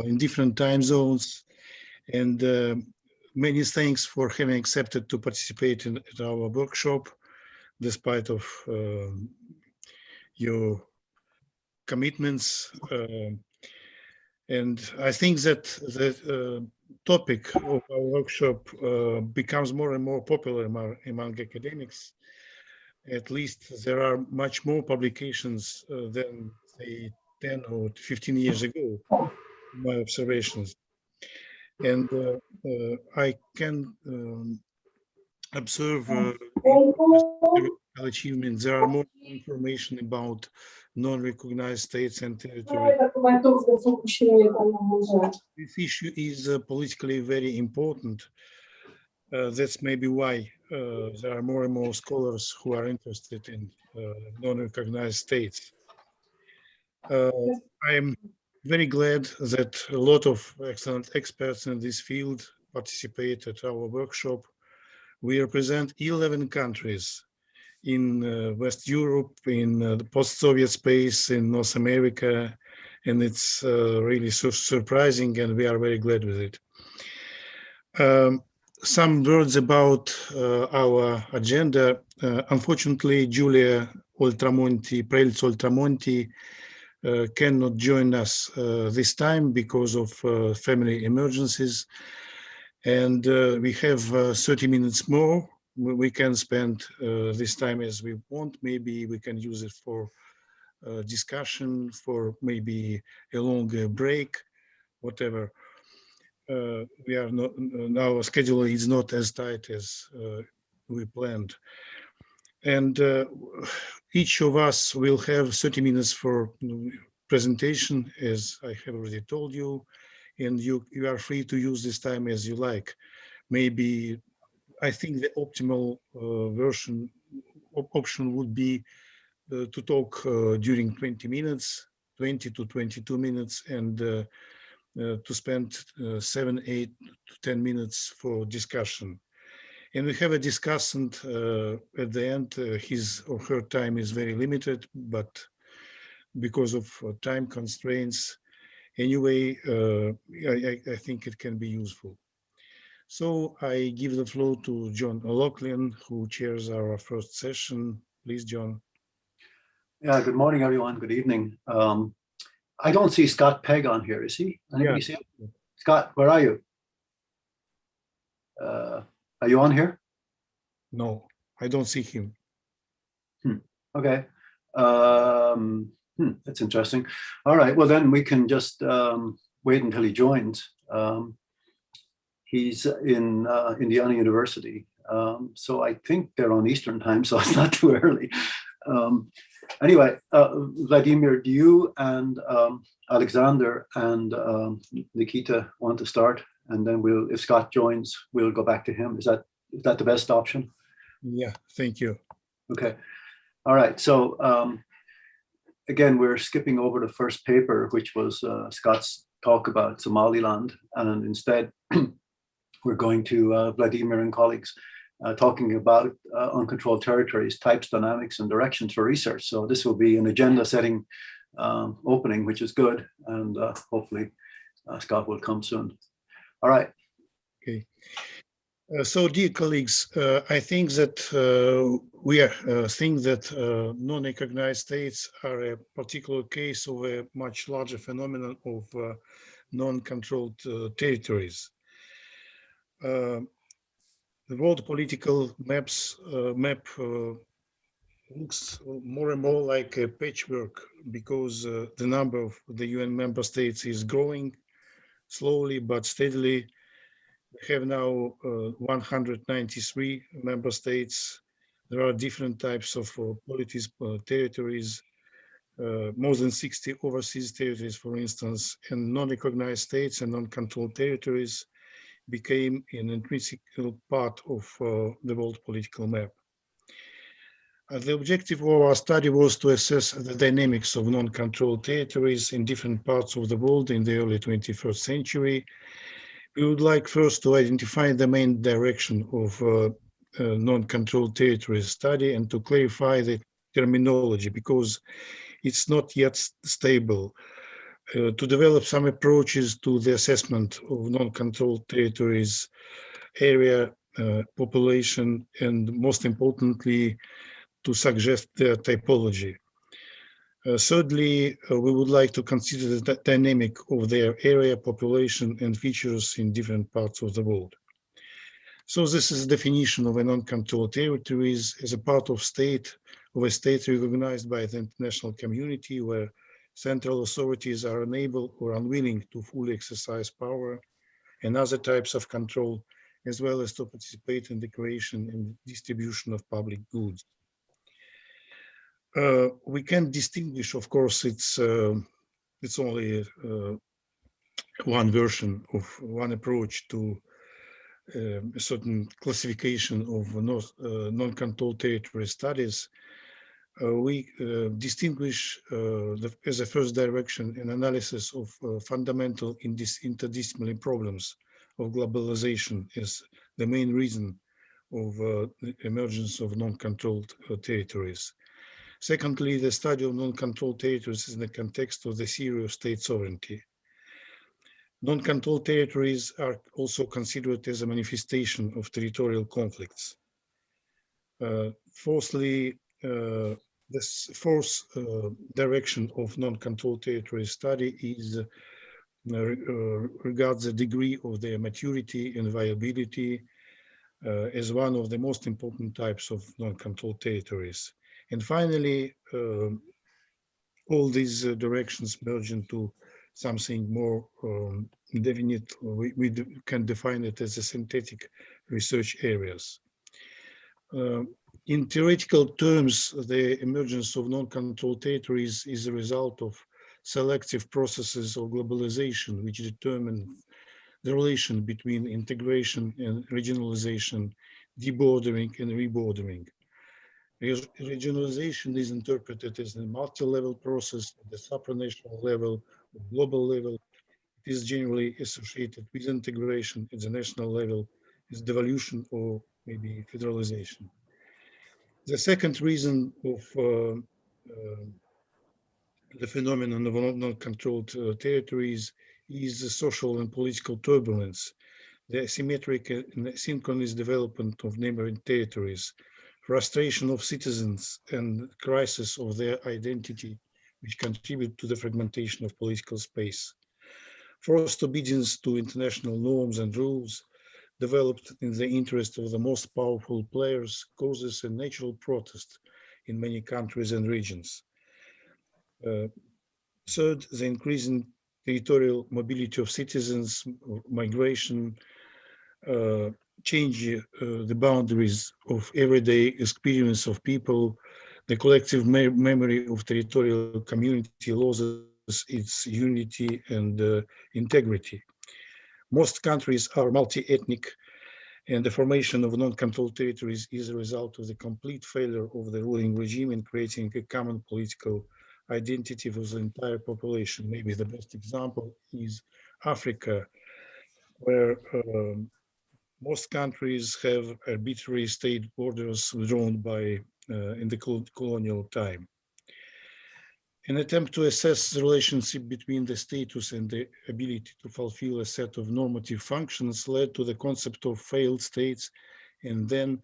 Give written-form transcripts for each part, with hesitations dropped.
in different time zones. And many thanks for having accepted to participate in at our workshop, despite of your commitments. And I think that the topic of our workshop becomes more and more popular among academics. At least there are much more publications than, say, 10 or 15 years ago, my observations. And I can observe achievements. There are more information about non-recognized states and territories. This issue is politically very important. That's maybe why there are more and more scholars who are interested in non-recognized states. I am very glad that a lot of excellent experts in this field participate at our workshop. We represent 11 countries in West Europe, in the post-Soviet space, in North America, and it's really so surprising, and we are very glad with it. Some words about our agenda. Unfortunately, Giulia Prelitz-Oltramonti cannot join us this time because of family emergencies. And we have 30 minutes more. We can spend this time as we want. Maybe we can use it for discussion, for maybe a longer break, whatever. We are not, our schedule is not as tight as we planned. And each of us will have 30 minutes for presentation, as I have already told you, and you are free to use this time as you like. Maybe I think the optimal option would be to talk during 20 minutes, 20 to 22 minutes, and to spend 7, 8 to 10 minutes for discussion. And we have a discussant at the end. His or her time is very limited, but because of time constraints, anyway, I think it can be useful. So I give the floor to John O'Loughlin, who chairs our first session. Please, John. Yeah, good morning, everyone. Good evening. I don't see Scott Pegg on here, is he? Anybody see him? Scott, where are you? Are you on here? No, I don't see him. Okay. That's interesting. All right, well then we can just wait until he joins. He's in Indiana University, so I think they're on Eastern time, so it's not too early. Anyway, Vladimir, do you and Alexander and Nikita want to start? And then we'll, if Scott joins, we'll go back to him. Is that the best option? Yeah, thank you. Okay. All right. So again, we're skipping over the first paper, which was Scott's talk about Somaliland. And instead, we're going to Vladimir and colleagues talking about uncontrolled territories, types, dynamics, and directions for research. So this will be an agenda setting opening, which is good. And hopefully Scott will come soon. All right. Okay. So, dear colleagues, I think that we think that non-recognized states are a particular case of a much larger phenomenon of non-controlled territories. The world political map looks more and more like a patchwork because the number of the UN member states is growing slowly but steadily. We have now 193 member states. There are different types of polities, territories, more than 60 overseas territories, for instance, and non-recognized states and non-controlled territories became an intrinsic part of the world political map. The objective of our study was to assess the dynamics of non-controlled territories in different parts of the world in the early 21st century. We would like first to identify the main direction of non-controlled territories study and to clarify the terminology because it's not yet stable. to develop some approaches to the assessment of non-controlled territories, area, population, and most importantly, to suggest their typology. Thirdly, we would like to consider the dynamic of their area, population, and features in different parts of the world. So this is a definition of a non-controlled territories as a part of a state recognized by the international community where central authorities are unable or unwilling to fully exercise power and other types of control, as well as to participate in the creation and distribution of public goods. We can distinguish, of course, it's only one version of one approach to a certain classification of non-controlled territory studies. We distinguish as a first direction an analysis of fundamental interdisciplinary problems of globalization as the main reason of the emergence of non-controlled territories. Secondly, the study of non-controlled territories in the context of the theory of state sovereignty. Non-controlled territories are also considered as a manifestation of territorial conflicts. Fourthly, this fourth direction of non-controlled territory study is regards the degree of their maturity and viability as one of the most important types of non-controlled territories. And finally, all these directions merge into something more definite. We can define it as a synthetic research areas. In theoretical terms, the emergence of non-controlled territories is a result of selective processes of globalization, which determine the relation between integration and regionalization, debordering and rebordering. Regionalization is interpreted as a multi-level process at the supranational level or global level. It is generally associated with integration at the national level as devolution or maybe federalization. The second reason of the phenomenon of non-controlled territories is the social and political turbulence, the asymmetric and asynchronous development of neighboring territories, frustration of citizens, and crisis of their identity, which contribute to the fragmentation of political space. Forced obedience to international norms and rules, developed in the interest of the most powerful players, causes a natural protest in many countries and regions. Uh, Third, the increasing territorial mobility of citizens, migration, uh, change the boundaries of everyday experience of people, the collective memory of territorial community loses its unity and integrity. Most countries are multi-ethnic, and the formation of non-controlled territories is a result of the complete failure of the ruling regime in creating a common political identity for the entire population. Maybe the best example is Africa, where most countries have arbitrary state borders drawn by in the colonial time. An attempt to assess the relationship between the status and the ability to fulfill a set of normative functions led to the concept of failed states and then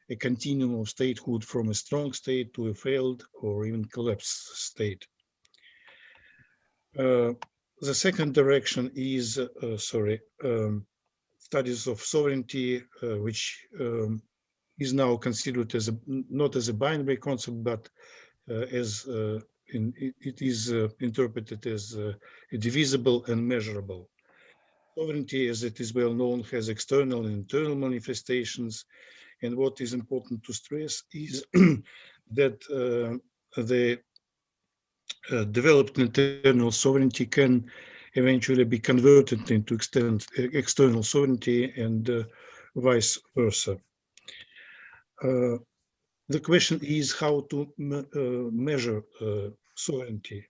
a continuum of statehood from a strong state to a failed or even collapsed state. The second direction is, studies of sovereignty, which is now considered as not as a binary concept, but as it is interpreted as divisible and measurable. Sovereignty, as it is well known, has external and internal manifestations. And what is important to stress is that the developed internal sovereignty can eventually be converted into external sovereignty and vice versa. The question is how to measure sovereignty.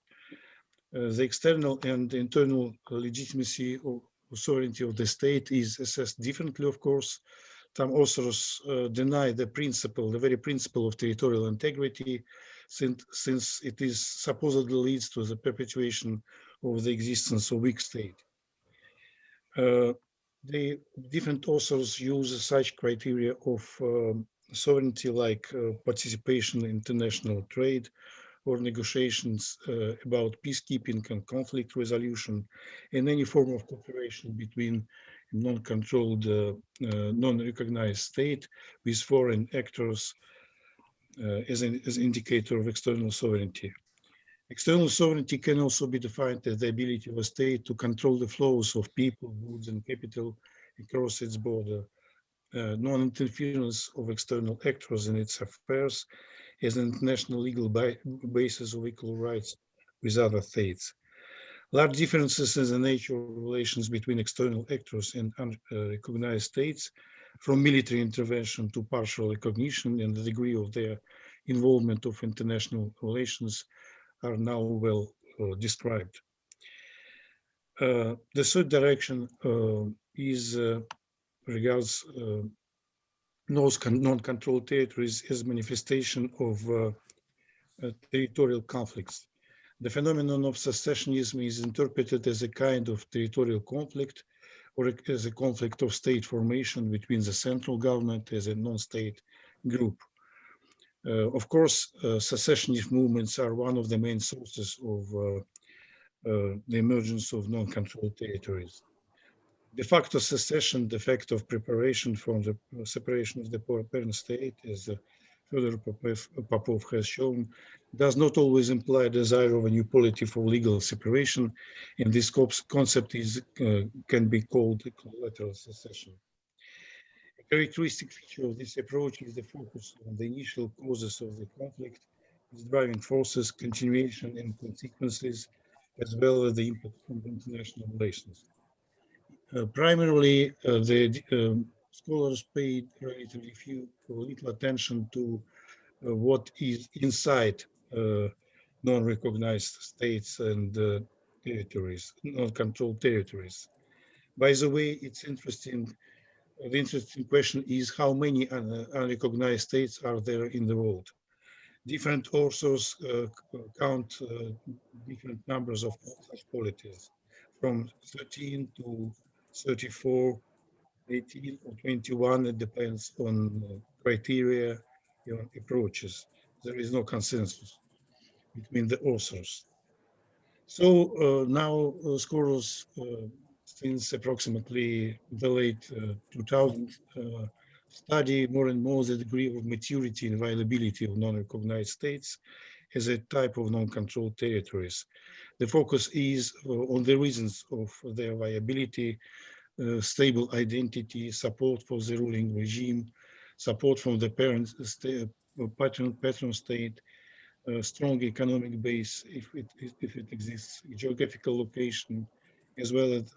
The external and internal legitimacy or sovereignty of the state is assessed differently, of course. Some authors deny the principle, the very principle of territorial integrity, since it is supposedly leads to the perpetuation of the existence of weak state. Uh, the different authors use such criteria of sovereignty like participation in international trade or negotiations about peacekeeping and conflict resolution and any form of cooperation between non-controlled, non-recognized state with foreign actors as an indicator of external sovereignty. External sovereignty can also be defined as the ability of a state to control the flows of people, goods, and capital across its border, non-interference of external actors in its affairs as an international legal basis of equal rights with other states. Large differences in the nature of relations between external actors and unrecognized states, from military intervention to partial recognition and the degree of their involvement of international relations are now well described. The third direction is regards non-controlled territories as manifestation of territorial conflicts. The phenomenon of secessionism is interpreted as a kind of territorial conflict or as a conflict of state formation between the central government as a non-state group. Of course, secessionist movements are one of the main sources of the emergence of non-controlled territories. De facto secession, the fact of preparation from the separation of the parent state, as Fyodor Popov has shown, does not always imply desire of a new polity for legal separation, and this concept can be called collateral secession. A characteristic feature of this approach is the focus on the initial causes of the conflict, its driving forces, continuation, and consequences, as well as the impact on international relations. Primarily, the scholars paid relatively little attention to what is inside non-recognized states and territories, non-controlled territories. By the way, it's interesting. The interesting question is how many unrecognized states are there in the world? Different authors count different numbers of such polities, from 13 to 34, 18 or 21. It depends on criteria, approaches. There is no consensus between the authors. So now scholars since approximately the late 2000s study more and more the degree of maturity and viability of non-recognized states as a type of non-controlled territories. The focus is on the reasons of their viability, stable identity, support for the ruling regime, support from the patron state, strong economic base if it exists, geographical location, as well as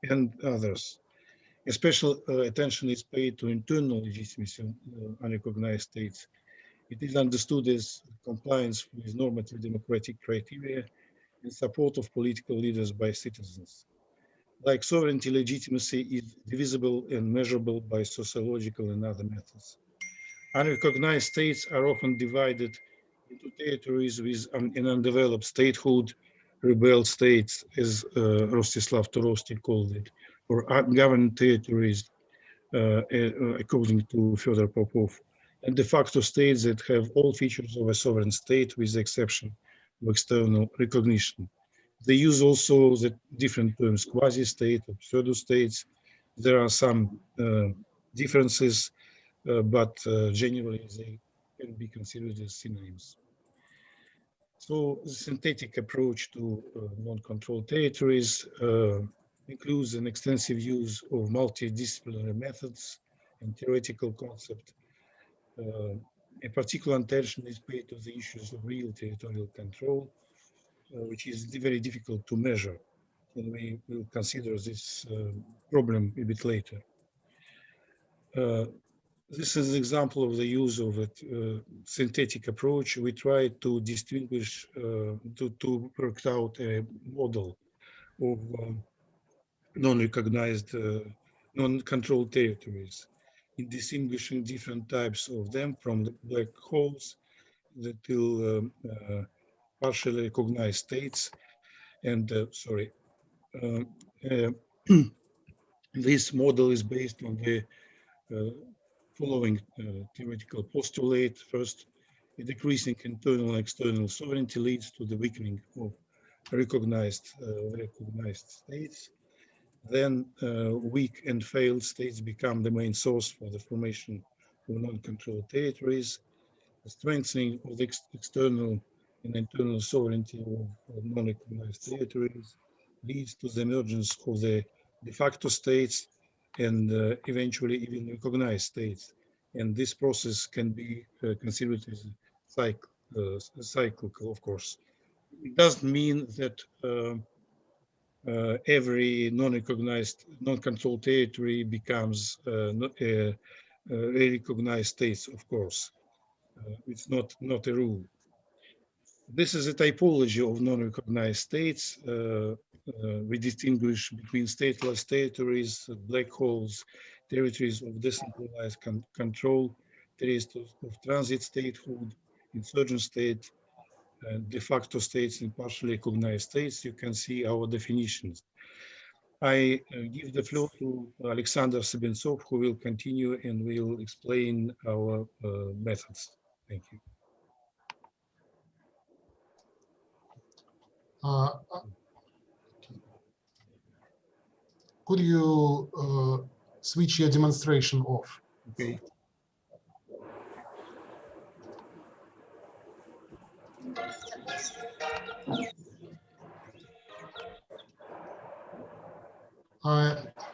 and others. A special attention is paid to internal legitimacy of unrecognized states. It is understood as compliance with normative democratic criteria and support of political leaders by citizens. Like sovereignty, legitimacy is divisible and measurable by sociological and other methods. Unrecognized states are often divided into territories with an undeveloped statehood, rebel states, as Rostislav Torosti called it, or ungoverned territories, according to Fyodor Popov, and de facto states that have all features of a sovereign state with the exception of external recognition. They use also the different terms quasi-state or pseudo-states. There are some differences, but generally they can be considered as synonyms. So the synthetic approach to non-controlled territories includes an extensive use of multidisciplinary methods and theoretical concept. A particular attention is paid to the issues of real territorial control, which is very difficult to measure. And we will consider this problem a bit later. This is an example of the use of a synthetic approach. We try to distinguish, to work out a model of non-recognized, non-controlled territories, in distinguishing different types of them from the black holes till partially recognized states. And this model is based on the following theoretical postulate. First, a decreasing internal and external sovereignty leads to the weakening of recognized states. Then weak and failed states become the main source for the formation of non-controlled territories. The strengthening of the external and internal sovereignty of non-recognized territories leads to the emergence of the de facto states and eventually even recognized states. And this process can be considered as cyclical, of course. It doesn't mean that every non-recognized, non-controlled territory becomes recognized states, of course. It's not a rule. This is a typology of non-recognized states. We distinguish between stateless territories, black holes, territories of decentralized control, territories of transit statehood, insurgent state, de facto states, and partially recognized states. You can see our definitions. I give the floor to Alexander Sebentsov, who will continue and will explain our methods. Thank you. Could you switch your demonstration off? Okay.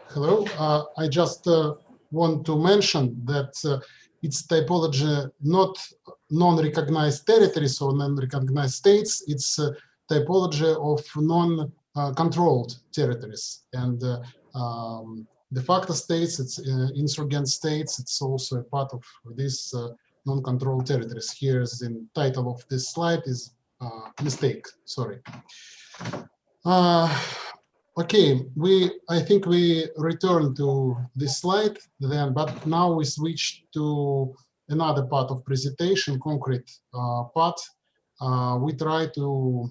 Hello. I just want to mention that it's typology not non-recognized territories or non-recognized states. It's typology of non-controlled territories. And de facto states, it's insurgent states. It's also a part of this non-controlled territories. Here's the title of this slide is mistake. Sorry. Okay, I think we return to this slide then, but now we switch to another part of presentation, concrete part. We try to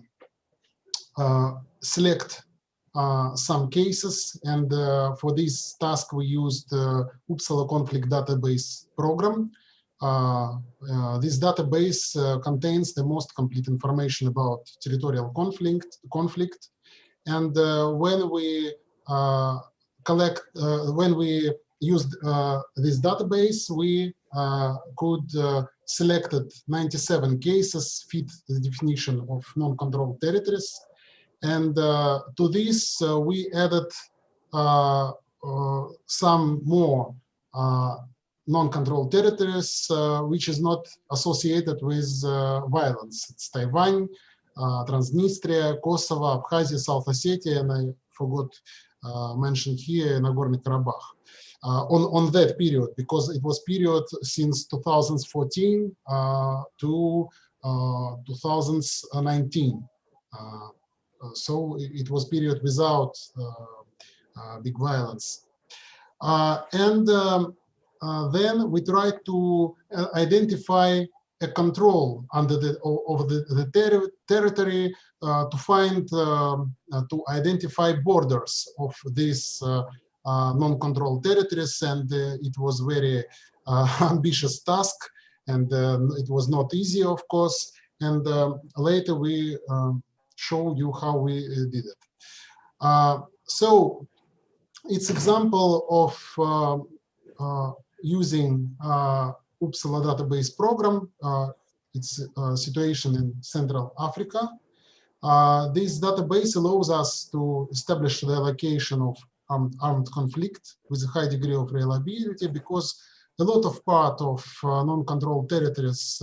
select some cases, and for this task we used Uppsala conflict database program. This database contains the most complete information about territorial conflict. And when we when we used this database, we could select 97 cases fit the definition of non-controlled territories. And to this, we added some more non-controlled territories, which is not associated with violence. It's Taiwan, Transnistria, Kosovo, Abkhazia, South Ossetia, and I forgot mention here Nagorno-Karabakh on that period, because it was period since 2014 to 2019. So it was period without big violence. Then we tried to identify a control under over the territory to find to identify borders of these non-controlled territories, and it was very ambitious task, and it was not easy, of course. And later we show you how we did it. So it's example of using Uppsala database program. It's a situation in Central Africa. This database allows us to establish the location of armed conflict with a high degree of reliability, because a lot of part of non-controlled territories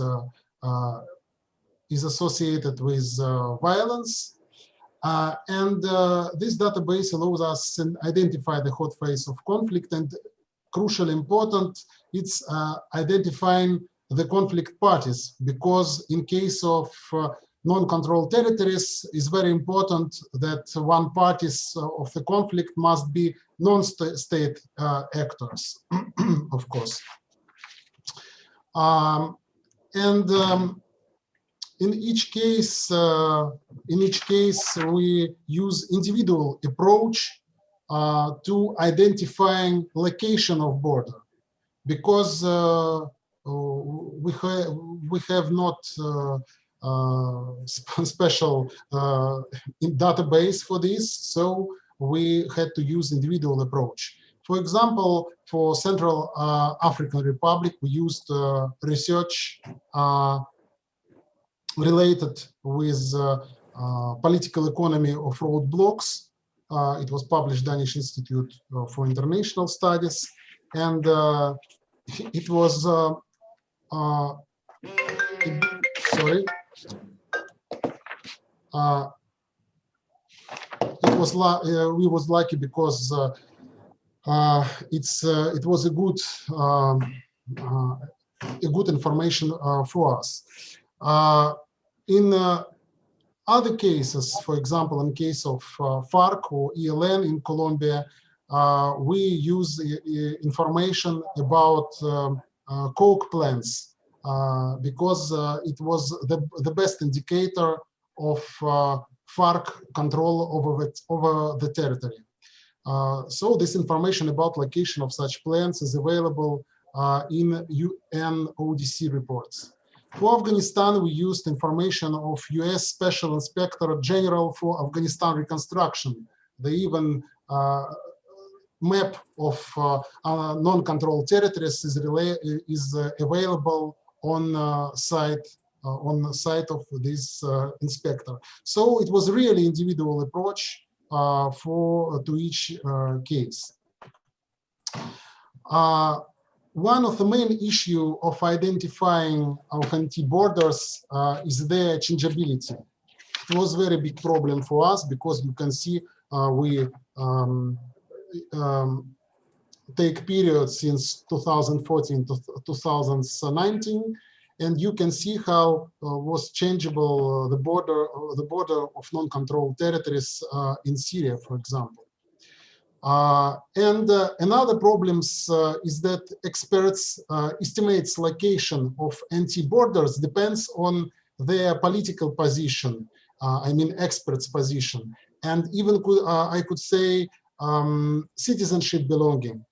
is associated with violence. This database allows us to identify the hot phase of conflict, and crucially important, it's identifying the conflict parties, because in case of non-controlled territories, it's very important that one parties of the conflict must be non-state actors, of course. in each case, we use individual approach to identifying location of border, because we have not special database for this, so we had to use individual approach. For example, for Central African Republic, we used research related with political economy of roadblocks. It was published Danish Institute for International Studies, and it was sorry. We was lucky because it was a good information for us. In other cases, for example, in case of FARC or ELN in Colombia, we use information about coke plants because it was the best indicator of FARC control over the territory. So this information about location of such plants is available in UN ODC reports. For Afghanistan, we used information of US Special Inspector General for Afghanistan Reconstruction. The even map of non-controlled territories is available on site of this inspector. So it was really individual approach to each case. One of the main issue of identifying NT borders is their changeability. It was a very big problem for us because you can see we take period since 2014 to 2019, and you can see how was changeable the border of non-controlled territories in Syria, for example. And another problem is that experts estimates location of NT borders depends on their political position. I mean experts' position, and even I could say citizenship belonging.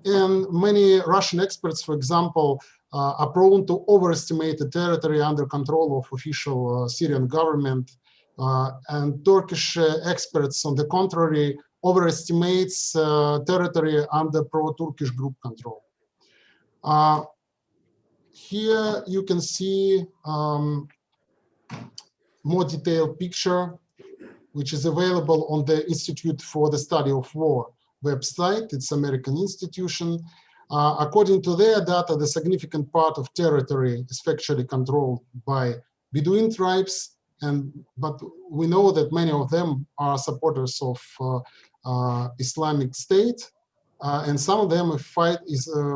And many Russian experts, for example, are prone to overestimate the territory under control of official Syrian government. And Turkish experts, on the contrary, overestimates territory under pro-Turkish group control. Here you can see more detailed picture, which is available on the Institute for the Study of War website. It's American institution. According to their data, the significant part of territory is factually controlled by Bedouin tribes, but we know that many of them are supporters of Islamic State, and some of them are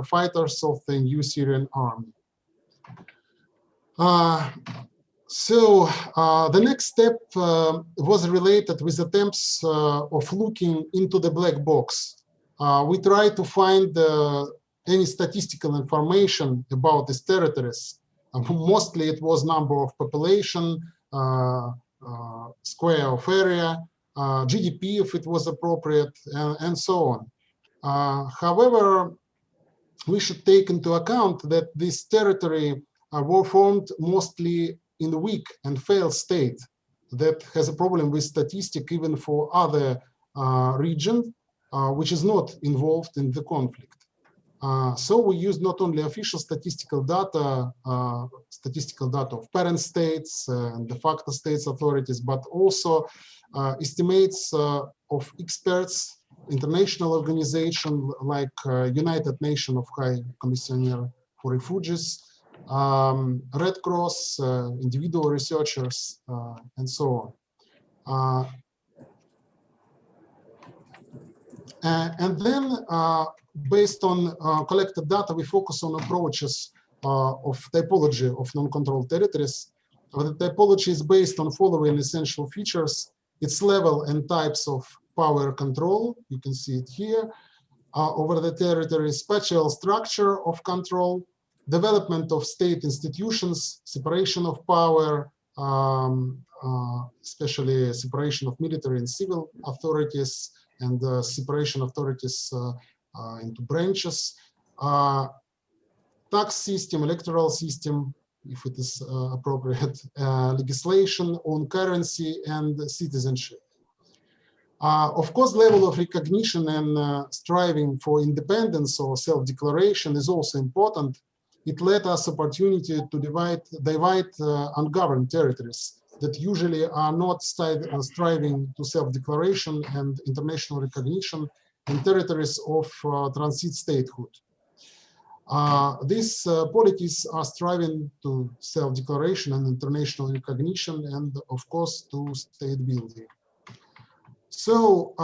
fighters of the new Syrian army. So the next step was related with attempts of looking into the black box. We tried to find any statistical information about these territories. Mostly it was number of population, square of area, GDP if it was appropriate, and so on. However, we should take into account that this territory were formed mostly in the weak and failed state that has a problem with statistics even for other regions, which is not involved in the conflict. So we use not only official statistical data of parent states and de facto states authorities, but also estimates of experts, international organizations like United Nations of High Commissioner for Refugees, Red Cross, individual researchers, and so on. And then, based on collected data, we focus on approaches of typology of non-controlled territories. The typology is based on following essential features: its level and types of power control, you can see it here, over the territory, spatial structure of control, development of state institutions, separation of power, especially separation of military and civil authorities, and separation authorities into branches, tax system, electoral system, if it is appropriate, legislation on currency and citizenship. Of course, level of recognition and striving for independence or self-declaration is also important. It led us opportunity to divide ungoverned territories that usually are not striving to self-declaration and international recognition in territories of transit statehood. These polities are striving to self-declaration and international recognition and, of course, to state building. So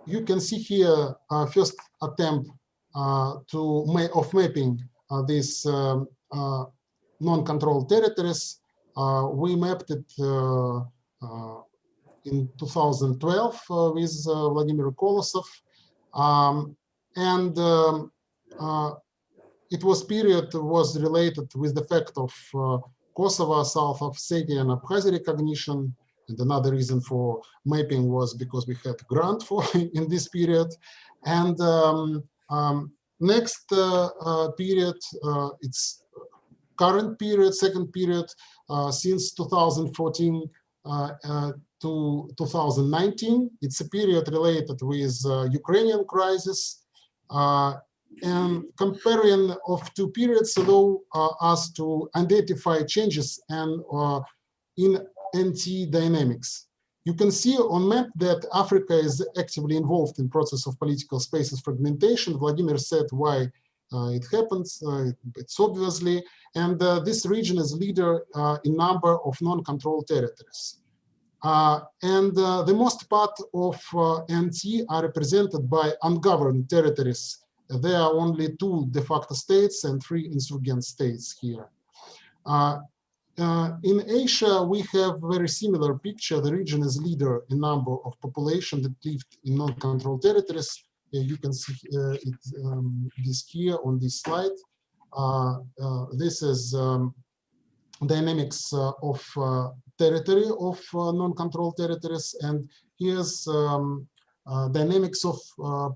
you can see here first attempt of mapping these non-controlled territories. We mapped it in 2012 with Vladimir Kolosov, and it was related with the fact of Kosovo, South Ossetia, and Abkhazia recognition. And another reason for mapping was because we had grant for in this period. And next period, it's current period, second period, since 2014 to 2019. It's a period related with Ukrainian crisis. And comparing of two periods allow us to identify changes and in NT dynamics. You can see on map that Africa is actively involved in process of political spaces fragmentation. Vladimir said why it happens. It's obviously, and this region is leader in number of non-controlled territories. And the most part of NT are represented by ungoverned territories. There are only 2 de facto states and 3 insurgent states here. In Asia, we have very similar picture. The region is leader in number of population that lived in non-controlled territories. You can see this here on this slide. This is dynamics of territory of non-controlled territories, and here's dynamics of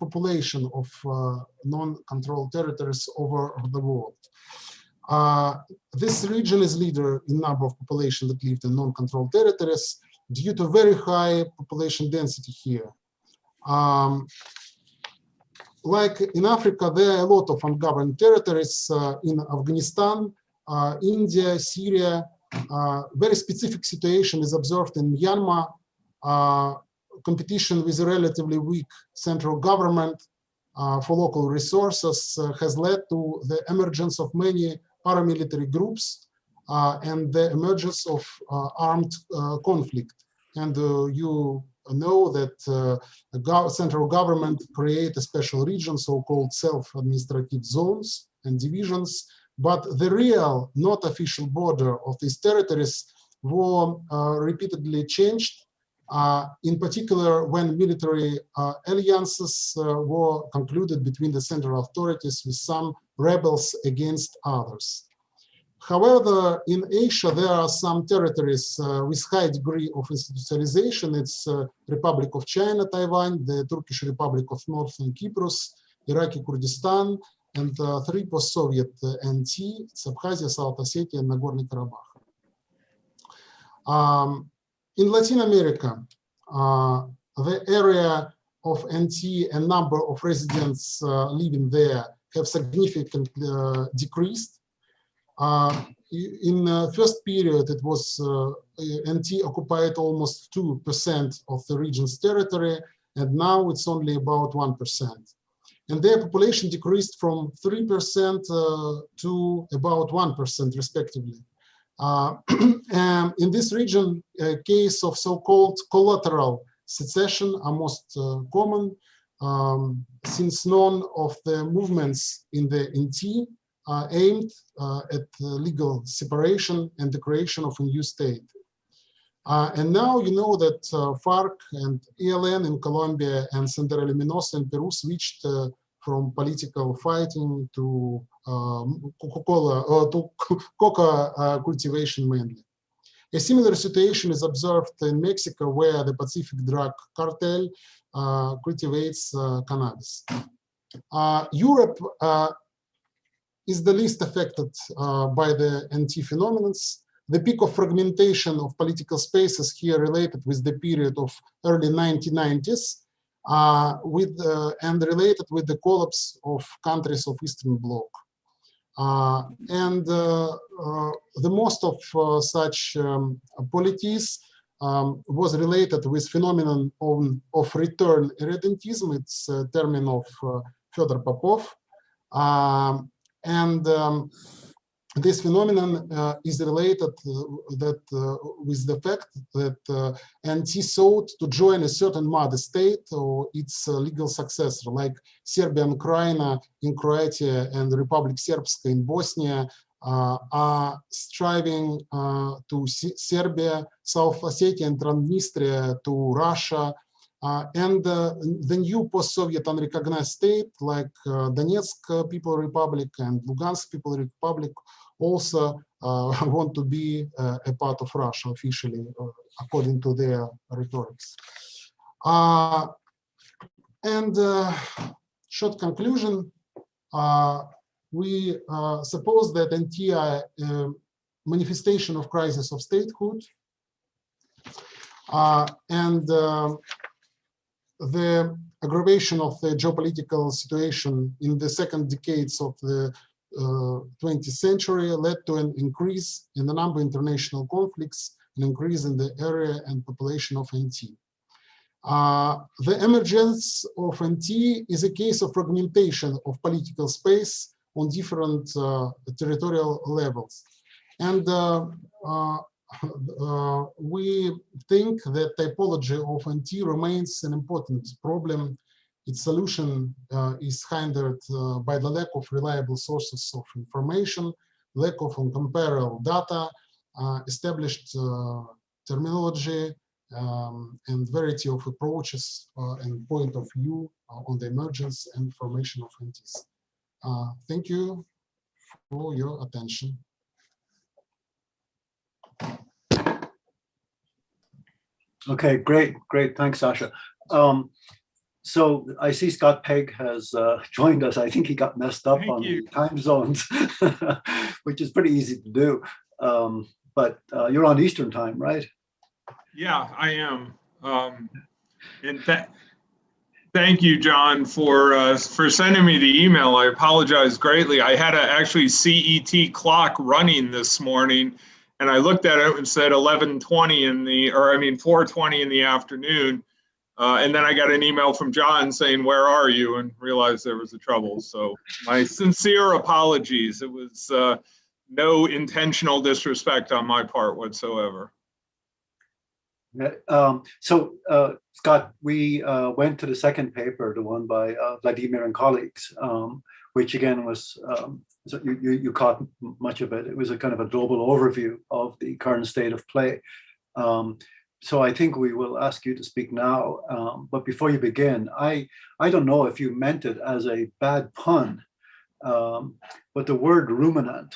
population of non-controlled territories over the world. This region is leader in number of population that lived in non-controlled territories due to very high population density here. Like in Africa, there are a lot of ungoverned territories in Afghanistan, India, Syria. Very specific situation is observed in Myanmar. Competition with a relatively weak central government for local resources has led to the emergence of many paramilitary groups and the emergence of armed conflict. And you know that the central government create a special region, so-called self-administrative zones and divisions, but the real, not official border of these territories were repeatedly changed, in particular when military alliances were concluded between the central authorities with some rebels against others. However, in Asia, there are some territories with high degree of institutionalization. It's Republic of China, Taiwan, the Turkish Republic of Northern Cyprus, Iraqi Kurdistan, and 3 post-Soviet NT, Abkhazia, South Ossetia, and Nagorno-Karabakh. In Latin America, the area of NT and number of residents living there have significantly decreased. In the first period, it was NT occupied almost 2% of the region's territory, and now it's only about 1%. And their population decreased from 3% to about 1%, respectively. In this region, a case of so-called collateral secession are most common, since none of the movements in the NT are aimed at legal separation and the creation of a new state. And now you know that FARC and ELN in Colombia and Sendero Luminoso in Peru switched from political fighting to Coca-Cola or to coca cultivation mainly. A similar situation is observed in Mexico, where the Pacific Drug Cartel cultivates cannabis. Europe is the least affected by the NT phenomena. The peak of fragmentation of political spaces here related with the period of early 1990s and related with the collapse of countries of Eastern Bloc. The most of such polities was related with phenomenon of return irredentism. It's a term of Fyodor Popov. This phenomenon is related with the fact that NT sought to join a certain mother state or its legal successor, like Serbia and Krajina in Croatia and Republic Srpska in Bosnia are striving to Serbia, South Ossetia and Transnistria to Russia, and the new post-Soviet unrecognized state like Donetsk People Republic and Lugansk People Republic also want to be a part of Russia officially, according to their rhetorics. Short conclusion, we suppose that NT are manifestation of crisis of statehood, the aggravation of the geopolitical situation in the second decades of the 20th century led to an increase in the number of international conflicts, an increase in the area and population of NT. The emergence of NT is a case of fragmentation of political space on different territorial levels. And we think that typology of NT remains an important problem. Its solution is hindered by the lack of reliable sources of information, lack of comparable data, established terminology, and variety of approaches and point of view on the emergence and formation of NTs. Thank you for your attention. Okay, great. Thanks, Sasha. So I see Scott Pegg has joined us. I think he got messed up on the time zones, which is pretty easy to do. But you're on Eastern time, right? Yeah, I am. And thank you, John, for sending me the email. I apologize greatly. I had a actually CET clock running this morning, and I looked at it and said 11:20 4:20 in the afternoon. And then I got an email from John saying, "Where are you?" and realized there was a trouble. So my sincere apologies. It was no intentional disrespect on my part whatsoever. Scott, we went to the second paper, the one by Vladimir and colleagues, which again was, so you caught much of it. It was a kind of a global overview of the current state of play. So I think we will ask you to speak now. But before you begin, I don't know if you meant it as a bad pun, but the word ruminant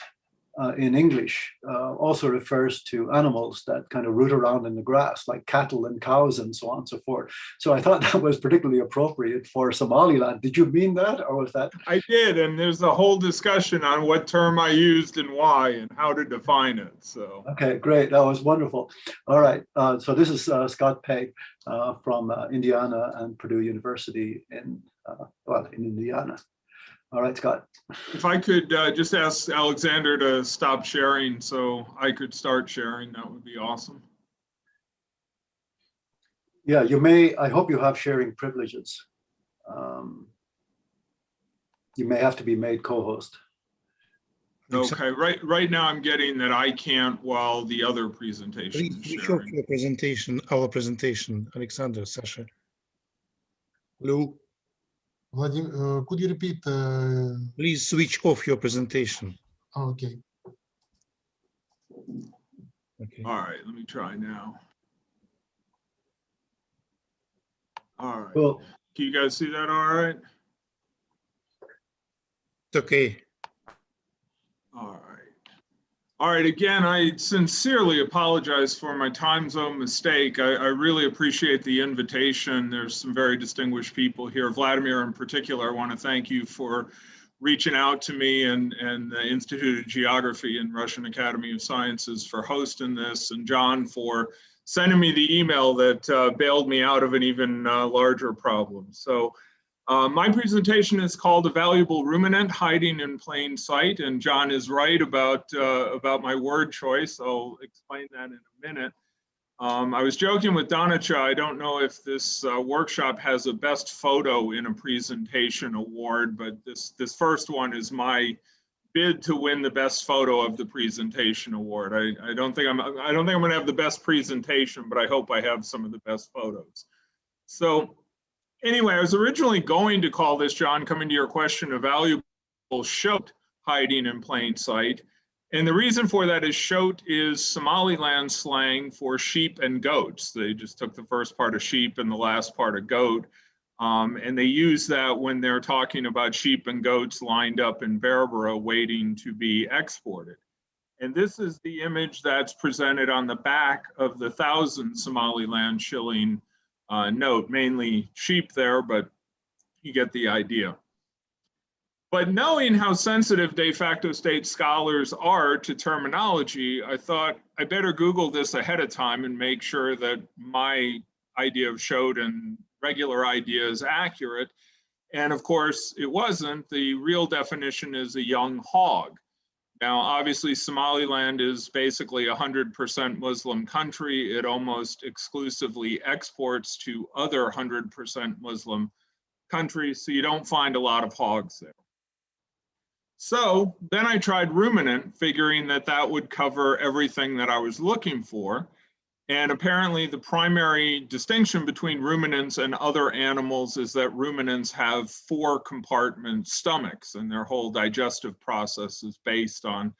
in English also refers to animals that kind of root around in the grass, like cattle and cows and so on and so forth. So I thought that was particularly appropriate for Somaliland. Did you mean that, or was that? I did, and there's a whole discussion on what term I used and why and how to define it. So okay, great, that was wonderful. All right, so this is Scott Pegg from Indiana and Purdue University in Indiana. All right, Scott. If I could just ask Alexander to stop sharing so I could start sharing, that would be awesome. Yeah, you may, I hope you have sharing privileges. You may have to be made co-host. Okay, right now I'm getting that I can't while the other presentation is Please sharing. your presentation, our presentation, Alexander, Sasha. Hello. Vladimir, could you repeat? Please switch off your presentation. Okay. Okay. All right, let me try now. All right. Well, Can you guys see that all right? It's okay. All right. All right, again, I sincerely apologize for my time zone mistake. I really appreciate the invitation. There's some very distinguished people here. Vladimir, in particular, I want to thank you for reaching out to me and the Institute of Geography and Russian Academy of Sciences for hosting this, and John for sending me the email that bailed me out of an even larger problem. So my presentation is called "A Valuable Ruminant Hiding in Plain Sight," and John is right about my word choice. I'll explain that in a minute. I was joking with Danica. I don't know if this workshop has a best photo in a presentation award, but this first one is my bid to win the best photo of the presentation award. I don't think I'm going to have the best presentation, but I hope I have some of the best photos. So anyway, I was originally going to call this, John, coming to your question, "A Valuable Shoat Hiding in Plain Sight." And the reason for that is shoat is Somaliland slang for sheep and goats. They just took the first part of sheep and the last part of goat. And they use that when they're talking about sheep and goats lined up in Berbera waiting to be exported. And this is the image that's presented on the back of the 1,000 Somaliland shilling note, mainly sheep there, but you get the idea. But knowing how sensitive de facto state scholars are to terminology, I thought I better Google this ahead of time and make sure that my idea of shoat and regular idea is accurate. And of course, it wasn't. The real definition is a young hog. Now, obviously, Somaliland is basically a 100% Muslim country. It almost exclusively exports to other 100% Muslim countries, so you don't find a lot of hogs there. So then I tried ruminant, figuring that that would cover everything that I was looking for. And apparently the primary distinction between ruminants and other animals is that ruminants have 4-compartment stomachs, and their whole digestive process is based on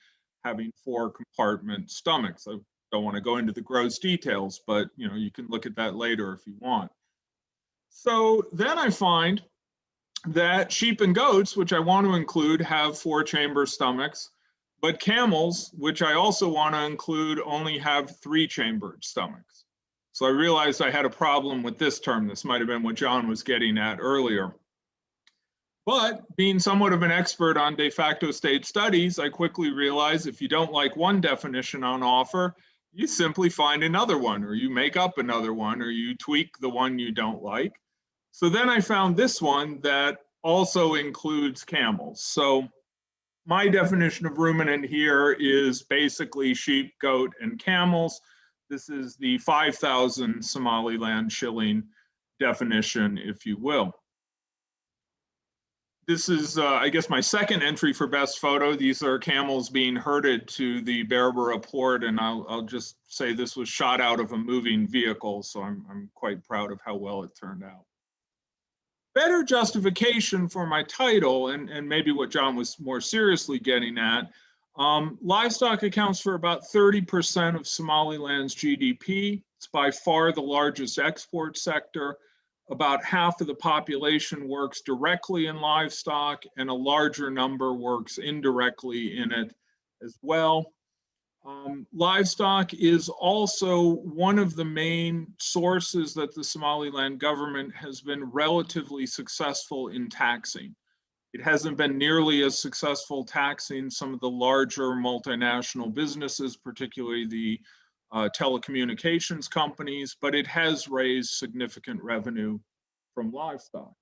having 4-compartment stomachs. I don't want to go into the gross details, but you can look at that later if you want. So then I find that sheep and goats, which I want to include, have 4-chamber stomachs, but camels, which I also want to include, only have 3-chambered stomachs. So I realized I had a problem with this term. This might have been what John was getting at earlier. But being somewhat of an expert on de facto state studies, I quickly realized if you don't like one definition on offer, you simply find another one, or you make up another one, or you tweak the one you don't like. So then I found this one that also includes camels. So my definition of ruminant here is basically sheep, goat, and camels. This is the 5,000 Somaliland shilling definition, if you will. This is, I guess, my second entry for best photo. These are camels being herded to the Berbera port, and I'll just say this was shot out of a moving vehicle, so I'm quite proud of how well it turned out. Better justification for my title, and maybe what John was more seriously getting at, livestock accounts for about 30% of Somaliland's GDP. It's by far the largest export sector. About half of the population works directly in livestock, and a larger number works indirectly in it as well. Livestock is also one of the main sources that the Somaliland government has been relatively successful in taxing. It hasn't been nearly as successful taxing some of the larger multinational businesses, particularly the telecommunications companies, but it has raised significant revenue from livestock.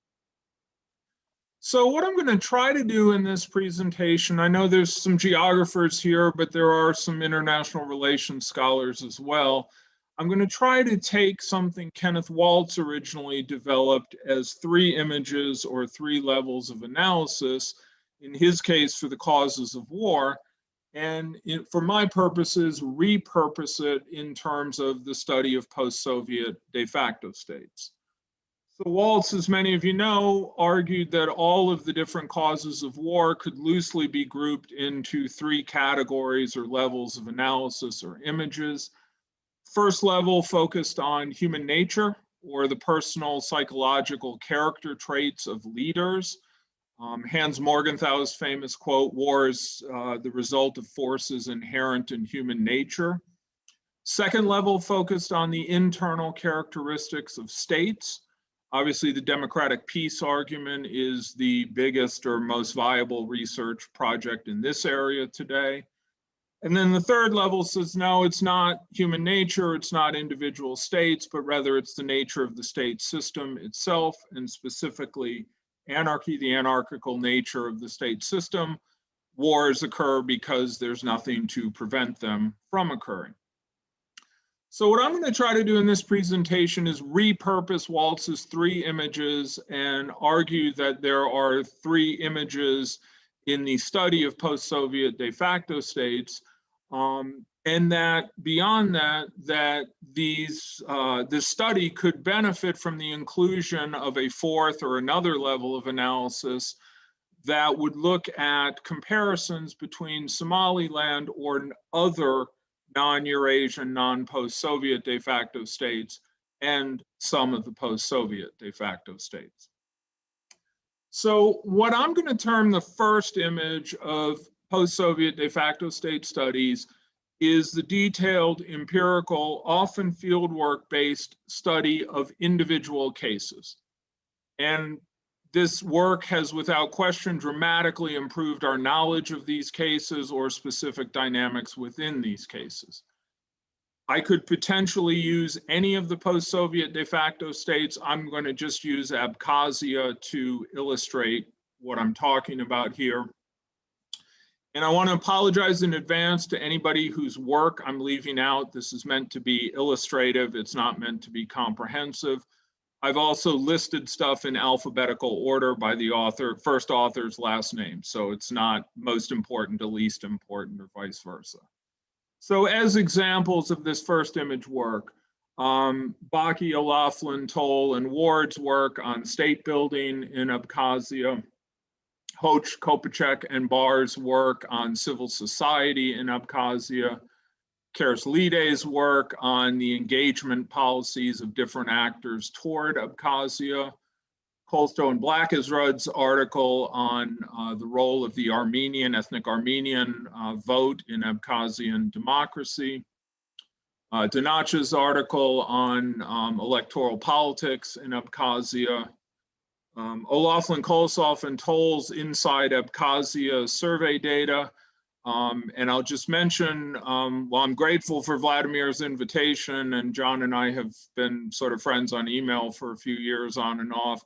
So what I'm going to try to do in this presentation, I know there's some geographers here, but there are some international relations scholars as well. I'm going to try to take something Kenneth Waltz originally developed as 3 images or 3 levels of analysis, in his case for the causes of war, and for my purposes, repurpose it in terms of the study of post-Soviet de facto states. So Waltz, as many of you know, argued that all of the different causes of war could loosely be grouped into 3 categories or levels of analysis or images. First level focused on human nature or the personal psychological character traits of leaders. Hans Morgenthau's famous quote, "War is the result of forces inherent in human nature." Second level focused on the internal characteristics of states. Obviously, the democratic peace argument is the biggest or most viable research project in this area today. And then the third level says, no, it's not human nature, it's not individual states, but rather it's the nature of the state system itself, and specifically anarchy, the anarchical nature of the state system. Wars occur because there's nothing to prevent them from occurring. So what I'm going to try to do in this presentation is repurpose Waltz's three images and argue that there are three images in the study of post-Soviet de facto states, and that beyond that, this study could benefit from the inclusion of a fourth or another level of analysis that would look at comparisons between Somaliland or other non-Eurasian, non-post-Soviet de facto states and some of the post-Soviet de facto states. So what I'm going to term the first image of post-Soviet de facto state studies is the detailed, empirical, often fieldwork-based study of individual cases. And this work has without question dramatically improved our knowledge of these cases or specific dynamics within these cases. I could potentially use any of the post-Soviet de facto states. I'm going to just use Abkhazia to illustrate what I'm talking about here. And I want to apologize in advance to anybody whose work I'm leaving out. This is meant to be illustrative. It's not meant to be comprehensive. I've also listed stuff in alphabetical order by the author, first author's last name. So it's not most important to least important or vice versa. So as examples of this first image work, Baki, O'Loughlin, Toll, and Ward's work on state building in Abkhazia, Hoch, Kopachek, and Barr's work on civil society in Abkhazia, Kerslide's work on the engagement policies of different actors toward Abkhazia, Kolsto and Blackisrud's article on the role of the ethnic Armenian vote in Abkhazian democracy, Donach's article on electoral politics in Abkhazia, O'Loughlin, Kolosov, and Toll's Inside Abkhazia survey data. And I'll just mention, well, I'm grateful for Vladimir's invitation, and John and I have been sort of friends on email for a few years on and off.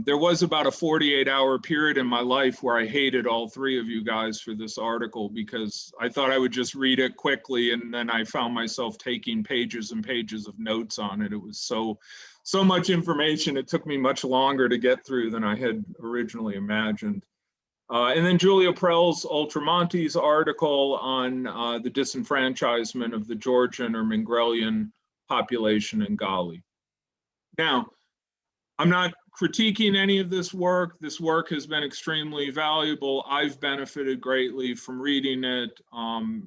There was about a 48-hour period in my life where I hated all three of you guys for this article because I thought I would just read it quickly, and then I found myself taking pages and pages of notes on it. It was so much information. It took me much longer to get through than I had originally imagined. And then Julia Prell's Ultramonte's article on the disenfranchisement of the Georgian or Mingrelian population in Gali. Now, I'm not critiquing any of this work. This work has been extremely valuable. I've benefited greatly from reading it.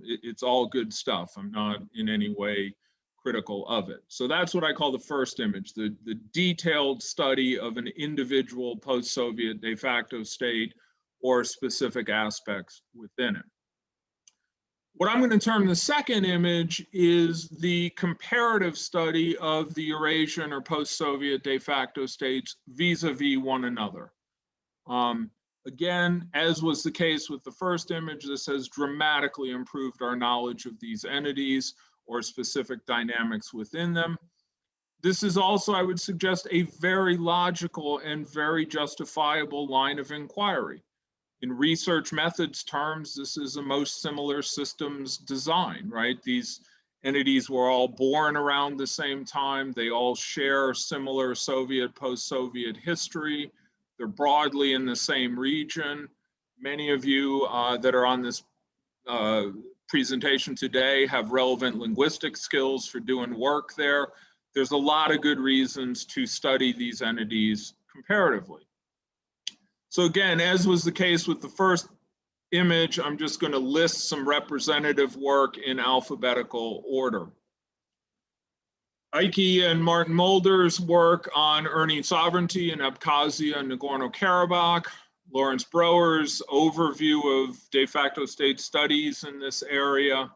It's all good stuff. I'm not in any way critical of it. So that's what I call the first image, the detailed study of an individual post-Soviet de facto state or specific aspects within it. What I'm going to term the second image is the comparative study of the Eurasian or post-Soviet de facto states vis-a-vis one another. Again, as was the case with the first image, this has dramatically improved our knowledge of these entities or specific dynamics within them. This is also, I would suggest, a very logical and very justifiable line of inquiry. In research methods terms, this is a most similar systems design, right? These entities were all born around the same time. They all share similar Soviet, post-Soviet history. They're broadly in the same region. Many of you that are on this presentation today have relevant linguistic skills for doing work there. There's a lot of good reasons to study these entities comparatively. So again, as was the case with the first image, I'm just going to list some representative work in alphabetical order. Ike and Martin Mulder's work on earning sovereignty in Abkhazia and Nagorno-Karabakh, Lawrence Brower's overview of de facto state studies in this area,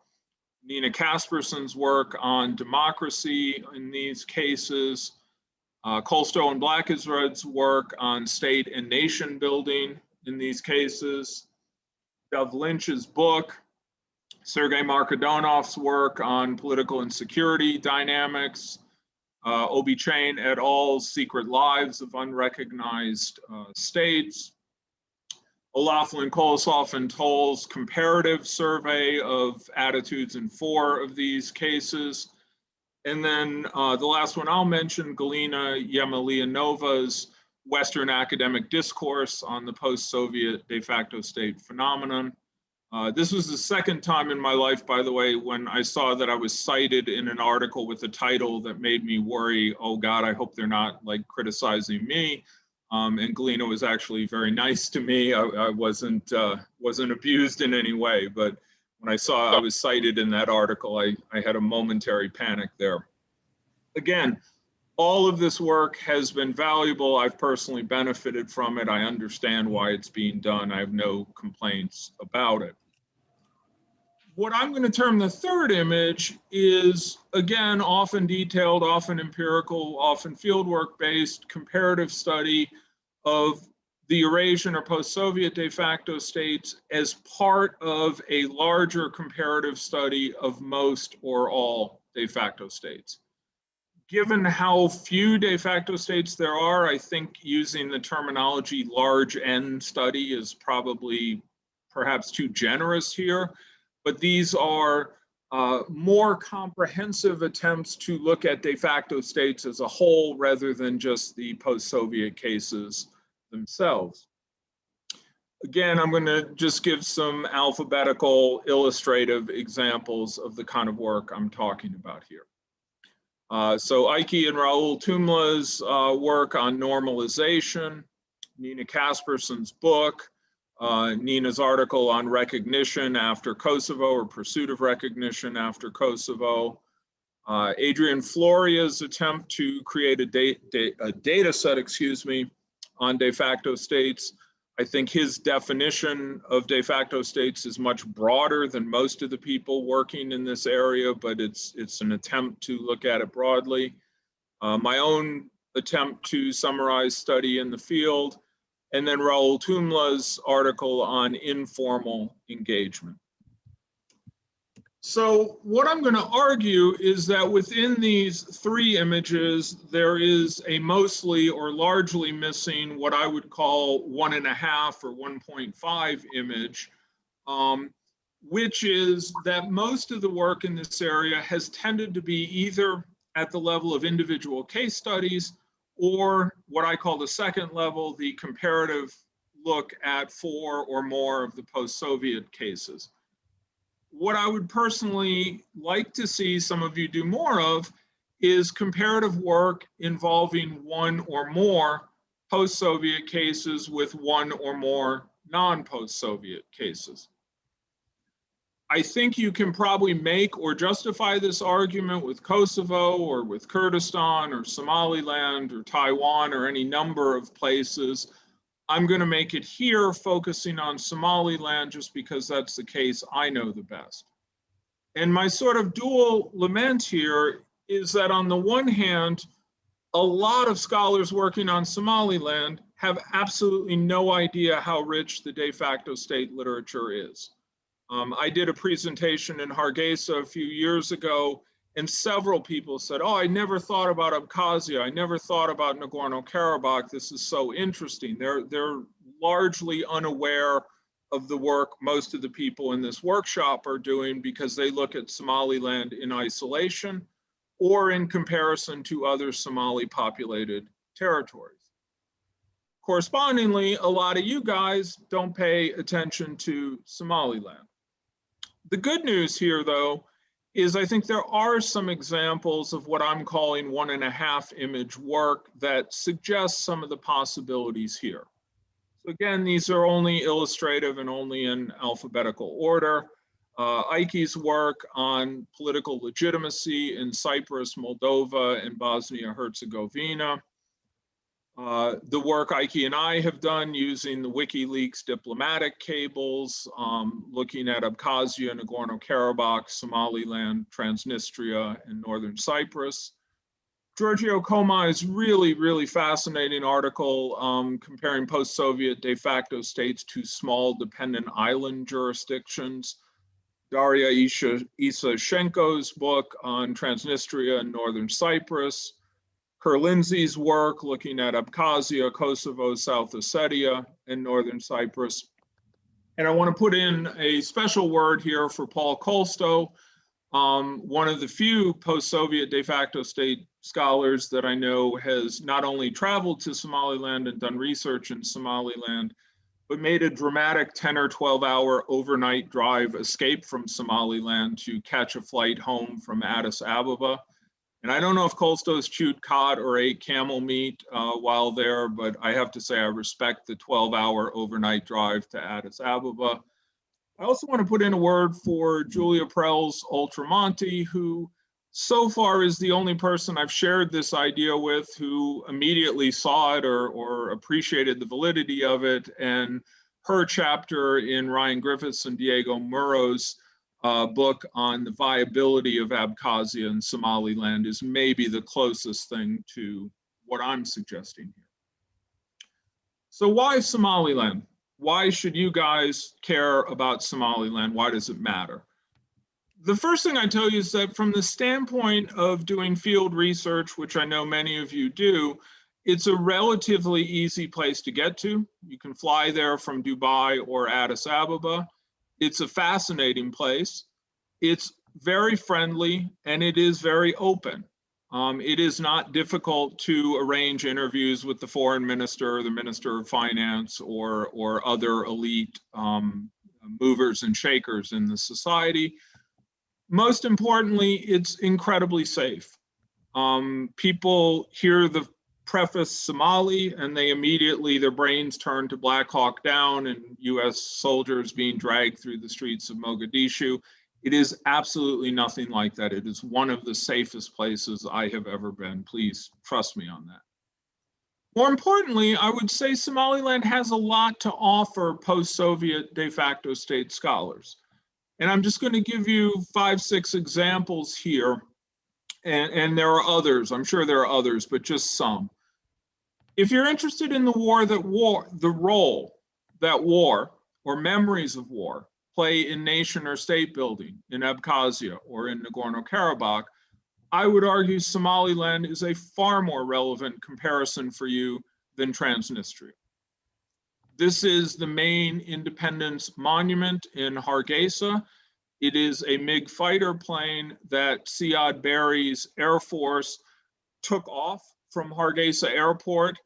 Nina Casperson's work on democracy in these cases, Colstow and Blackisred's work on state and nation building in these cases, Dov Lynch's book, Sergei Markadonov's work on political and security dynamics, Obi Chain et al.'s Secret Lives of Unrecognized States, O'Loughlin, Kolosov, and Toll's comparative survey of attitudes in 4 of these cases. And then the last one I'll mention, Galina Yemelyanovan's Western Academic Discourse on the Post-Soviet De facto State Phenomenon. This was the second time in my life, by the way, when I saw that I was cited in an article with a title that made me worry, oh God, I hope they're not like criticizing me. And Galina was actually very nice to me. I wasn't abused in any way, but when I saw I was cited in that article, I had a momentary panic there. Again, all of this work has been valuable. I've personally benefited from it. I understand why it's being done. I have no complaints about it. What I'm going to term the third image is, again, often detailed, often empirical, often fieldwork based comparative study of the Eurasian or post-Soviet de facto states as part of a larger comparative study of most or all de facto states. Given how few de facto states there are, I think using the terminology large N study is probably perhaps too generous here, but these are more comprehensive attempts to look at de facto states as a whole rather than just the post-Soviet cases themselves. Again, I'm going to just give some alphabetical illustrative examples of the kind of work I'm talking about here. So Ike and Raoul Tumla's work on normalization, Nina Casperson's book, Nina's article on recognition after Kosovo or pursuit of recognition after Kosovo, Adrian Floria's attempt to create a data set, on de facto states. I think his definition of de facto states is much broader than most of the people working in this area, but it's an attempt to look at it broadly. My own attempt to summarize study in the field, and then Raoul Tumla's article on informal engagement. So what I'm going to argue is that within these 3 images, there is a mostly or largely missing what I would call 1.5 or 1.5 image, which is that most of the work in this area has tended to be either at the level of individual case studies or what I call the second level, the comparative look at 4 or more of the post-Soviet cases. What I would personally like to see some of you do more of is comparative work involving 1 or more post-Soviet cases with 1 or more non-post-Soviet cases. I think you can probably make or justify this argument with Kosovo or with Kurdistan or Somaliland or Taiwan or any number of places. I'm going to make it here focusing on Somaliland just because that's the case I know the best. And my sort of dual lament here is that on the one hand, a lot of scholars working on Somaliland have absolutely no idea how rich the de facto state literature is. I did a presentation in Hargeisa a few years ago, and several people said, oh, I never thought about Abkhazia. I never thought about Nagorno-Karabakh. This is so interesting. They're largely unaware of the work most of the people in this workshop are doing because they look at Somaliland in isolation or in comparison to other Somali populated territories. Correspondingly, a lot of you guys don't pay attention to Somaliland. The good news here, though, is I think there are some examples of what I'm calling 1.5 image work that suggests some of the possibilities here. So again, these are only illustrative and only in alphabetical order. Ike's work on political legitimacy in Cyprus, Moldova, and Bosnia-Herzegovina. The work Ike and I have done using the WikiLeaks diplomatic cables, looking at Abkhazia, Nagorno-Karabakh, Somaliland, Transnistria, and Northern Cyprus. Giorgio Comai's really fascinating article comparing post-Soviet de facto states to small dependent island jurisdictions. Daria Isashenko's book on Transnistria and Northern Cyprus. Kerr Lindsay's work looking at Abkhazia, Kosovo, South Ossetia, and Northern Cyprus. And I want to put in a special word here for Paul Kolstow, one of the few post-Soviet de facto state scholars that I know has not only traveled to Somaliland and done research in Somaliland, but made a dramatic 10 or 12-hour overnight drive escape from Somaliland to catch a flight home from Addis Ababa. And I don't know if Kolstow's chewed cod or ate camel meat while there, but I have to say I respect the 12-hour overnight drive to Addis Ababa. I also want to put in a word for Julia Prell's Ultramonte, who so far is the only person I've shared this idea with who immediately saw it or appreciated the validity of it. And her chapter in Ryan Griffiths and Diego Murrow's book on the viability of Abkhazia and Somaliland is maybe the closest thing to what I'm suggesting here. So why Somaliland? Why should you guys care about Somaliland? Why does it matter? The first thing I tell you is that from the standpoint of doing field research, which I know many of you do, it's a relatively easy place to get to. You can fly there from Dubai or Addis Ababa. It's a fascinating place. It's very friendly and it is very open. It is not difficult to arrange interviews with the foreign minister, the minister of finance, or other elite movers and shakers in the society. Most importantly, it's incredibly safe. People hear the preface Somali and they immediately, their brains turn to Black Hawk Down and US soldiers being dragged through the streets of Mogadishu. It is absolutely nothing like that. It is one of the safest places I have ever been. Please trust me on that. More importantly, I would say Somaliland has a lot to offer post-Soviet de facto state scholars. And I'm just going to give you 5, 6 examples here. And there are others, I'm sure there are others, but just some. If you're interested in the role that war or memories of war play in nation or state building in Abkhazia or in Nagorno-Karabakh, I would argue Somaliland is a far more relevant comparison for you than Transnistria. This is the main independence monument in Hargeisa. It is a MiG fighter plane that Siad Barry's Air Force took off from Hargeisa Airport,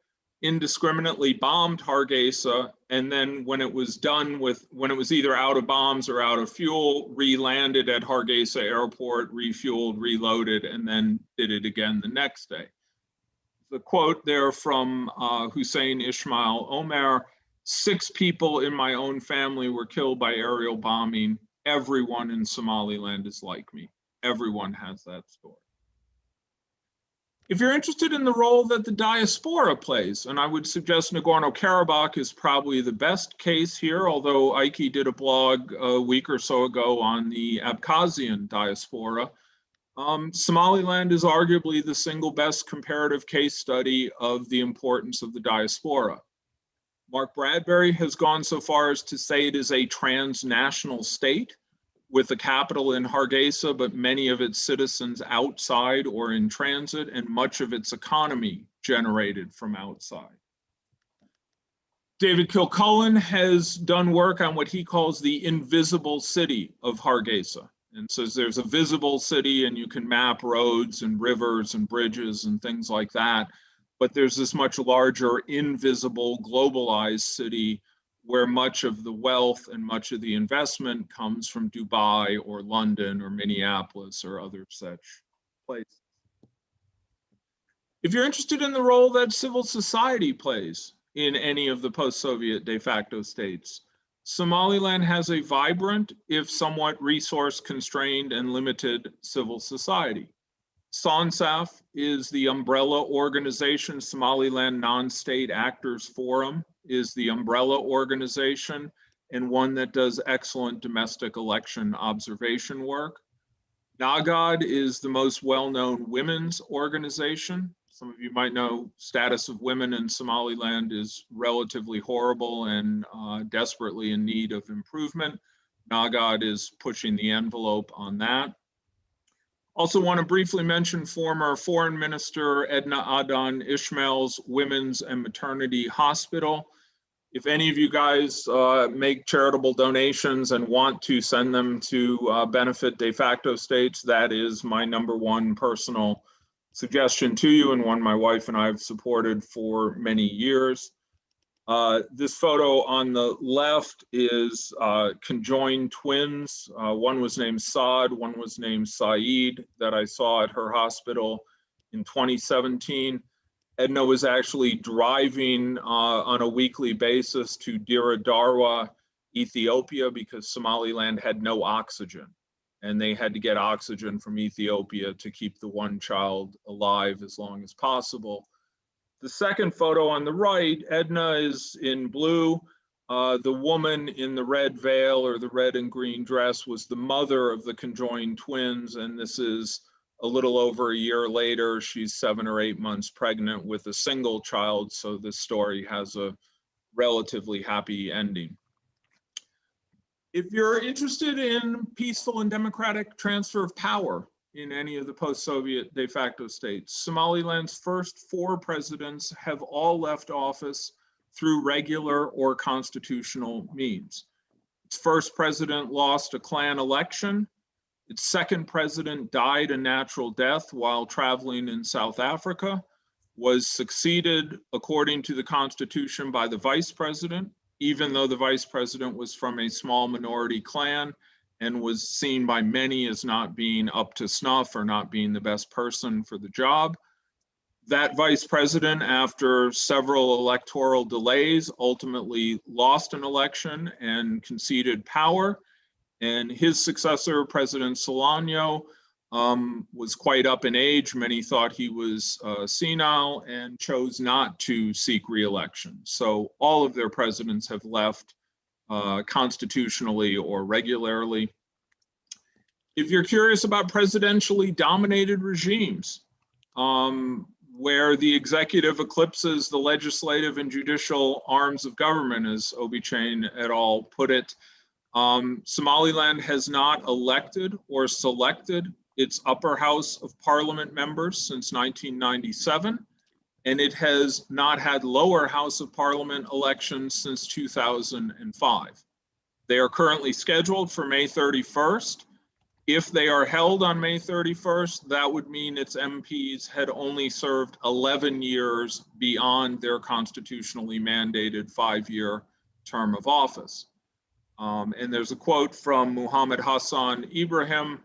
indiscriminately bombed Hargeisa, and then when it was either out of bombs or out of fuel, re-landed at Hargeisa Airport, refueled, reloaded, and then did it again the next day. The quote there from Hussein Ismail Omer, 6 people in my own family were killed by aerial bombing. Everyone in Somaliland is like me. Everyone has that story. If you're interested in the role that the diaspora plays, and I would suggest Nagorno-Karabakh is probably the best case here, although Ike did a blog a week or so ago on the Abkhazian diaspora, Somaliland is arguably the single best comparative case study of the importance of the diaspora. Mark Bradbury has gone so far as to say it is a transnational state with the capital in Hargeisa, but many of its citizens outside or in transit, and much of its economy generated from outside. David Kilcullen has done work on what he calls the invisible city of Hargeisa, and says there's a visible city and you can map roads and rivers and bridges and things like that, but there's this much larger, invisible, globalized city where much of the wealth and much of the investment comes from Dubai or London or Minneapolis or other such places. If you're interested in the role that civil society plays in any of the post-Soviet de facto states, Somaliland has a vibrant, if somewhat resource-constrained and limited civil society. SONSAF is the umbrella organization. Somaliland Non-State Actors Forum is the umbrella organization, and one that does excellent domestic election observation work. NAGAD is the most well-known women's organization. Some of you might know status of women in Somaliland is relatively horrible and desperately in need of improvement. NAGAD is pushing the envelope on that. Also want to briefly mention former Foreign Minister Edna Adan Ishmael's Women's and Maternity Hospital. If any of you guys make charitable donations and want to send them to benefit de facto states, that is my #1 personal suggestion to you, and one my wife and I have supported for many years. This photo on the left is conjoined twins. One was named Saad, one was named Saeed, that I saw at her hospital in 2017. Edna was actually driving on a weekly basis to Dira Darwa, Ethiopia, because Somaliland had no oxygen. And they had to get oxygen from Ethiopia to keep the one child alive as long as possible. The second photo on the right, Edna is in blue. The woman in the red veil or the red and green dress was the mother of the conjoined twins, and this is a little over a year later. She's 7 or 8 months pregnant with a single child, so this story has a relatively happy ending. If you're interested in peaceful and democratic transfer of power in any of the post-Soviet de facto states, Somaliland's first 4 presidents have all left office through regular or constitutional means. Its first president lost a clan election. Its second president died a natural death while traveling in South Africa, was succeeded according to the Constitution by the vice president, even though the vice president was from a small minority clan and was seen by many as not being up to snuff or not being the best person for the job. That vice president, after several electoral delays, ultimately lost an election and conceded power. And his successor, President Solano, was quite up in age. Many thought he was senile and chose not to seek re-election. So all of their presidents have left constitutionally or regularly. If you're curious about presidentially dominated regimes, where the executive eclipses the legislative and judicial arms of government, as Obichain et al. Put it, Somaliland has not elected or selected its upper house of parliament members since 1997, and it has not had lower house of parliament elections since 2005. They are currently scheduled for May 31st. If they are held on May 31st, that would mean its MPs had only served 11 years beyond their constitutionally mandated 5-year term of office. And there's a quote from Muhammad Hassan Ibrahim.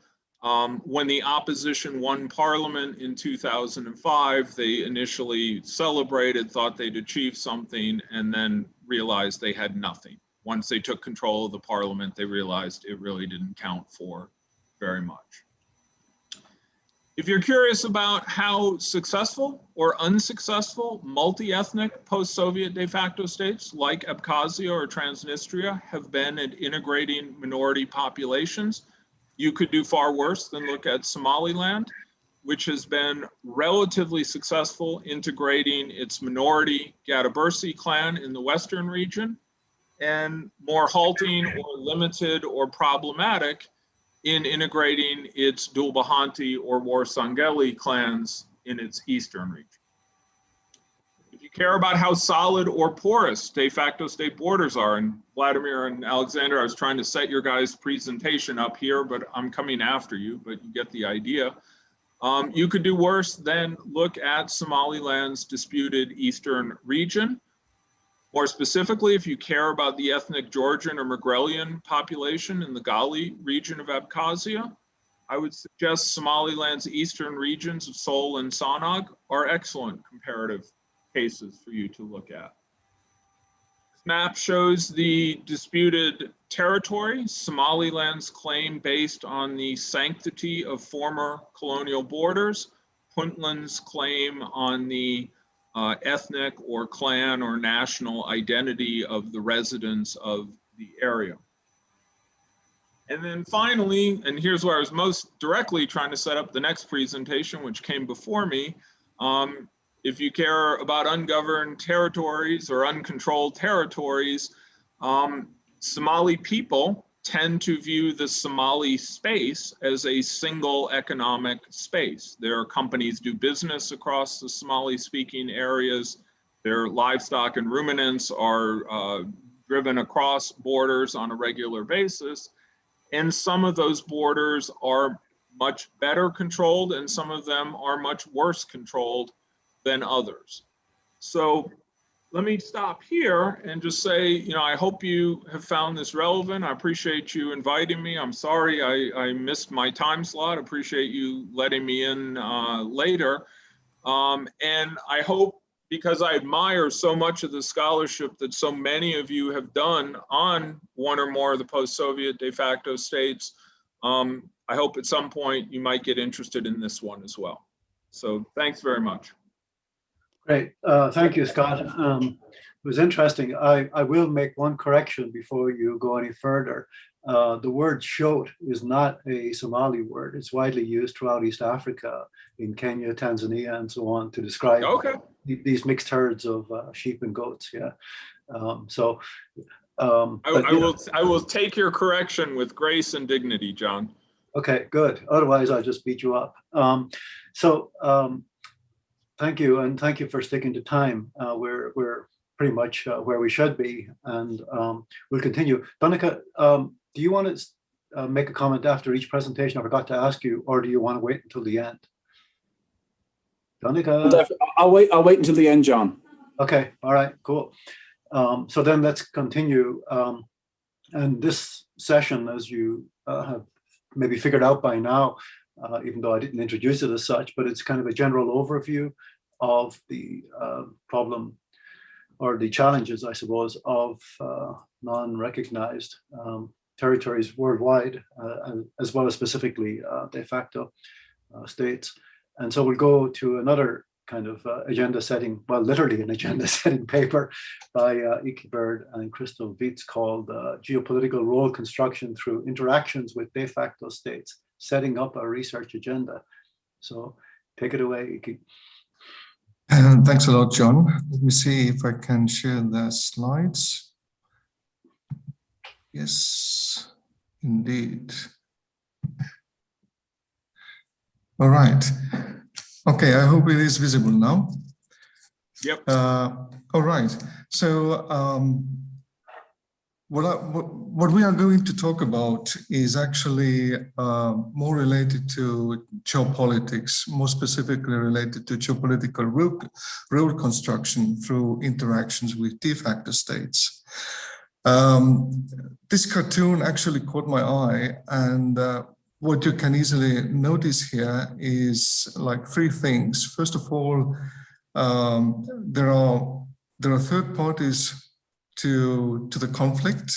When the opposition won parliament in 2005, they initially celebrated, thought they'd achieved something, and then realized they had nothing. Once they took control of the parliament, they realized it really didn't count for very much. If you're curious about how successful or unsuccessful multi-ethnic post-Soviet de facto states like Abkhazia or Transnistria have been at integrating minority populations, you could do far worse than look at Somaliland, which has been relatively successful integrating its minority Gadabursi clan in the western region, and more halting or limited or problematic in integrating its Dulbahanti or Warsangeli clans in its eastern region. If you care about how solid or porous de facto state borders are, and Vladimir and Alexander, I was trying to set your guys' presentation up here, but I'm coming after you, but you get the idea. You could do worse than look at Somaliland's disputed eastern region. More specifically, if you care about the ethnic Georgian or Megrelian population in the Gali region of Abkhazia, I would suggest Somaliland's eastern regions of Sol and Sanag are excellent comparative cases for you to look at. This map shows the disputed territory, Somaliland's claim based on the sanctity of former colonial borders, Puntland's claim on the ethnic or clan or national identity of the residents of the area. And then finally, and here's where I was most directly trying to set up the next presentation, which came before me. If you care about ungoverned territories or uncontrolled territories, Somali people tend to view the Somali space as a single economic space. Their companies do business across the Somali-speaking areas. Their livestock and ruminants are driven across borders on a regular basis. And some of those borders are much better controlled and some of them are much worse controlled than others. So let me stop here and just say, you know, I hope you have found this relevant. I appreciate you inviting me. I'm sorry I missed my time slot. I appreciate you letting me in later. And I hope, because I admire so much of the scholarship that so many of you have done on one or more of the post-Soviet de facto states, I hope at some point you might get interested in this one as well. So thanks very much. Great. Thank you, Scott. It was interesting. I will make one correction before you go any further. The word shoat is not a Somali word. It's widely used throughout East Africa, in Kenya, Tanzania, and so on, to describe these mixed herds of sheep and goats. Yeah. I will take your correction with grace and dignity, John. Okay, good. Otherwise, I'll just beat you up. Thank you, and thank you for sticking to time. We're pretty much where we should be, and we'll continue. Donica, do you want to make a comment after each presentation? I forgot to ask you, or do you want to wait until the end? Donica? I'll wait until the end, John. Okay, all right, cool. So then let's continue. And this session, as you have maybe figured out by now, even though I didn't introduce it as such, but it's kind of a general overview of the problem or the challenges, I suppose, of non-recognized territories worldwide, as well as specifically de facto states. And so we'll go to another kind of agenda setting, well, literally an agenda setting paper by Iki Bird and Crystal Vietz called Geopolitical Role Construction Through Interactions with De Facto States, Setting Up a Research Agenda. So take it away, Iki. Thanks a lot, John. Let me see if I can share the slides. Yes, indeed. All right. Okay, I hope it is visible now. Yep. All right. So what we are going to talk about is actually more related to geopolitics, more specifically related to geopolitical rule construction through interactions with de facto states. This cartoon actually caught my eye, and what you can easily notice here is like three things. First of all, there are third parties to the conflict,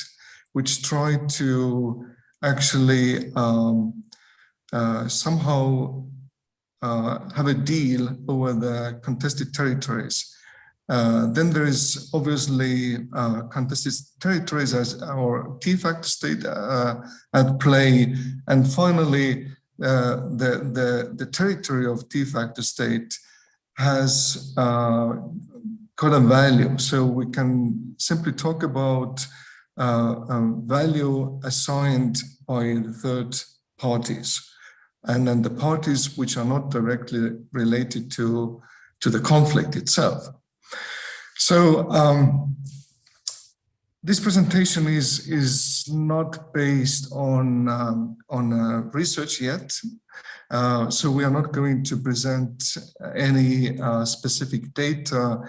which try to actually somehow have a deal over the contested territories. Then there is obviously contested territories as our de facto state at play, and finally the territory of de facto state has got a value. So we can simply talk about value assigned by the third parties, and then the parties which are not directly related to the conflict itself. So this presentation is not based on research yet. So we are not going to present any specific data.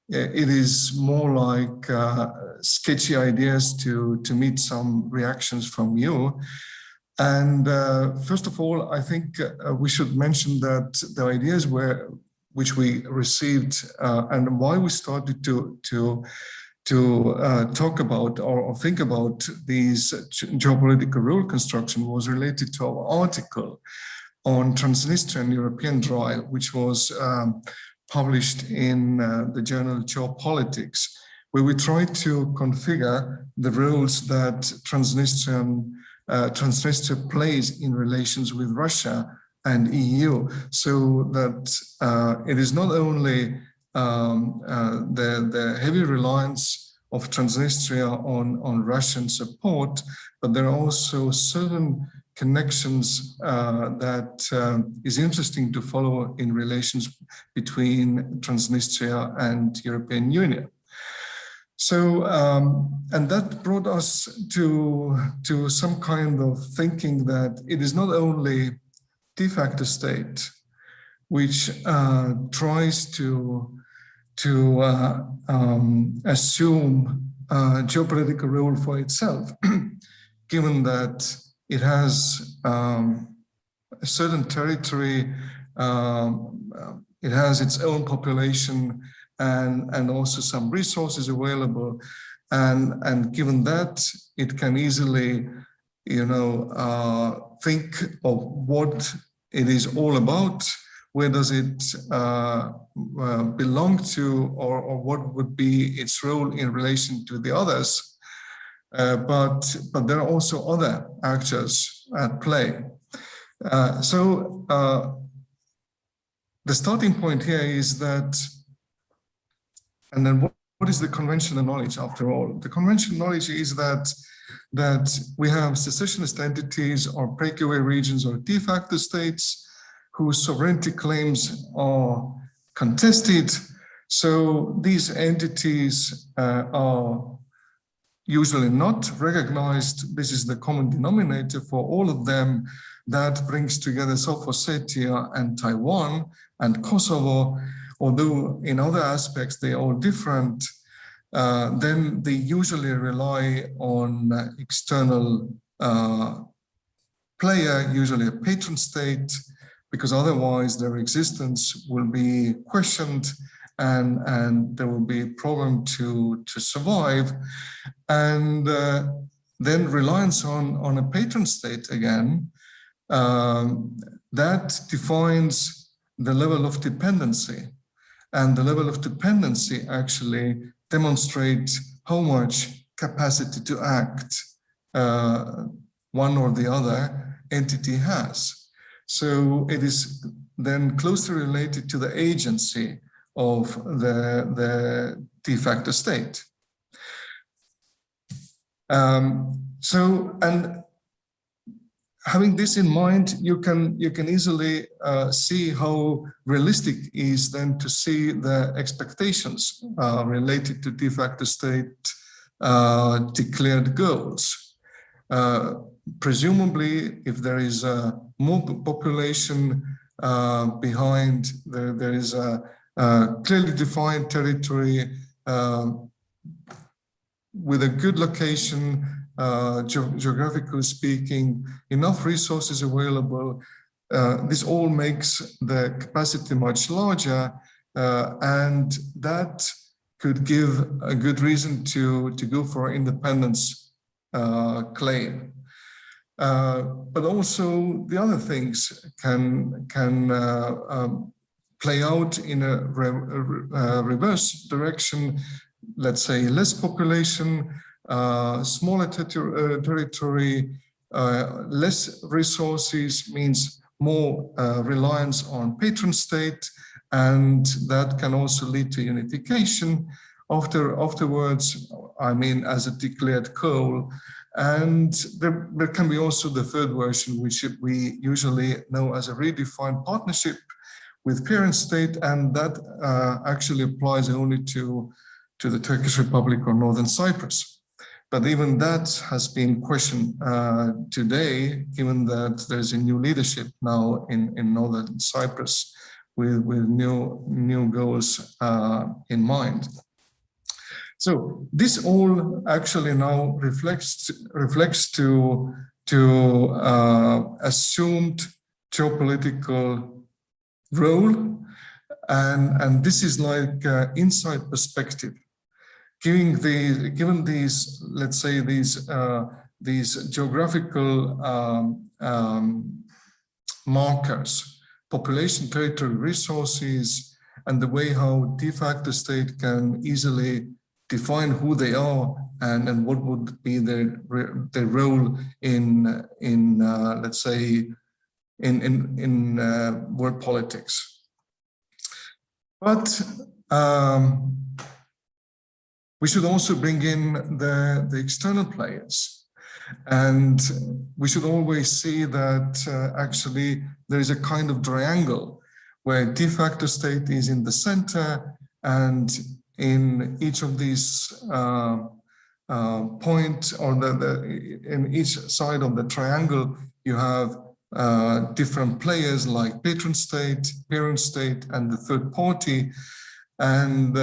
It is more like sketchy ideas to meet some reactions from you. And first of all, I think we should mention that the ideas which we received and why we started to talk about or think about these geopolitical rule construction was related to our article, on Transnistrian European Drive, which was published in the journal Geopolitics, where we tried to configure the roles that Transnistria plays in relations with Russia and EU, so that it is not only the heavy reliance of Transnistria on Russian support, but there are also certain connections that is interesting to follow in relations between Transnistria and European Union. So, and that brought us to some kind of thinking that it is not only de facto state which tries to assume a geopolitical role for itself, given that it has a certain territory, it has its own population, and also some resources available, and given that it can easily, think of what it is all about, where does it belong to, or what would be its role in relation to the others. But there are also other actors at play. So the starting point here is that, and then what is the conventional knowledge after all? The conventional knowledge is that we have secessionist entities or breakaway regions or de facto states whose sovereignty claims are contested. So these entities are usually not recognized. This is the common denominator for all of them. That brings together South Ossetia and Taiwan and Kosovo. Although in other aspects they are all different, then they usually rely on external player, usually a patron state, because otherwise their existence will be questioned and there will be a problem to survive. And then reliance on a patron state again, that defines the level of dependency. And the level of dependency actually demonstrates how much capacity to act one or the other entity has. So it is then closely related to the agency of the de facto state. And having this in mind, you can easily see how realistic is then to see the expectations related to de facto state declared goals. Presumably, if there is more population behind, there is a clearly defined territory with a good location, geographically speaking, enough resources available. This all makes the capacity much larger, and that could give a good reason to go for independence claim. But also the other things can play out in a reverse direction. Let's say less population, smaller territory, less resources means more reliance on patron state, and that can also lead to unification afterwards, I mean, as a declared goal. And there can be also the third version, which we usually know as a redefined partnership with parent state, and that actually applies only to the Turkish Republic or Northern Cyprus. But even that has been questioned today, given that there's a new leadership now in Northern Cyprus with new goals in mind. So this all actually now reflects to assumed geopolitical role, and this is like inside perspective. Given these, let's say these geographical markers, population, territory, resources, and the way how de facto state can easily define who they are and what would be their role in let's say in world politics. But we should also bring in the external players. And we should always see that actually there is a kind of triangle where de facto state is in the center, and in each of these points, or in each side of the triangle, you have different players like patron state, parent state, and the third party. And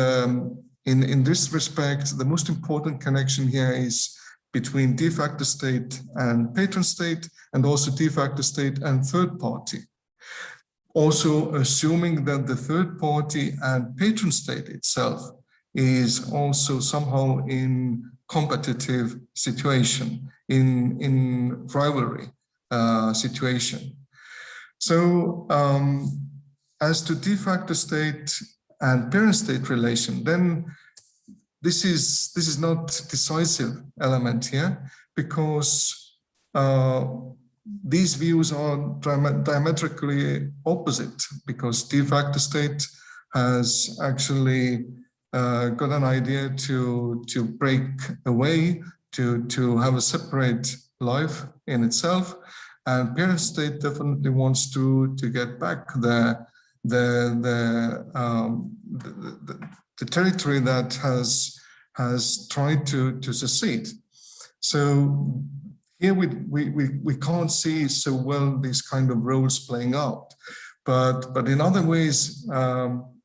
in this respect, the most important connection here is between de facto state and patron state, and also de facto state and third party. Also assuming that the third party and patron state itself is also somehow in competitive situation, in rivalry situation. So as to de facto state and parent state relation, then this is not decisive element here, because these views are diametrically opposite, because de facto state has actually got an idea to break away, to have a separate life in itself, and parent state definitely wants to get back the territory that has tried to secede. So here we can't see so well these kind of roles playing out, but in other ways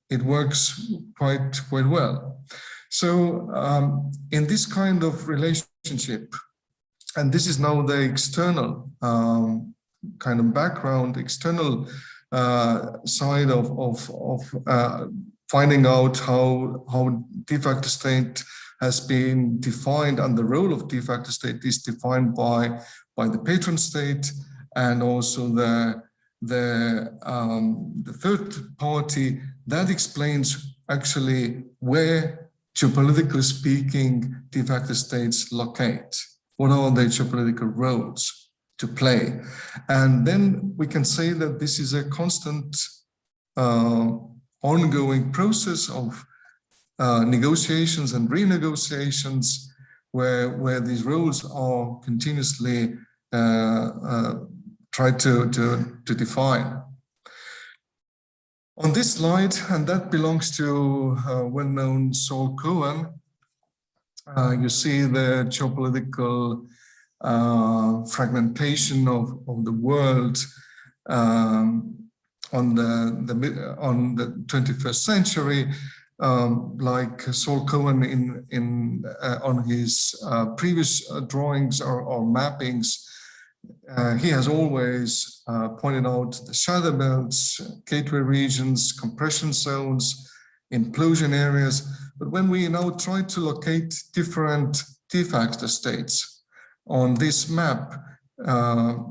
it works quite well. So in this kind of relationship, and this is now the external kind of background, external side of finding out how de facto state has been defined, and the role of de facto state is defined by the patron state, and also the third party. That explains actually where, geopolitically speaking, de facto states locate. What are their geopolitical roles to play? And then we can say that this is a constant ongoing process of negotiations and renegotiations, where these roles are continuously tried to define. On this slide, and that belongs to well-known Saul Cohen, you see the geopolitical fragmentation of the world on the 21st century. Like Saul Cohen on his previous drawings or mappings, he has always pointed out the shadow belts, gateway regions, compression zones, implosion areas. But when we now try to locate different de facto states on this map,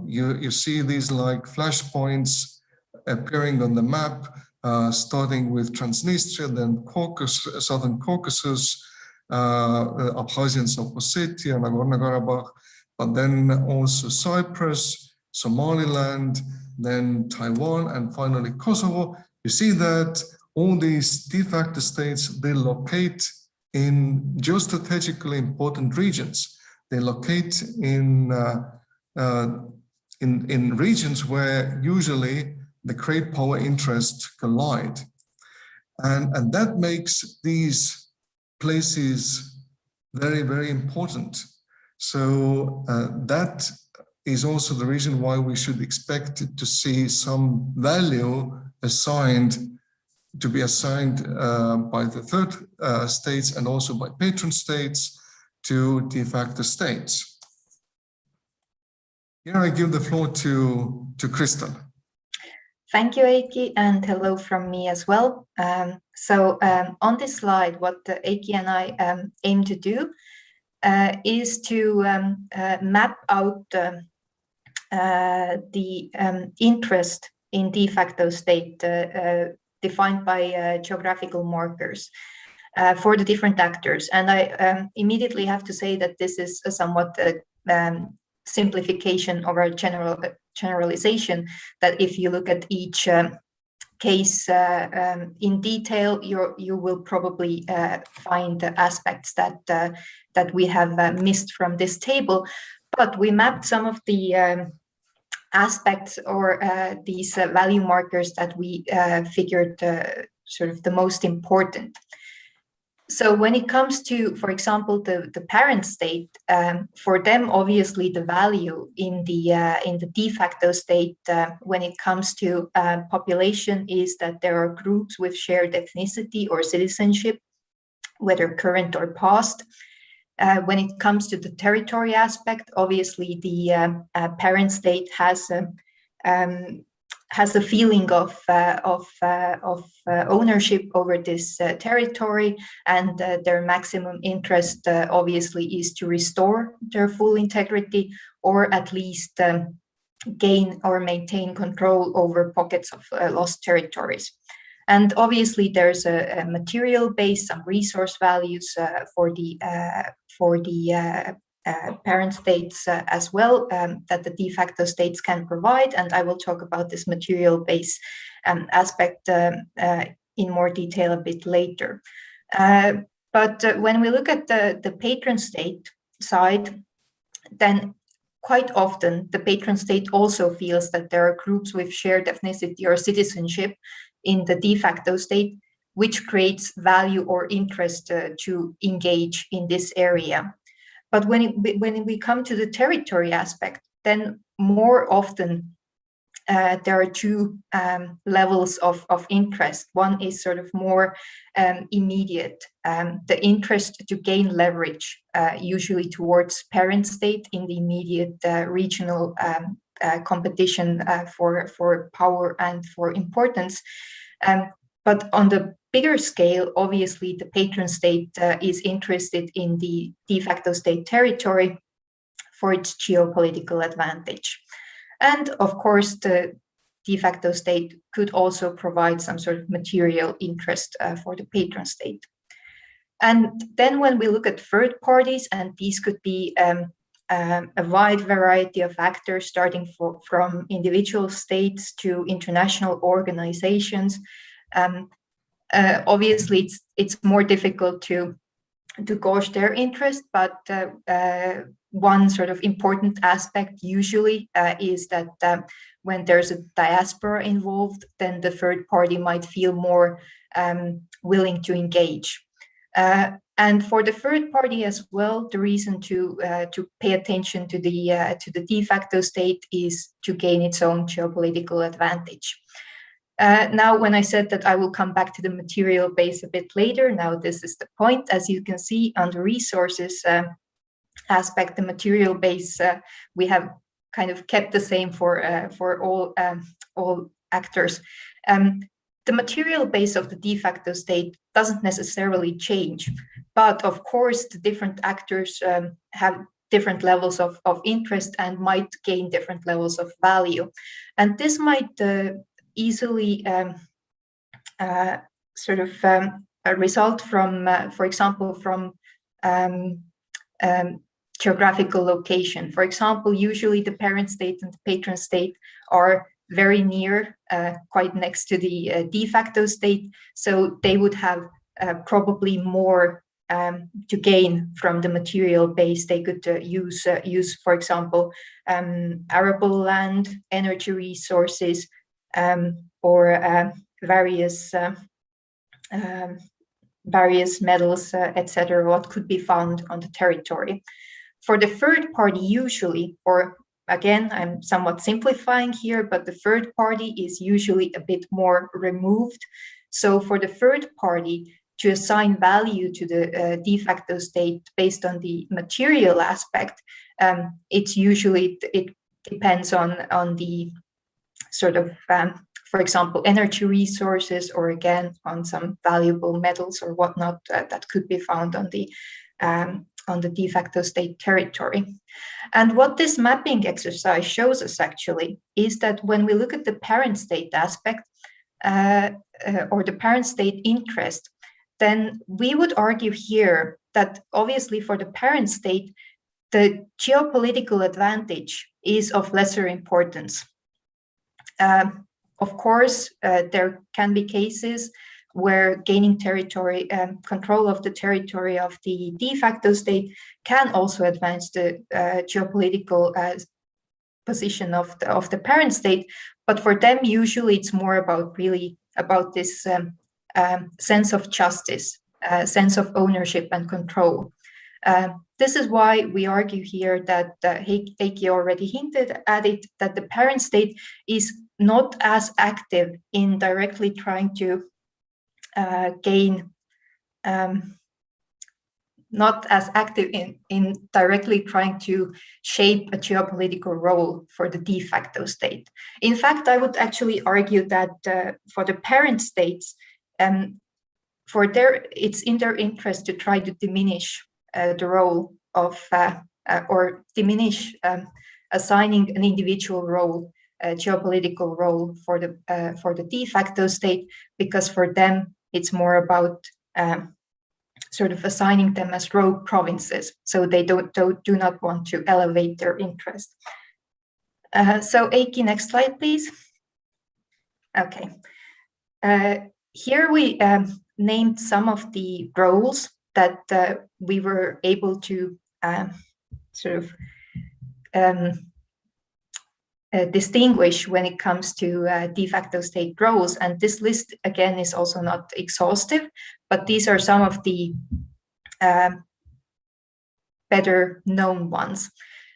you see these like flashpoints appearing on the map, starting with Transnistria, then Southern Caucasus, Abkhazia, South Ossetia, Nagorno-Karabakh, but then also Cyprus, Somaliland, then Taiwan, and finally Kosovo. You see that all these de facto states, they locate in geostrategically important regions. They locate in regions where usually the great power interests collide. And that makes these places very, very important. So that is also the reason why we should expect to see some value to be assigned by the third states and also by patron states to de facto states. Here I give the floor to Crystal. Thank you, Eiki, and hello from me as well. On this slide, what Eiki and I aim to do is to map out interest in de facto state defined by geographical markers for the different actors. And I immediately have to say that this is a somewhat simplification or a generalization, that if you look at each case in detail, you will probably find aspects that we have missed from this table. But we mapped some of the aspects or these value markers that we figured sort of the most important. So when it comes to, for example, the parent state, for them, obviously the value in the de facto state when it comes to population is that there are groups with shared ethnicity or citizenship, whether current or past. When it comes to the territory aspect, obviously the parent state has a feeling of ownership over this territory, and their maximum interest obviously is to restore their full integrity, or at least gain or maintain control over pockets of lost territories. And obviously there's a material base, some resource values for the parent states as well that the de facto states can provide, and I will talk about this material base aspect in more detail a bit later. But when we look at the patron state side, then quite often the patron state also feels that there are groups with shared ethnicity or citizenship in the de facto state, which creates value or interest to engage in this area. But when we come to the territory aspect, then more often there are two levels of interest. One is sort of more immediate, the interest to gain leverage, usually towards parent state in the immediate regional competition for power and for importance. But on the bigger scale, obviously, the patron state is interested in the de facto state territory for its geopolitical advantage. And of course, the de facto state could also provide some sort of material interest for the patron state. And then when we look at third parties, and these could be a wide variety of actors, starting from individual states to international organizations, obviously it's more difficult to gauge their interest, but one sort of important aspect usually is that when there's a diaspora involved, then the third party might feel more willing to engage. And for the third party as well, the reason to pay attention to the de facto state is to gain its own geopolitical advantage. Now, when I said that I will come back to the material base a bit later, now this is the point. As you can see on the resources aspect, the material base, we have kind of kept the same for all actors. The material base of the de facto state doesn't necessarily change, but of course the different actors have different levels of interest and might gain different levels of value. And this might easily sort of result from, for example, from geographical location. For example, usually the parent state and the patron state are very near, quite next to the de facto state, so they would have probably more to gain from the material base. They could use, for example, arable land, energy resources, or various metals, etc., what could be found on the territory. For the third party, usually, or again, I'm somewhat simplifying here, but the third party is usually a bit more removed. So for the third party to assign value to the de facto state based on the material aspect, it depends on the sort of, for example, energy resources, or again, on some valuable metals or whatnot that could be found on the the de facto state territory. And what this mapping exercise shows us actually is that when we look at the parent state aspect or the parent state interest, then we would argue here that obviously for the parent state, the geopolitical advantage is of lesser importance. Of course, there can be cases where gaining territory, control of the territory of the de facto state can also advance the geopolitical position of the parent state. But for them, usually it's more about this sense of justice, sense of ownership and control. This is why we argue here that Heikki already hinted at it, that the parent state is not as active in directly trying to not as active in directly trying to shape a geopolitical role for the de facto state. In fact, I would actually argue that for the parent states, it's in their interest to try to diminish the role of or diminish assigning an individual role, a geopolitical role for the de facto state, because for them it's more about sort of assigning them as rogue provinces, so they do not want to elevate their interest. So Heikki, next slide, please. Okay. Here we named some of the roles that we were able to sort of distinguish when it comes to de facto state roles. And this list, again, is also not exhaustive, but these are some of the better known ones.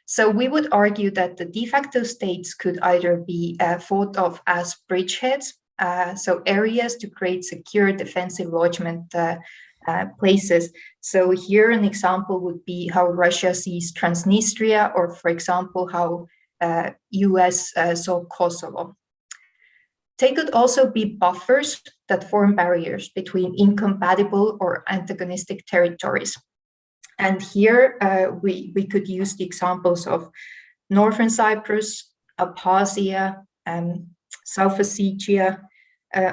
So we would argue that the de facto states could either be thought of as bridgeheads, so areas to create secure defensive lodgement places. So here an example would be how Russia sees Transnistria, or for example, how US saw Kosovo. They could also be buffers that form barriers between incompatible or antagonistic territories. And here we could use the examples of Northern Cyprus, Abkhazia, South Ossetia,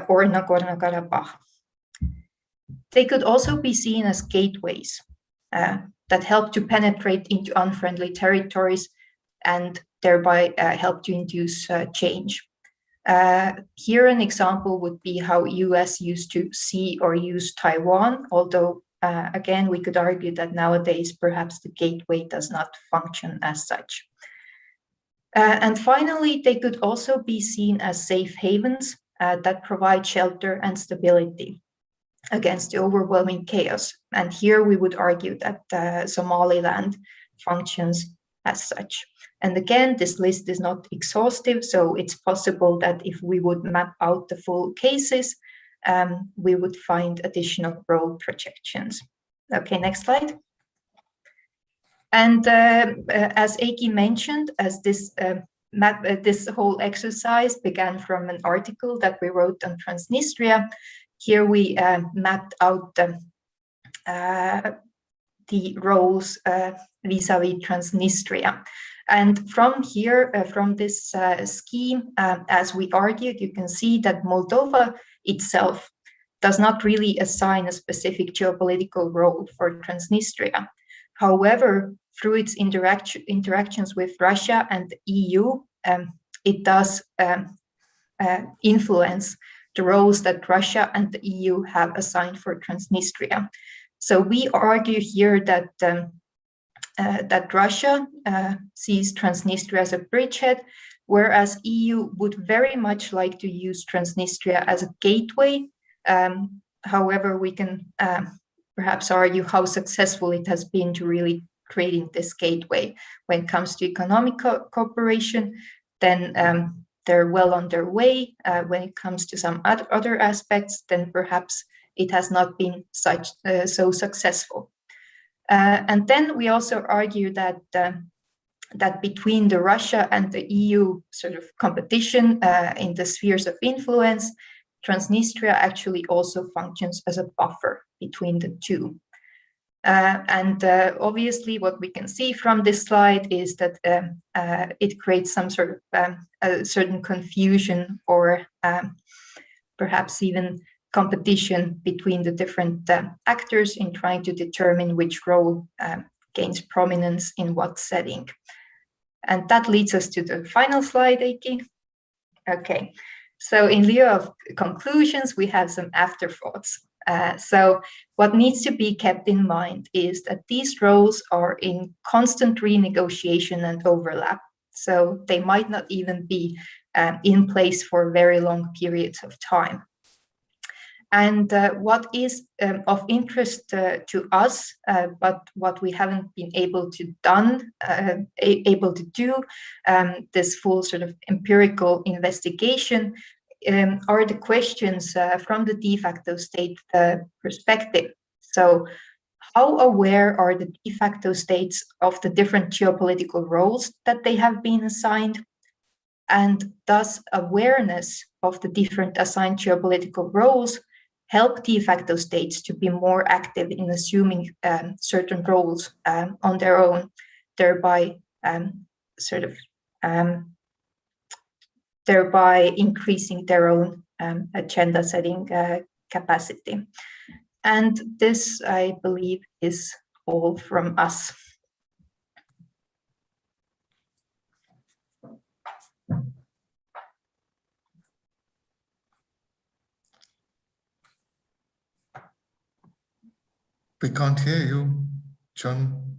or Nagorno-Karabakh. They could also be seen as gateways that help to penetrate into unfriendly territories and thereby help to induce change. Here an example would be how US used to see or use Taiwan, although again, we could argue that nowadays perhaps the gateway does not function as such. And finally, they could also be seen as safe havens that provide shelter and stability against the overwhelming chaos. And here we would argue that Somaliland functions as such. And again, this list is not exhaustive, so it's possible that if we would map out the full cases, we would find additional role projections. Okay, next slide. And as Heikki mentioned, as this this whole exercise began from an article that we wrote on Transnistria, here we mapped out the roles vis-a-vis Transnistria. And from here, from this scheme, as we argued, you can see that Moldova itself does not really assign a specific geopolitical role for Transnistria. However, through its interactions with Russia and the EU, it does influence the roles that Russia and the EU have assigned for Transnistria. So we argue here that that Russia sees Transnistria as a bridgehead, whereas EU would very much like to use Transnistria as a gateway. However, we can perhaps argue how successful it has been to really creating this gateway. When it comes to economic cooperation, then they're well on their way. When it comes to some other aspects, then perhaps it has not been so successful. And then we also argue that that between the Russia and the EU sort of competition in the spheres of influence, Transnistria actually also functions as a buffer between the two. Obviously, what we can see from this slide is that it creates some sort of a certain confusion or perhaps even competition between the different actors in trying to determine which role gains prominence in what setting. And that leads us to the final slide, Eiki. Okay, so in lieu of conclusions, we have some afterthoughts. So what needs to be kept in mind is that these roles are in constant renegotiation and overlap. So they might not even be in place for very long periods of time. And what is of interest to us, but what we haven't been able to do, this full sort of empirical investigation, are the questions from the de facto state perspective. So how aware are the de facto states of the different geopolitical roles that they have been assigned? And does awareness of the different assigned geopolitical roles help de facto states to be more active in assuming certain roles on their own, thereby thereby increasing their own agenda setting capacity? And this, I believe, is all from us. We can't hear you, John.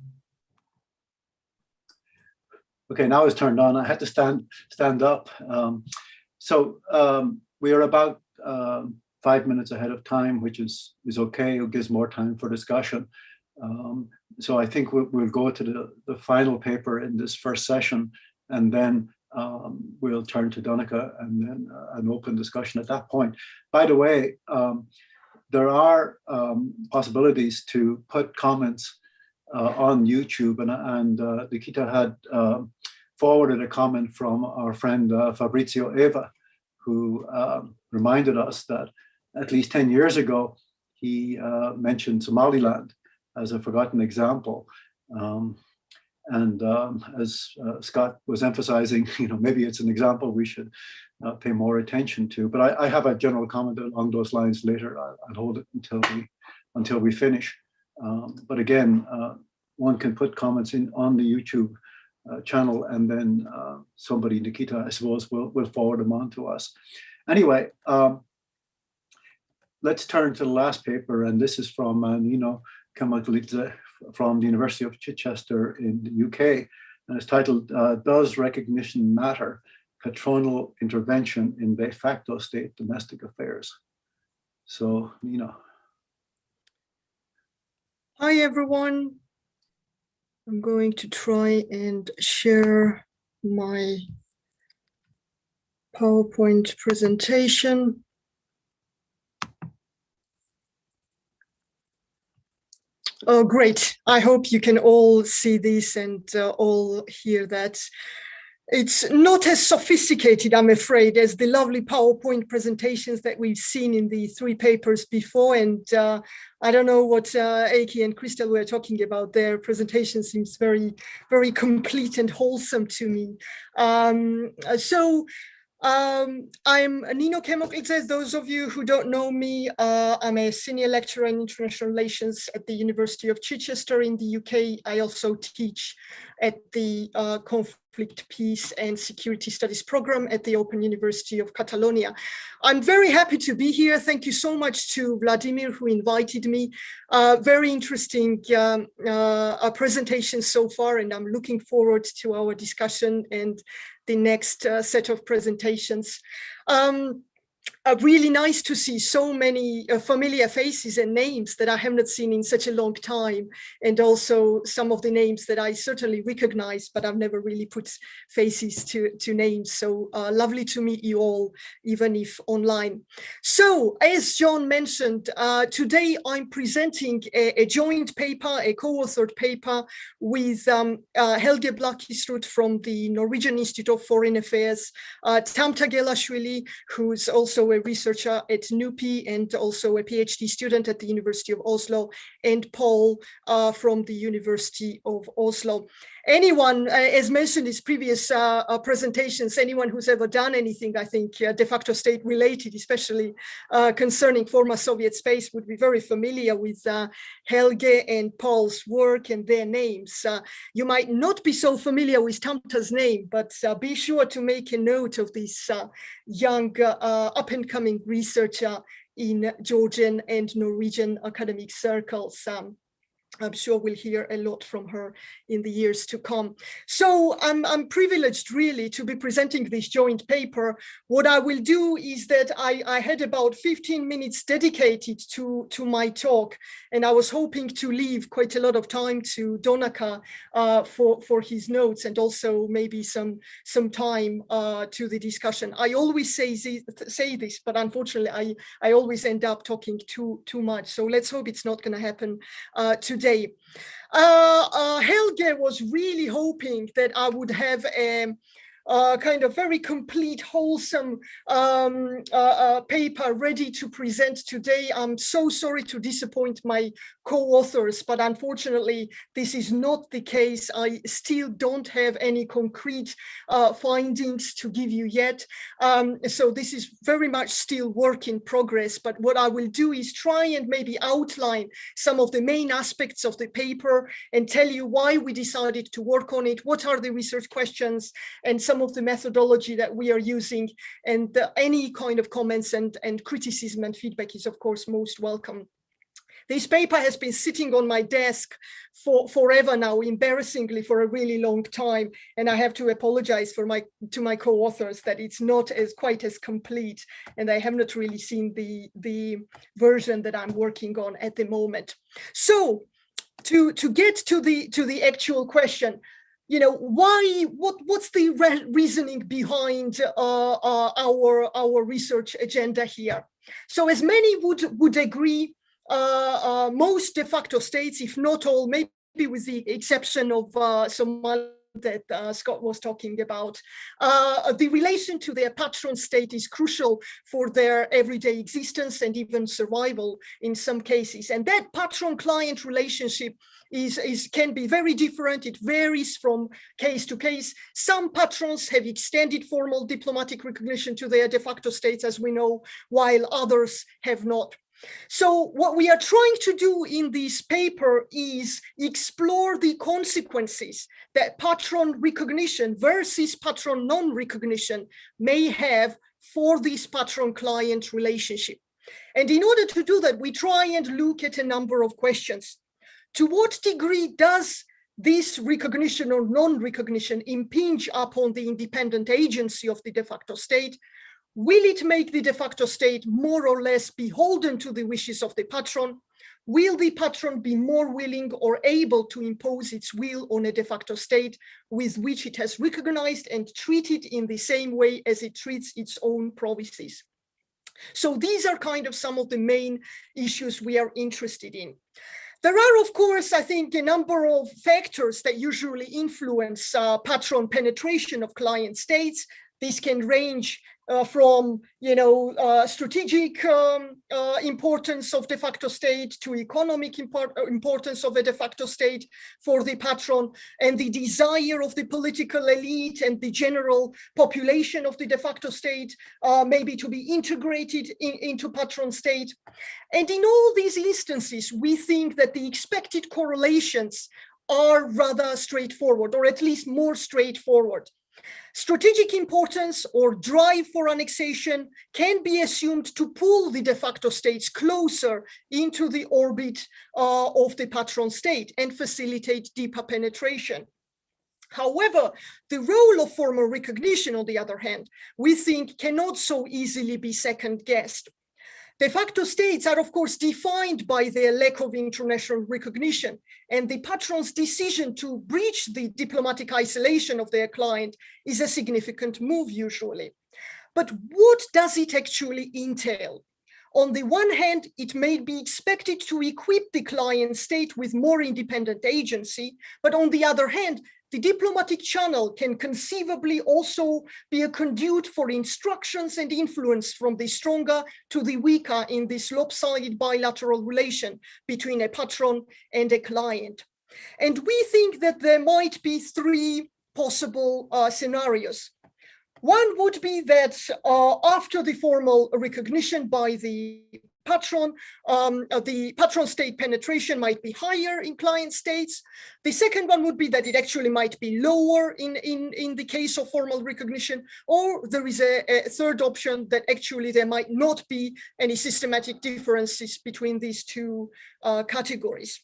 Okay, now it's turned on. I had to stand up. We are about 5 minutes ahead of time, which is okay. It gives more time for discussion. So I think we'll go to the final paper in this first session, and then we'll turn to Donica and then an open discussion at that point. By the way, there are possibilities to put comments on YouTube, and Nikita had forwarded a comment from our friend Fabrizio Eva, who reminded us that at least 10 years ago, he mentioned Somaliland as a forgotten example. As Scott was emphasizing, maybe it's an example we should pay more attention to. But I have a general comment along those lines later. I'll hold it until we finish. But again, one can put comments on the YouTube channel, and then somebody, Nikita, I suppose, will forward them on to us. Anyway, let's turn to the last paper, and this is from Nino Kamaglidze from the University of Chichester in the UK, and it's titled, Does Recognition Matter? Patronal Intervention in De Facto State Domestic Affairs. So, Nino. Hi, everyone. I'm going to try and share my PowerPoint presentation. Oh, great. I hope you can all see this and all hear that. It's not as sophisticated, I'm afraid, as the lovely PowerPoint presentations that we've seen in the 3 papers before. And I don't know what Eiki and Crystal were talking about. Their presentation seems very, very complete and wholesome to me. I'm Nino Kamaglidze. Those of you who don't know me, I'm a senior lecturer in international relations at the University of Chichester in the UK. I also teach at the Conflict, Peace and Security Studies program at the Open University of Catalonia. I'm very happy to be here. Thank you so much to Vladimir who invited me. Very interesting presentation so far, and I'm looking forward to our discussion and the next set of presentations. Really nice to see so many familiar faces and names that I have not seen in such a long time, and also some of the names that I certainly recognize, but I've never really put faces to names. So lovely to meet you all, even if online. So as John mentioned, today I'm presenting a joint paper, a co-authored paper with Helge Blakisrud from the Norwegian Institute of Foreign Affairs, Tam Tagelashvili, who's also a researcher at NUPI and also a PhD student at the University of Oslo, and Paul from the University of Oslo. Anyone, as mentioned in his previous presentations, anyone who's ever done anything, I think, de facto state related, especially concerning former Soviet space, would be very familiar with Helge and Paul's work and their names. You might not be so familiar with Tamta's name, but be sure to make a note of this young up-and-coming researcher in Georgian and Norwegian academic circles. I'm sure we'll hear a lot from her in the years to come. So I'm privileged really to be presenting this joint paper. What I will do is that I had about 15 minutes dedicated to my talk, and I was hoping to leave quite a lot of time to Donaka for his notes, and also maybe some time to the discussion. I always say this, but unfortunately I always end up talking too much. So let's hope it's not going to happen today. Helge was really hoping that I would have a kind of very complete, wholesome paper ready to present today. I'm so sorry to disappoint my co-authors, but unfortunately, this is not the case. I still don't have any concrete findings to give you yet. So this is very much still work in progress, but what I will do is try and maybe outline some of the main aspects of the paper and tell you why we decided to work on it, what are the research questions, and some of the methodology that we are using, and any kind of comments and criticism and feedback is of course most welcome. This paper has been sitting on my desk for forever now, embarrassingly for a really long time, and I have to apologize to my co-authors that it's not quite as complete, and I have not really seen the version that I'm working on at the moment. So to get to the actual question, you know, what's the reasoning behind our research agenda here? So as many would agree, most de facto states, if not all, maybe with the exception of Somalia that Scott was talking about, the relation to their patron state is crucial for their everyday existence and even survival in some cases. And that patron-client relationship can be very different. It varies from case to case. Some patrons have extended formal diplomatic recognition to their de facto states, as we know, while others have not. So what we are trying to do in this paper is explore the consequences that patron recognition versus patron non-recognition may have for this patron-client relationship. And in order to do that, we try and look at a number of questions. To what degree does this recognition or non-recognition impinge upon the independent agency of the de facto state? Will it make the de facto state more or less beholden to the wishes of the patron? Will the patron be more willing or able to impose its will on a de facto state with which it has recognized and treated in the same way as it treats its own provinces? So these are kind of some of the main issues we are interested in. There are, of course, I think, a number of factors that usually influence patron penetration of client states. This can range from, you know, strategic importance of de facto state to economic importance of a de facto state for the patron, and the desire of the political elite and the general population of the de facto state maybe to be integrated into patron state. And in all these instances, we think that the expected correlations are rather straightforward, or at least more straightforward. Strategic importance or drive for annexation can be assumed to pull the de facto states closer into the orbit of the patron state and facilitate deeper penetration. However, the role of formal recognition, on the other hand, we think cannot so easily be second-guessed. De facto states are, of course, defined by their lack of international recognition, and the patron's decision to breach the diplomatic isolation of their client is a significant move usually. But what does it actually entail? On the one hand, it may be expected to equip the client state with more independent agency, but on the other hand, the diplomatic channel can conceivably also be a conduit for instructions and influence from the stronger to the weaker in this lopsided bilateral relation between a patron and a client. And we think that there might be three possible scenarios. One would be that after the formal recognition by the patron state penetration might be higher in client states. The second one would be that it actually might be lower in the case of formal recognition, or there is a third option that actually there might not be any systematic differences between these two categories.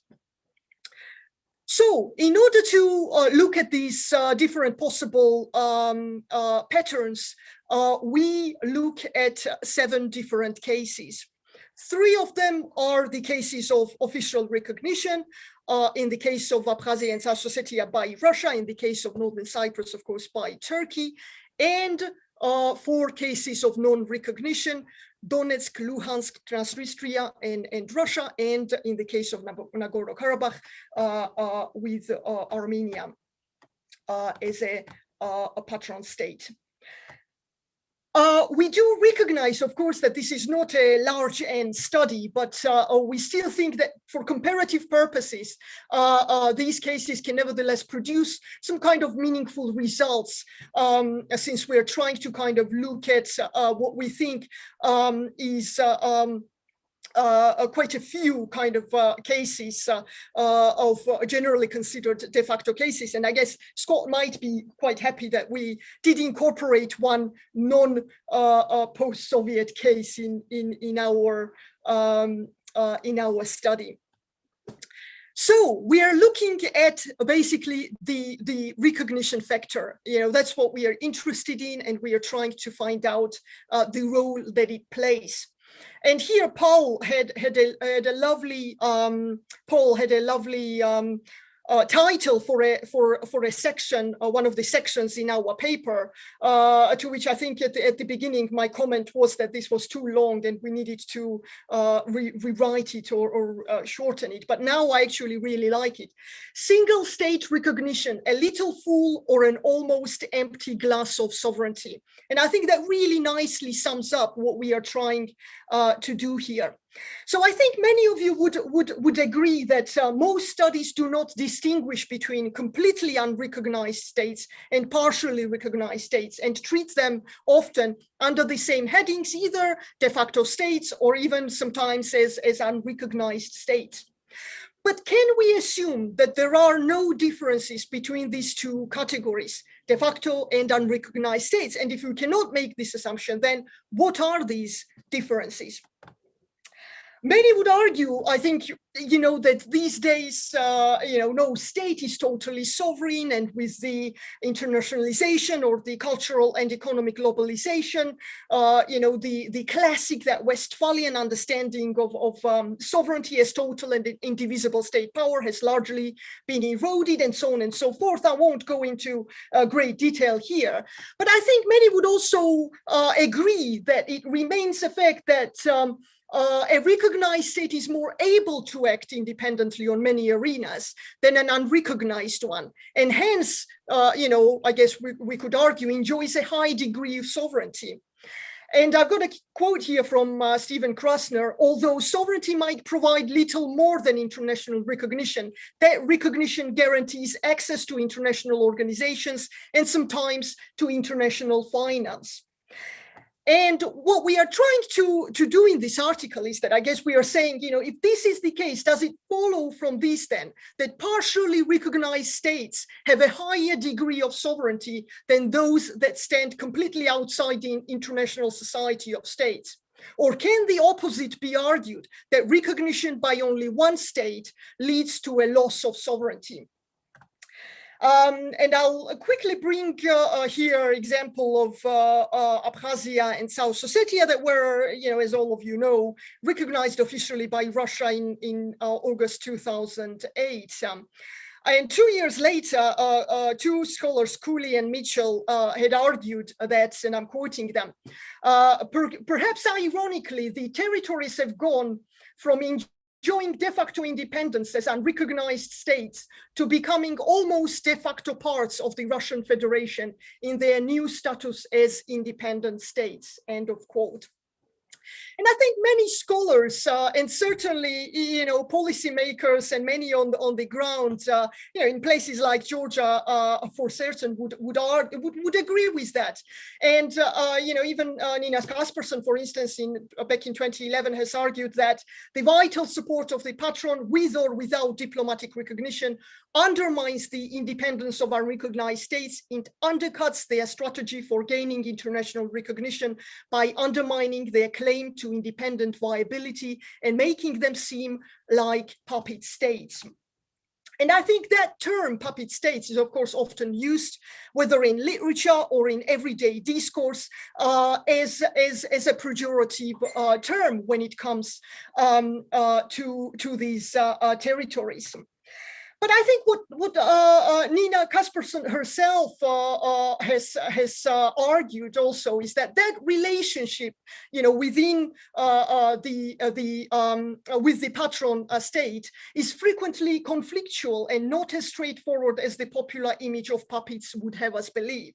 So in order to look at these different possible patterns, we look at 7 different cases. 3 of them are the cases of official recognition, in the case of Abkhazia and South Ossetia by Russia, in the case of Northern Cyprus, of course, by Turkey, and 4 cases of non-recognition, Donetsk, Luhansk, Transnistria, and Russia, and in the case of Nagorno-Karabakh with Armenia as a patron state. We do recognize, of course, that this is not a large N study, but we still think that for comparative purposes, these cases can nevertheless produce some kind of meaningful results, since we're trying to kind of look at what we think is quite a few kind of cases of generally considered de facto cases. And I guess Scott might be quite happy that we did incorporate one non-post-Soviet case in our study. So we are looking at basically the recognition factor. That's what we are interested in, and we are trying to find out the role that it plays. And here Paul had a lovely title for a section, one of the sections in our paper, to which I think at the beginning my comment was that this was too long and we needed to rewrite it or shorten it. But now I actually really like it. Single state recognition, a little full or an almost empty glass of sovereignty. And I think that really nicely sums up what we are trying to do here. So I think many of you would agree that most studies do not distinguish between completely unrecognized states and partially recognized states, and treat them often under the same headings, either de facto states or even sometimes as unrecognized states. But can we assume that there are no differences between these two categories, de facto and unrecognized states? And if we cannot make this assumption, then what are these differences? Many would argue, I think, that these days, no state is totally sovereign, and with the internationalization or the cultural and economic globalization, the classic, that Westphalian understanding of sovereignty as total and indivisible state power has largely been eroded, and so on and so forth. I won't go into great detail here, but I think many would also agree that it remains a fact that a recognized state is more able to act independently on many arenas than an unrecognized one. And hence, I guess we could argue, enjoys a high degree of sovereignty. And I've got a quote here from Stephen Krasner: although sovereignty might provide little more than international recognition, that recognition guarantees access to international organizations and sometimes to international finance. And what we are trying to do in this article is that I guess we are saying, if this is the case, does it follow from this then that partially recognized states have a higher degree of sovereignty than those that stand completely outside the international society of states? Or can the opposite be argued, that recognition by only one state leads to a loss of sovereignty? And I'll quickly bring here example of Abkhazia and South Ossetia that were, as all of you know, recognized officially by Russia in August 2008. And 2 years later, 2 scholars, Cooley and Mitchell, had argued that, and I'm quoting them, perhaps ironically, the territories have gone from enjoying de facto independence as unrecognized states to becoming almost de facto parts of the Russian Federation in their new status as independent states, end of quote. And I think many scholars and certainly, policymakers and many on the ground, in places like Georgia, for certain, would agree with that. And even Nina Kasperson, for instance, back in 2011, has argued that the vital support of the patron, with or without diplomatic recognition, undermines the independence of unrecognized states and undercuts their strategy for gaining international recognition by undermining their claim to independent viability and making them seem like puppet states. And I think that term, puppet states, is of course often used, whether in literature or in everyday discourse, as a pejorative term when it comes to these territories. But I think what Nina Kasperson herself has argued also is that relationship, within with the patron state is frequently conflictual and not as straightforward as the popular image of puppets would have us believe.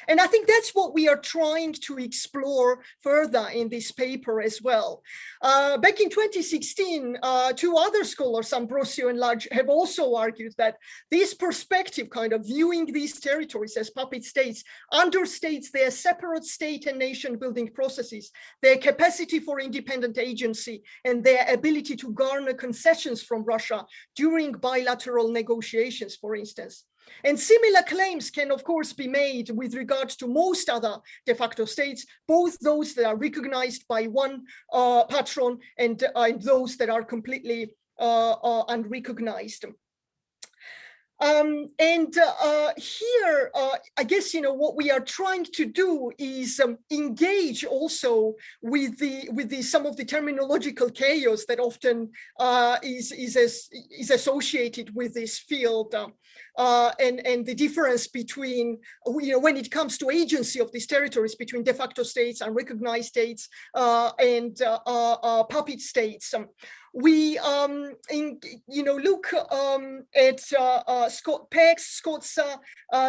And I think that's what we are trying to explore further in this paper as well. Back in 2016, two other scholars, Ambrosio and Lodge, have also argued that this perspective, kind of viewing these territories as puppet states, understates their separate state and nation building processes, their capacity for independent agency, and their ability to garner concessions from Russia during bilateral negotiations, for instance. And similar claims can, of course, be made with regard to most other de facto states, both those that are recognized by one patron and those that are completely unrecognized. Here, I guess, what we are trying to do is engage also with some of the terminological chaos that often is associated with this field, and the difference between, when it comes to agency of these territories, between de facto states, unrecognized states, and puppet states. We look at Scott Peck's, Scott's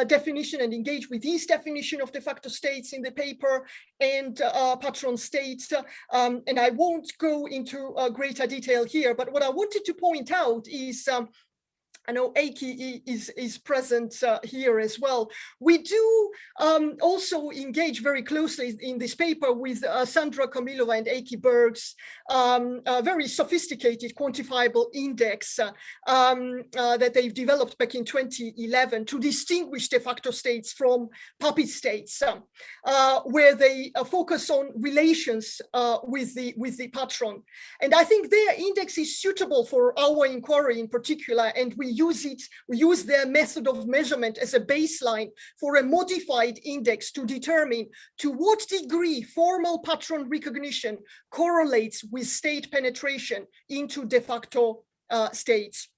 definition and engage with his definition of de facto states in the paper and patron states. And I won't go into greater detail here, but what I wanted to point out is I know Eiki is present here as well. We do also engage very closely in this paper with Sandra Kamilova and Eiki Berg's very sophisticated quantifiable index that they've developed back in 2011 to distinguish de facto states from puppet states, where they focus on relations with the patron. And I think their index is suitable for our inquiry in particular, and we use their method of measurement as a baseline for a modified index to determine to what degree formal patron recognition correlates with state penetration into de facto states.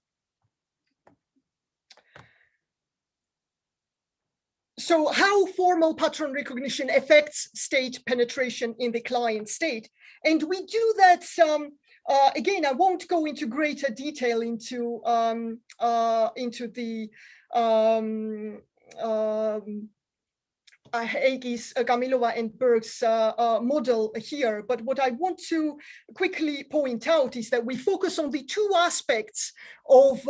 So how formal patron recognition affects state penetration in the client state. And we do that again, I won't go into greater detail into the Eiki's, Kamilova and Berg's model here, but what I want to quickly point out is that we focus on the two aspects of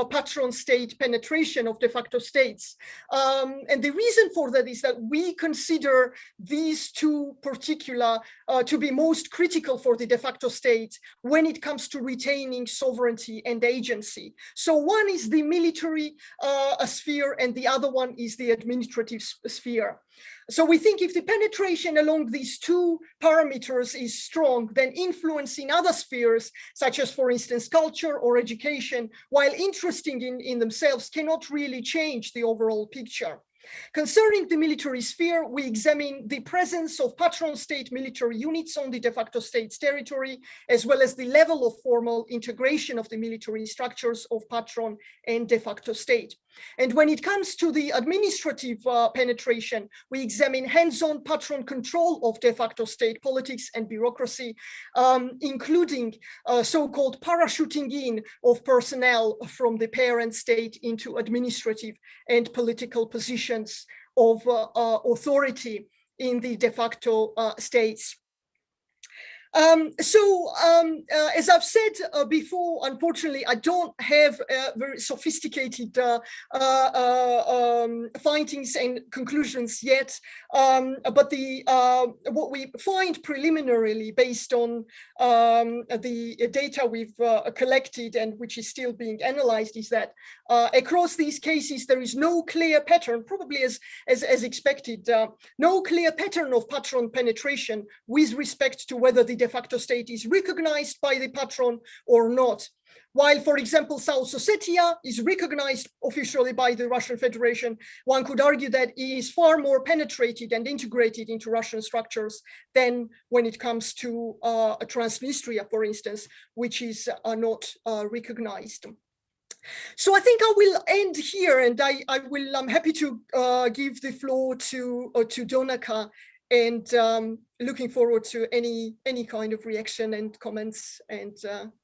patron state penetration of de facto states. And the reason for that is that we consider these two particular to be most critical for the de facto state when it comes to retaining sovereignty and agency. So one is the military sphere and the other one is the administrative sphere. So we think if the penetration along these two parameters is strong, then influence in other spheres, such as, for instance, culture or education, while interesting in themselves, cannot really change the overall picture. Concerning the military sphere, we examine the presence of patron state military units on the de facto state's territory, as well as the level of formal integration of the military structures of patron and de facto state. And when it comes to the administrative penetration, we examine hands-on patron control of de facto state politics and bureaucracy, including so-called parachuting in of personnel from the parent state into administrative and political positions of authority in the de facto states. As I've said before, unfortunately, I don't have very sophisticated findings and conclusions yet. But what we find preliminarily, based on the data we've collected and which is still being analyzed, is that across these cases there is no clear pattern, probably as expected, no clear pattern of patron penetration with respect to whether the de facto state is recognized by the patron or not. While, for example, South Ossetia is recognized officially by the Russian Federation, one could argue that it is far more penetrated and integrated into Russian structures than when it comes to Transnistria, for instance, which is not recognized. So I think I will end here, and I'm happy to give the floor to Donaka, and looking forward to any kind of reaction and comments and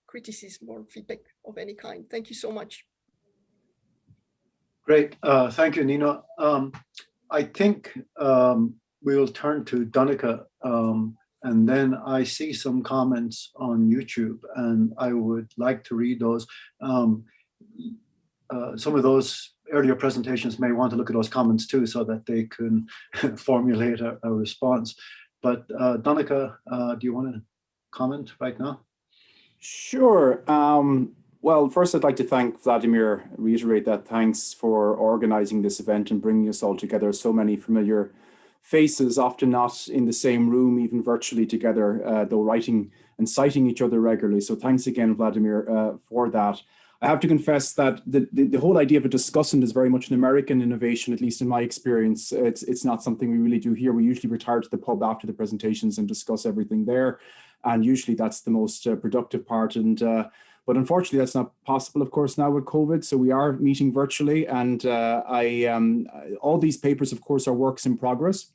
criticism or feedback of any kind. Thank you so much. Great, thank you, Nino. I think we'll turn to Donaka, and then I see some comments on YouTube, and I would like to read those. Some of those earlier presentations may want to look at those comments too, so that they can formulate a response. But Donaka, do you want to comment right now? Sure. Well, first I'd like to thank Vladimir, reiterate that thanks for organizing this event and bringing us all together. So many familiar faces, often not in the same room, even virtually together, though writing and citing each other regularly. So thanks again, Vladimir, for that. I have to confess that the whole idea of a discussant is very much an American innovation, at least in my experience. It's not something we really do here. We usually retire to the pub after the presentations and discuss everything there. And usually that's the most productive part. But unfortunately, that's not possible, of course, now with COVID. So we are meeting virtually. And all these papers, of course, are works in progress.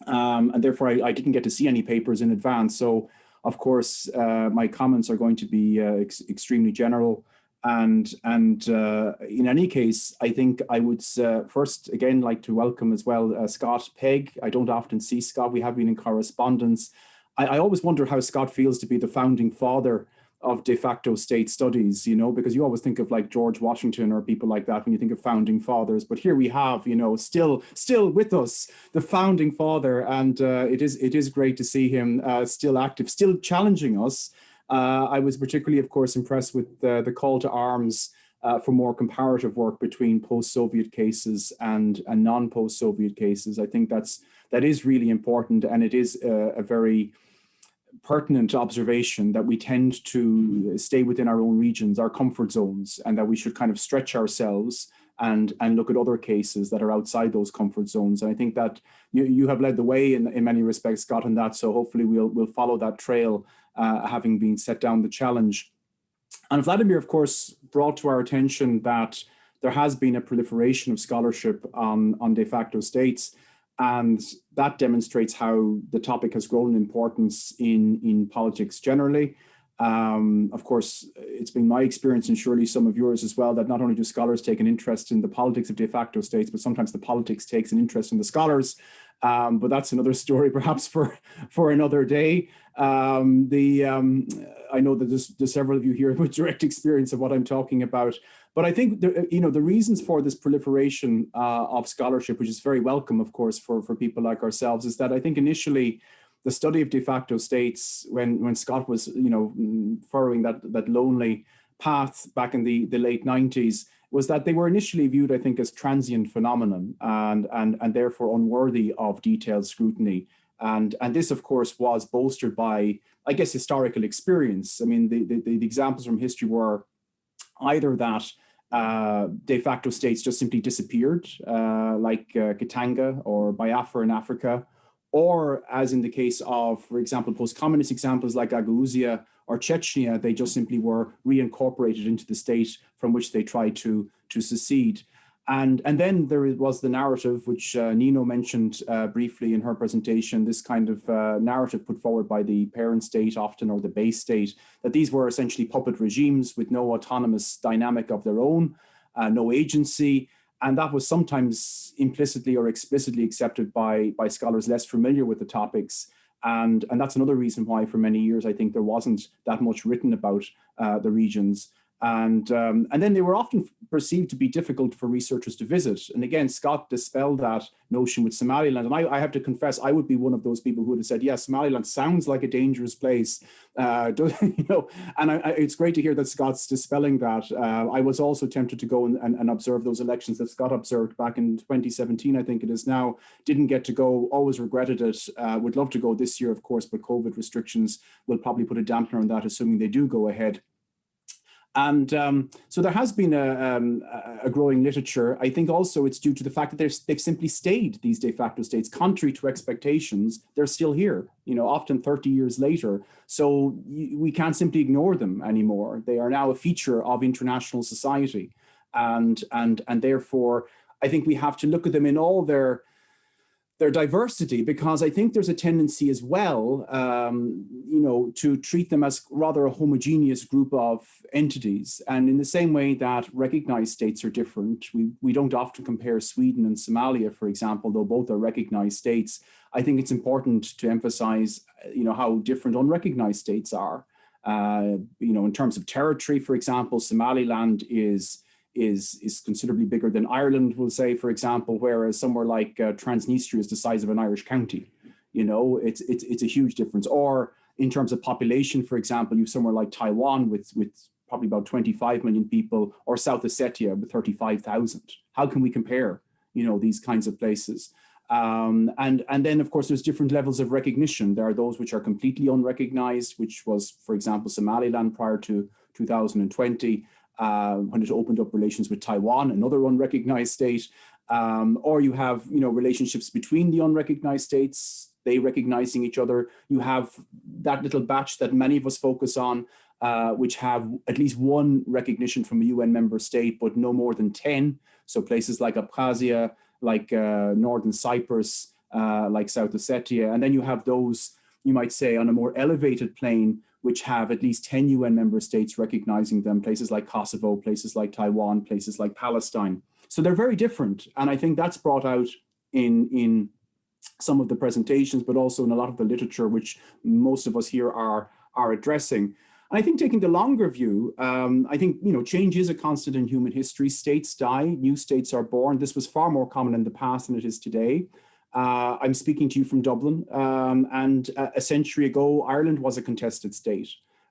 And therefore, I didn't get to see any papers in advance. So, of course, my comments are going to be extremely general. And in any case, I think I would first, again, like to welcome as well Scott Pegg. I don't often see Scott. We have been in correspondence. I always wonder how Scott feels to be the founding father of de facto state studies, you know, because you always think of like George Washington or people like that when you think of founding fathers. But here we have, you know, still with us, the founding father. And it is great to see him still active, still challenging us. I was particularly, of course, impressed with the call to arms for more comparative work between post-Soviet cases and non-post-Soviet cases. I think that is really important, and it is a very pertinent observation that we tend to stay within our own regions, our comfort zones, and that we should kind of stretch ourselves and look at other cases that are outside those comfort zones. And I think that you have led the way in many respects, Scott, in that. So hopefully we'll follow that trail, having been set down the challenge. And Vladimir, of course, brought to our attention that there has been a proliferation of scholarship on de facto states. And that demonstrates how the topic has grown in importance in politics generally. Of course, it's been my experience, and surely some of yours as well, that not only do scholars take an interest in the politics of de facto states, but sometimes the politics takes an interest in the scholars. But that's another story, perhaps for another day. I know that there's several of you here with direct experience of what I'm talking about. But I think the reasons for this proliferation of scholarship, which is very welcome, of course, for people like ourselves, is that I think initially the study of de facto states, when Scott was furrowing that lonely path back in the late 90s, was that they were initially viewed, I think, as transient phenomenon and therefore unworthy of detailed scrutiny. And this, of course, was bolstered by, I guess, historical experience. I mean, the examples from history were either that de facto states just simply disappeared, like Katanga or Biafra in Africa, or as in the case of, for example, post-communist examples like Gagauzia or Chechnya, they just simply were reincorporated into the state from which they tried to secede. And then there was the narrative, which Nino mentioned briefly in her presentation, this kind of narrative put forward by the parent state often, or the base state, that these were essentially puppet regimes with no autonomous dynamic of their own, no agency. And that was sometimes implicitly or explicitly accepted by scholars less familiar with the topics. And that's another reason why for many years, I think there wasn't that much written about the regions. And then they were often perceived to be difficult for researchers to visit. And again, Scott dispelled that notion with Somaliland. And I have to confess, I would be one of those people who would have said, yes, Somaliland sounds like a dangerous place. It's great to hear that Scott's dispelling that. I was also tempted to go and observe those elections that Scott observed back in 2017, I think it is now. Didn't get to go, always regretted it. Would love to go this year, of course, but COVID restrictions will probably put a dampener on that, assuming they do go ahead. And so there has been a growing literature. I think also it's due to the fact that they've simply stayed, these de facto states, contrary to expectations. They're still here, often 30 years later. So we can't simply ignore them anymore. They are now a feature of international society. And therefore, I think we have to look at them in all their diversity, because I think there's a tendency as well, to treat them as rather a homogeneous group of entities. And in the same way that recognized states are different, we don't often compare Sweden and Somalia, for example, though both are recognized states. I think it's important to emphasize, how different unrecognized states are. In terms of territory, for example, Somaliland is considerably bigger than Ireland, we'll say, for example, whereas somewhere like Transnistria is the size of an Irish county. It's a huge difference. Or in terms of population, for example, you have somewhere like Taiwan with probably about 25 million people, or South Ossetia with 35,000. How can we compare, these kinds of places? And then, of course, there's different levels of recognition. There are those which are completely unrecognized, which was, for example, Somaliland prior to 2020. When it opened up relations with Taiwan, another unrecognized state, or you have relationships between the unrecognized states, they recognizing each other. You have that little batch that many of us focus on, which have at least one recognition from a UN member state, but no more than 10. So places like Abkhazia, like Northern Cyprus, like South Ossetia, and then you have those, you might say, on a more elevated plane, which have at least 10 UN member states recognizing them, places like Kosovo, places like Taiwan, places like Palestine. So they're very different. And I think that's brought out in some of the presentations, but also in a lot of the literature, which most of us here are addressing. And I think taking the longer view, I think, change is a constant in human history. States die, new states are born. This was far more common in the past than it is today. I'm speaking to you from Dublin, and a century ago, Ireland was a contested state.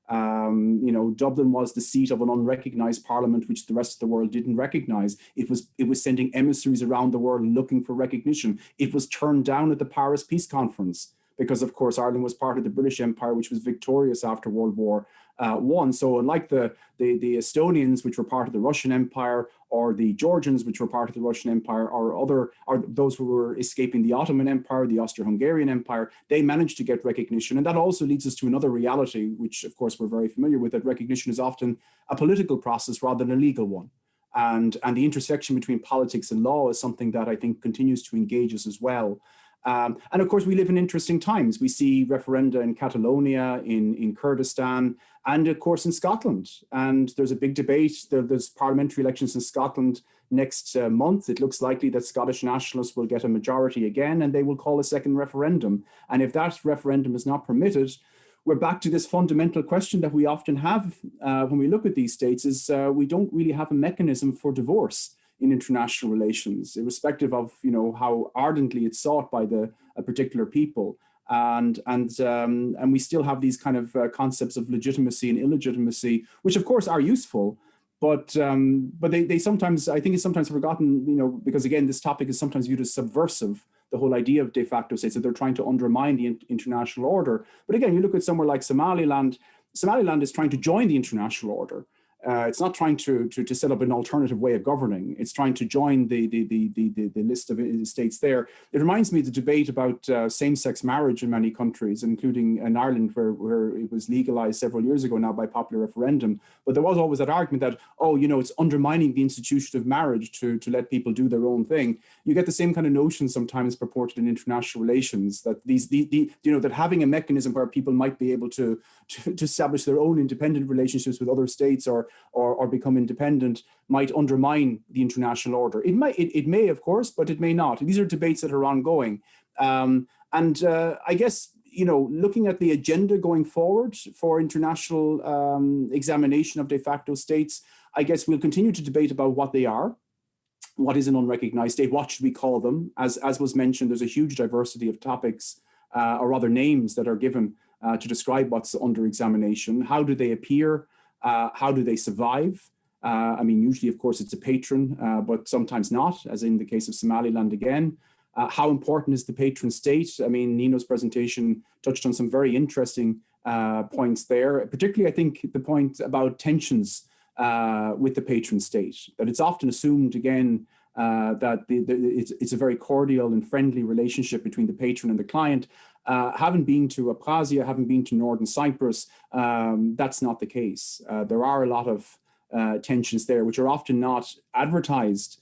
Dublin was the seat of an unrecognized parliament, which the rest of the world didn't recognize. It was sending emissaries around the world looking for recognition. It was turned down at the Paris Peace Conference because, of course, Ireland was part of the British Empire, which was victorious after World War I. So unlike the Estonians, which were part of the Russian Empire, or the Georgians, which were part of the Russian Empire, or those who were escaping the Ottoman Empire, the Austro-Hungarian Empire, they managed to get recognition. And that also leads us to another reality, which of course we're very familiar with, that recognition is often a political process rather than a legal one. And the intersection between politics and law is something that I think continues to engage us as well. And of course, we live in interesting times. We see referenda in Catalonia, in Kurdistan, and of course in Scotland. And there's a big debate. There's parliamentary elections in Scotland next month. It looks likely that Scottish nationalists will get a majority again, and they will call a second referendum. And if that referendum is not permitted, we're back to this fundamental question that we often have when we look at these states, is we don't really have a mechanism for divorce in international relations, irrespective of how ardently it's sought by a particular people, and we still have these kind of concepts of legitimacy and illegitimacy, which of course are useful, but they sometimes, I think, it's sometimes forgotten, because again, this topic is sometimes viewed as subversive. The whole idea of de facto states, that they're trying to undermine the international order. But again, you look at somewhere like Somaliland. Somaliland is trying to join the international order. It's not trying to set up an alternative way of governing. It's trying to join the list of states there. It reminds me of the debate about same-sex marriage in many countries, including in Ireland, where it was legalized several years ago now by popular referendum. But there was always that argument that, oh, you know, it's undermining the institution of marriage to let people do their own thing. You get the same kind of notion sometimes purported in international relations, that that having a mechanism where people might be able to establish their own independent relationships with other states or become independent might undermine the international order. It may, of course, but it may not. These are debates that are ongoing. I guess, you know, looking at the agenda going forward for international examination of de facto states, I guess we'll continue to debate about what they are. What is an unrecognized state? What should we call them? As was mentioned, there's a huge diversity of topics or other names that are given to describe what's under examination. How do they appear? How do they survive? I mean, usually, of course, it's a patron, but sometimes not, as in the case of Somaliland again. How important is the patron state? I mean, Nino's presentation touched on some very interesting points there, particularly, I think, the point about tensions with the patron state, that it's often assumed, again, that it's a very cordial and friendly relationship between the patron and the client. Having been to Abkhazia, having been to Northern Cyprus, that's not the case. There are a lot of tensions there, which are often not advertised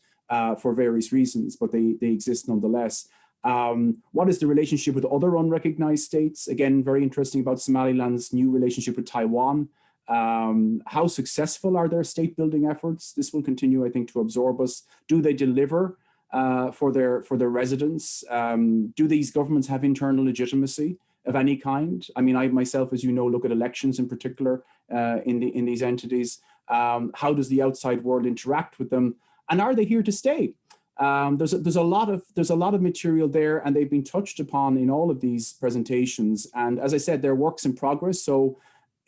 for various reasons, but they exist nonetheless. What is the relationship with other unrecognized states? Again, very interesting about Somaliland's new relationship with Taiwan. How successful are their state building efforts? This will continue, I think, to absorb us. Do they deliver for their residents? Do these governments have internal legitimacy of any kind? I mean, I myself, as you know, look at elections in particular in these entities. How does the outside world interact with them? And are they here to stay? There's a lot of material there, and they've been touched upon in all of these presentations. And as I said, they're works in progress. So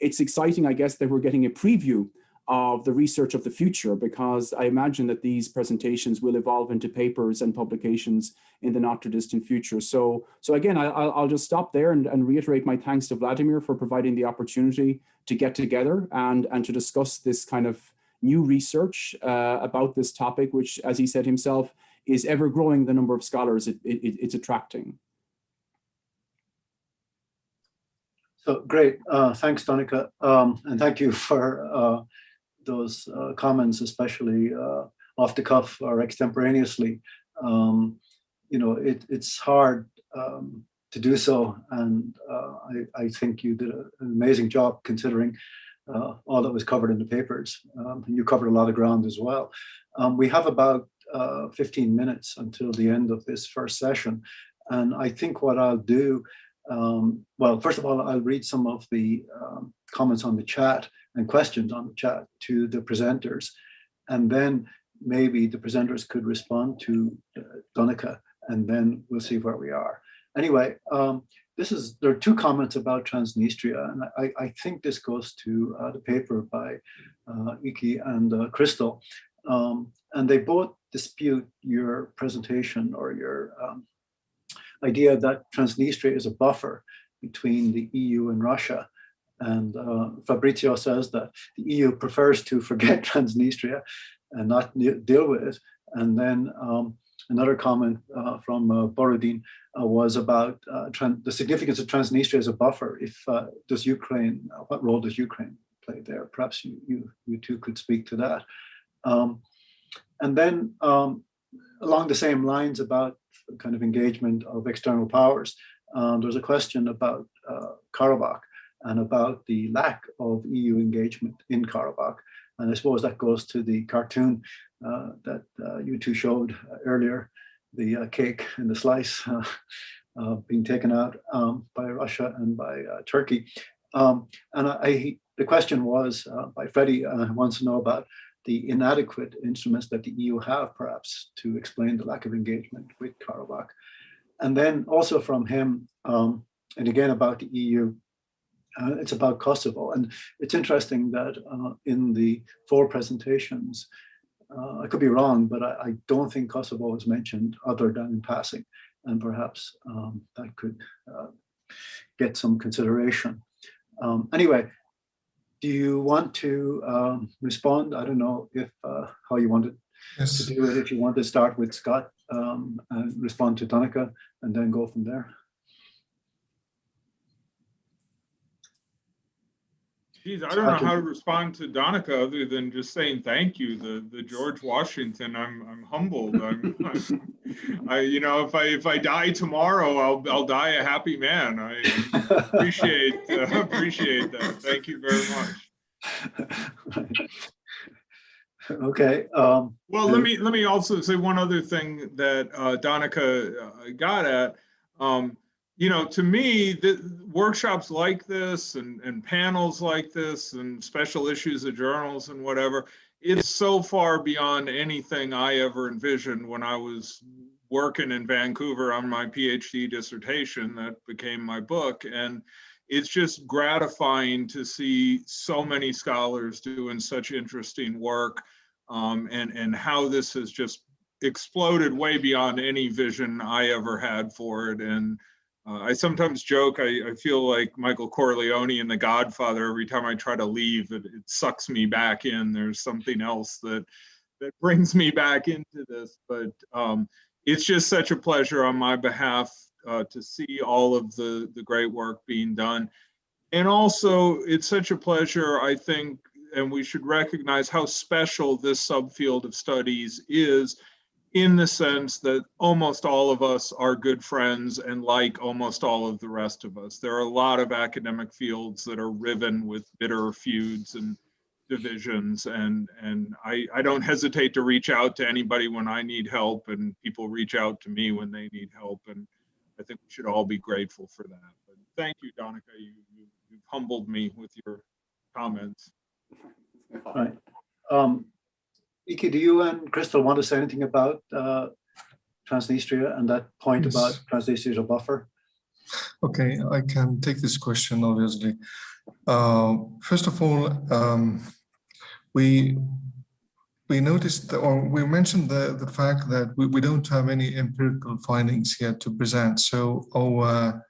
it's exciting, I guess, that we're getting a preview of the research of the future, because I imagine that these presentations will evolve into papers and publications in the not too distant future. So again, I'll just stop there and reiterate my thanks to Vladimir for providing the opportunity to get together and to discuss this kind of new research about this topic, which, as he said himself, is ever growing the number of scholars it's attracting. So great, thanks, Donica, and thank you for those comments, especially off the cuff or extemporaneously. You know, it's hard to do so, and I think you did an amazing job considering all that was covered in the papers. You covered a lot of ground as well. We have about 15 minutes until the end of this first session, and I think what I'll do, well, first of all, I'll read some of the comments on the chat and questions on the chat to the presenters, and then maybe the presenters could respond to Donica, and then we'll see where we are. Anyway, there are two comments about Transnistria, and I think this goes to the paper by Iki and Crystal, and they both dispute your presentation or your idea that Transnistria is a buffer between the EU and Russia. And Fabrizio says that the EU prefers to forget Transnistria and not deal with it. And then another comment from Borodin was about the significance of Transnistria as a buffer. What role does Ukraine play there? Perhaps you two could speak to that. And then along the same lines about kind of engagement of external powers, there's a question about Karabakh and about the lack of EU engagement in Karabakh. And I suppose that goes to the cartoon that you two showed earlier, the cake and the slice being taken out by Russia and by Turkey. And the question was by Freddie, wants to know about the inadequate instruments that the EU have, perhaps, to explain the lack of engagement with Karabakh. And then also from him, and again about the EU, it's about Kosovo. And it's interesting that in the 4 presentations, I could be wrong, but I don't think Kosovo was mentioned other than in passing. And perhaps that could get some consideration. Anyway, do you want to respond? I don't know if how you want to do it. If you want to start with Scott and respond to Donica and then go from there. Geez, I don't know how to respond to Donica other than just saying thank you. The George Washington. I'm humbled. You know, if I die tomorrow, I'll die a happy man. I appreciate that. Thank you very much. Okay. Well, let me also say one other thing that Donica got at. You know, to me, the workshops like this and panels like this and special issues of journals and whatever, it's so far beyond anything I ever envisioned when I was working in Vancouver on my PhD dissertation that became my book. And it's just gratifying to see so many scholars doing such interesting work, and how this has just exploded way beyond any vision I ever had for it. And I sometimes joke, I feel like Michael Corleone in The Godfather. Every time I try to leave, it sucks me back in. There's something else that brings me back into this. But it's just such a pleasure on my behalf to see all of the great work being done. And also, it's such a pleasure, I think, and we should recognize how special this subfield of studies is, in the sense that almost all of us are good friends and like almost all of the rest of us. There are a lot of academic fields that are riven with bitter feuds and divisions, and I don't hesitate to reach out to anybody when I need help, and people reach out to me when they need help, and I think we should all be grateful for that. But thank you, Donica. You've humbled me with your comments. Right. Iki, do you and Crystal want to say anything about Transnistria and that point about Transnistria as a buffer? Okay, I can take this question, obviously. First of all, we noticed, or we mentioned the fact that we don't have any empirical findings yet to present. So our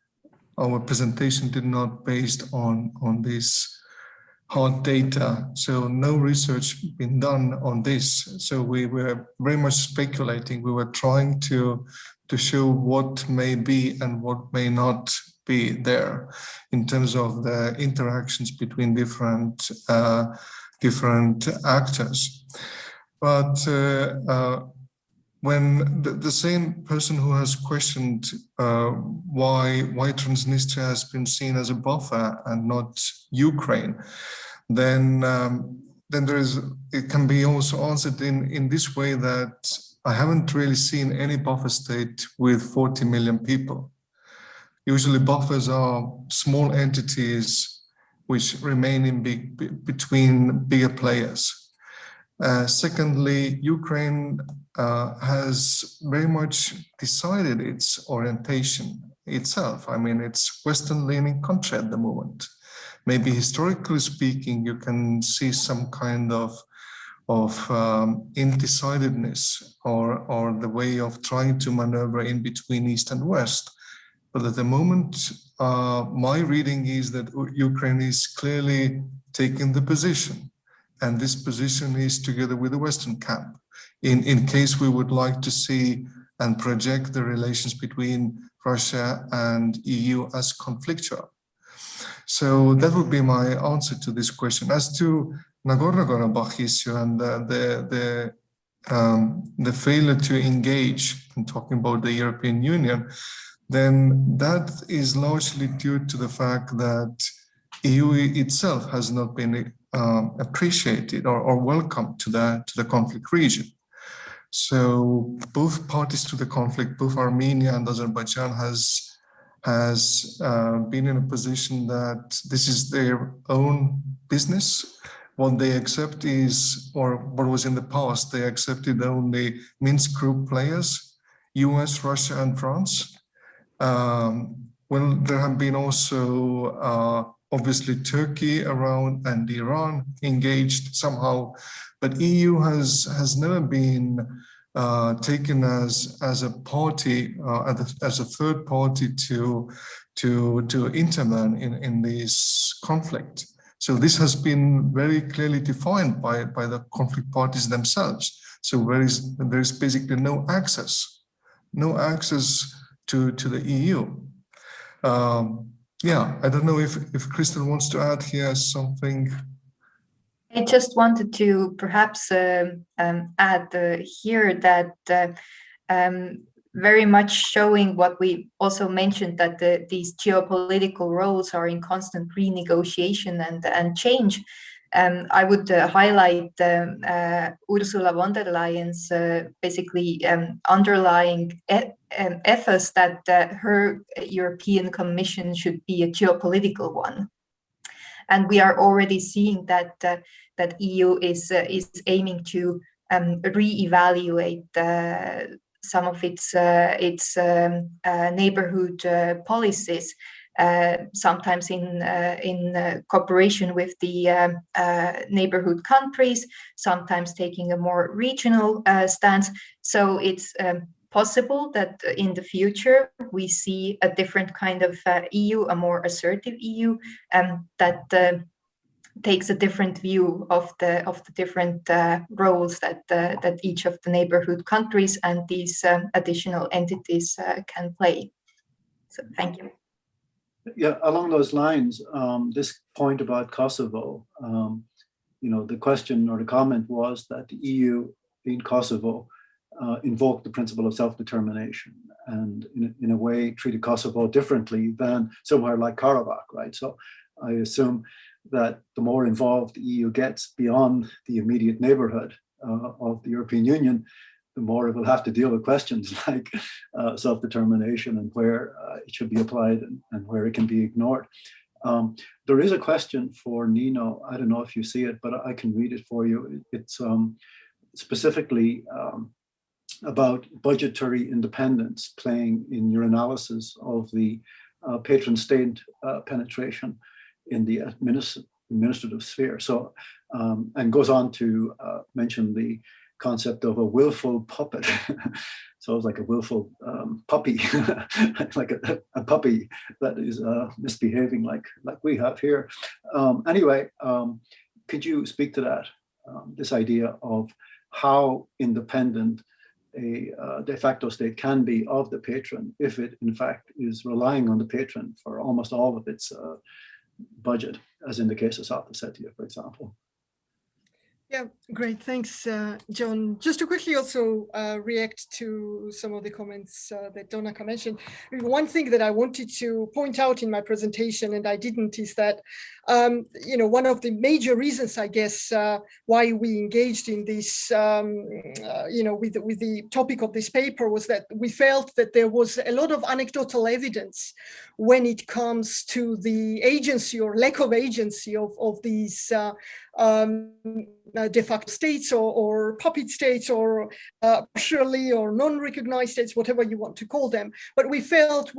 presentation did not based on this hard data. So no research been done on this. So we were very much speculating. We were trying to show what may be and what may not be there in terms of the interactions between different actors. But when the same person who has questioned why Transnistria has been seen as a buffer and not Ukraine, then it can be also answered in this way that I haven't really seen any buffer state with 40 million people. Usually buffers are small entities which remain in between bigger players. Secondly, Ukraine has very much decided its orientation itself. I mean, it's Western-leaning country at the moment. Maybe historically speaking, you can see some kind of indecidedness or the way of trying to maneuver in between East and West. But at the moment, my reading is that Ukraine is clearly taking the position. And this position is together with the Western camp, in case we would like to see and project the relations between Russia and EU as conflictual. So that would be my answer to this question. As to Nagorno-Karabakh issue and the failure to engage in talking about the European Union, then that is largely due to the fact that EU itself has not been appreciated or welcomed to the conflict region. So both parties to the conflict, both Armenia and Azerbaijan, has been in a position that this is their own business. What they accept is, or what was in the past, they accepted only Minsk group players, US, Russia, and France. Well, there have been also obviously Turkey around and Iran engaged somehow, but EU has never been taken as a party, as a third party to intervene in this conflict. So this has been very clearly defined by the conflict parties themselves. So there is basically no access to the EU. Yeah, I don't know if Crystal wants to add here something. I just wanted to perhaps add here that very much showing what we also mentioned, that these geopolitical roles are in constant renegotiation and change. I would highlight Ursula von der Leyen's basically underlying ethos that her European Commission should be a geopolitical one. And we are already seeing that that EU is aiming to reevaluate some of its neighborhood policies, sometimes in cooperation with the neighborhood countries, sometimes taking a more regional stance. So it's possible that in the future we see a different kind of EU, a more assertive EU, that takes a different view of the different roles that each of the neighborhood countries and these additional entities can play. So thank you. Yeah, along those lines, this point about Kosovo, the question or the comment was that the EU in Kosovo invoked the principle of self-determination and in a way treated Kosovo differently than somewhere like Karabakh, right? So I assume that the more involved the EU gets beyond the immediate neighborhood of the European Union, the more it will have to deal with questions like self-determination and where it should be applied and where it can be ignored. There is a question for Nino. I don't know if you see it, but I can read it for you. It's specifically about budgetary independence playing in your analysis of the patron state penetration in the administrative sphere. So, and goes on to mention the concept of a willful puppet. So it's like a willful puppy, like a puppy that is misbehaving like we have here. Anyway, could you speak to that, this idea of how independent a de facto state can be of the patron if it in fact is relying on the patron for almost all of its budget, as in the case of South Ossetia, for example. Yeah, great. Thanks, John. Just to quickly also react to some of the comments that Donaka mentioned. One thing that I wanted to point out in my presentation, and I didn't, is that one of the major reasons, I guess, why we engaged in this, with the topic of this paper was that we felt that there was a lot of anecdotal evidence when it comes to the agency or lack of agency of these de facto states or puppet states or partially or non-recognized states, whatever you want to call them. But we felt,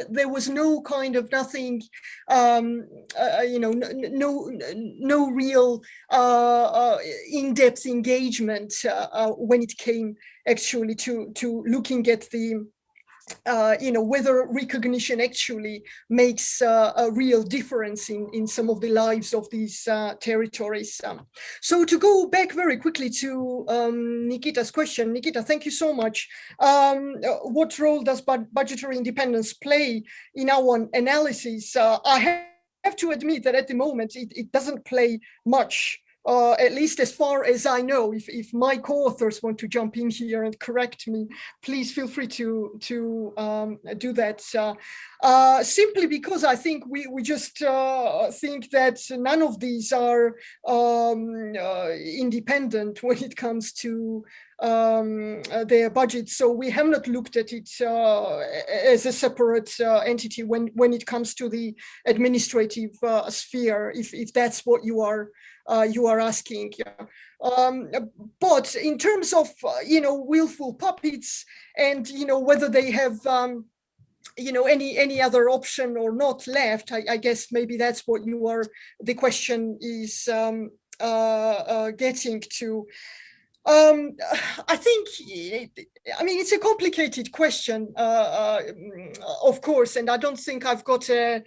there was no kind of nothing, no real in-depth engagement when it came actually to looking at the whether recognition actually makes a real difference in some of the lives of these territories. So to go back very quickly to Nikita's question, Nikita, thank you so much. What role does budgetary independence play in our analysis? I have to admit that at the moment, it doesn't play much. At least as far as I know. If my co-authors want to jump in here and correct me, please feel free to do that. Simply because I think we just think that none of these are independent when it comes to their budget. So we have not looked at it as a separate entity when it comes to the administrative sphere, if that's what you are asking. But in terms of willful puppets and whether they have any other option or not left, I guess maybe that's what the question is getting to. I think, it's a complicated question, of course, and I don't think I've got a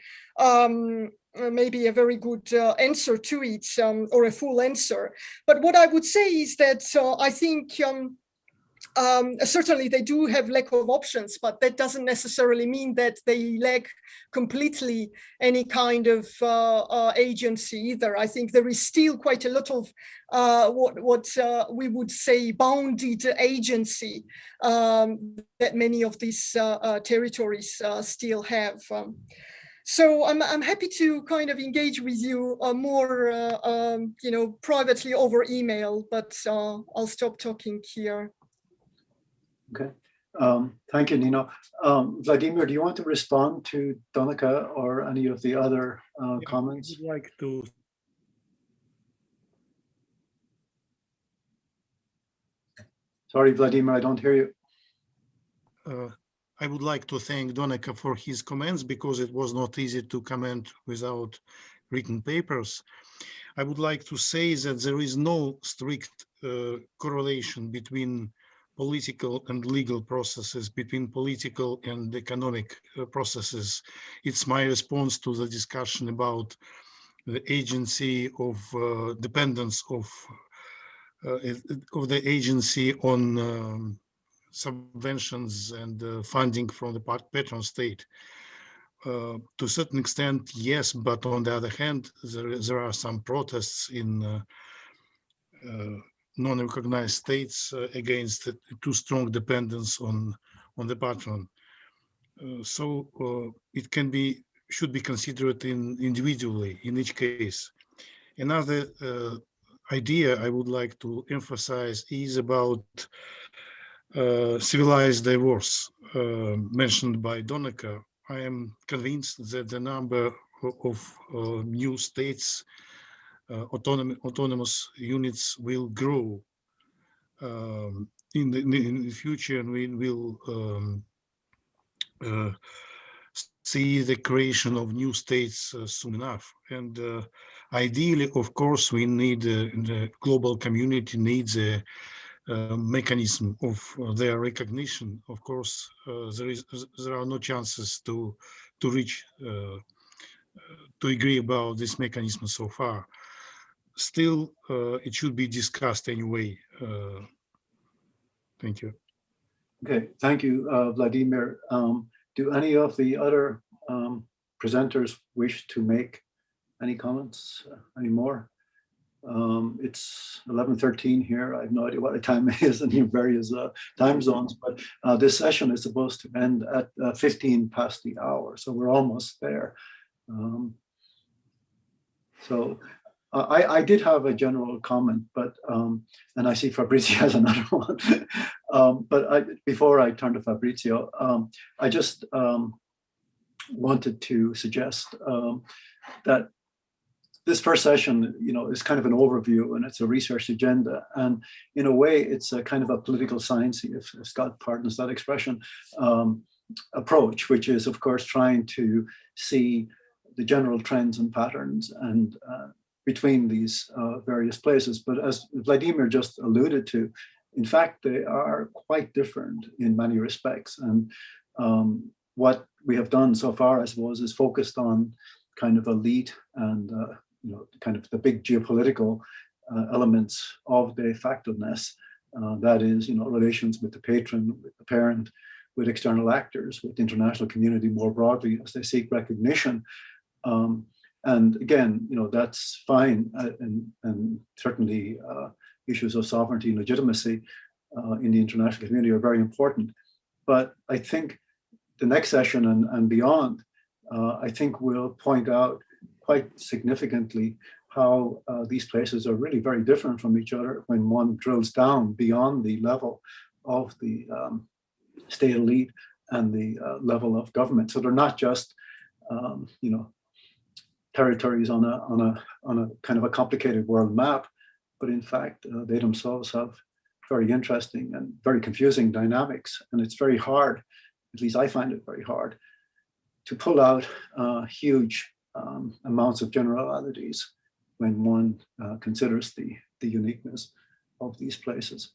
maybe a very good answer to it, or a full answer. But what I would say is that I think certainly they do have lack of options, but that doesn't necessarily mean that they lack completely any kind of agency either. I think there is still quite a lot of what we would say bounded agency that many of these territories still have. So I'm happy to kind of engage with you more, privately over email, but I'll stop talking here. Okay. Thank you, Nino. Vladimir, do you want to respond to Donica or any of the other comments? I would like to. Sorry, Vladimir, I don't hear you. I would like to thank Donica for his comments because it was not easy to comment without written papers. I would like to say that there is no strict correlation between political and legal processes, between political and economic processes. It's my response to the discussion about the agency of dependence of the agency on subventions and funding from the patron state. To a certain extent, yes, but on the other hand, there are some protests in non-recognized states against too strong dependence on the patron. So it should be considered individually in each case. Another idea I would like to emphasize is about civilized divorce mentioned by Donica. I am convinced that the number of new states, autonomous units will grow in the future, and we will see the creation of new states soon enough. And ideally, of course, we need the global community needs a mechanism of their recognition. Of course, there are no chances to reach to agree about this mechanism so far. Still, it should be discussed anyway. Thank you. Okay, thank you, Vladimir. Do any of the other presenters wish to make any comments anymore? It's 11:13 here. I have no idea what the time is in your various time zones, but this session is supposed to end at 15 past the hour, so we're almost there. So I did have a general comment, but and I see Fabrizio has another one. But before I turn to Fabrizio, I just wanted to suggest that this first session, is kind of an overview, and it's a research agenda, and in a way, it's a kind of a political science, if Scott pardons that expression, approach, which is, of course, trying to see the general trends and patterns and between these various places. But as Vladimir just alluded to, in fact, they are quite different in many respects. And what we have done so far, I suppose, is focused on kind of elite and kind of the big geopolitical elements of de facto-ness. That is, relations with the patron, with the parent, with external actors, with the international community more broadly as they seek recognition. And again, that's fine, and certainly issues of sovereignty and legitimacy in the international community are very important. But I think the next session and beyond, I think will point out quite significantly how these places are really very different from each other when one drills down beyond the level of the state elite and the level of government. So they're not just, territories on a kind of a complicated world map, but in fact, they themselves have very interesting and very confusing dynamics. And it's very hard, at least I find it very hard, to pull out huge amounts of generalities when one considers the uniqueness of these places.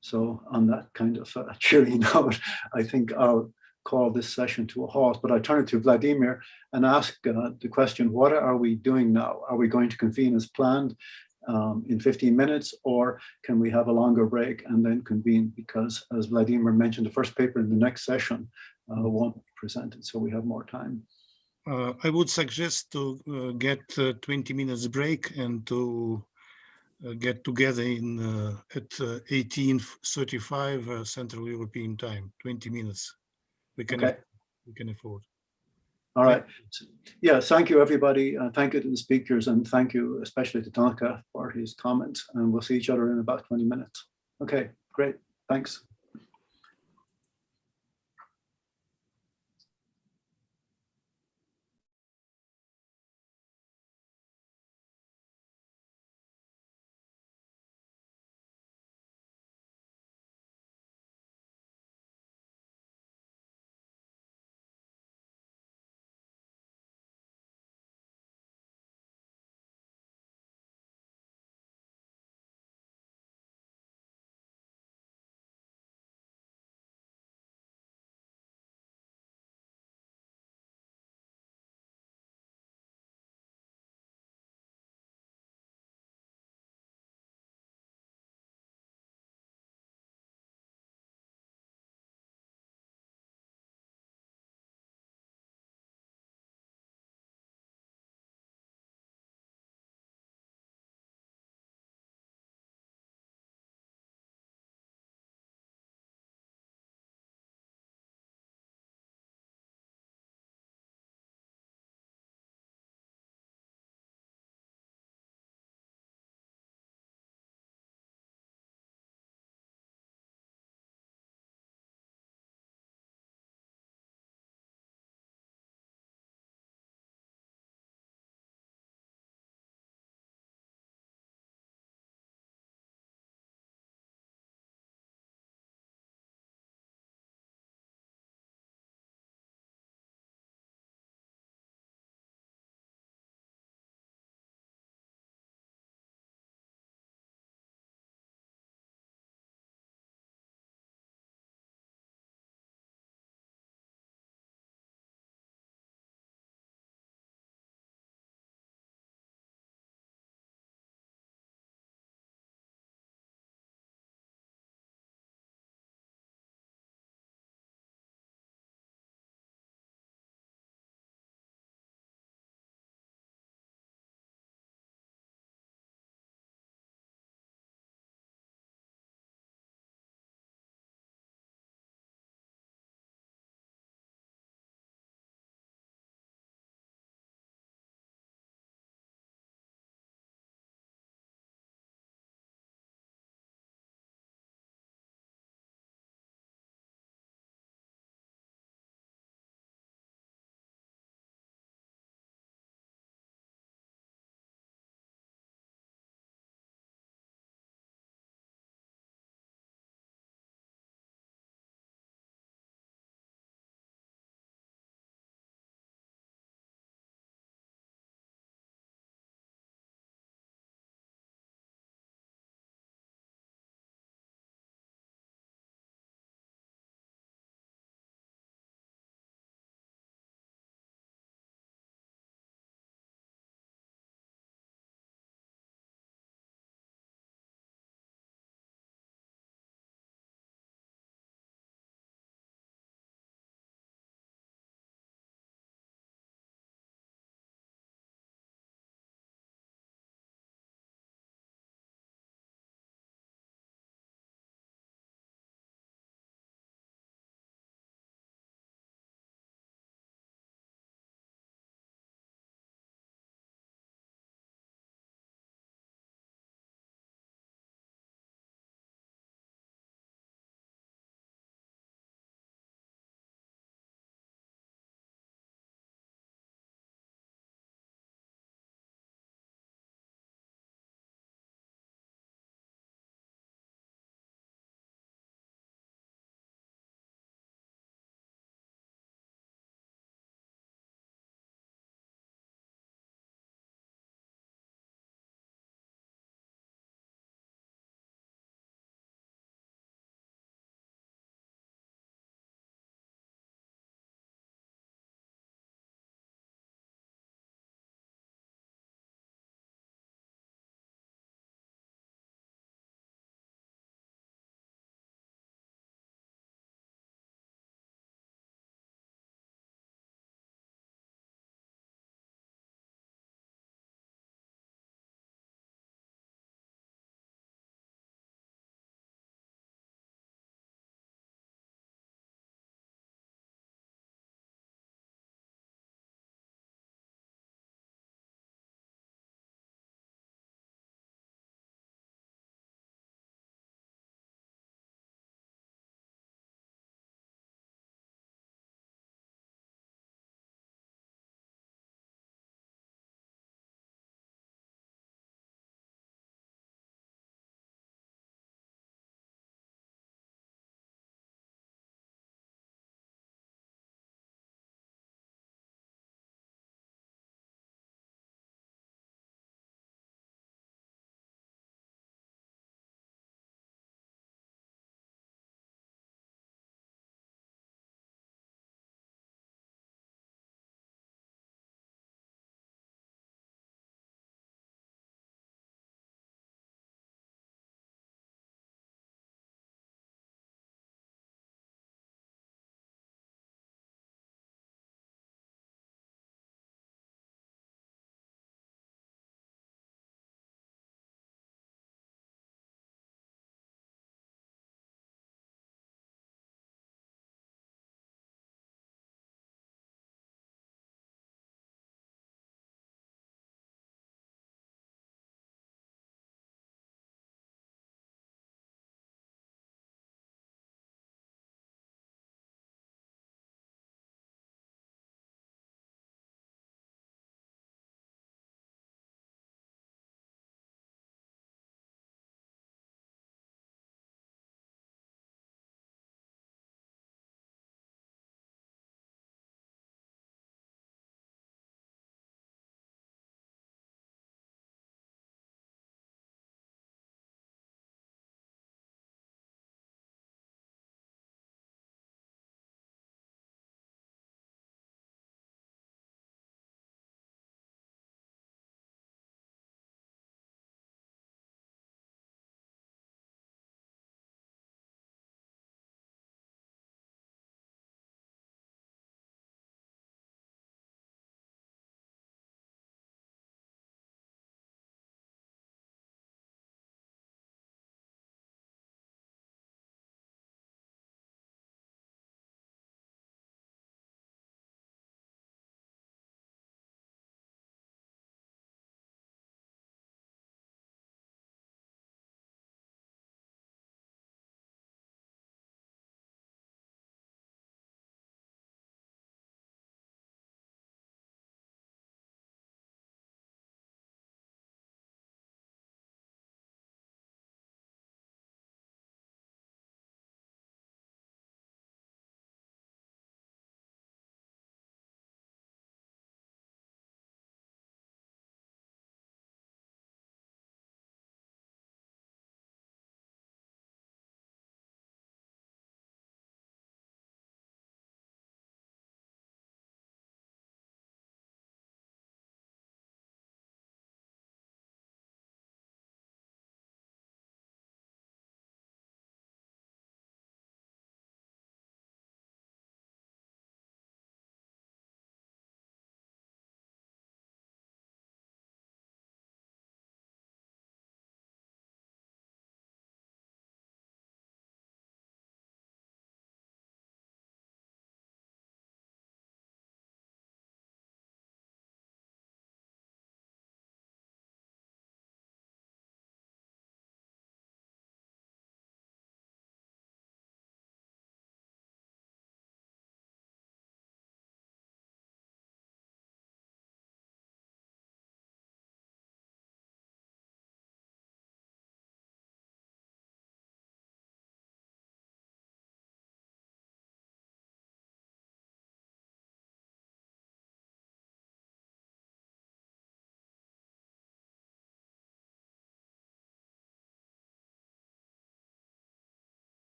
So on that kind of cheery note, I think I'll call this session to a halt, but I turn it to Vladimir and ask the question, what are we doing now? Are we going to convene as planned in 15 minutes, or can we have a longer break and then convene? Because as Vladimir mentioned, the first paper in the next session won't be presented, so we have more time. I would suggest to get 20 minutes break and to get together at 18:35 Central European Time. 20 minutes. We can afford. All right. Yeah, thank you, everybody. Thank you to the speakers, and thank you especially to Tanaka for his comments. And we'll see each other in about 20 minutes. Okay, great. Thanks.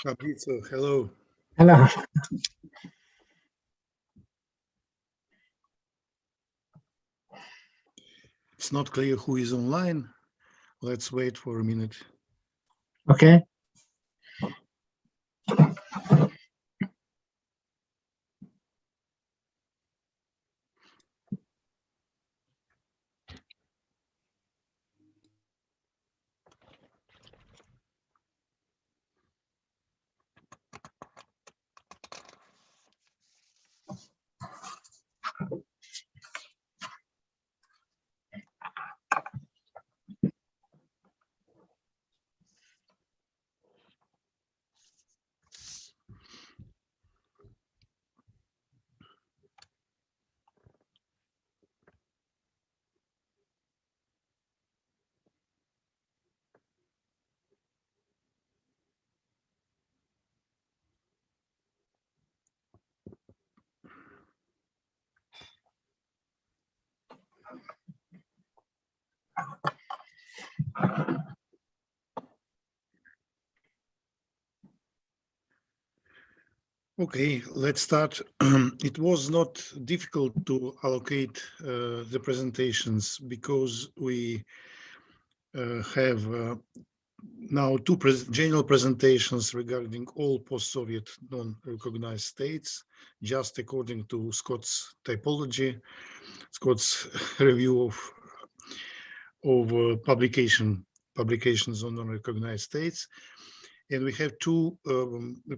Fabrizio, hello. Hello. It's not clear who is online. Let's wait for a minute. Okay. Okay, let's start. It was not difficult to allocate the presentations because we have now two general presentations regarding all post-Soviet non-recognized states, just according to Scott's typology, Scott's review of publications on non-recognized states. And we have two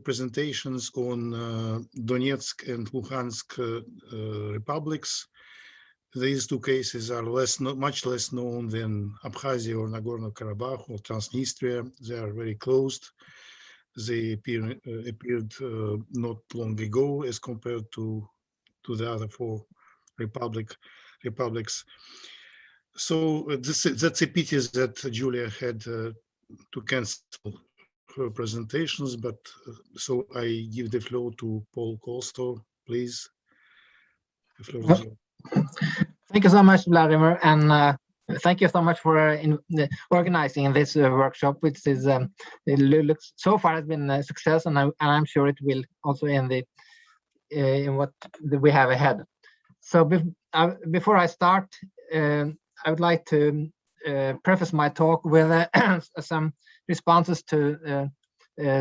presentations on Donetsk and Luhansk republics. These two cases are much less known than Abkhazia or Nagorno-Karabakh or Transnistria. They are very closed. They appeared not long ago as compared to the other four republics. So that's a pity that Julia had to cancel her presentations, but so I give the floor to Paul Kolstor, please. The floor is yours. Thank you so much, Vladimir, and thank you so much for organizing this workshop, which is it looks so far has been a success, and I'm sure it will also in what we have ahead. So before I start, I would like to preface my talk with some responses to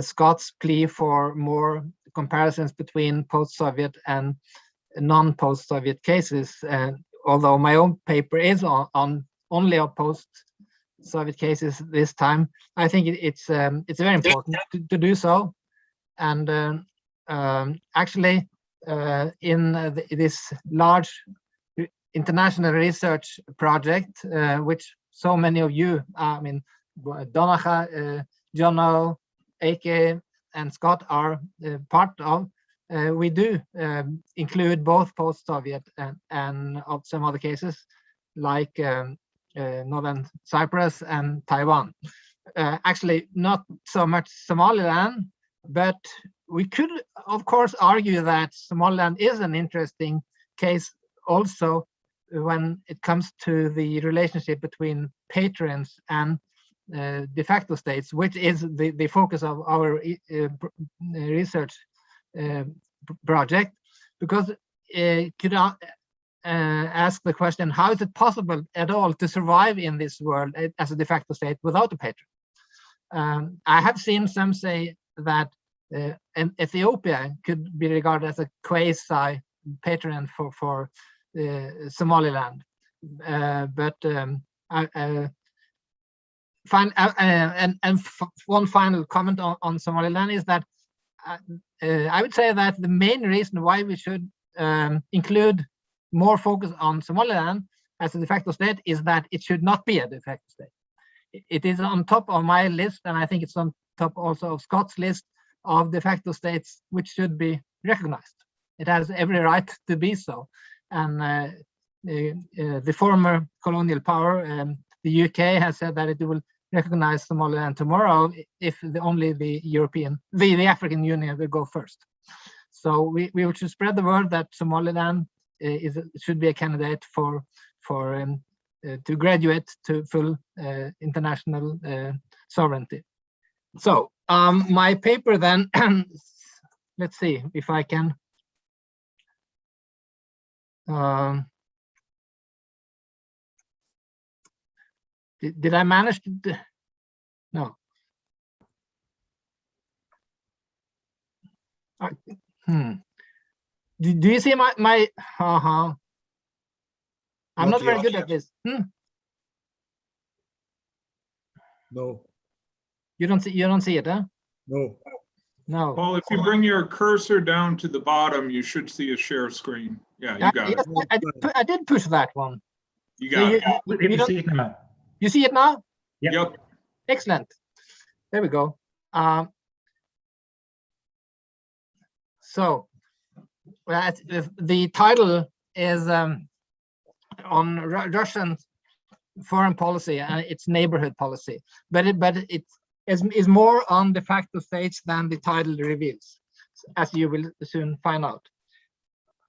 Scott's plea for more comparisons between post-Soviet and non-post-Soviet cases. Although my own paper is on only on post-Soviet cases this time, I think it's very important to do so. And actually, in this large international research project, which so many of you, I mean, Donacha, Jono, Ake, and Scott are part of, we do include both post-Soviet and some other cases like northern Cyprus and Taiwan. Actually, not so much Somaliland, but we could, of course, argue that Somaliland is an interesting case also when it comes to the relationship between patrons and de facto states, which is the focus of our research project, because could ask the question, how is it possible at all to survive in this world as a de facto state without a patron? I have seen some say that Ethiopia could be regarded as a quasi patron for Somaliland, but one final comment on Somaliland is that I would say that the main reason why we should include more focus on Somaliland as a de facto state is that it should not be a de facto state. It is on top of my list, and I think it's on top also of Scott's list of de facto states which should be recognized. It has every right to be so. And the former colonial power, the UK, has said that it will recognize Somaliland tomorrow if only the African Union will go first. So we should spread the word that Somaliland should be a candidate to graduate to full international sovereignty. So my paper then, let's see if I can. Did I manage to? No. Do you see my? I'm not very good at this. No. You don't see it, huh? No. No. Paul, if you bring your cursor down to the bottom, you should see a share screen. Yeah, you got yes, it. I did push that one. You got it. You see it now. You see it now? Yep. Excellent. There we go. So the title is on Russian foreign policy and its neighborhood policy, but it is more on de facto states than the title reveals, as you will soon find out.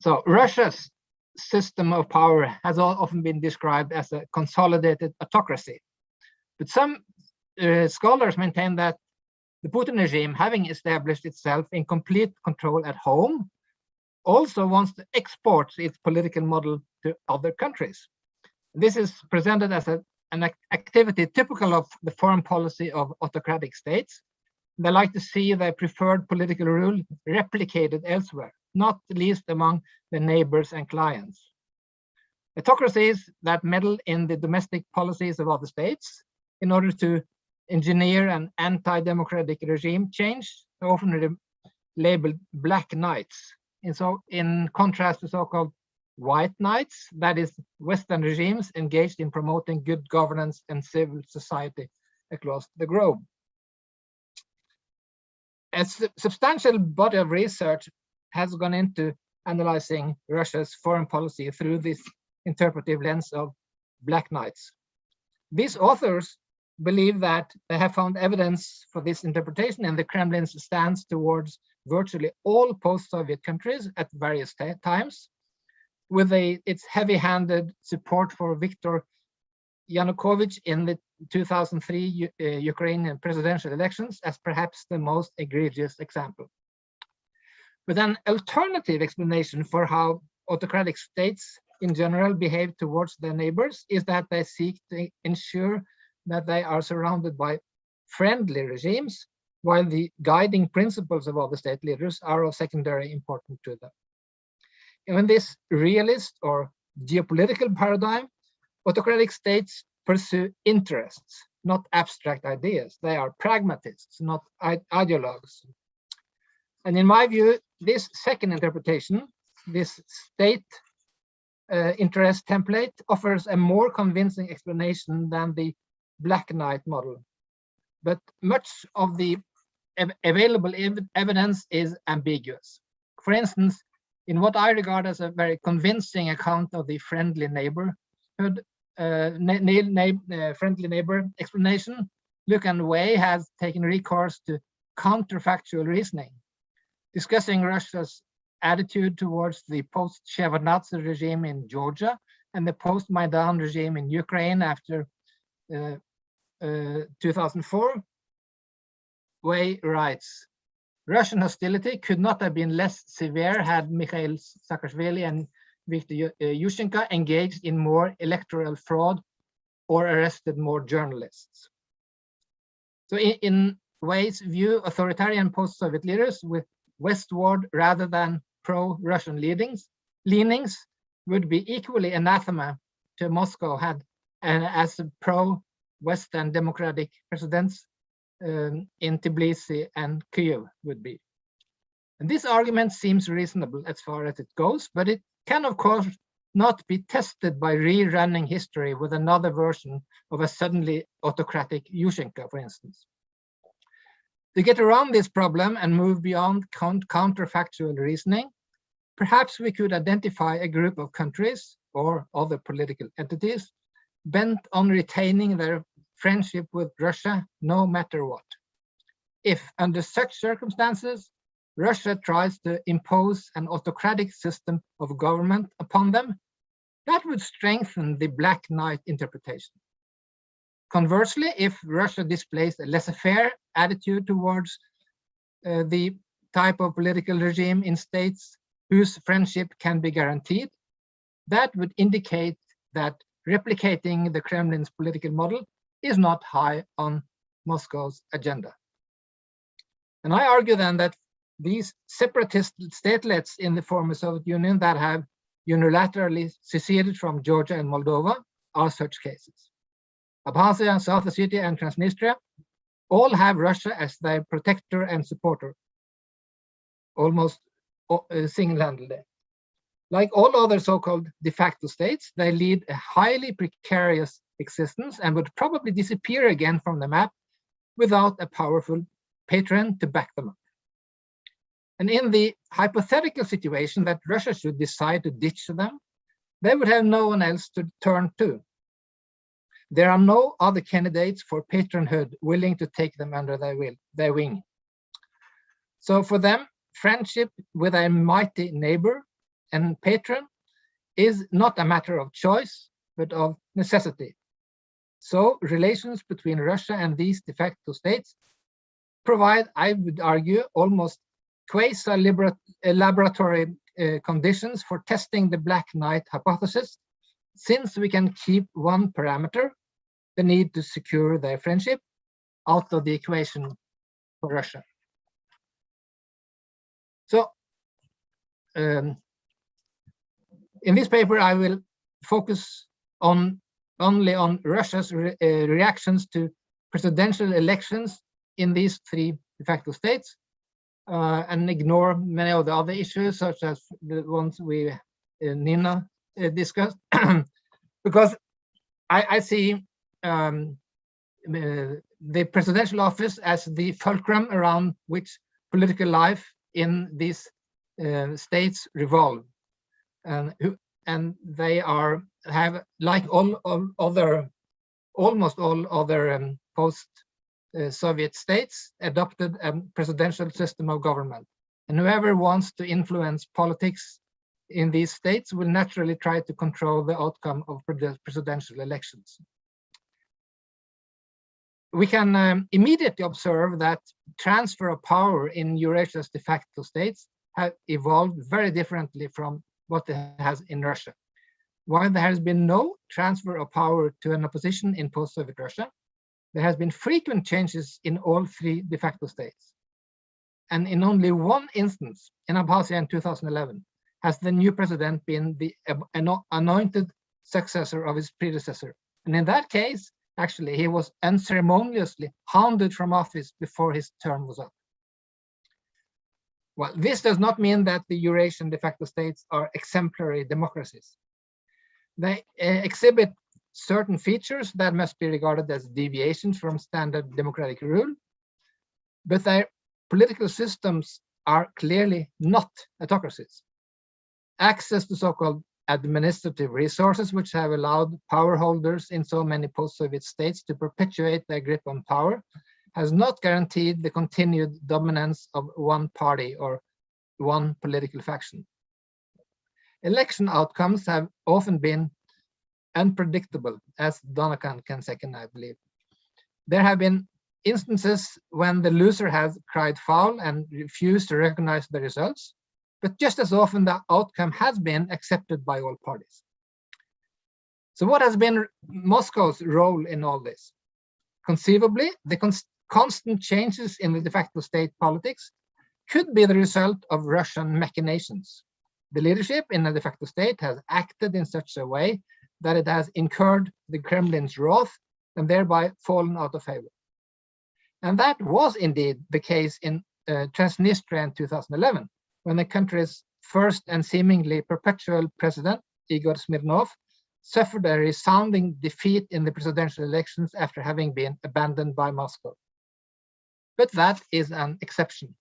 So Russia's system of power has often been described as a consolidated autocracy, but some scholars maintain that the Putin regime, having established itself in complete control at home, also wants to export its political model to other countries. This is presented as an activity typical of the foreign policy of autocratic states. They like to see their preferred political rule replicated elsewhere, not least among the neighbors and clients. Autocracies that meddle in the domestic policies of other states in order to engineer an anti-democratic regime change are often labeled black knights. And so in contrast to so-called white knights, that is Western regimes engaged in promoting good governance and civil society across the globe. A substantial body of research has gone into analyzing Russia's foreign policy through this interpretive lens of black knights. These authors believe that they have found evidence for this interpretation in the Kremlin's stance towards virtually all post-Soviet countries at various times, with its heavy-handed support for Viktor Yanukovych in the 2003 Ukrainian presidential elections as perhaps the most egregious example. But an alternative explanation for how autocratic states in general behave towards their neighbors is that they seek to ensure that they are surrounded by friendly regimes, while the guiding principles of other state leaders are of secondary importance to them. In this realist or geopolitical paradigm, autocratic states pursue interests, not abstract ideas. They are pragmatists, not ideologues. And in my view, this second interpretation, this state interest template, offers a more convincing explanation than the Black Knight model. But much of the available evidence is ambiguous. For instance, in what I regard as a very convincing account of the friendly neighborhood friendly neighbor explanation, Luke and Wei has taken recourse to counterfactual reasoning, discussing Russia's attitude towards the post-Shevardnadze regime in Georgia and the post-Maidan regime in Ukraine after 2004. Wei writes, Russian hostility could not have been less severe had Mikhail Saakashvili and Viktor Yushchenko engaged in more electoral fraud or arrested more journalists. So in Wei's view, authoritarian post-Soviet leaders with westward rather than pro-Russian leanings would be equally anathema to Moscow had as pro-Western democratic presidents in Tbilisi and Kyiv would be. And this argument seems reasonable as far as it goes, but it can, of course, not be tested by rerunning history with another version of a suddenly autocratic Yushchenko, for instance. To get around this problem and move beyond counterfactual reasoning, perhaps we could identify a group of countries or other political entities bent on retaining their friendship with Russia no matter what. If, under such circumstances, Russia tries to impose an autocratic system of government upon them, that would strengthen the Black Knight interpretation. Conversely, if Russia displays a laissez-faire attitude towards the type of political regime in states whose friendship can be guaranteed, that would indicate that replicating the Kremlin's political model is not high on Moscow's agenda. And I argue then that these separatist statelets in the former Soviet Union that have unilaterally seceded from Georgia and Moldova are such cases. Abkhazia, South Ossetia, and Transnistria all have Russia as their protector and supporter, almost single-handedly. Like all other so-called de facto states, they lead a highly precarious existence and would probably disappear again from the map without a powerful patron to back them up. And in the hypothetical situation that Russia should decide to ditch them, they would have no one else to turn to. There are no other candidates for patronhood willing to take them under their wing. So for them, friendship with a mighty neighbor and patron is not a matter of choice, but of necessity. So relations between Russia and these de facto states provide, I would argue, almost quasi-laboratory conditions for testing the Black Knight hypothesis, since we can keep one parameter, the need to secure their friendship, out of the equation for Russia. So in this paper, I will focus only on Russia's reactions to presidential elections in these three de facto states, and ignore many of the other issues, such as the ones Nina discussed, because I see the presidential office as the fulcrum around which political life in these states revolve, and they have, like almost all other post-Soviet states, adopted a presidential system of government. And whoever wants to influence politics in these states will naturally try to control the outcome of presidential elections. We can immediately observe that transfer of power in Eurasia's de facto states have evolved very differently from what it has in Russia. While there has been no transfer of power to an opposition in post-Soviet Russia, there has been frequent changes in all three de facto states. And in only one instance, in Abkhazia in 2011, has the new president been the anointed successor of his predecessor. And in that case, actually, he was unceremoniously hounded from office before his term was up. Well, this does not mean that the Eurasian de facto states are exemplary democracies. They exhibit certain features that must be regarded as deviations from standard democratic rule, but their political systems are clearly not autocracies. Access to so-called administrative resources which have allowed power holders in so many post-Soviet states to perpetuate their grip on power has not guaranteed the continued dominance of one party or one political faction. Election outcomes have often been unpredictable, as Donakan can second, I believe. There have been instances when the loser has cried foul and refused to recognize the results, but just as often the outcome has been accepted by all parties. So what has been Moscow's role in all this? Conceivably, the constant changes in the de facto state politics could be the result of Russian machinations. The leadership in the de facto state has acted in such a way that it has incurred the Kremlin's wrath and thereby fallen out of favor. And that was indeed the case in Transnistria in 2011, when the country's first and seemingly perpetual president, Igor Smirnov, suffered a resounding defeat in the presidential elections after having been abandoned by Moscow. But that is an exception.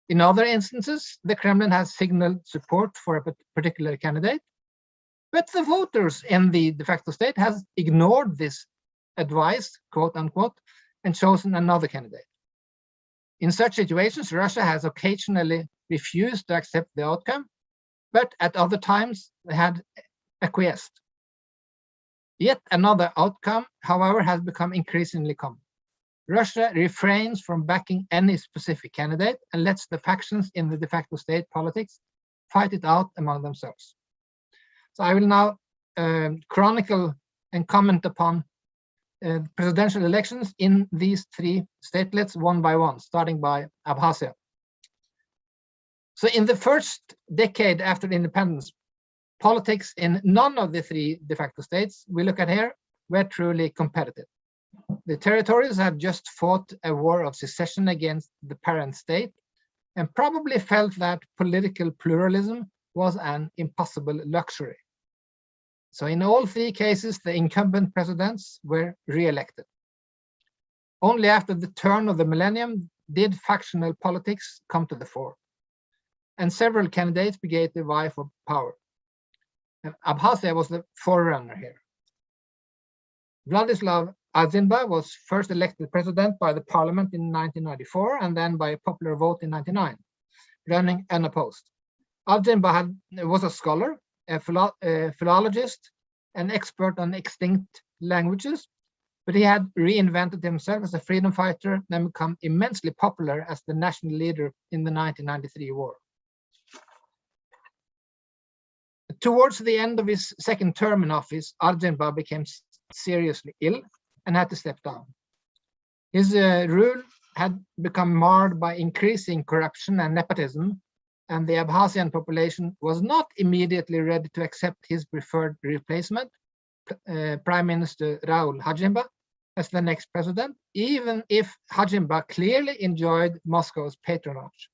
In other instances, the Kremlin has signaled support for a particular candidate, but the voters in the de facto state has ignored this advice, quote unquote, and chosen another candidate. In such situations, Russia has occasionally refused to accept the outcome, but at other times had acquiesced. Yet another outcome, however, has become increasingly common. Russia refrains from backing any specific candidate and lets the factions in the de facto state politics fight it out among themselves. So I will now chronicle and comment upon presidential elections in these three statelets one by one, starting by Abkhazia. So in the first decade after independence, politics in none of the three de facto states we look at here were truly competitive. The territories had just fought a war of secession against the parent state and probably felt that political pluralism was an impossible luxury. So in all three cases, the incumbent presidents were re-elected. Only after the turn of the millennium did factional politics come to the fore, and several candidates began to vie for power. And Abkhazia was the forerunner here. Vladislav Adzhimba was first elected president by the parliament in 1994 and then by a popular vote in 1999, running unopposed. Adzhimba was a scholar, a philologist, an expert on extinct languages, but he had reinvented himself as a freedom fighter and become immensely popular as the national leader in the 1993 war. Towards the end of his second term in office, Adzhimba became seriously ill and had to step down. His rule had become marred by increasing corruption and nepotism, and the Abkhazian population was not immediately ready to accept his preferred replacement, Prime Minister Raul Hajimba, as the next president, even if Hajimba clearly enjoyed Moscow's patronage.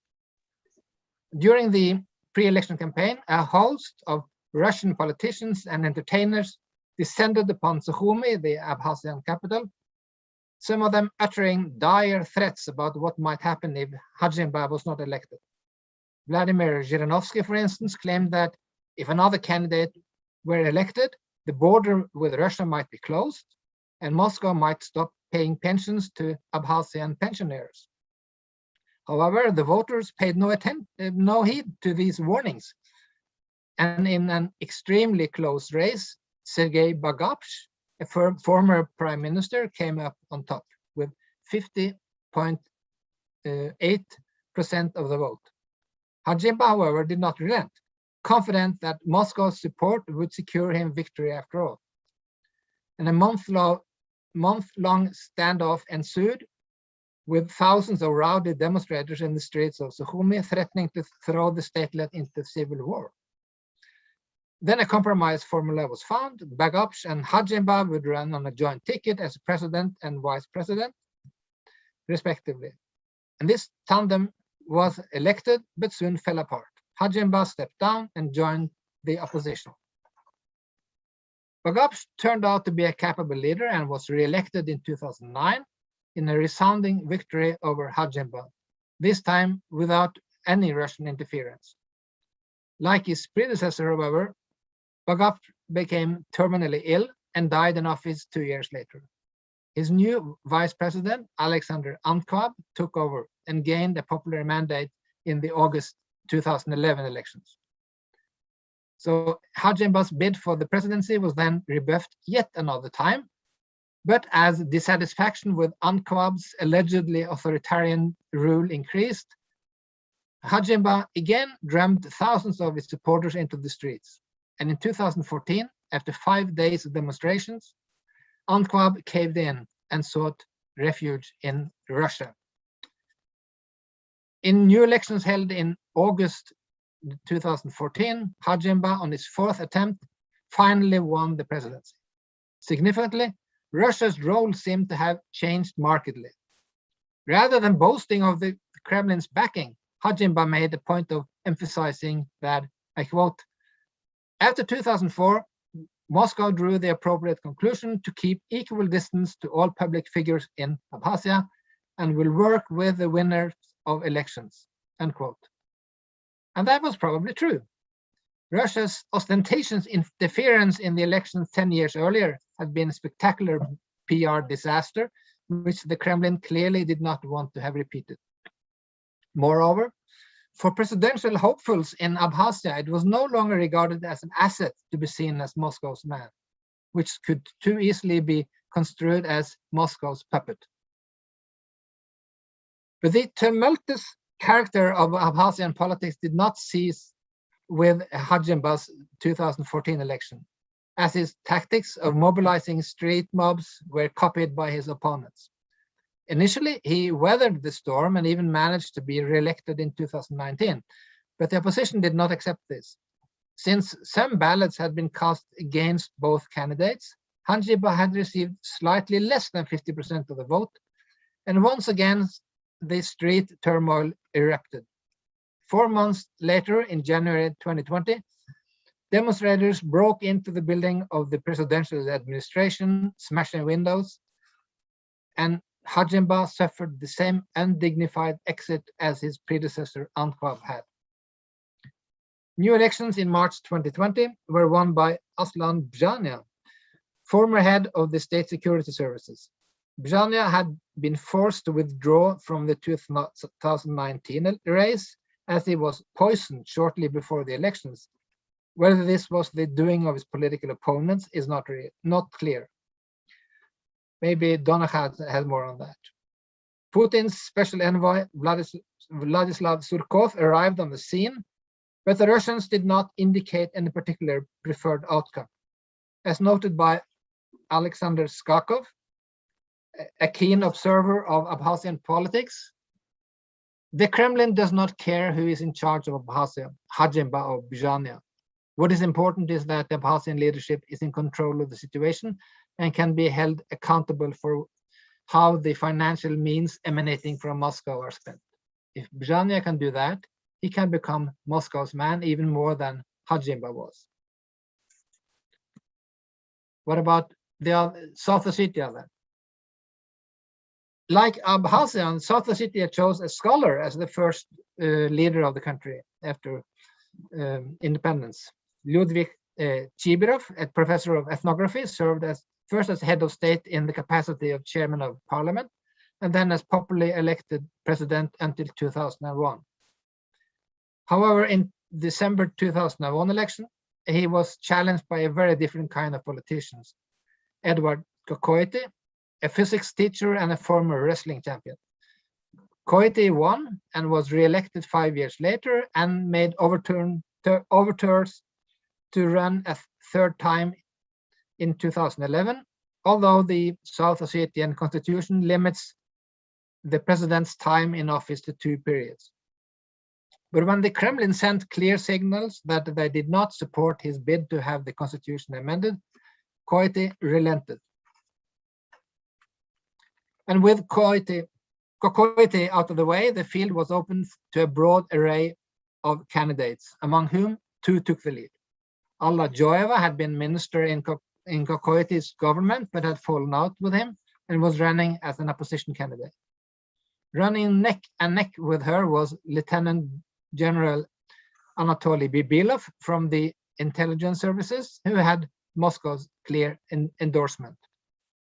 During the pre-election campaign, a host of Russian politicians and entertainers descended upon Sukhumi, the Abkhazian capital, some of them uttering dire threats about what might happen if Hajimba was not elected. Vladimir Zhirinovsky, for instance, claimed that if another candidate were elected, the border with Russia might be closed and Moscow might stop paying pensions to Abkhazian pensioners. However, the voters paid no heed to these warnings. And in an extremely close race, Sergei Bagapsh, a former prime minister, came up on top with 50.8% of the vote. Hajimba, however, did not relent, confident that Moscow's support would secure him victory after all. And a month-long standoff ensued, with thousands of rowdy demonstrators in the streets of Sukhumi threatening to throw the statelet into civil war. Then a compromise formula was found. Bagapsh and Hajimba would run on a joint ticket as president and vice president, respectively. And this tandem was elected, but soon fell apart. Hajimba stepped down and joined the opposition. Bagapsh turned out to be a capable leader and was re-elected in 2009 in a resounding victory over Hajimba, this time without any Russian interference. Like his predecessor, however, Bagaf became terminally ill and died in office 2 years later. His new vice president, Alexander Antquab, took over and gained a popular mandate in the August 2011 elections. So Hajimba's bid for the presidency was then rebuffed yet another time, but as dissatisfaction with Antquab's allegedly authoritarian rule increased, Hajimba again drummed thousands of his supporters into the streets. And in 2014, after 5 days of demonstrations, Antquab caved in and sought refuge in Russia. In new elections held in August 2014, Hajimba, on his 4th attempt, finally won the presidency. Significantly, Russia's role seemed to have changed markedly. Rather than boasting of the Kremlin's backing, Hajimba made a point of emphasizing that, I quote, after 2004, Moscow drew the appropriate conclusion to keep equal distance to all public figures in Abkhazia and will work with the winners of elections, unquote. And that was probably true. Russia's ostentatious interference in the elections 10 years earlier had been a spectacular PR disaster, which the Kremlin clearly did not want to have repeated. Moreover, for presidential hopefuls in Abkhazia, it was no longer regarded as an asset to be seen as Moscow's man, which could too easily be construed as Moscow's puppet. But the tumultuous character of Abkhazian politics did not cease with Hajimba's 2014 election, as his tactics of mobilizing street mobs were copied by his opponents. Initially, he weathered the storm and even managed to be re-elected in 2019, but the opposition did not accept this. Since some ballots had been cast against both candidates, Hajimba had received slightly less than 50% of the vote, and once again, the street turmoil erupted. 4 months later, in January 2020, demonstrators broke into the building of the presidential administration, smashing windows, and Hajimba suffered the same undignified exit as his predecessor Antquab had. New elections in March 2020 were won by Aslan Bjania, former head of the State Security Services. Bjania had been forced to withdraw from the 2019 race as he was poisoned shortly before the elections. Whether this was the doing of his political opponents is not clear. Maybe Donagh has more on that. Putin's special envoy, Vladislav Surkov, arrived on the scene, but the Russians did not indicate any particular preferred outcome. As noted by Alexander Skakov, a keen observer of Abkhazian politics, the Kremlin does not care who is in charge of Abkhazia, Hajimba or Bjania. What is important is that the Abkhazian leadership is in control of the situation and can be held accountable for how the financial means emanating from Moscow are spent. If Bjania can do that, he can become Moscow's man even more than Hajimba was. What about the South Ossetia then? Like Abkhazia, South Ossetia chose a scholar as the first leader of the country after independence. Ludwig Chibirov, a professor of ethnography, served first as head of state in the capacity of chairman of parliament, and then as popularly elected president until 2001. However, in December 2001 election, he was challenged by a very different kind of politicians. Edward Kokoity, a physics teacher and a former wrestling champion. Koity won and was re-elected 5 years later and made overtures to run a third time in 2011, although the South Ossetian constitution limits the president's time in office to 2 periods. But when the Kremlin sent clear signals that they did not support his bid to have the constitution amended, Koity relented. And with Koity out of the way, the field was open to a broad array of candidates, among whom 2 took the lead. Alla Joeva had been minister in Kokoity's government, but had fallen out with him and was running as an opposition candidate. Running neck and neck with her was Lieutenant General Anatoly Bibilov from the intelligence services, who had Moscow's clear endorsement.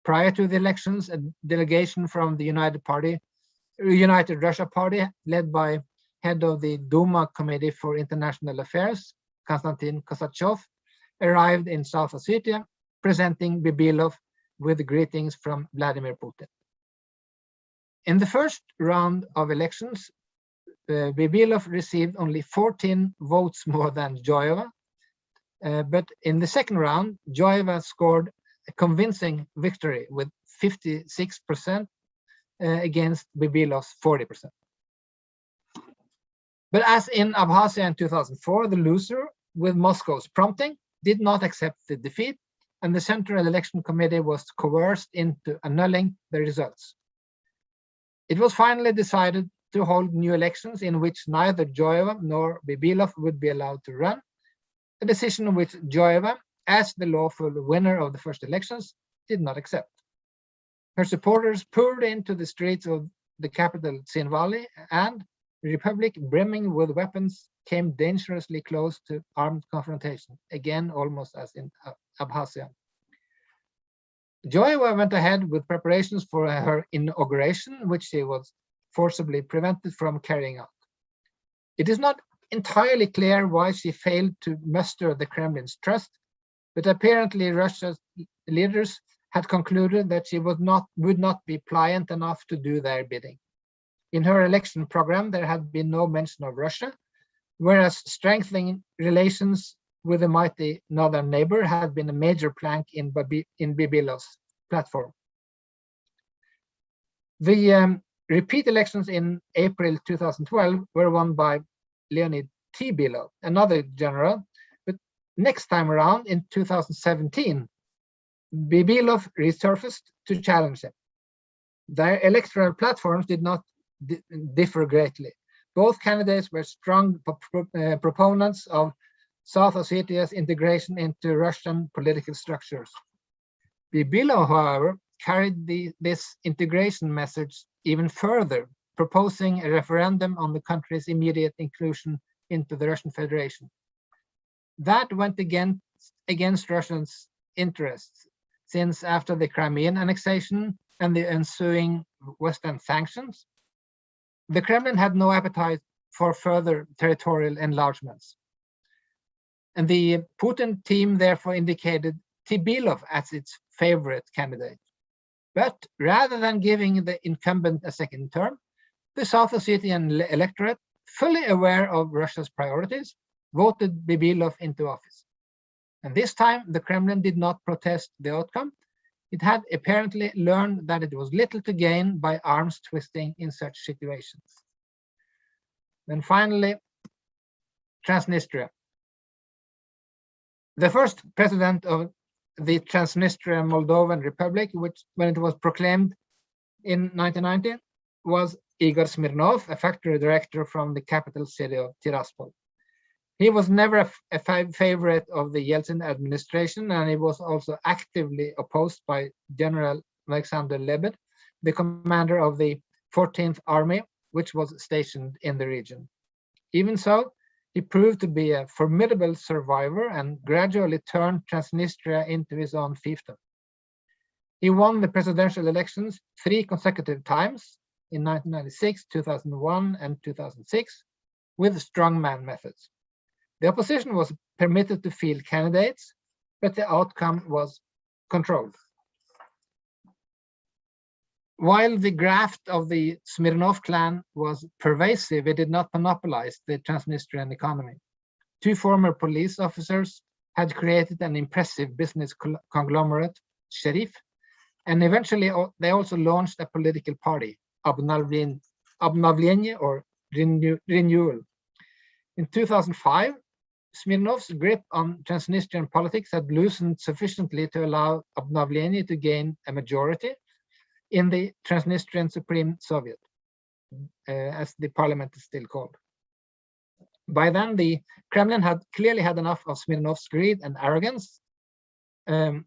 Prior to the elections, a delegation from the United Russia Party, led by head of the Duma Committee for International Affairs, Konstantin Kosachev, arrived in South Ossetia, presenting Bibilov with greetings from Vladimir Putin. In the first round of elections, Bibilov received only 14 votes more than Joyeva, but in the second round, Joyeva scored a convincing victory with 56% against Bibilov's 40%. But as in Abkhazia in 2004, the loser, with Moscow's prompting, did not accept the defeat, and the Central Election Committee was coerced into annulling the results. It was finally decided to hold new elections in which neither Joyeva nor Bibilov would be allowed to run, a decision which Joyeva, as the lawful winner of the first elections, did not accept. Her supporters poured into the streets of the capital Tsinvali, and the Republic, brimming with weapons, came dangerously close to armed confrontation, again almost as in Abkhazia. Joyeva went ahead with preparations for her inauguration, which she was forcibly prevented from carrying out. It is not entirely clear why she failed to muster the Kremlin's trust, but apparently Russia's leaders had concluded that she would not be pliant enough to do their bidding. In her election program, there had been no mention of Russia, whereas strengthening relations with a mighty northern neighbor had been a major plank in Bibilov's platform. The repeat elections in April 2012 were won by Leonid Tibilov, another general, but next time around in 2017, Bibilov resurfaced to challenge him. Their electoral platforms did not differ greatly. Both candidates were strong proponents of South Ossetia's integration into Russian political structures. Bibilov, however, carried this integration message even further, proposing a referendum on the country's immediate inclusion into the Russian Federation. That went against Russia's interests, since after the Crimean annexation and the ensuing Western sanctions, the Kremlin had no appetite for further territorial enlargements. And the Putin team therefore indicated Tibilov as its favorite candidate. But rather than giving the incumbent a second term, the South Ossetian electorate, fully aware of Russia's priorities, voted Bibilov into office. And this time, the Kremlin did not protest the outcome. It had apparently learned that it was little to gain by arms twisting in such situations. Then finally, Transnistria. The first president of the Transnistrian Moldovan Republic, which, when it was proclaimed in 1990, was Igor Smirnov, a factory director from the capital city of Tiraspol. He was never a favorite of the Yeltsin administration, and he was also actively opposed by General Alexander Lebed, the commander of the 14th Army, which was stationed in the region. Even so, he proved to be a formidable survivor and gradually turned Transnistria into his own fiefdom. He won the presidential elections 3 consecutive times in 1996, 2001, and 2006 with strongman methods. The opposition was permitted to field candidates, but the outcome was controlled. While the graft of the Smirnov clan was pervasive, it did not monopolize the Transnistrian economy. 2 former police officers had created an impressive business conglomerate, Sheriff, and eventually they also launched a political party, Obnovlenie, or Renewal. In 2005, Smirnov's grip on Transnistrian politics had loosened sufficiently to allow Obnovlenie to gain a majority in the Transnistrian Supreme Soviet, as the parliament is still called. By then, the Kremlin had clearly had enough of Smirnov's greed and arrogance, and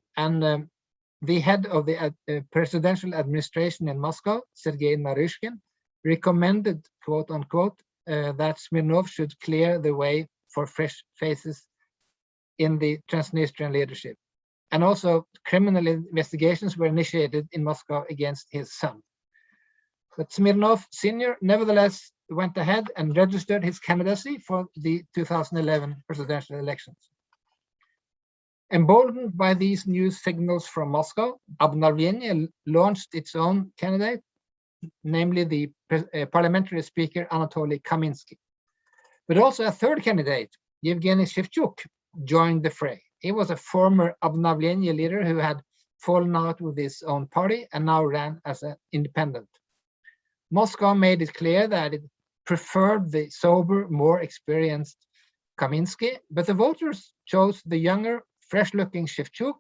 the head of the presidential administration in Moscow, Sergei Naryshkin, recommended, quote unquote, that Smirnov should clear the way for fresh faces in the Transnistrian leadership. And also criminal investigations were initiated in Moscow against his son. But Smirnov Sr. nevertheless went ahead and registered his candidacy for the 2011 presidential elections. Emboldened by these new signals from Moscow, Obnavlenie launched its own candidate, namely the parliamentary speaker Anatoly Kaminsky. But also a third candidate, Yevgeny Shevchuk, joined the fray. He was a former Obnavlenie leader who had fallen out with his own party and now ran as an independent. Moscow made it clear that it preferred the sober, more experienced Kaminsky, but the voters chose the younger, fresh-looking Shevchuk,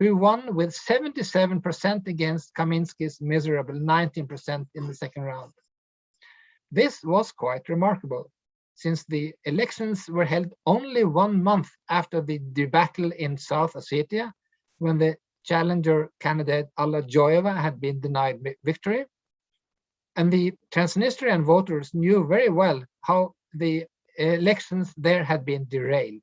who won with 77% against Kaminsky's miserable 19% in the second round. This was quite remarkable, since the elections were held only 1 month after the debacle in South Ossetia, when the challenger candidate Alla Joyeva had been denied victory. And the Transnistrian voters knew very well how the elections there had been derailed.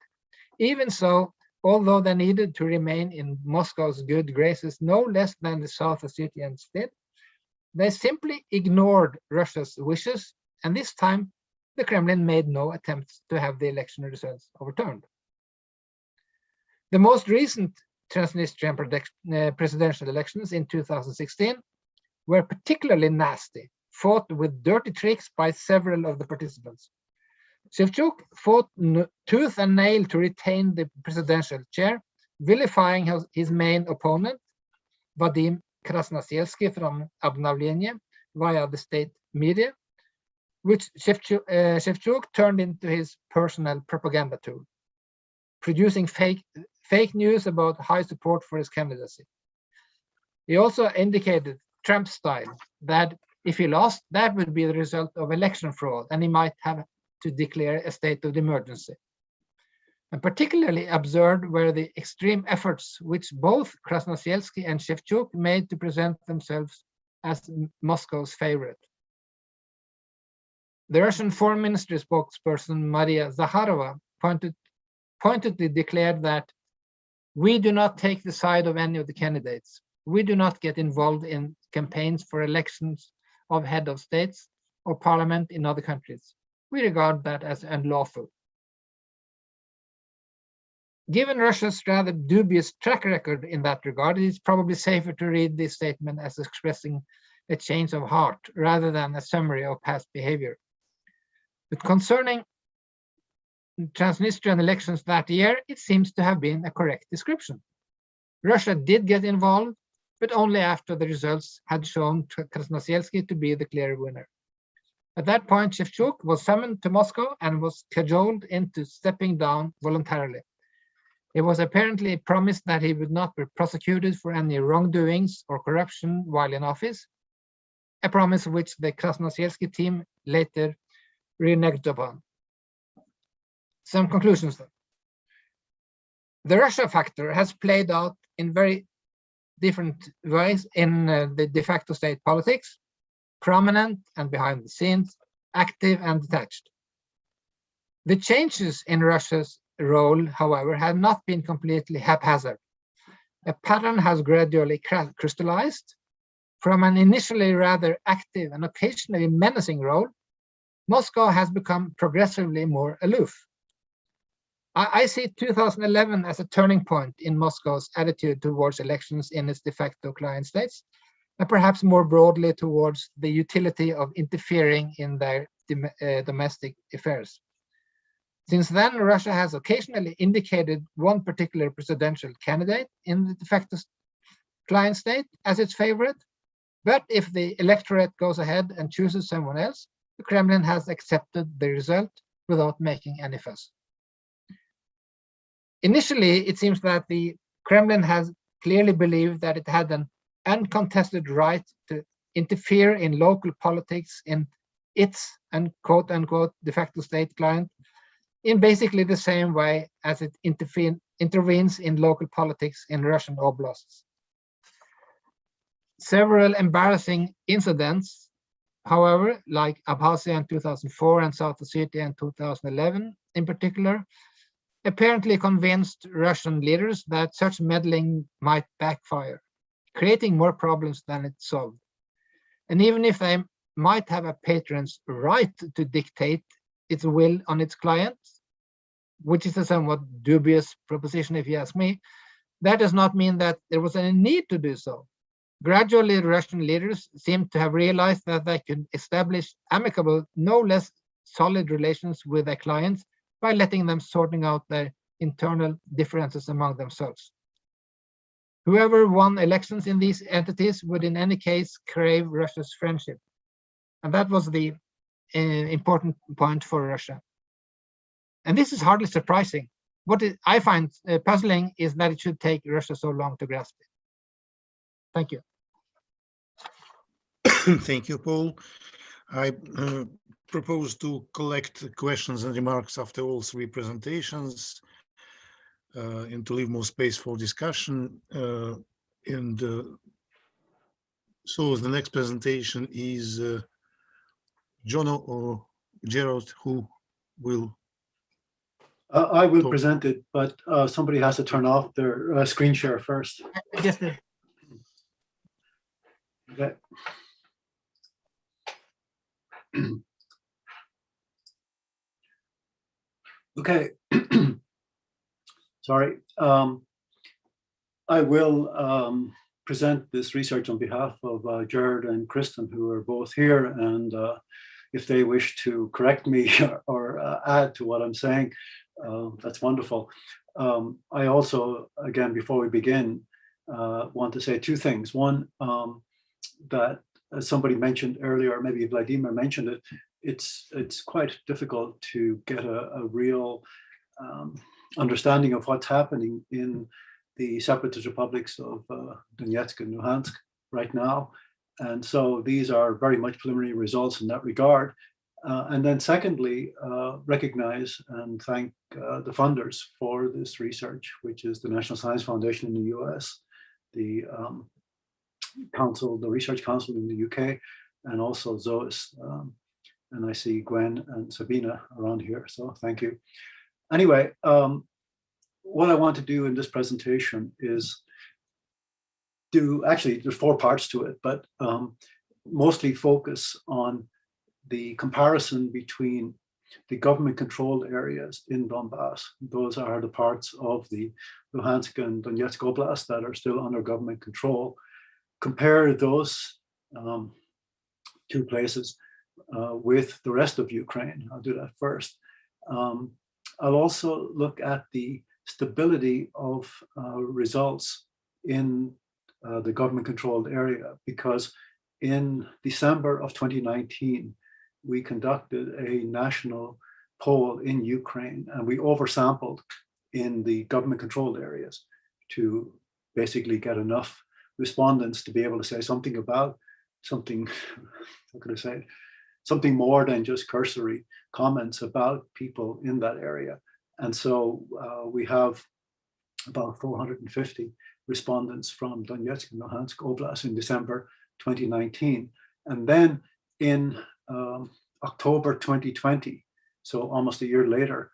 Even so, although they needed to remain in Moscow's good graces no less than the South Ossetians did, they simply ignored Russia's wishes, and this time the Kremlin made no attempts to have the election results overturned. The most recent Transnistrian presidential elections in 2016 were particularly nasty, fought with dirty tricks by several of the participants. Shevchuk fought tooth and nail to retain the presidential chair, vilifying his main opponent, Vadim Krasnosielsky from Obnavlenie, via the state media, which Shevchuk turned into his personal propaganda tool, producing fake news about high support for his candidacy. He also indicated, Trump style, that if he lost, that would be the result of election fraud, and he might have to declare a state of emergency. And particularly absurd were the extreme efforts which both Krasnosielsky and Shevchuk made to present themselves as Moscow's favorite. The Russian Foreign Ministry spokesperson Maria Zakharova pointedly declared that we do not take the side of any of the candidates. We do not get involved in campaigns for elections of head of states or parliament in other countries. We regard that as unlawful. Given Russia's rather dubious track record in that regard, it is probably safer to read this statement as expressing a change of heart rather than a summary of past behavior. But concerning Transnistrian elections that year, it seems to have been a correct description. Russia did get involved, but only after the results had shown Krasnosielsky to be the clear winner. At that point, Shevchuk was summoned to Moscow and was cajoled into stepping down voluntarily. It was apparently promised that he would not be prosecuted for any wrongdoings or corruption while in office, a promise which the Krasnosielsky team later reneged upon. Some conclusions then. The Russia factor has played out in very different ways in the de facto state politics, prominent and behind the scenes, active and detached. The changes in Russia's role, however, have not been completely haphazard. A pattern has gradually crystallized. From an initially rather active and occasionally menacing role, Moscow has become progressively more aloof. I see 2011 as a turning point in Moscow's attitude towards elections in its de facto client states, and perhaps more broadly towards the utility of interfering in their domestic affairs. Since then, Russia has occasionally indicated one particular presidential candidate in the de facto client state as its favorite, but if the electorate goes ahead and chooses someone else, the Kremlin has accepted the result without making any fuss. Initially, it seems that the Kremlin has clearly believed that it had an uncontested right to interfere in local politics in its quote-unquote de facto state client in basically the same way as it intervenes in local politics in Russian oblasts. Several embarrassing incidents, however, like Abkhazia in 2004 and South Ossetia in 2011, in particular, apparently convinced Russian leaders that such meddling might backfire, creating more problems than it solved. And even if they might have a patron's right to dictate its will on its clients, which is a somewhat dubious proposition if you ask me, that does not mean that there was any need to do so. Gradually, Russian leaders seem to have realized that they could establish amicable, no less solid relations with their clients by letting them sorting out their internal differences among themselves. Whoever won elections in these entities would in any case crave Russia's friendship. And that was the important point for Russia. And this is hardly surprising. What I find puzzling is that it should take Russia so long to grasp it. Thank you. Thank you, Paul. I propose to collect questions and remarks after all three presentations and to leave more space for discussion. So the next presentation is Jono or Gerald, who will? I will present it, but somebody has to turn off their screen share first. Yes, Okay. Okay. Sorry. I will present this research on behalf of Jared and Kristen, who are both here. And if they wish to correct me or add to what I'm saying, that's wonderful. I also, again, before we begin, want to say two things. One, that as somebody mentioned earlier, maybe Vladimir mentioned it, it's quite difficult to get a real understanding of what's happening in the separatist republics of Donetsk and Luhansk right now. And so these are very much preliminary results in that regard. And then secondly, recognize and thank the funders for this research, which is the National Science Foundation in the US, the Council, the Research Council in the UK, and also ZOIS. And I see Gwen and Sabina around here, so thank you. Anyway, what I want to do in this presentation is actually there's four parts to it, but mostly focus on the comparison between the government-controlled areas in Donbass. Those are the parts of the Luhansk and Donetsk Oblast that are still under government control. Compare those two places with the rest of Ukraine. I'll do that first. I'll also look at the stability of results in the government-controlled area, because in December of 2019, we conducted a national poll in Ukraine, and we oversampled in the government-controlled areas to basically get enough respondents to be able to say something about something, how could I say, something more than just cursory comments about people in that area. And so we have about 450 respondents from Donetsk and Luhansk Oblast in December 2019. And then in October 2020, so almost a year later,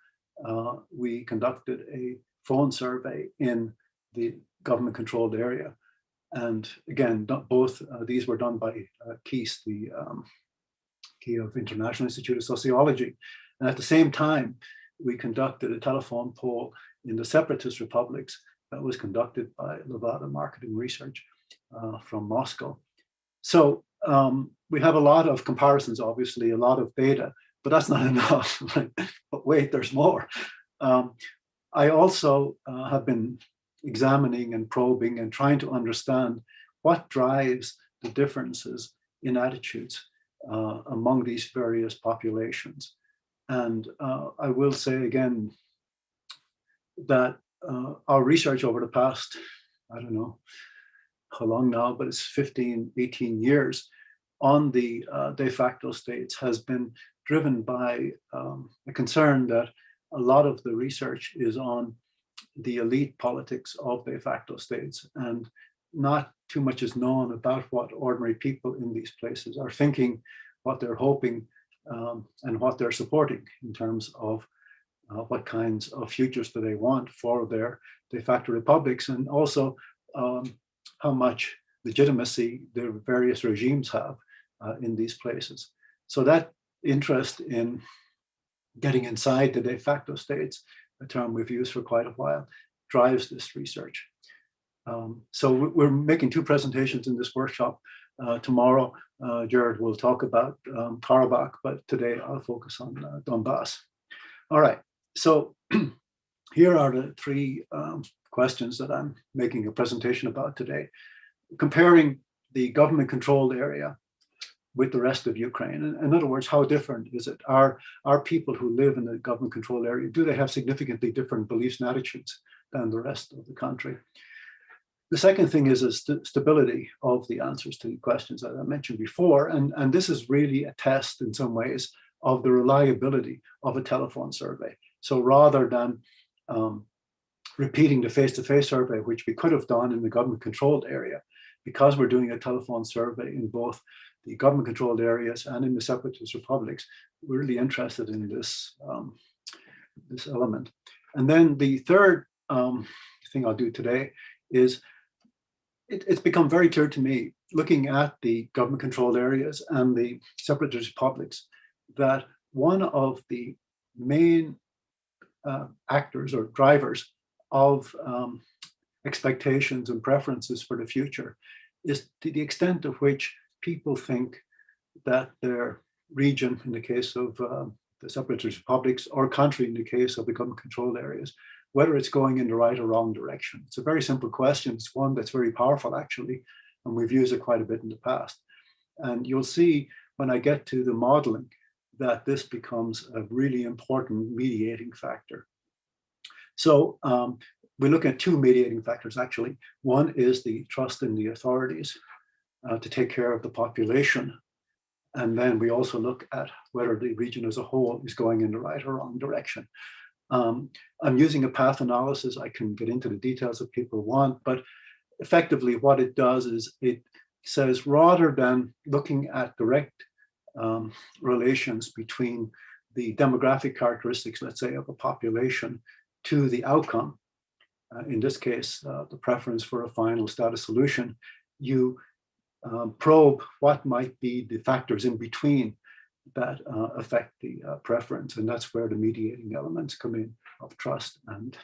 we conducted a phone survey in the government-controlled area. And again, both these were done by KIS, the Kiev International Institute of Sociology. And at the same time, we conducted a telephone poll in the separatist republics that was conducted by Levada Marketing Research from Moscow. So we have a lot of comparisons, obviously, a lot of data, but that's not enough. But wait, there's more. I also have been examining and probing and trying to understand what drives the differences in attitudes among these various populations. And I will say again that our research over the past, I don't know how long now, but it's 15, 18 years on the de facto states has been driven by a concern that a lot of the research is on the elite politics of de facto states, and not too much is known about what ordinary people in these places are thinking, what they're hoping, and what they're supporting in terms of what kinds of futures do they want for their de facto republics, and also how much legitimacy their various regimes have in these places. So that interest in getting inside the de facto states, a term we've used for quite a while, drives this research. So we're making two presentations in this workshop. Tomorrow, Jared will talk about Karabakh, but today I'll focus on Donbass. All right, so here are the three questions that I'm making a presentation about today. Comparing the government-controlled area with the rest of Ukraine. In other words, how different is it? Are people who live in the government-controlled area, do they have significantly different beliefs and attitudes than the rest of the country? The second thing is the stability of the answers to the questions that I mentioned before. And this is really a test in some ways of the reliability of a telephone survey. So rather than repeating the face-to-face survey, which we could have done in the government-controlled area, because we're doing a telephone survey in both the government-controlled areas and in the separatist republics, we're really interested in this, this element. And then the third thing I'll do today is it's become very clear to me, looking at the government-controlled areas and the separatist republics, that one of the main actors or drivers of expectations and preferences for the future is to the extent of which people think that their region, in the case of the separatist republics, or country in the case of the government-controlled areas, whether it's going in the right or wrong direction. It's a very simple question. It's one that's very powerful, actually, and we've used it quite a bit in the past. And you'll see when I get to the modeling that this becomes a really important mediating factor. So we look at two mediating factors, actually. One is the trust in the authorities to take care of the population. And then we also look at whether the region as a whole is going in the right or wrong direction. I'm using a path analysis. I can get into the details if people want, but effectively what it does is it says, rather than looking at direct relations between the demographic characteristics, let's say, of a population to the outcome, in this case, the preference for a final status solution, you probe what might be the factors in between that affect the preference. And that's where the mediating elements come in, of trust and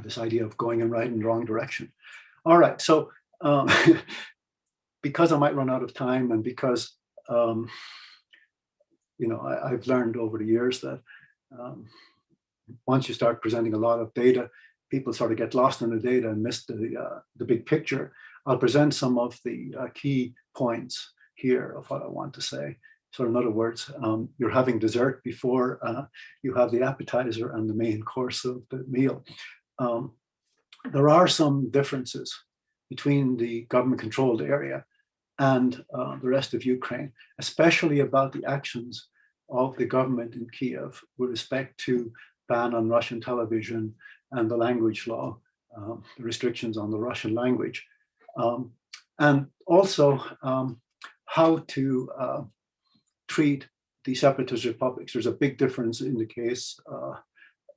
this idea of going in right and wrong direction. All right, so because I might run out of time, and because you know, I've learned over the years that once you start presenting a lot of data, people sort of get lost in the data and miss the big picture. I'll present some of the key points here of what I want to say. So in other words, you're having dessert before you have the appetizer and the main course of the meal. There are some differences between the government-controlled area and the rest of Ukraine, especially about the actions of the government in Kiev with respect to ban on Russian television and the language law, the restrictions on the Russian language, and also how to treat the separatist republics. There's a big difference in the case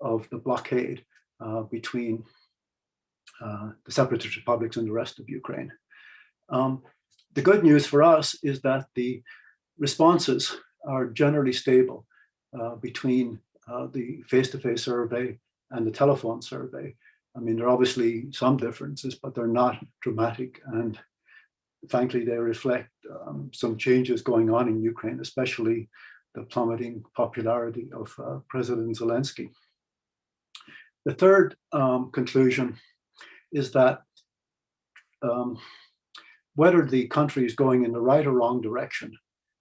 of the blockade between the separatist republics and the rest of Ukraine. The good news for us is that the responses are generally stable between the face-to-face survey and the telephone survey. I mean, there are obviously some differences, but they're not dramatic. And frankly, they reflect some changes going on in Ukraine, especially the plummeting popularity of President Zelensky. The third conclusion is that whether the country is going in the right or wrong direction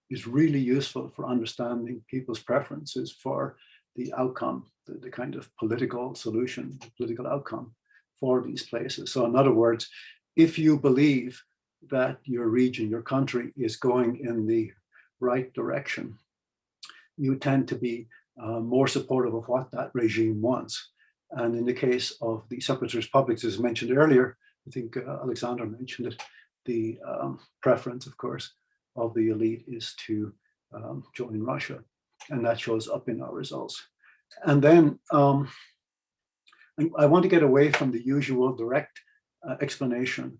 is really useful for understanding people's preferences for the outcome, the kind of political solution, the political outcome for these places. So in other words, if you believe that your region, your country is going in the right direction, you tend to be more supportive of what that regime wants. And in the case of the separatist republics, as mentioned earlier, I think Alexander mentioned it, the preference, of course, of the elite is to join Russia. And that shows up in our results. And then I want to get away from the usual direct explanation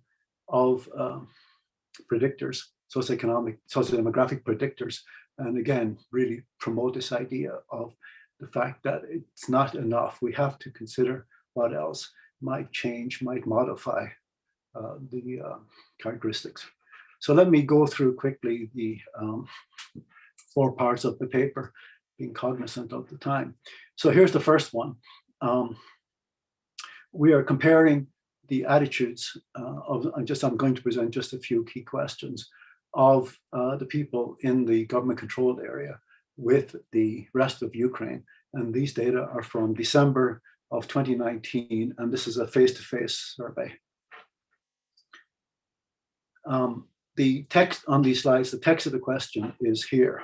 of predictors, sociodemographic predictors, and again, really promote this idea of the fact that it's not enough. We have to consider what else might change, might modify the characteristics. So let me go through quickly the 4 parts of the paper, being cognizant of the time. So here's the first one. We are comparing the attitudes I'm going to present just a few key questions of the people in the government-controlled area with the rest of Ukraine. And these data are from December of 2019, and this is a face-to-face survey. The text on these slides, the text of the question is here,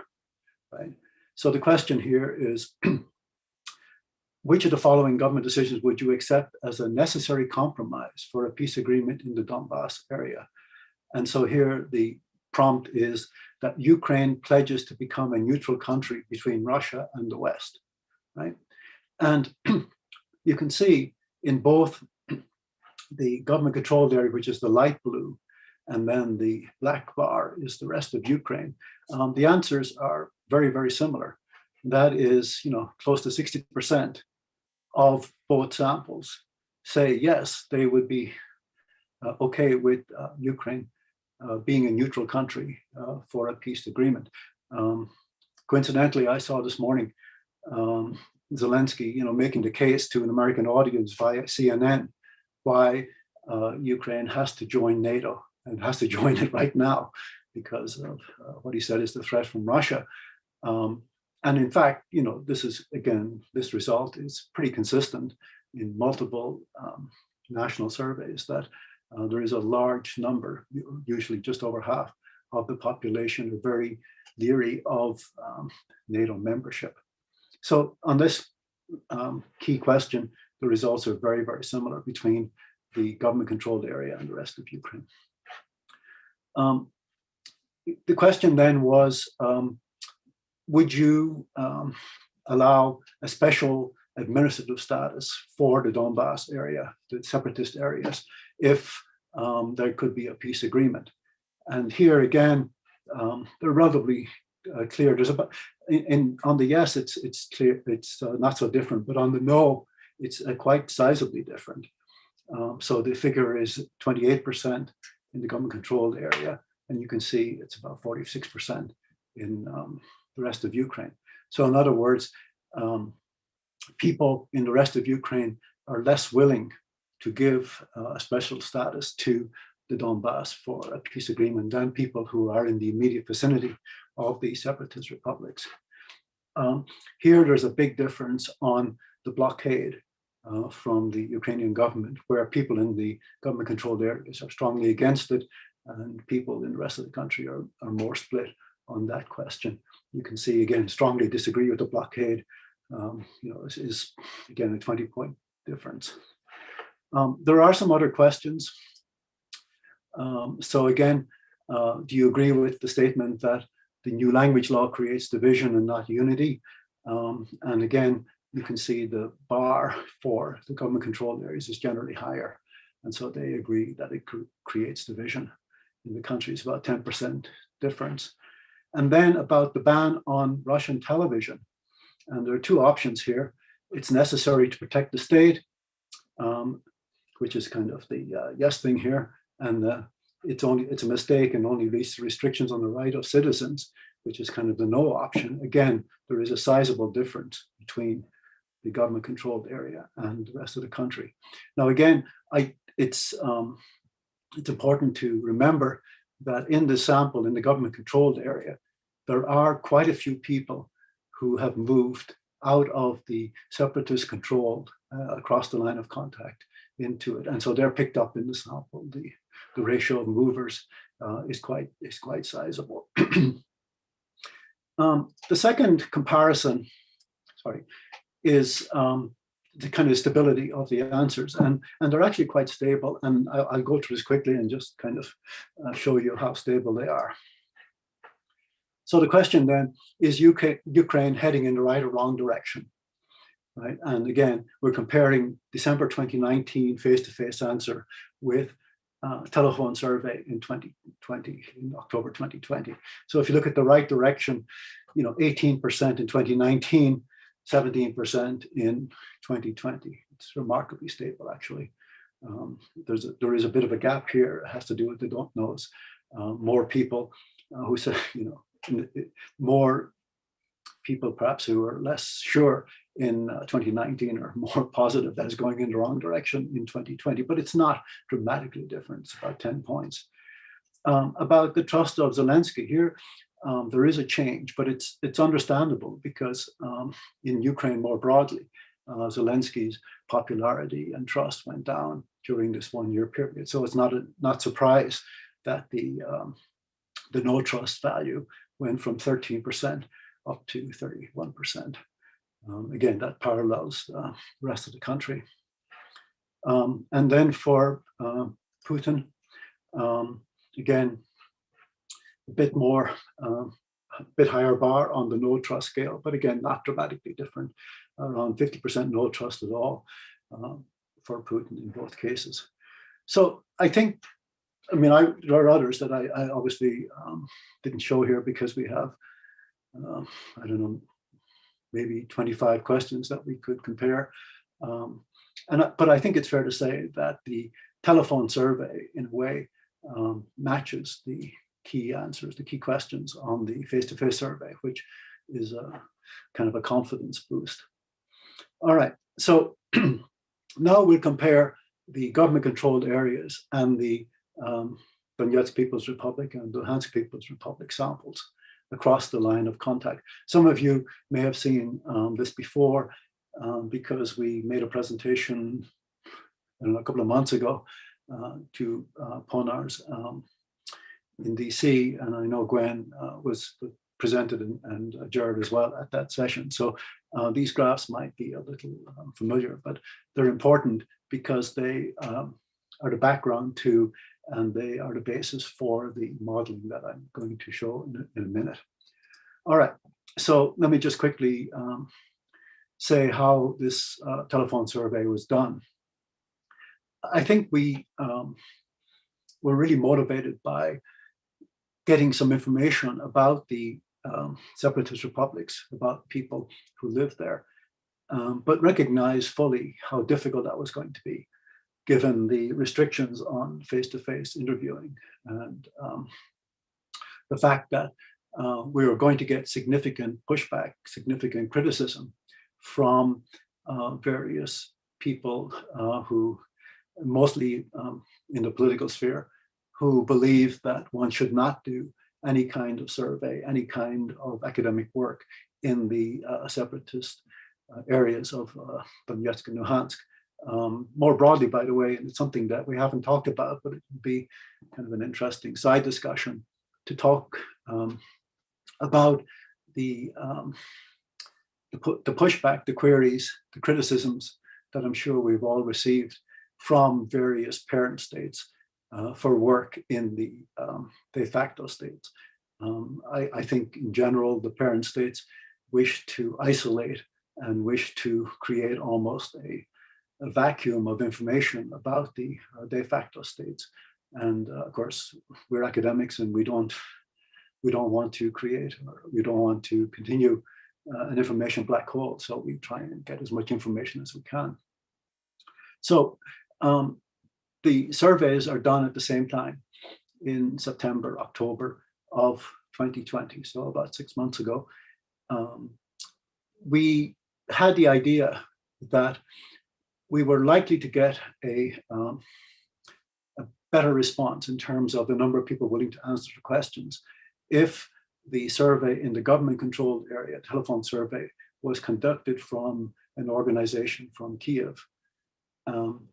right? So the question here is, which of the following government decisions would you accept as a necessary compromise for a peace agreement in the Donbass area? And so here the prompt is that Ukraine pledges to become a neutral country between Russia and the West, right? And you can see in both the government-controlled area, which is the light blue, and then the black bar is the rest of Ukraine, the answers are very, very similar. That is, close to 60% of both samples say yes, they would be okay with Ukraine being a neutral country for a peace agreement. Coincidentally, I saw this morning Zelensky, making the case to an American audience via CNN why Ukraine has to join NATO and has to join it right now because of what he said is the threat from Russia. And in fact, this is, again, this result is pretty consistent in multiple national surveys that there is a large number, usually just over half of the population, are very leery of NATO membership. So on this key question, the results are very, very similar between the government-controlled area and the rest of Ukraine. The question then was, would you allow a special administrative status for the Donbass area, the separatist areas, if there could be a peace agreement? And here again, they're relatively clear. There's about on the yes, it's clear, it's not so different, but on the no, it's quite sizably different. So the figure is 28% in the government-controlled area, and you can see it's about 46% in the rest of Ukraine. So in other words, people in the rest of Ukraine are less willing to give a special status to the Donbass for a peace agreement than people who are in the immediate vicinity of the separatist republics. Here, there's a big difference on the blockade from the Ukrainian government, where people in the government-controlled areas are strongly against it, and people in the rest of the country are more split on that question. You can see, again, strongly disagree with the blockade. This is, again, a 20-point difference. There are some other questions. So again, do you agree with the statement that the new language law creates division and not unity? And again, you can see the bar for the government-controlled areas is generally higher. And so they agree that it creates division in the country. It's about 10% difference. And then about the ban on Russian television. And there are two options here. It's necessary to protect the state, which is kind of the yes thing here. And it's a mistake and only leads to restrictions on the right of citizens, which is kind of the no option. Again, there is a sizable difference between the government-controlled area and the rest of the country. Now, again, it's important to remember that in the sample in the government-controlled area, there are quite a few people who have moved out of the separatist control across the line of contact into it, and so they're picked up in the sample. The ratio of movers is quite sizable. The second comparison, is the kind of stability of the answers, and they're actually quite stable. And I'll go through this quickly and just kind of show you how stable they are. So the question then is, Ukraine heading in the right or wrong direction? right? And again, we're comparing December 2019 face-to-face answer with telephone survey in 2020, in October 2020. So if you look at the right direction, 18% in 2019, 17% in 2020. It's remarkably stable, actually. There is a bit of a gap here. It has to do with the don't knows. More people who say, more people perhaps who are less sure in 2019 are more positive that is going in the wrong direction in 2020, but it's not dramatically different. It's about 10 points. About the trust of Zelensky here, there is a change, but it's understandable because in Ukraine more broadly, Zelensky's popularity and trust went down during this 1 year period. So it's not surprise that the no trust value went from 13% up to 31%. Again, that parallels the rest of the country. And then for Putin, again, a bit more, a bit higher bar on the no trust scale, but again, not dramatically different, around 50% no trust at all for Putin in both cases. So I think, there are others that I obviously didn't show here because we have, I don't know, maybe 25 questions that we could compare. But I think it's fair to say that the telephone survey, in a way, matches the key answers, the key questions on the face-to-face survey, which is a kind of a confidence boost. All right, so now we'll compare the government-controlled areas and the Donetsk People's Republic and Luhansk People's Republic samples across the line of contact. Some of you may have seen this before because we made a presentation a couple of months ago to PONARS in DC, and I know Gwen was presented and Jared as well at that session. So these graphs might be a little familiar, but they're important because they are the background to, and they are the basis for the modeling that I'm going to show in a minute. All right, so let me just quickly say how this telephone survey was done. I think we were really motivated by getting some information about the separatist republics, about people who live there, but recognize fully how difficult that was going to be, given the restrictions on face-to-face interviewing and the fact that we were going to get significant pushback, significant criticism from various people who, mostly in the political sphere, who believe that one should not do any kind of survey, any kind of academic work in the separatist areas of Donetsk and Luhansk. More broadly, by the way, and it's something that we haven't talked about, but it would be kind of an interesting side discussion to talk about the pushback, the queries, the criticisms that I'm sure we've all received from various parent states for work in the de facto states. I think in general, the parent states wish to isolate and wish to create almost a vacuum of information about the de facto states. And of course, we're academics and we don't want to create, or we don't want to continue an information black hole. So we try and get as much information as we can. So the surveys are done at the same time in September, October of 2020. So about 6 months ago, we had the idea that we were likely to get a better response in terms of the number of people willing to answer the questions if the survey in the government-controlled area, telephone survey, was conducted from an organization from Kiev.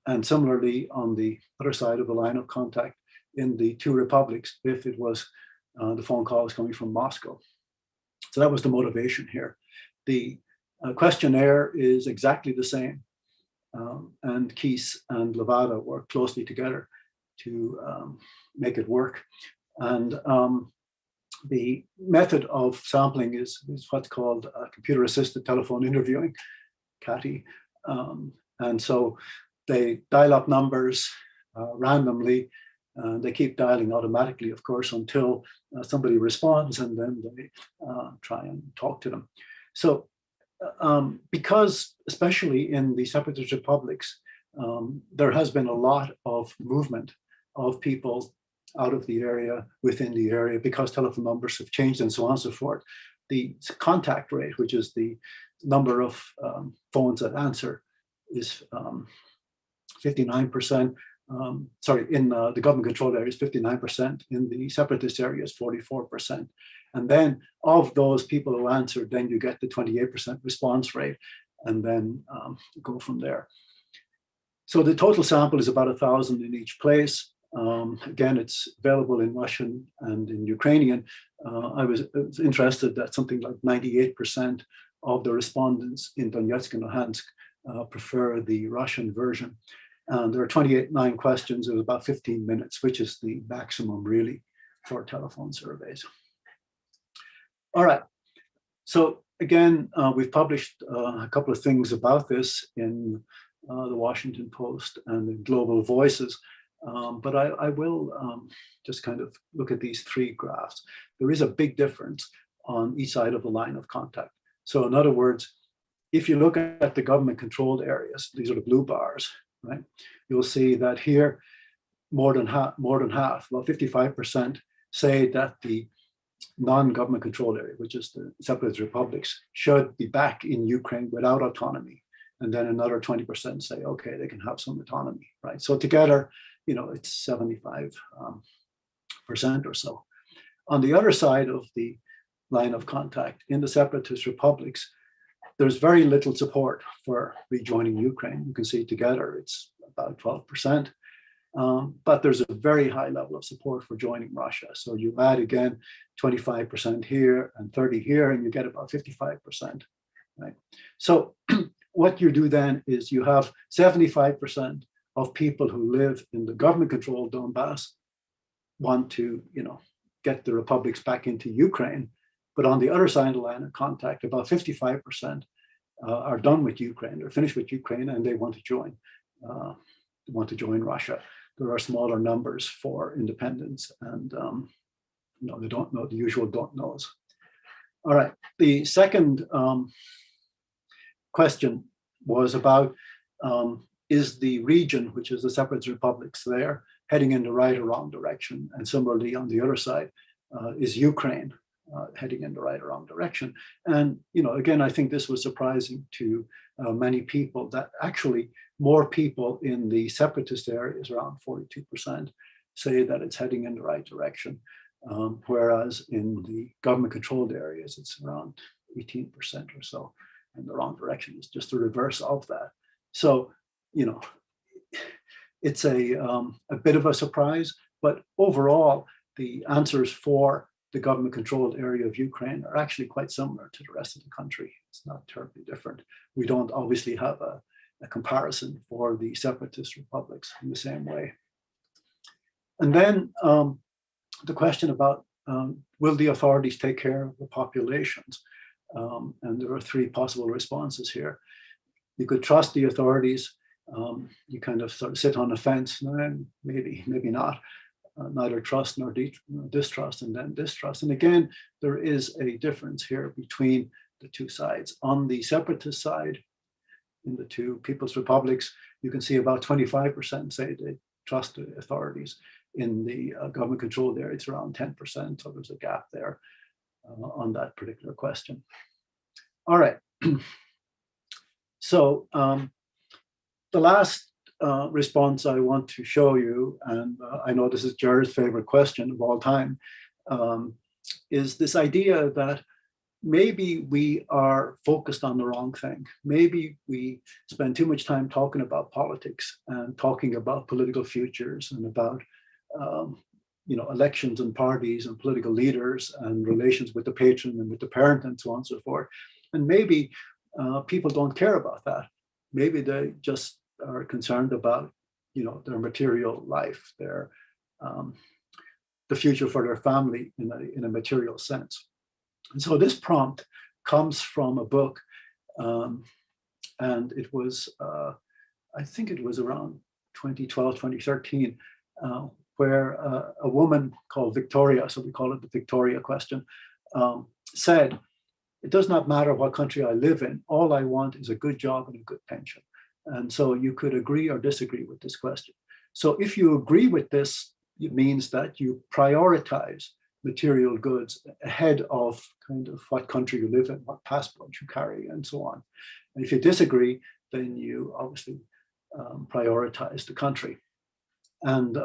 And similarly, on the other side of the line of contact in the two republics, if it was the phone call was coming from Moscow. So that was the motivation here. The questionnaire is exactly the same. And Keys and Levada work closely together to make it work. And the method of sampling is what's called computer-assisted telephone interviewing. catty. And so they dial up numbers randomly. They keep dialing automatically, of course, until somebody responds, and then they try and talk to them. So because, especially in the separatist republics, there has been a lot of movement of people out of the area, within the area, because telephone numbers have changed and so on and so forth. The contact rate, which is the number of phones that answer, is 59%. In the government-controlled areas, 59%. In the separatist areas, 44%. And then of those people who answered, then you get the 28% response rate, and then go from there. So the total sample is about 1,000 in each place. Again, it's available in Russian and in Ukrainian. I was interested that something like 98% of the respondents in Donetsk and Luhansk prefer the Russian version. And there are 29 questions. It was about 15 minutes, which is the maximum really for telephone surveys. All right. So again, we've published a couple of things about this in the Washington Post and in Global Voices. But I will just kind of look at these three graphs. There is a big difference on each side of the line of contact. So in other words, if you look at the government-controlled areas, these are the blue bars, right? You'll see that here, more than half, about 55% say that the non-government controlled area, which is the separatist republics, should be back in Ukraine without autonomy. And then another 20% say, okay, they can have some autonomy, right? So together, you know, it's 75% or so. On the other side of the line of contact, in the separatist republics, there's very little support for rejoining Ukraine. You can see together it's about 12%, but there's a very high level of support for joining Russia. So you add again 25% here and 30 here, and you get about 55%, right? So what you do then is you have 75% of people who live in the government-controlled Donbass want to, you know, get the republics back into Ukraine. But on the other side of the line of contact, about 55% are done with Ukraine, they're finished with Ukraine, and they want to join Russia. There are smaller numbers for independence, and you know, they don't know the usual don't knows. All right, the second question was about is the region, which is the separatist republics there, heading in the right or wrong direction? And similarly, on the other side, is Ukraine heading in the right or wrong direction? And, you know, again, I think this was surprising to many people, that actually more people in the separatist areas, around 42%, say that it's heading in the right direction. Whereas in the government-controlled areas, it's around 18% or so in the wrong direction. It's just the reverse of that. So, you know, it's a bit of a surprise, but overall, the answers for the government-controlled area of Ukraine are actually quite similar to the rest of the country. It's not terribly different. We don't obviously have a comparison for the separatist republics in the same way. And then the question about will the authorities take care of the populations? And there are three possible responses here. You could trust the authorities. You kind of sort of sit on the fence, maybe not. Neither trust nor distrust, and then distrust. And again, there is a difference here between the two sides. On the separatist side, in the two people's republics, you can see about 25% say they trust the authorities. In the government-controlled area, it's around 10%, so there's a gap there on that particular question. All right. So the last response I want to show you, and I know this is Jared's favorite question of all time, is this idea that maybe we are focused on the wrong thing. Maybe we spend too much time talking about politics and talking about political futures and about you know, elections and parties and political leaders and relations with the patron and with the parent and so on and so forth. And maybe people don't care about that. Maybe they just are concerned about, you know, their material life, their the future for their family in a material sense. And so this prompt comes from a book And it was, I think it was around 2012, 2013, where a woman called Victoria, so we call it the Victoria question, said, it does not matter what country I live in, all I want is a good job and a good pension. And so you could agree or disagree with this question. So if you agree with this, it means that you prioritize material goods ahead of kind of what country you live in, what passport you carry, and so on. And if you disagree, then you obviously prioritize the country. And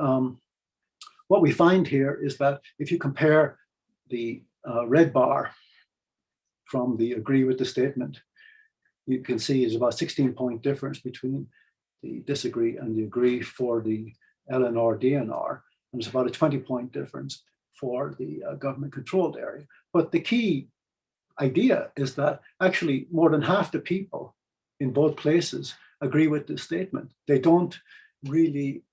what we find here is that if you compare the red bar from the agree with the statement, you can see there's about 16-point difference between the disagree and the agree for the LNR, DNR, and there's about a 20-point difference for the government-controlled area. But the key idea is that actually more than half the people in both places agree with this statement. They don't really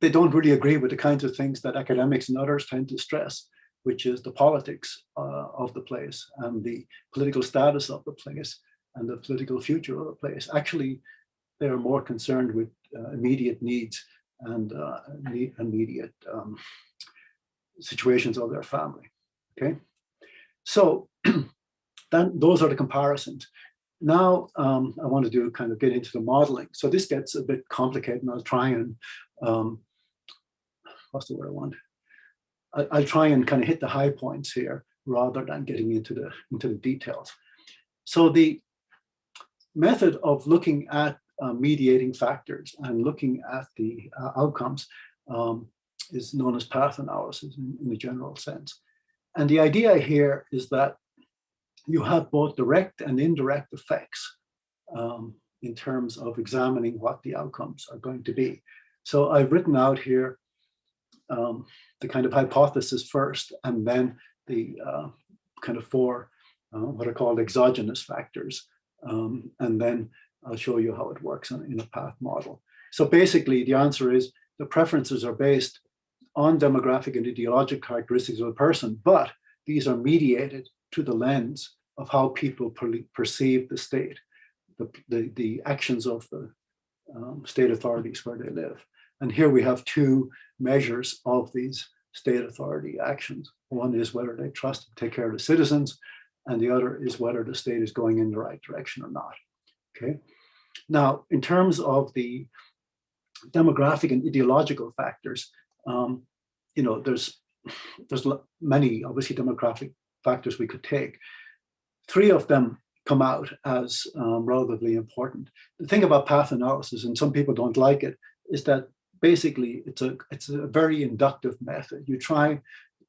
agree with the kinds of things that academics and others tend to stress, which is the politics of the place and the political status of the place and the political future of the place. Actually, they are more concerned with immediate needs and immediate situations of their family. Okay, so then those are the comparisons. Now I want to do kind of get into the modeling. So this gets a bit complicated, and I'll try and what's the word I want? I'll try and kind of hit the high points here rather than getting into the details. So the method of looking at mediating factors and looking at the outcomes is known as path analysis in a general sense. And the idea here is that you have both direct and indirect effects in terms of examining what the outcomes are going to be. So I've written out here the kind of hypothesis first, and then the kind of four what are called exogenous factors. And then I'll show you how it works in a path model. So basically the answer is the preferences are based on demographic and ideological characteristics of a person, but these are mediated through the lens of how people perceive the state, the actions of the state authorities where they live. And here we have two measures of these state authority actions. One is whether they trust and take care of the citizens, and the other is whether the state is going in the right direction or not. Okay. Now, in terms of the demographic and ideological factors, you know, there's many obviously demographic factors we could take. Three of them come out as relatively important. The thing about path analysis, and some people don't like it, is that basically it's a very inductive method. You try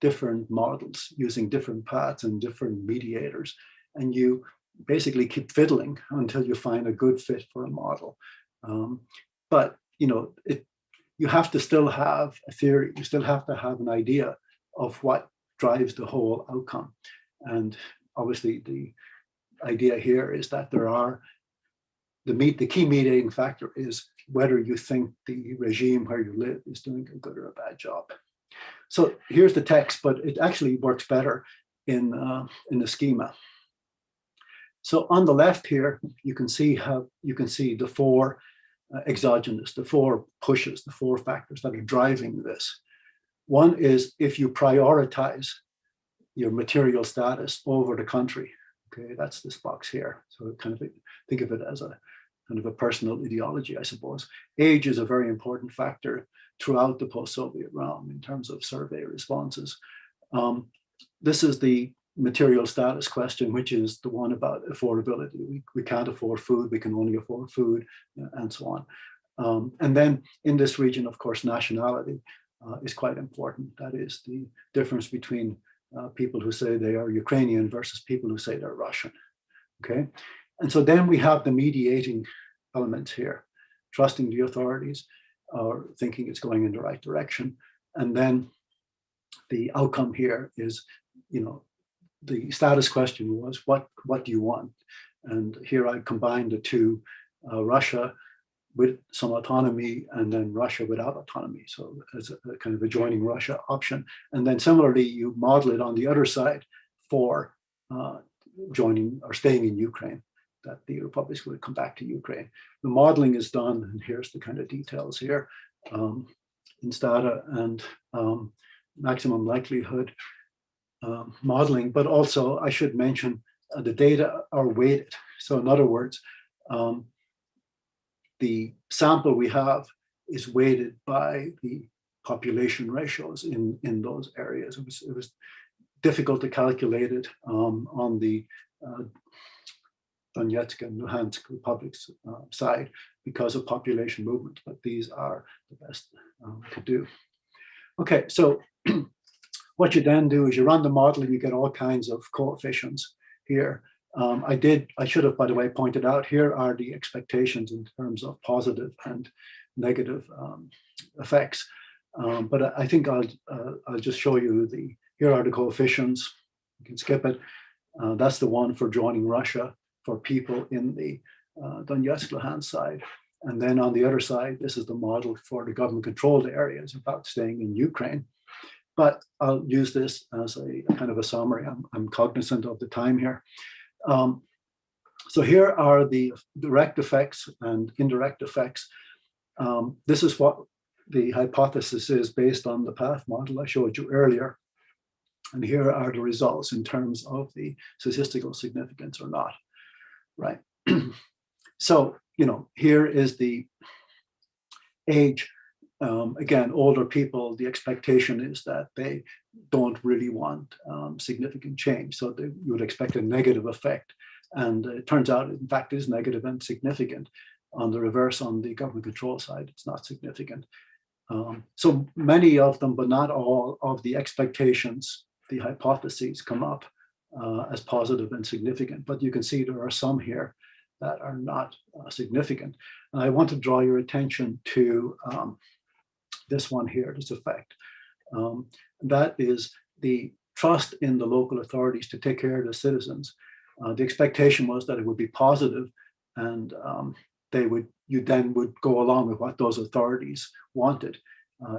different models using different paths and different mediators, and you basically keep fiddling until you find a good fit for a model. But you know, you have to still have a theory. You still have to have an idea of what drives the whole outcome. And obviously, the idea here is that there are the key mediating factor is whether you think the regime where you live is doing a good or a bad job. So here's the text, but it actually works better in the schema. So on the left here, you can see the four exogenous, the four pushes, the four factors that are driving this. One is if you prioritize your material status over the country. Okay, that's this box here. So kind of think of it as a kind of a personal ideology, I suppose. Age is a very important factor throughout the post-Soviet realm in terms of survey responses. This is the material status question, which is the one about affordability. We can't afford food, we can only afford food, and so on. And then in this region, of course, nationality is quite important. That is the difference between people who say they are Ukrainian versus people who say they're Russian, okay? And so then we have the mediating elements here, trusting the authorities or thinking it's going in the right direction. And then the outcome here is, you know, the status question was, what do you want? And here I combined the two, Russia with some autonomy and then Russia without autonomy. So as a kind of adjoining Russia option. And then similarly, you model it on the other side for joining or staying in Ukraine, that the republics would come back to Ukraine. The modeling is done, and here's the kind of details here in Stata and maximum likelihood modeling. But also, I should mention the data are weighted. So in other words, the sample we have is weighted by the population ratios in those areas. It was difficult to calculate it on the Donetsk and Luhansk republics side because of population movement, but these are the best to do. Okay, so what you then do is you run the model and you get all kinds of coefficients here. I should have, by the way, pointed out, here are the expectations in terms of positive and negative effects. But I think I'll just show you here are the coefficients. You can skip it. That's the one for joining Russia for people in the Donetsk, Luhansk side. And then on the other side, this is the model for the government-controlled areas about staying in Ukraine. But I'll use this as a kind of a summary. I'm cognizant of the time here. So here are the direct effects and indirect effects. This is what the hypothesis is based on the path model I showed you earlier. And here are the results in terms of the statistical significance or not, right? So, here is the age. Again, older people, the expectation is that they don't really want significant change. So you would expect a negative effect. And it turns out, in fact, it is negative and significant. On the reverse, on the government control side, it's not significant. So many of them, but not all of the expectations, the hypotheses come up as positive and significant. But you can see there are some here that are not significant. And I want to draw your attention to this one here, this effect. That is the trust in the local authorities to take care of the citizens. The expectation was that it would be positive, and you then would go along with what those authorities wanted.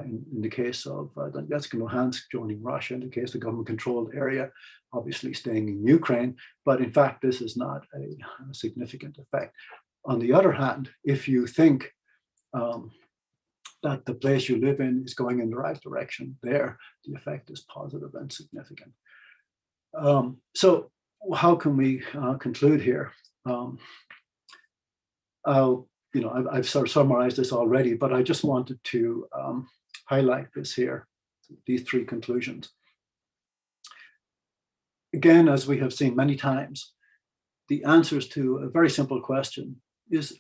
In the case of Donetsk and Luhansk joining Russia, in the case of the government-controlled area, obviously staying in Ukraine. But in fact, this is not a significant effect. On the other hand, if you think that the place you live in is going in the right direction, there, the effect is positive and significant. So how can we conclude here? I've sort of summarized this already, but I just wanted to highlight this here, these three conclusions. Again, as we have seen many times, the answers to a very simple question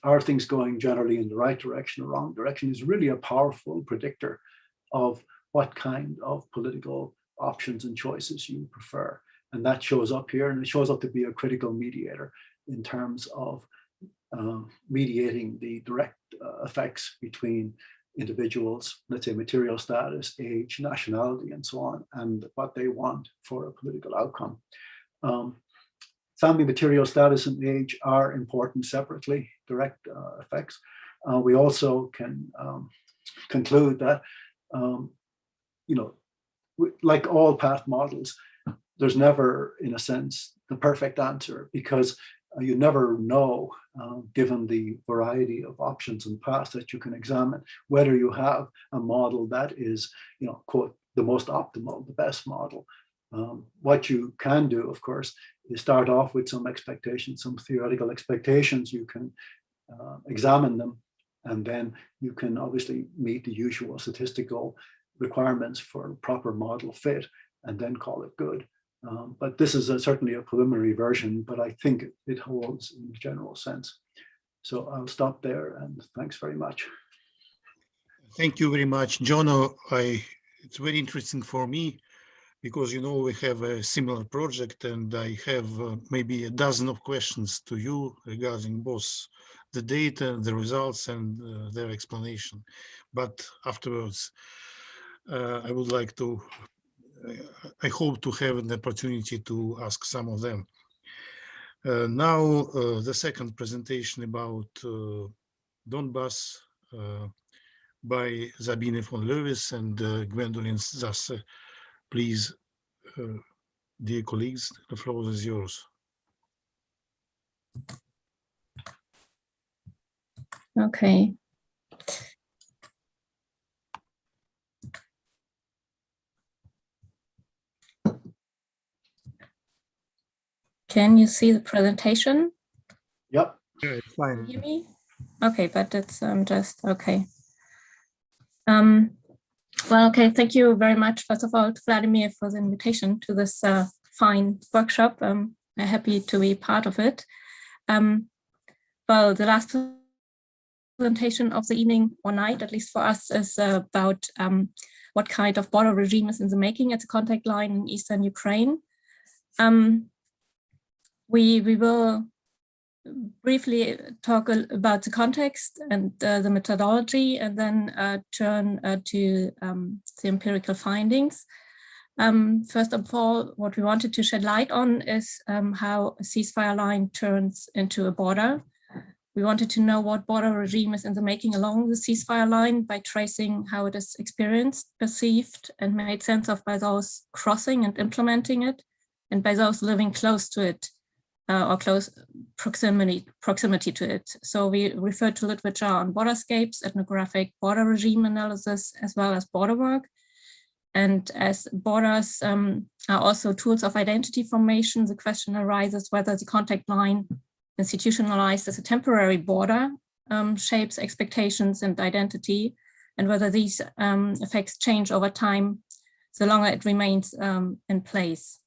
are things going generally in the right direction or wrong direction is really a powerful predictor of what kind of political options and choices you prefer. And that shows up here, and it shows up to be a critical mediator in terms of mediating the direct effects between individuals, let's say material status, age, nationality, and so on, and what they want for a political outcome. Family material status and age are important separately, direct effects. We also can conclude that, like all path models, there's never, in a sense, the perfect answer, because you never know, given the variety of options and paths that you can examine, whether you have a model that is, quote, the most optimal, the best model. What you can do, of course, is start off with some expectations, some theoretical expectations. You can examine them, and then you can obviously meet the usual statistical requirements for proper model fit, and then call it good. But this is certainly a preliminary version, but I think it holds in a general sense. So I'll stop there, and thanks very much. Thank you very much, Jono. It's very interesting for me because, we have a similar project, and I have maybe a dozen of questions to you regarding both the data, the results, and their explanation. But afterwards, I would like to I hope to have an opportunity to ask some of them. Now, the second presentation about Donbass by Sabine von Lewis and Gwendolyn Zasse. Please, dear colleagues, the floor is yours. Okay. Can you see the presentation? Yep. Yeah, it's fine. Hear me? Okay, but it's just okay. Well, okay, thank you very much, first of all, to Vladimir for the invitation to this fine workshop. I'm happy to be part of it. Well, the last presentation of the evening or night, at least for us, is about what kind of border regime is in the making at the contact line in eastern Ukraine. We will briefly talk about the context and the methodology, and then turn to the empirical findings. First of all, what we wanted to shed light on is how a ceasefire line turns into a border. We wanted to know what border regime is in the making along the ceasefire line by tracing how it is experienced, perceived, and made sense of by those crossing and implementing it, and by those living close to it, or close proximity to it. So we referred to literature on borderscapes, ethnographic border regime analysis, as well as border work. And as borders are also tools of identity formation, the question arises whether the contact line, institutionalized as a temporary border, shapes expectations and identity, and whether these effects change over time the longer it remains in place.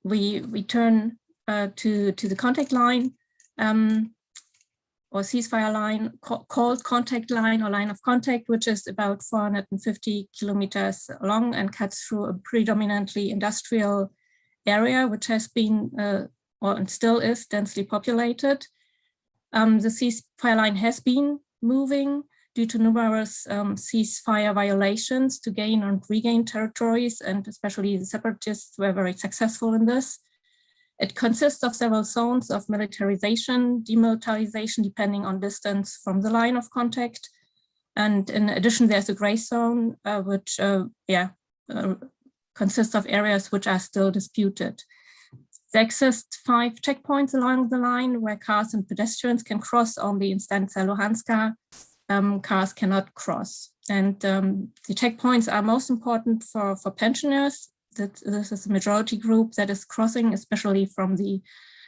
We turn to the contact line, or ceasefire line, called contact line or line of contact, which is about 450 kilometers long and cuts through a predominantly industrial area, which has been, or still is, densely populated. The ceasefire line has been moving due to numerous ceasefire violations to gain and regain territories, and especially the separatists were very successful in this. It consists of several zones of militarization, demilitarization, depending on distance from the line of contact. And in addition, there's a gray zone, which consists of areas which are still disputed. There exist 5 checkpoints along the line where cars and pedestrians can cross. Only in Stanitsa Luhanska, cars cannot cross. And the checkpoints are most important for pensioners. This is a majority group that is crossing, especially from the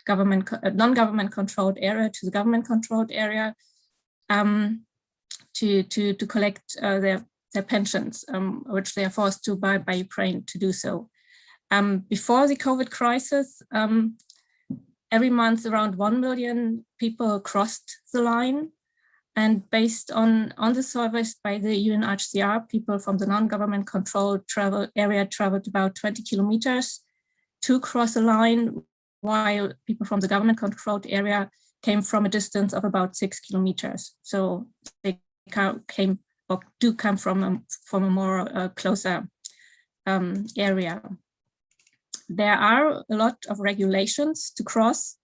government, non-government controlled area to the government controlled area, to collect their pensions, which they are forced to by Ukraine to do so. Before the COVID crisis, every month around 1 million people crossed the line. And based on the surveys by the UNHCR, people from the non-government controlled area traveled about 20 kilometers to cross a line, while people from the government controlled area came from a distance of about 6 kilometers. So they came or do come from a more closer area. There are a lot of regulations to cross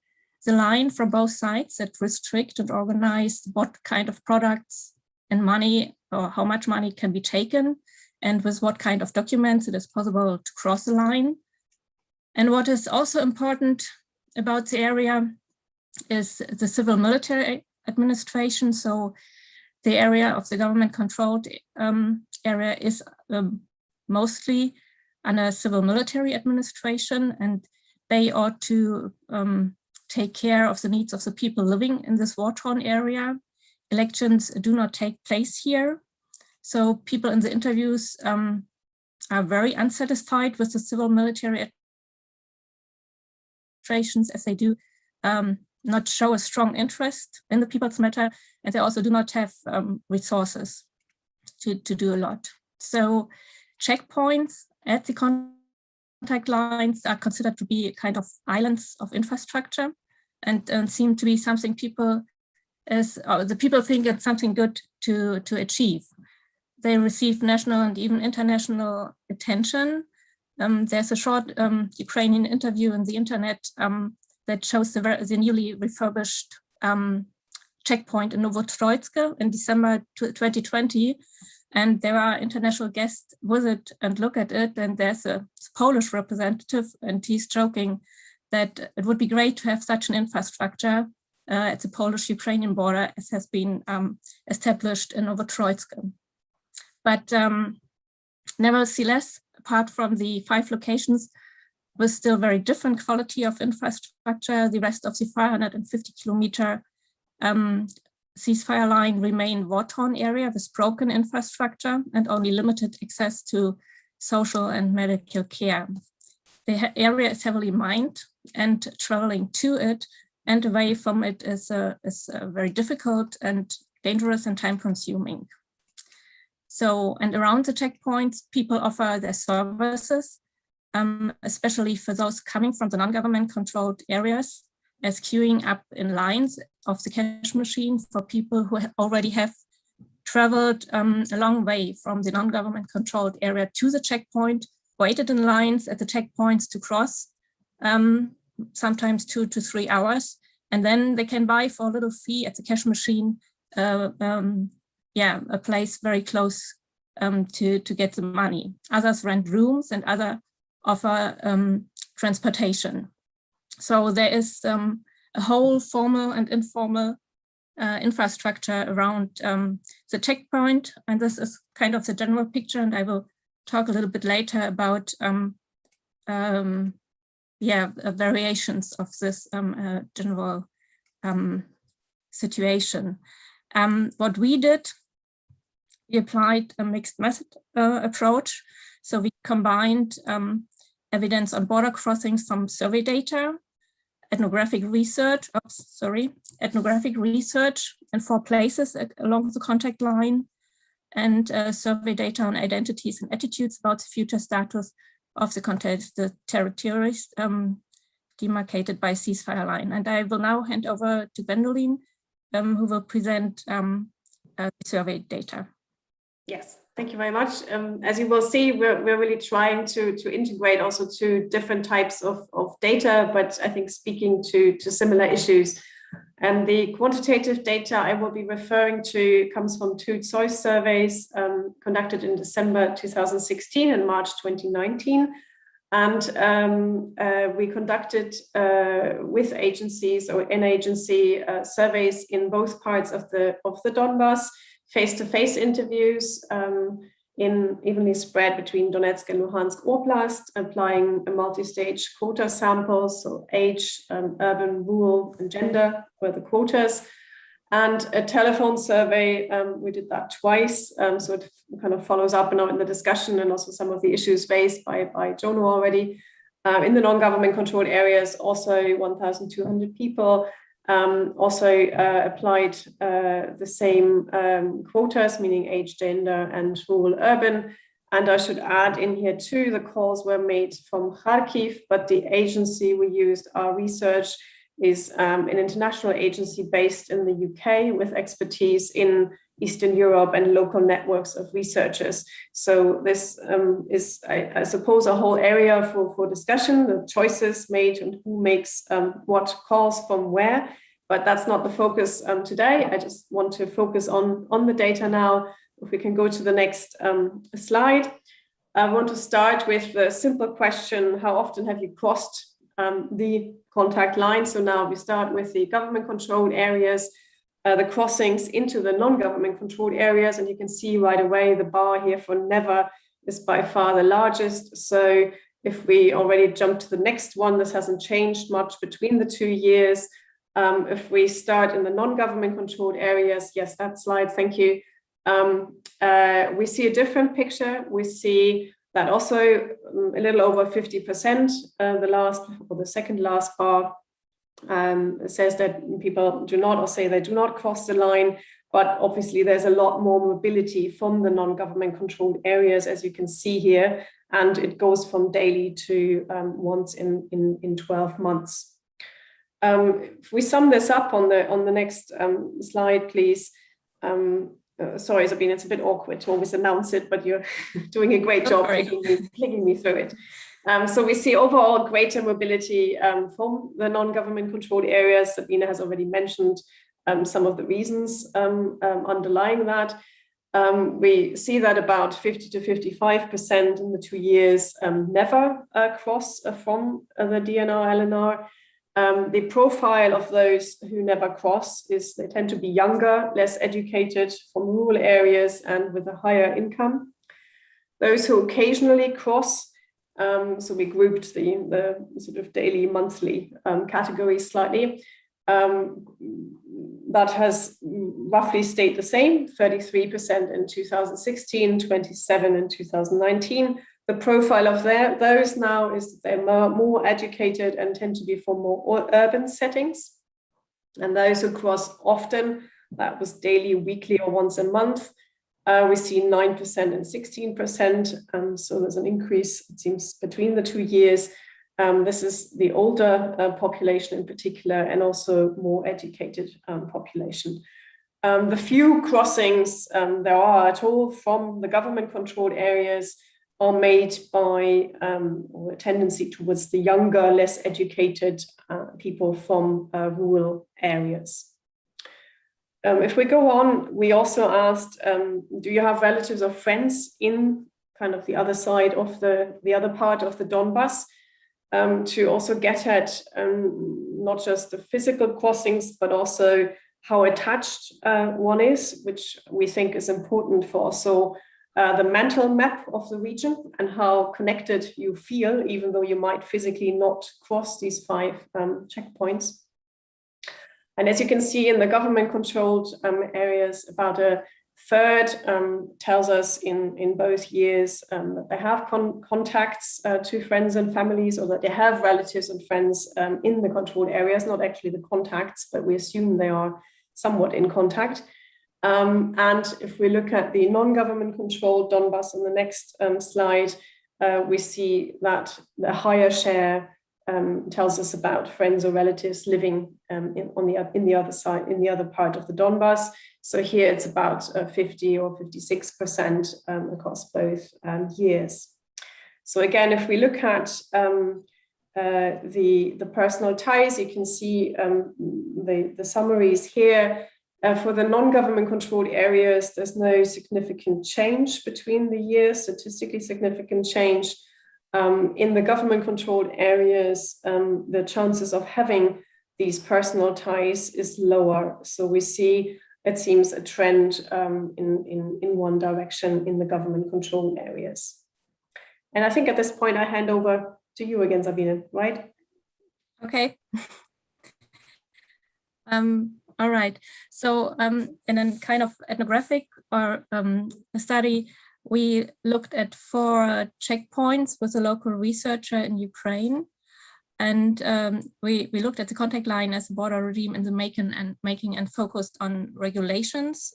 the line from both sides that restrict and organize what kind of products and money, or how much money can be taken, and with what kind of documents it is possible to cross the line. And what is also important about the area is the civil military administration. So the area of the government controlled area is mostly under civil military administration, and they ought to take care of the needs of the people living in this war-torn area. Elections do not take place here. So people in the interviews are very unsatisfied with the civil military administrations, as they do not show a strong interest in the people's matter, and they also do not have resources to do a lot. So checkpoints at the contact lines are considered to be kind of islands of infrastructure, and seem to be something people, the people think it's something good to achieve. They receive national and even international attention. There's a short Ukrainian interview on the internet that shows the newly refurbished checkpoint in Novotroitsk in December 2020. And there are international guests visit and look at it. And there's a Polish representative, and he's joking that it would be great to have such an infrastructure at the Polish-Ukrainian border as has been established in Nowotroicka. But nevertheless, apart from the 5 locations with still very different quality of infrastructure, the rest of the 450-kilometer ceasefire line remain war-torn area with broken infrastructure and only limited access to social and medical care. The area is heavily mined, and traveling to it and away from it is very difficult and dangerous and time-consuming. So, and around the checkpoints, people offer their services, especially for those coming from the non-government controlled areas, as queuing up in lines of the cash machine for people who already have traveled a long way from the non-government controlled area to the checkpoint, waited in lines at the checkpoints to cross, sometimes 2 to 3 hours, and then they can buy for a little fee at the cash machine, a place very close to get the money. Others rent rooms and other offer transportation. So there is a whole formal and informal infrastructure around the checkpoint, and this is kind of the general picture, and I will talk a little bit later about variations of this general situation. What we did, we applied a mixed method approach. So we combined evidence on border crossings from survey data, ethnographic research, in 4 places along the contact line, and survey data on identities and attitudes about the future status of the contested territories demarcated by ceasefire line. And I will now hand over to Gwendoline, who will present the survey data. Yes, thank you very much. As you will see, we're really trying to integrate also 2 different types of data, but I think speaking to similar issues. And the quantitative data I will be referring to comes from 2 choice surveys conducted in December 2016 and March 2019. And we conducted with agencies or in-agency surveys in both parts of the Donbass, face-to-face interviews evenly spread between Donetsk and Luhansk Oblast, applying a multi-stage quota samples, so age, urban, rural, and gender were the quotas. And a telephone survey, we did that twice, so it kind of follows up in the discussion and also some of the issues raised by Jono already. In the non-government controlled areas, also 1,200 people also applied the same quotas, meaning age, gender, and rural, urban. And I should add in here too, the calls were made from Kharkiv, but the agency we used, our research, is an international agency based in the UK with expertise in Eastern Europe and local networks of researchers. So this is, I suppose, a whole area for discussion, the choices made and who makes what calls from where, but that's not the focus today. I just want to focus on the data now. If we can go to the next slide. I want to start with the simple question, how often have you crossed the contact line? So now we start with the government controlled areas, the crossings into the non-government controlled areas. And you can see right away the bar here for never is by far the largest. So if we already jump to the next one, this hasn't changed much between the 2 years. If we start in the non-government controlled areas, yes, that slide, thank you. We see a different picture. We see that also a little over 50%, the second last bar says that people do not, or say they do not cross the line, but obviously there's a lot more mobility from the non-government controlled areas, as you can see here, and it goes from daily to once in 12 months. If we sum this up on the next slide, please. Sorry, Sabine, it's a bit awkward to always announce it, but you're doing a great job clicking me through it. So we see overall greater mobility from the non-government controlled areas. Sabine has already mentioned some of the reasons underlying that. We see that about 50 to 55% in the 2 years never cross from the DNR-LNR. The profile of those who never cross is they tend to be younger, less educated, from rural areas and with a higher income. Those who occasionally cross, so we grouped the sort of daily, monthly categories slightly, that has roughly stayed the same, 33% in 2016, 27% in 2019. The profile of those now is that they're more educated and tend to be from more urban settings. And those who cross often, that was daily, weekly, or once a month, we see 9% and 16%. So there's an increase, it seems, between the 2 years. This is the older population in particular, and also more educated population. The few crossings there are at all from the government-controlled areas are made by or a tendency towards the younger, less educated people from rural areas. If we go on, we also asked, do you have relatives or friends in kind of the other side of the other part of the Donbas? To also get at not just the physical crossings, but also how attached one is, which we think is important for also the mental map of the region and how connected you feel, even though you might physically not cross these 5 checkpoints. And as you can see in the government-controlled areas, about a third tells us in both years that they have contacts to friends and families, or that they have relatives and friends in the controlled areas, not actually the contacts, but we assume they are somewhat in contact. And if we look at the non-government controlled Donbas on the next slide, we see that the higher share tells us about friends or relatives living in the other side, in the other part of the Donbas. So here it's about 50 or 56% across both years. So again, if we look at the personal ties, you can see the summaries here. For the non-government controlled areas, there's no significant change between the years, statistically significant change. In the government-controlled areas, the chances of having these personal ties is lower. So we see, it seems, a trend in one direction in the government-controlled areas. And I think at this point, I hand over to you again, Sabine, right? Okay. All right. So in a kind of ethnographic or a study, we looked at 4 checkpoints with a local researcher in Ukraine. And we looked at the contact line as a border regime in the making and focused on regulations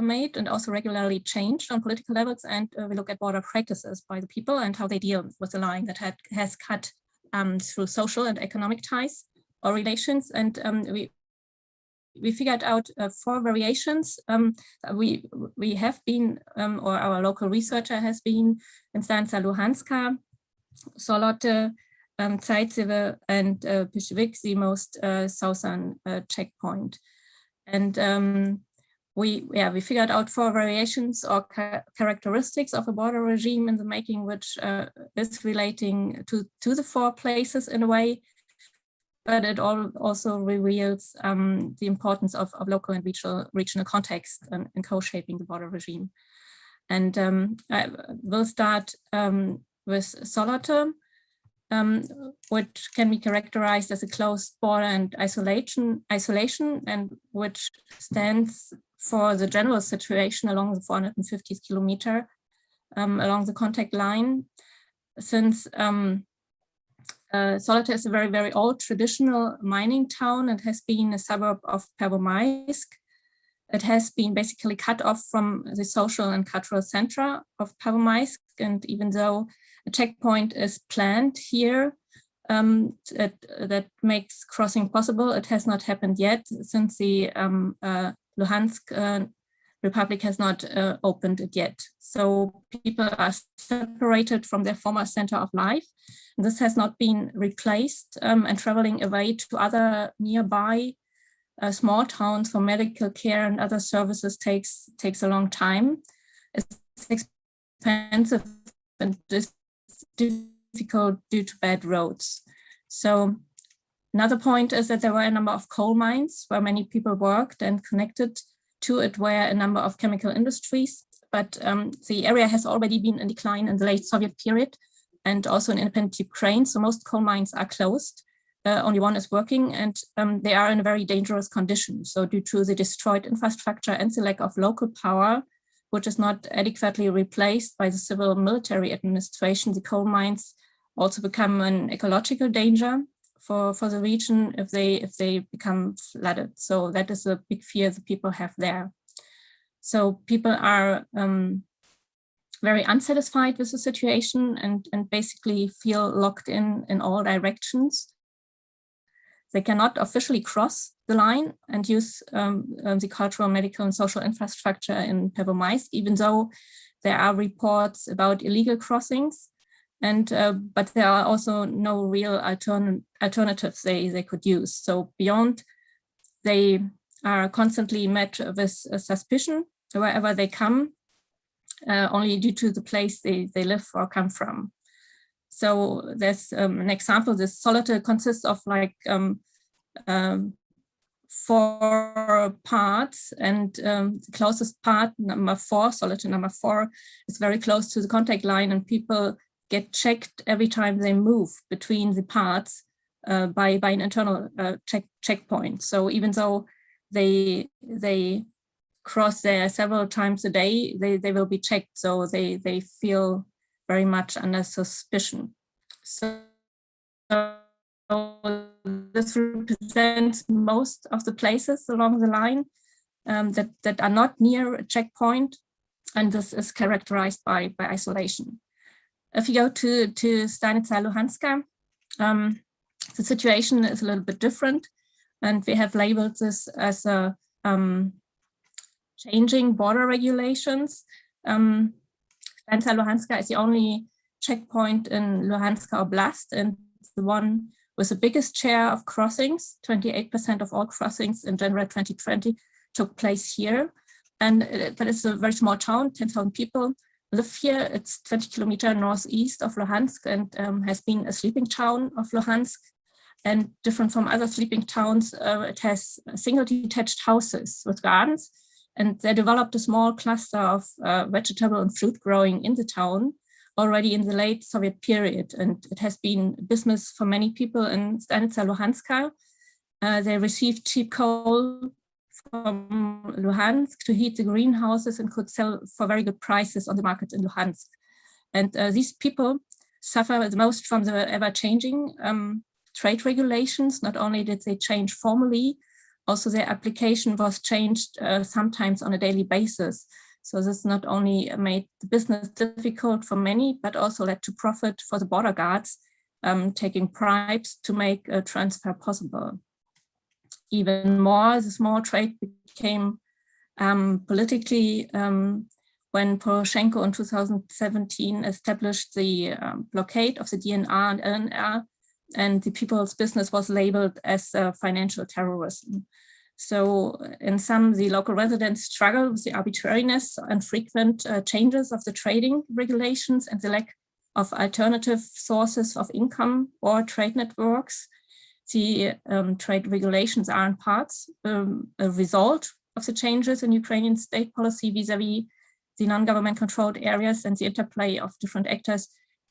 made and also regularly changed on political levels. And we look at border practices by the people and how they deal with the line that has cut through social and economic ties or relations. And we figured out 4 variations. We have been, or our local researcher has been, in Stanca Luhanska, Solote, Zaitsevo, and Pishvik, the most southern checkpoint. And we figured out 4 variations or characteristics of a border regime in the making, which is relating to the 4 places in a way, but it also reveals the importance of local and regional context in co-shaping the border regime. And I will start with Solote, which can be characterized as a closed border and isolation, and which stands for the general situation along the 450 kilometer along the contact line. Since Solote is a very, very old traditional mining town and has been a suburb of Pervomaisk. It has been basically cut off from the social and cultural center of Pervomaisk. And even though a checkpoint is planned here that makes crossing possible, it has not happened yet since the Luhansk Republic has not opened it yet. So people are separated from their former center of life. This has not been replaced, and traveling away to other nearby small towns for medical care and other services takes a long time. It's expensive and it's difficult due to bad roads. So another point is that there were a number of coal mines where many people worked, and connected to it were a number of chemical industries. But the area has already been in decline in the late Soviet period and also in independent Ukraine. So most coal mines are closed. Only one is working, and they are in a very dangerous condition. So due to the destroyed infrastructure and the lack of local power, which is not adequately replaced by the civil military administration, the coal mines also become an ecological danger for the region if they become flooded. So that is a big fear the people have there. So people are very unsatisfied with the situation and basically feel locked in all directions. They cannot officially cross the line and use the cultural, medical, and social infrastructure in Pervomaisk, even though there are reports about illegal crossings. And but there are also no real alternatives they could use. So beyond, they are constantly met with suspicion wherever they come, only due to the place they live or come from. So there's an example. This solitude consists of like 4 parts, and the closest part, number 4, solitude number 4, is very close to the contact line, and people get checked every time they move between the parts by an internal checkpoint. So even though they cross there several times a day, they will be checked. So they feel very much under suspicion. So this represents most of the places along the line that are not near a checkpoint, and this is characterized by isolation. If you go to Stanica Luhanska, the situation is a little bit different, and we have labeled this as a changing border regulations. Stanica Luhanska is the only checkpoint in Luhansk Oblast, and the one with the biggest share of crossings. 28% of all crossings in January 2020 took place here. And but it's a very small town, 10,000 people live here. It's 20 kilometers northeast of Luhansk, and has been a sleeping town of Luhansk. And different from other sleeping towns, it has single detached houses with gardens. And they developed a small cluster of vegetable and fruit growing in the town already in the late Soviet period. And it has been business for many people in Stanica Luhanska. They received cheap coal from Luhansk to heat the greenhouses and could sell for very good prices on the market in Luhansk. And these people suffer the most from the ever-changing trade regulations. Not only did they change formally, also their application was changed sometimes on a daily basis. So this not only made the business difficult for many, but also led to profit for the border guards, taking bribes to make a transfer possible. Even more, the small trade became politically when Poroshenko in 2017 established the blockade of the DNR and LNR, and the people's business was labeled as financial terrorism. So in some, the local residents struggle with the arbitrariness and frequent changes of the trading regulations and the lack of alternative sources of income or trade networks. The trade regulations are in parts a result of the changes in Ukrainian state policy vis-a-vis the non-government controlled areas, and the interplay of different actors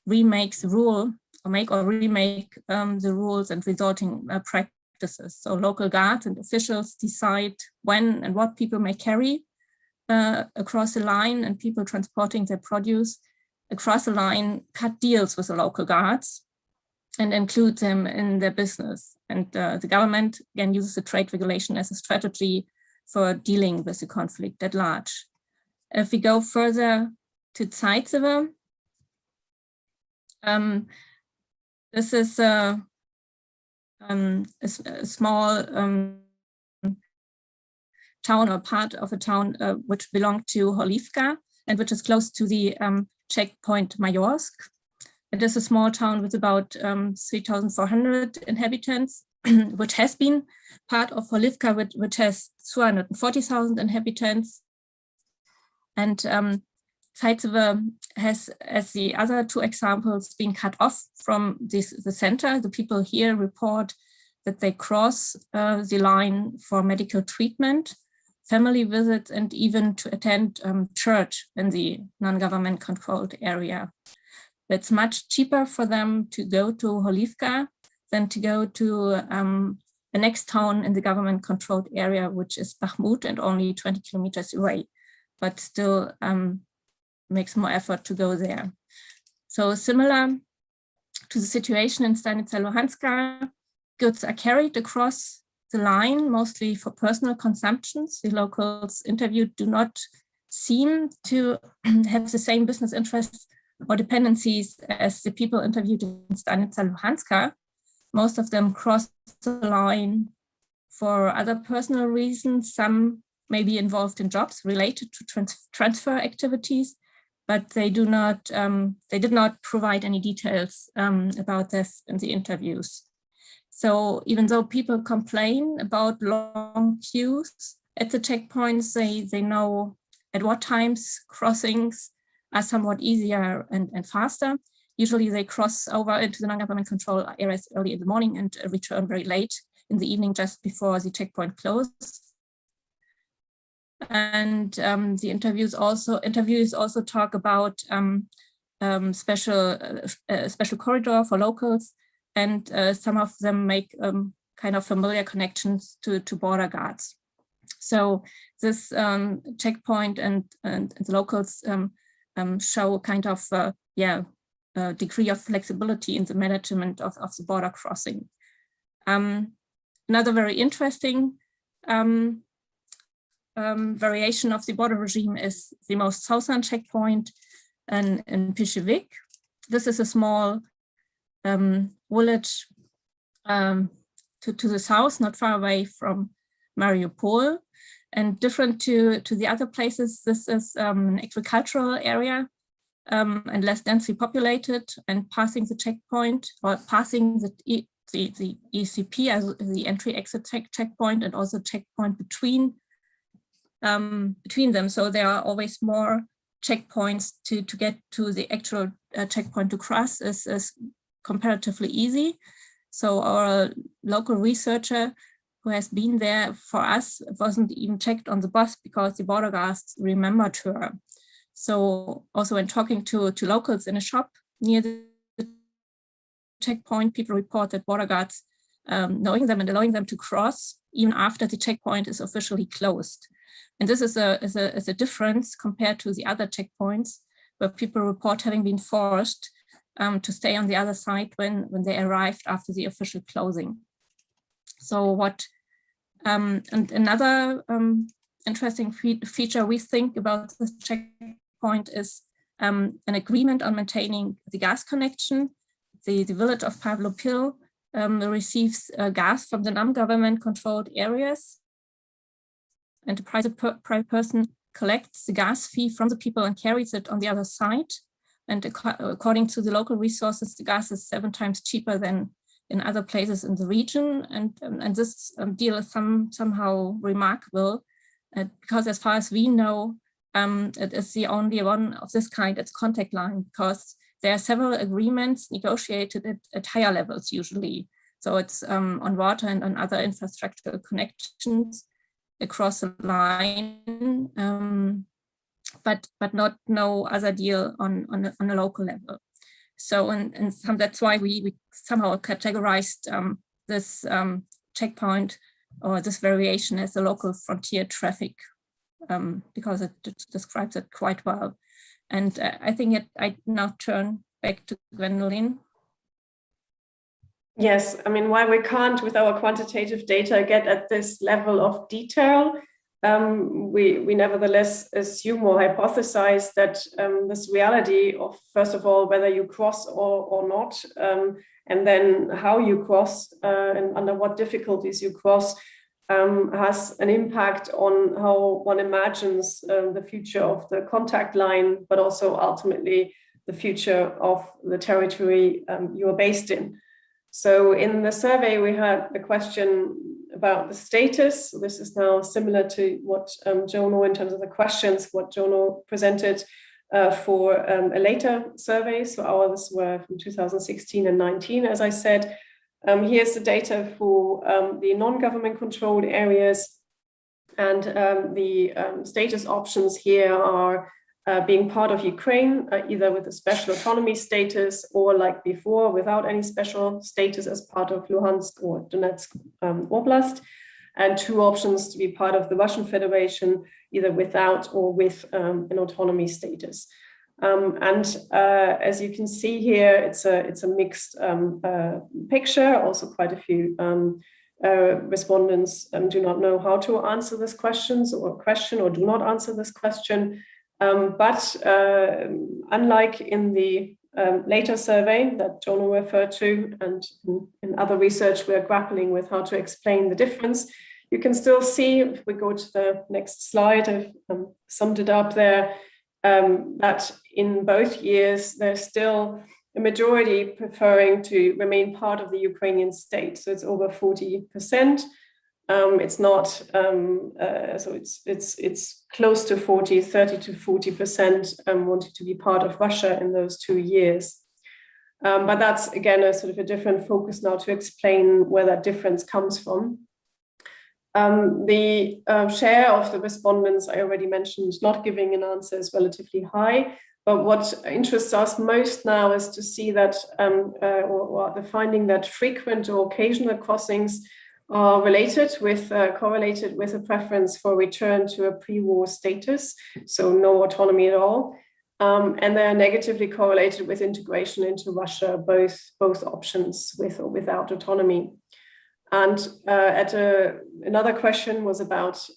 remakes the rule or make or remake the rules and resulting practices. So local guards and officials decide when and what people may carry across the line, and people transporting their produce across the line cut deals with the local guards and include them in their business. And the government again uses the trade regulation as a strategy for dealing with the conflict at large. If we go further to Zaitsevo, this is a small town or part of a town which belonged to Holivka and which is close to the checkpoint Majorsk. It is a small town with about 3,400 inhabitants, which has been part of Holivka, which has 240,000 inhabitants. And Zaitsevo has, as the other two examples, been cut off from the center. The people here report that they cross the line for medical treatment, family visits, and even to attend church in the non-government controlled area. It's much cheaper for them to go to Holivka than to go to the next town in the government controlled area, which is Bakhmut, and only 20 kilometers away, but still makes more effort to go there. So similar to the situation in Stanica Luhanska, goods are carried across the line, mostly for personal consumptions. The locals interviewed do not seem to have the same business interests or dependencies as the people interviewed in Stanica Luhanska. Most of them cross the line for other personal reasons. Some may be involved in jobs related to transfer activities, but they did not provide any details about this in the interviews. So even though people complain about long queues at the checkpoints, they know at what times crossings are somewhat easier and faster. Usually they cross over into the non-government control areas early in the morning and return very late in the evening, just before the checkpoint closes. And the interviews also talk about special corridor for locals, and some of them make kind of familiar connections to border guards. So this checkpoint and the locals show kind of degree of flexibility in the management of the border crossing. Another very interesting variation of the border regime is the most southern checkpoint in Pishevik. This is a small village to the south, not far away from Mariupol. And different to the other places, this is an agricultural area and less densely populated, and passing the checkpoint, or passing the ECP as the entry-exit checkpoint, and also checkpoint between them. So there are always more checkpoints to get to the actual checkpoint to cross is comparatively easy. So our local researcher who has been there for us wasn't even checked on the bus because the border guards remembered her. So also when talking to locals in a shop near the checkpoint, people report that border guards knowing them and allowing them to cross even after the checkpoint is officially closed. And this is a difference compared to the other checkpoints where people report having been forced to stay on the other side when they arrived after the official closing. So what, and another interesting feature we think about this checkpoint is an agreement on maintaining the gas connection. The village of Pavlopil receives gas from the non-government controlled areas, and a private person collects the gas fee from the people and carries it on the other side. And according to the local resources, the gas is 7 times cheaper than in other places in the region. And this deal is somehow remarkable because as far as we know, it is the only one of this kind at contact line, because there are several agreements negotiated at higher levels usually. So it's on water and on other infrastructural connections across the line, but no other deal on a local level. So and that's why we somehow categorized this checkpoint or this variation as a local frontier traffic, because it describes it quite well. And I think I now turn back to Gwendolyn. Yes, I mean, while we can't, with our quantitative data, get at this level of detail, we nevertheless assume or hypothesize that this reality of, first of all, whether you cross or not, and then how you cross and under what difficulties you cross, has an impact on how one imagines the future of the contact line, but also ultimately the future of the territory you are based in. So in the survey, we had the question about the status. So this is now similar to what Jono, in terms of the questions, what Jono presented for a later survey. So ours were from 2016 and 19, as I said. Here's the data for the non-government controlled areas. And the status options here are being part of Ukraine, either with a special autonomy status or like before, without any special status as part of Luhansk or Donetsk Oblast. And two options to be part of the Russian Federation, either without or with an autonomy status. As you can see here, it's a mixed picture. Also, quite a few respondents do not know how to answer this question or do not answer this question. But unlike in the later survey that Jono referred to, and in other research, we are grappling with how to explain the difference. You can still see, if we go to the next slide, I've summed it up there, that in both years, there's still a majority preferring to remain part of the Ukrainian state. So it's over 40%. It's not, so it's close to 30 to 40% wanting to be part of Russia in those 2 years. But that's, again, a sort of a different focus now to explain where that difference comes from. The share of the respondents I already mentioned not giving an answer is relatively high. But what interests us most now is to see that, or the finding that frequent or occasional crossings are correlated with a preference for return to a pre-war status, so no autonomy at all. And they are negatively correlated with integration into Russia, both options, with or without autonomy. And another question was about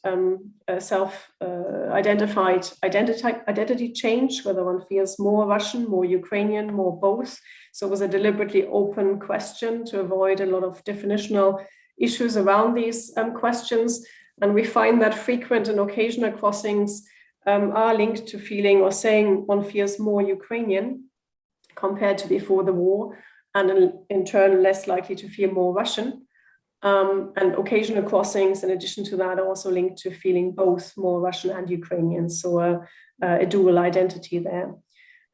self-identified identity change, whether one feels more Russian, more Ukrainian, more both. So it was a deliberately open question to avoid a lot of definitional issues around these questions. And we find that frequent and occasional crossings are linked to feeling or saying one feels more Ukrainian compared to before the war, and in turn less likely to feel more Russian. And occasional crossings, in addition to that, are also linked to feeling both more Russian and Ukrainian, so a dual identity there.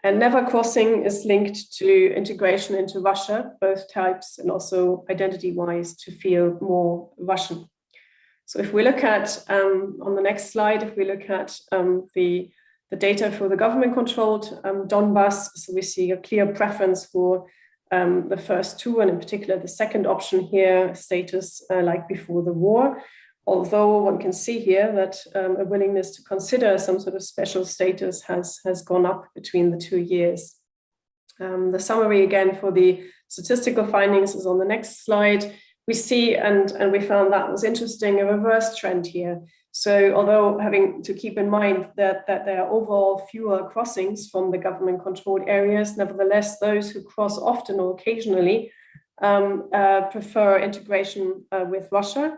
And never crossing is linked to integration into Russia, both types, and also identity-wise to feel more Russian. So if we look at, on the next slide, if we look at the data for the government-controlled Donbas, so we see a clear preference for the first two, and in particular the second option here, status like before the war. Although one can see here that a willingness to consider some sort of special status has gone up between the 2 years. The summary again for the statistical findings is on the next slide. We see, and we found that was interesting, a reverse trend here. So although having to keep in mind that there are overall fewer crossings from the government-controlled areas, nevertheless, those who cross often or occasionally prefer integration with Russia,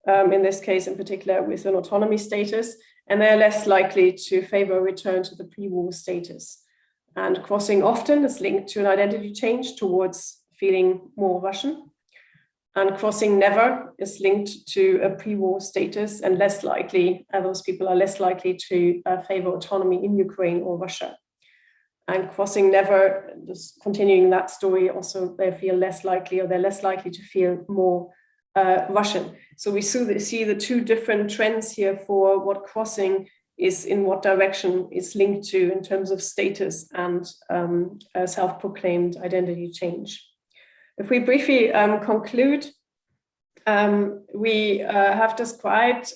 in this case in particular with an autonomy status, and they're less likely to favor a return to the pre-war status. And crossing often is linked to an identity change towards feeling more Russian. And crossing never is linked to a pre-war status, and less likely, those people are less likely to favor autonomy in Ukraine or Russia. And crossing never, just continuing that story, also they feel less likely, or they're less likely to feel more Russian. So we see the two different trends here for what crossing is, in what direction is linked to in terms of status and self-proclaimed identity change. If we briefly conclude, we have described,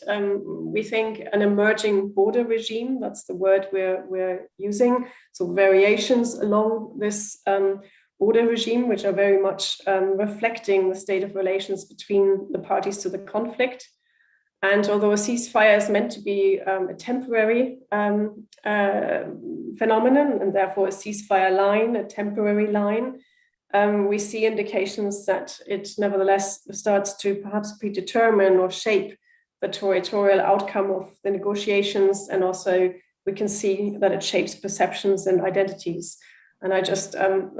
we think, an emerging border regime. That's the word we're using. So variations along this border regime, which are very much reflecting the state of relations between the parties to the conflict. And although a ceasefire is meant to be a temporary phenomenon, and therefore a ceasefire line, a temporary line, we see indications that it nevertheless starts to perhaps predetermine or shape the territorial outcome of the negotiations. And also we can see that it shapes perceptions and identities. And I just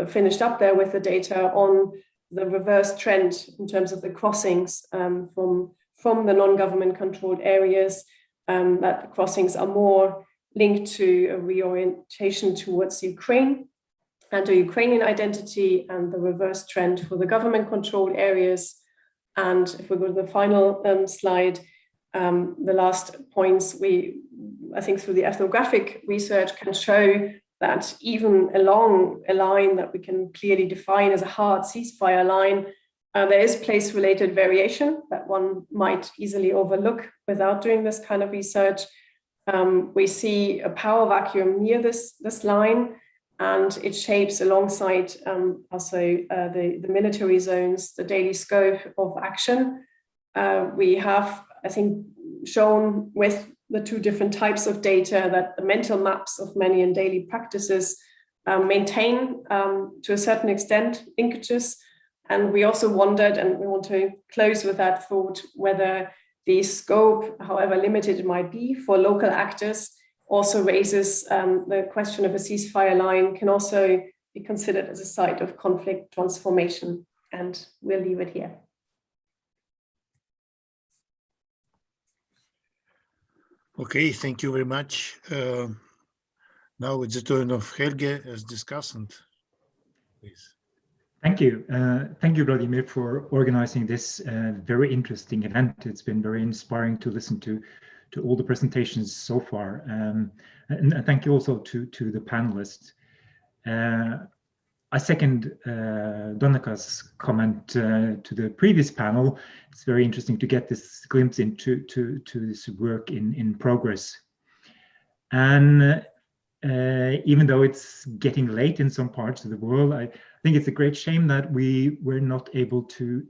finished up there with the data on the reverse trend in terms of the crossings from the non-government controlled areas, that the crossings are more linked to a reorientation towards Ukraine and to Ukrainian identity, and the reverse trend for the government controlled areas. And if we go to the final slide, the last points, I think through the ethnographic research can show that even along a line that we can clearly define as a hard ceasefire line, there is place-related variation that one might easily overlook without doing this kind of research. We see a power vacuum near this line, and it shapes alongside also the military zones, the daily scope of action. We have, I think, shown with the two different types of data that the mental maps of many and daily practices maintain to a certain extent linkages. And we also wondered, and we want to close with that thought, whether the scope, however limited it might be for local actors, also raises the question of a ceasefire line can also be considered as a site of conflict transformation. And we'll leave it here. Okay, thank you very much. Now it's the turn of Helge as discussant. Please. Thank you. Thank you, Vladimir, for organizing this very interesting event. It's been very inspiring to listen to all the presentations so far. And thank you also to the panelists. I second Donneka's comment to the previous panel. It's very interesting to get this glimpse into this work in progress. And even though it's getting late in some parts of the world, I think it's a great shame that we were not able to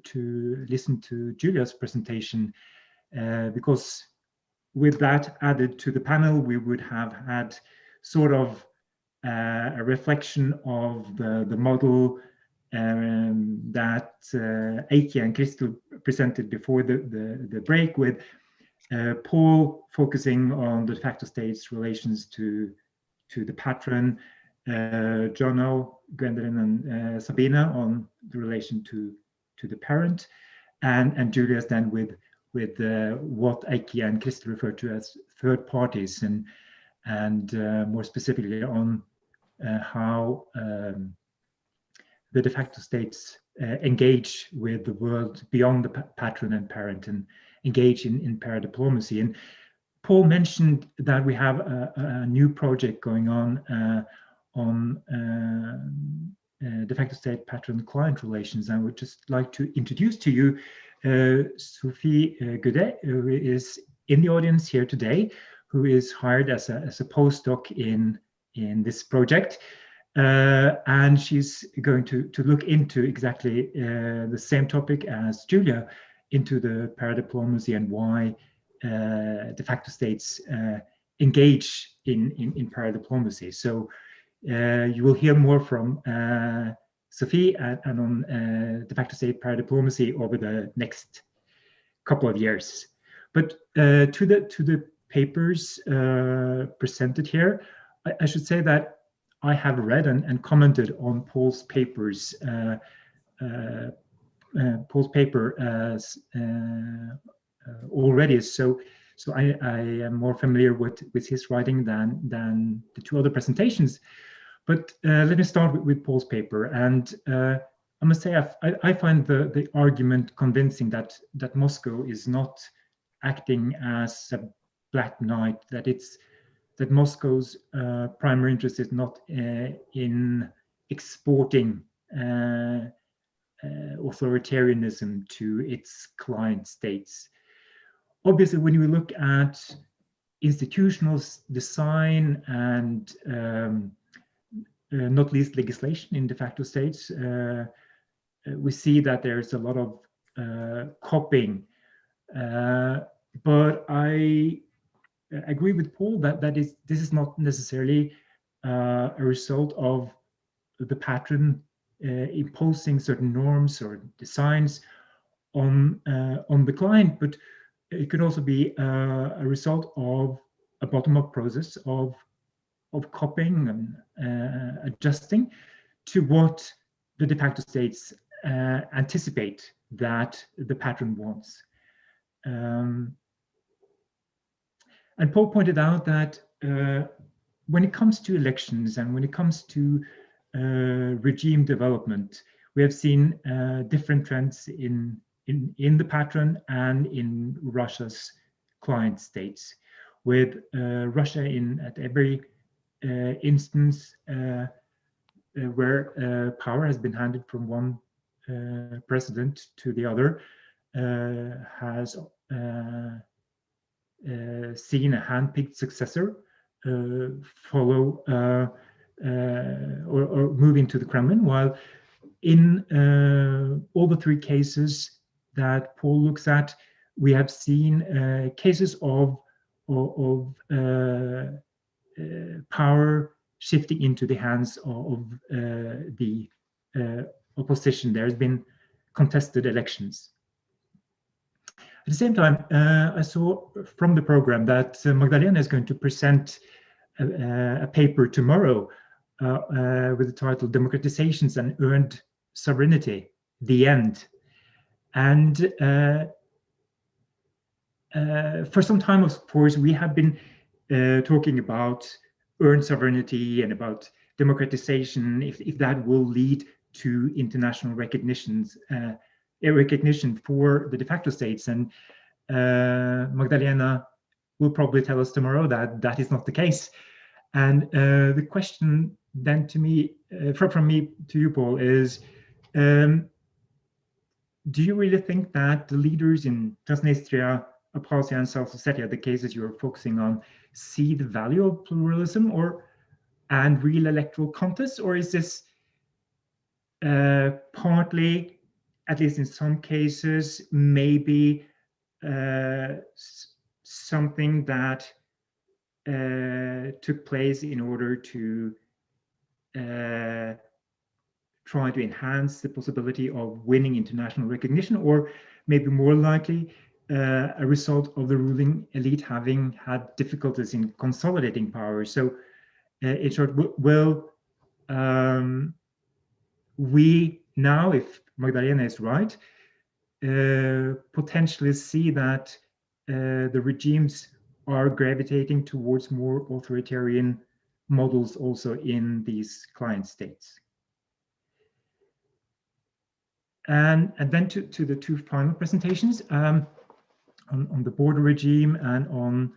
listen to Julia's presentation, because with that added to the panel, we would have had sort of a reflection of the model that Eiki and Crystal presented before the break, with Paul focusing on the de facto state's relations to the patron, Jono, Gwendolyn, and Sabina on the relation to the parent, and Julia's then with what Eiki and Crystal refer to as third parties, and more specifically on how the de facto states engage with the world beyond the patron and parent, and engage in paradiplomacy. And Paul mentioned that we have a new project going on de facto state patron-client relations. I would just like to introduce to you Sophie Godet, who is in the audience here today, who is hired as a postdoc in this project. And she's going to look into exactly the same topic as Julia, into the paradiplomacy and why de facto states engage in paradiplomacy. So you will hear more from Sophie and on de facto state paradiplomacy over the next couple of years. But to the papers presented here, I should say that I have read and commented on Paul's papers, Paul's paper already. So I am more familiar with his writing than the two other presentations. But let me start with Paul's paper. And I must say, I find the argument convincing that Moscow is not acting as a black knight, that Moscow's primary interest is not in exporting authoritarianism to its client states. Obviously, when you look at institutional design and not least legislation in de facto states, we see that there's a lot of copying. But I agree with Paul that this is not necessarily a result of the patron imposing certain norms or designs on the client, but it could also be a result of a bottom-up process of copying and adjusting to what the de facto states anticipate that the pattern wants. And Paul pointed out that when it comes to elections and when it comes to regime development, we have seen different trends in the pattern and in Russia's client states, with Russia at every instance where power has been handed from one president to the other, has seen a hand-picked successor follow or move into the Kremlin, while in all the three cases that Paul looks at, we have seen cases of power shifting into the hands of the opposition. There's been contested elections. At the same time, I saw from the program that Magdalena is going to present a paper tomorrow with the title "Democratizations and Earned Sovereignty: The End." And for some time, of course, we have been talking about earned sovereignty and about democratization, if that will lead to international recognition for the de facto states. And Magdalena will probably tell us tomorrow that that is not the case. And the question then to me, from me to you, Paul, is do you really think that the leaders in Transnistria, Abkhazia and South Ossetia, the cases you're focusing on, see the value of pluralism and real electoral contests, or is this partly, at least in some cases, maybe something that took place in order to try to enhance the possibility of winning international recognition, or maybe more likely a result of the ruling elite having had difficulties in consolidating power? So in short, will we now, if Magdalena is right, potentially see that the regimes are gravitating towards more authoritarian models also in these client states? And then to the two final presentations on the border regime and on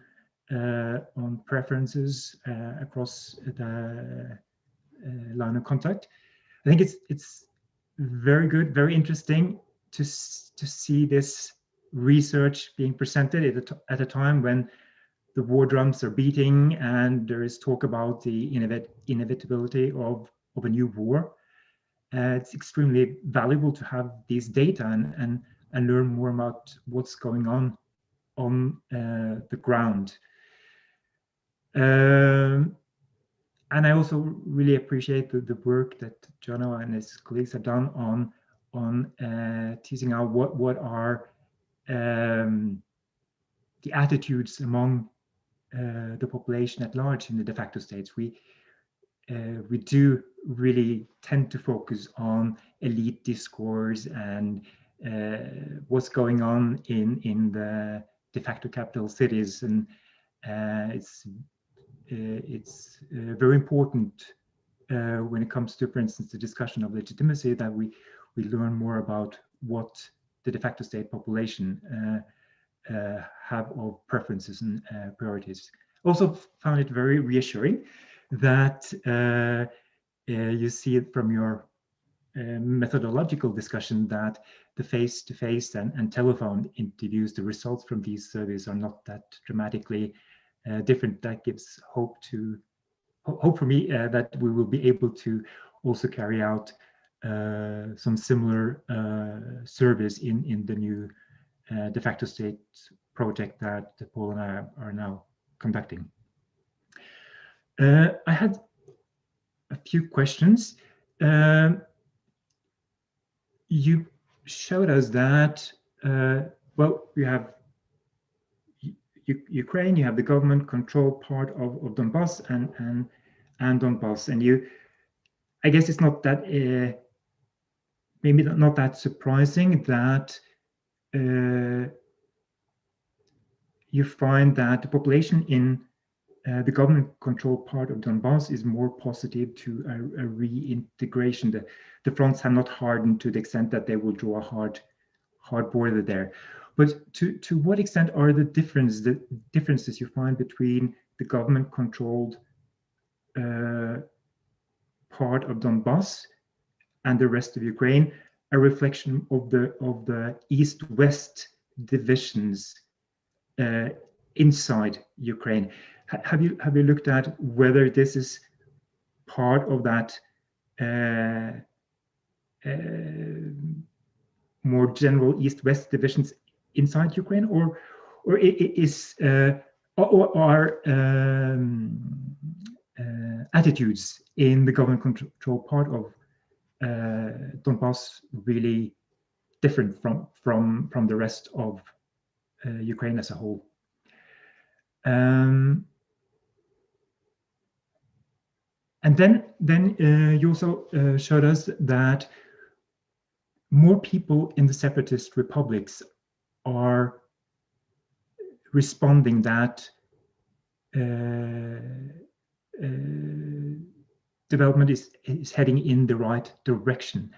preferences across the line of contact. I think it's very good, very interesting to see this research being presented at a time when the war drums are beating and there is talk about the inevitability of a new war. It's extremely valuable to have these data and learn more about what's going on the ground. And I also really appreciate the work that Jono and his colleagues have done on teasing out what are the attitudes among the population at large in the de facto states. We do really tend to focus on elite discourse and what's going on in the de facto capital cities, and it's very important when it comes to, for instance, the discussion of legitimacy, that we learn more about what the de facto state population have of preferences and priorities. Also found it very reassuring that you see it from your methodological discussion that the face-to-face and telephone interviews, the results from these surveys are not that dramatically different. That gives hope for me that we will be able to also carry out some similar surveys in the new de facto state project that Paul and I are now conducting. I had a few questions. You showed us that, well, you have Ukraine, you have the government controlled part of Donbass and Donbass, and I guess it's not that maybe not that surprising that you find that the population in the government-controlled part of Donbass is more positive to a reintegration. The fronts have not hardened to the extent that they will draw a hard border there. But to what extent are the differences you find between the government-controlled part of Donbass and the rest of Ukraine a reflection of the East-West divisions inside Ukraine? Have you looked at whether this is part of that more general East-West divisions inside Ukraine, or are attitudes in the government-controlled part of Donbass really different from the rest of Ukraine as a whole? And then you also showed us that more people in the separatist republics are responding that development is heading in the right direction.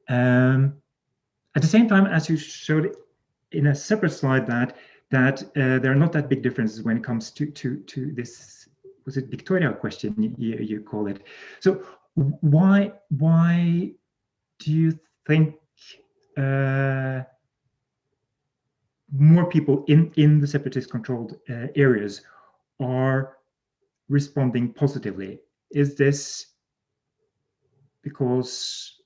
At the same time, as you showed in a separate slide, that there are not that big differences when it comes to this, was it Victoria question you call it? So why do you think more people in the separatist controlled areas are responding positively? Is this because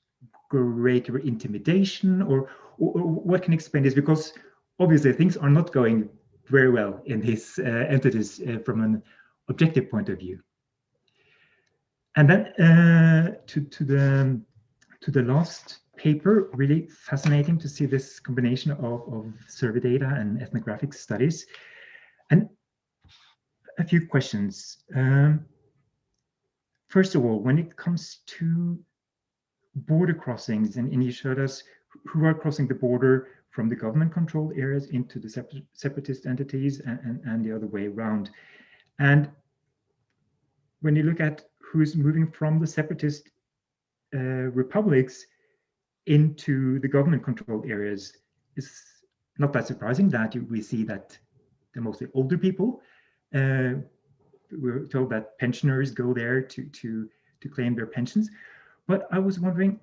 greater intimidation, or what can explain this? Because obviously things are not going very well in these entities from an objective point of view. And then to the last paper, really fascinating to see this combination of survey data and ethnographic studies. And a few questions. First of all, when it comes to border crossings, and you showed us who are crossing the border from the government-controlled areas into the separatist entities and the other way around. And when you look at who's moving from the separatist republics into the government-controlled areas, it's not that surprising that we see that they're mostly older people. We're told that pensioners go there to claim their pensions. But I was wondering,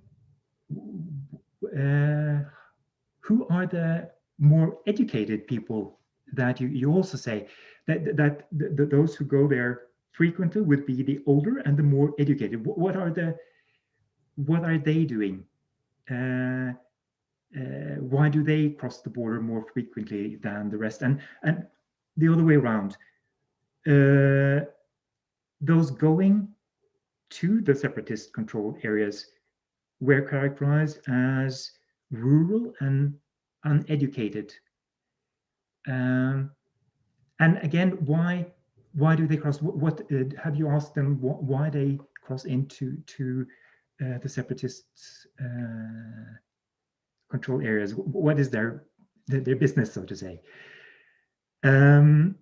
who are the more educated people that you also say that those who go there frequently would be the older and the more educated? What are they doing? Why do they cross the border more frequently than the rest? And the other way around, those going to the separatist controlled areas were characterized as rural and uneducated. And again, why do they cross? What have you asked them why they cross into the separatists control areas? What is their business, so to say? And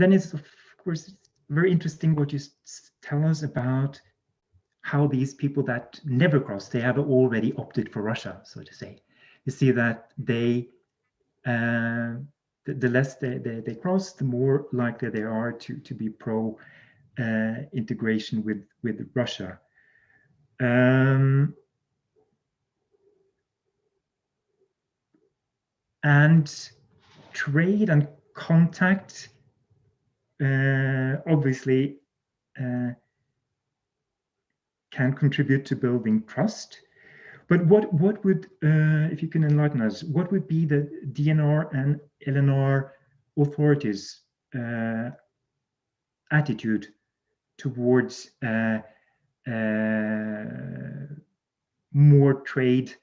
then it's of course very interesting what you tell us about how these people that never cross, they have already opted for Russia, so to say. You see that they the less they cross, the more likely they are to be pro integration with Russia. And trade and contact obviously can contribute to building trust. But what would, if you can enlighten us, what would be the DNR and LNR authorities' attitude towards more trade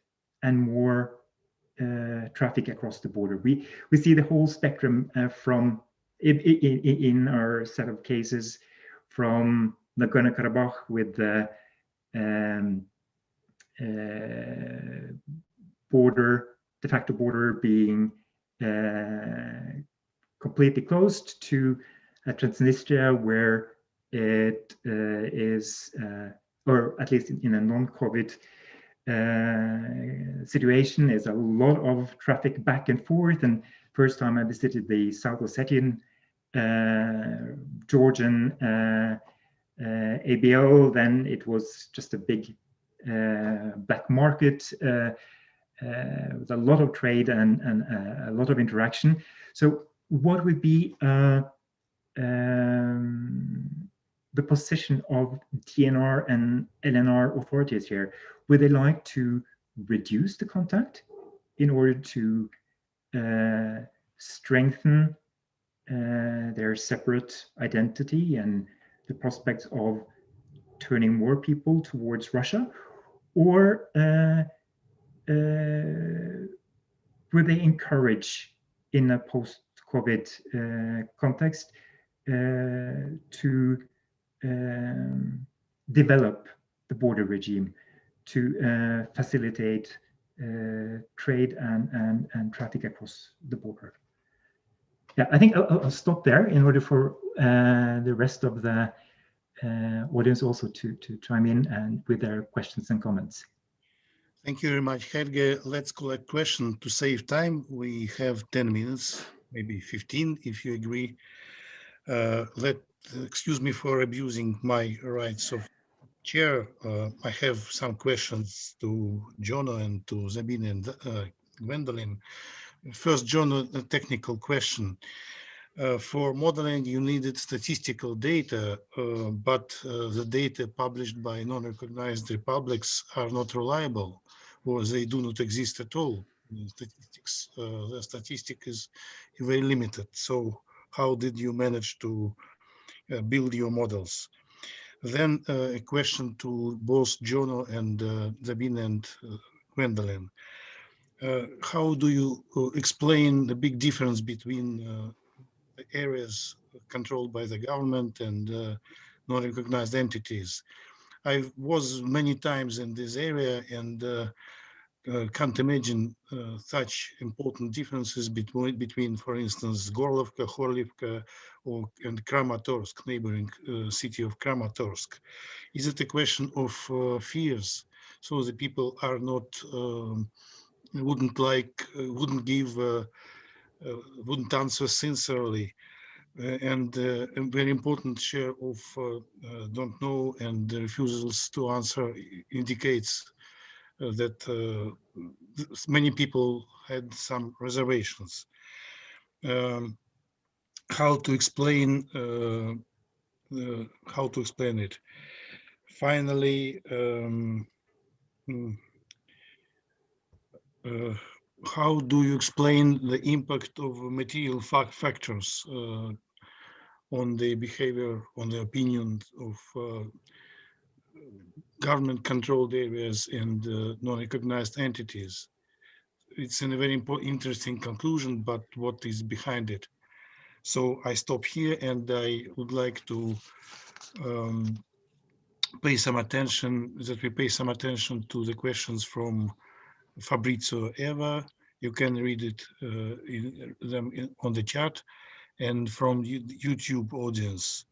and more traffic across the border? We see the whole spectrum from in our set of cases from Nagorno-Karabakh with the de facto border being completely closed to Transnistria, where it is, or at least in a non-COVID situation, is a lot of traffic back and forth. And first time I visited the South Ossetian Georgian ABO, then it was just a big black market with a lot of trade and a lot of interaction. So what would be the position of DNR and LNR authorities here? Would they like to reduce the contact in order to strengthen their separate identity and the prospects of turning more people towards Russia? Or would they encourage, in a post-COVID context, to develop the border regime to facilitate trade and traffic across the border? Yeah, I think I'll stop there in order for the rest of the audience also to chime in and with their questions and comments. Thank you very much, Helge. Let's collect questions to save time. We have 10 minutes, maybe 15, if you agree. Excuse me for abusing my rights of chair. I have some questions to Jono and to Sabine and Gwendolyn. First, Jono, a technical question. For modeling, you needed statistical data, but the data published by non-recognized republics are not reliable, or they do not exist at all. The statistic is very limited. So how did you manage to build your models? Then a question to both Jono and Sabine and Gwendolyn. How do you explain the big difference between areas controlled by the government and non-recognized entities? I was many times in this area and can't imagine such important differences between, for instance, Gorlovka, Horlivka, and Kramatorsk, neighboring city of Kramatorsk. Is it a question of fears? So the people are not, wouldn't answer sincerely, and a very important share of don't know and refusals to answer indicates that many people had some reservations. How to explain it? Finally, how do you explain the impact of material factors on the behavior, on the opinion of government-controlled areas and non-recognized entities? It's a very interesting conclusion, but what is behind it? So I stop here, and I would like to pay some attention to the questions from Fabrizio Eva. You can read it on the chat, and from YouTube audience.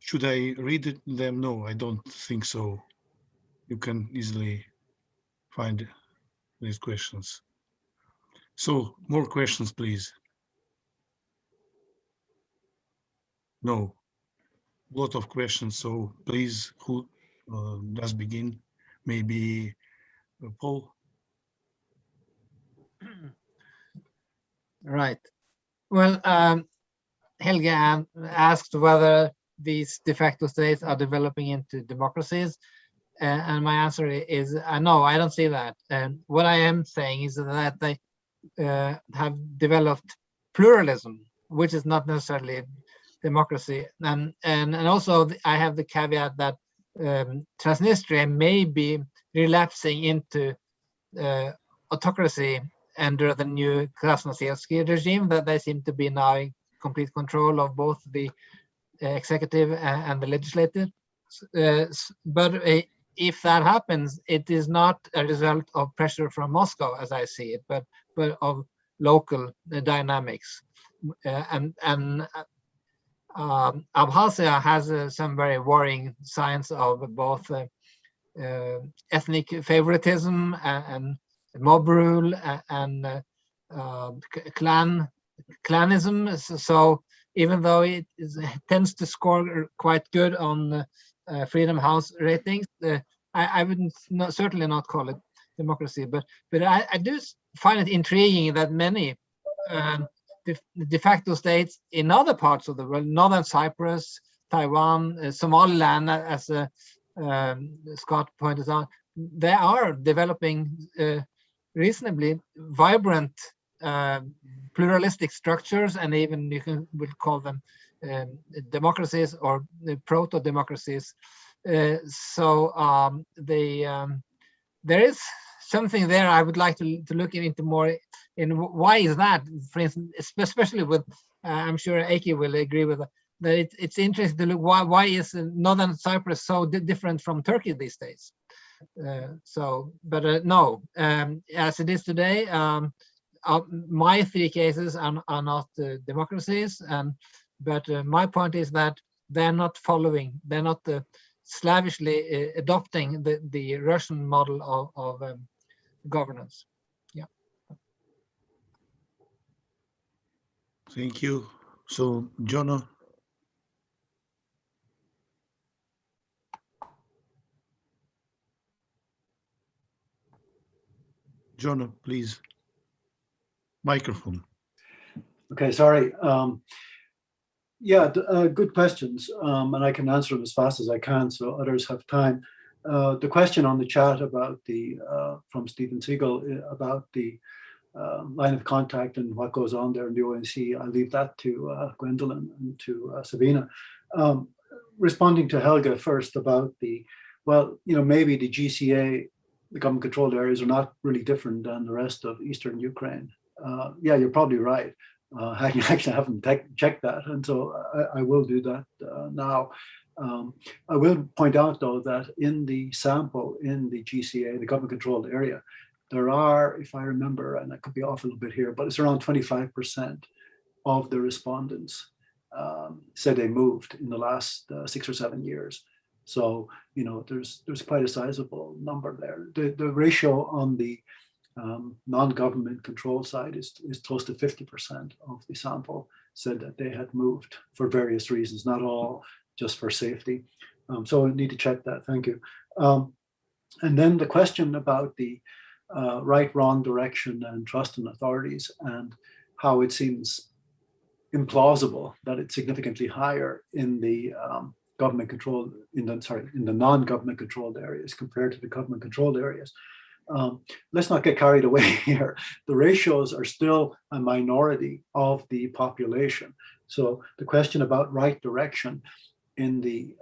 Should I read them? No, I don't think so. You can easily find these questions. So more questions, please. No, a lot of questions. So please, who does begin? Maybe Paul? Right. Well, Helge asked whether these de facto states are developing into democracies. And my answer is no, I don't see that. And what I am saying is that they have developed pluralism, which is not necessarily democracy. And also I have the caveat that Transnistria may be relapsing into autocracy under the new Krasnosielsky regime, that they seem to be now in complete control of both the executive and the legislative. But if that happens, it is not a result of pressure from Moscow, as I see it, but of local dynamics. Abkhazia has some very worrying signs of both ethnic favoritism and mob rule and clanism. So even though it tends to score quite good on Freedom House ratings, I wouldn't certainly not call it democracy. But I do find it intriguing that many de facto states in other parts of the world, Northern Cyprus, Taiwan, Somaliland, as Scott pointed out, they are developing reasonably vibrant pluralistic structures, and even would call them democracies or proto-democracies. So there is something there I would like to look into more in why is that, for instance, especially with, I'm sure Eiki will agree with that it's interesting to look why is Northern Cyprus so different from Turkey these days. No, as it is today, my three cases are not democracies, but my point is that they're not slavishly adopting the Russian model of governance. Yeah. Thank you. So, Jonah. Jonah, please. Microphone. Okay, sorry. Good questions, and I can answer them as fast as I can so others have time. The question on the chat about from Stephen Siegel about the line of contact and what goes on there in the ONC, I'll leave that to Gwendolyn and to Sabina. Responding to Helga first about maybe the GCA, the government-controlled areas, are not really different than the rest of Eastern Ukraine. Yeah, you're probably right. I actually haven't checked that, and so I will do that now. I will point out, though, that in the sample in the GCA, the government-controlled area, there are, if I remember, and I could be off a little bit here, but it's around 25% of the respondents said they moved in the last 6 or 7 years. So, there's quite a sizable number there. The ratio on the non-government control side is close to 50% of the sample said that they had moved for various reasons, not all just for safety. So I need to check that. Thank you. And then the question about the right-wrong direction and trust in authorities and how it seems implausible that it's significantly higher in the government-controlled, in the non-government controlled areas compared to the government-controlled areas. Let's not get carried away here. The ratios are still a minority of the population. So the question about right direction in the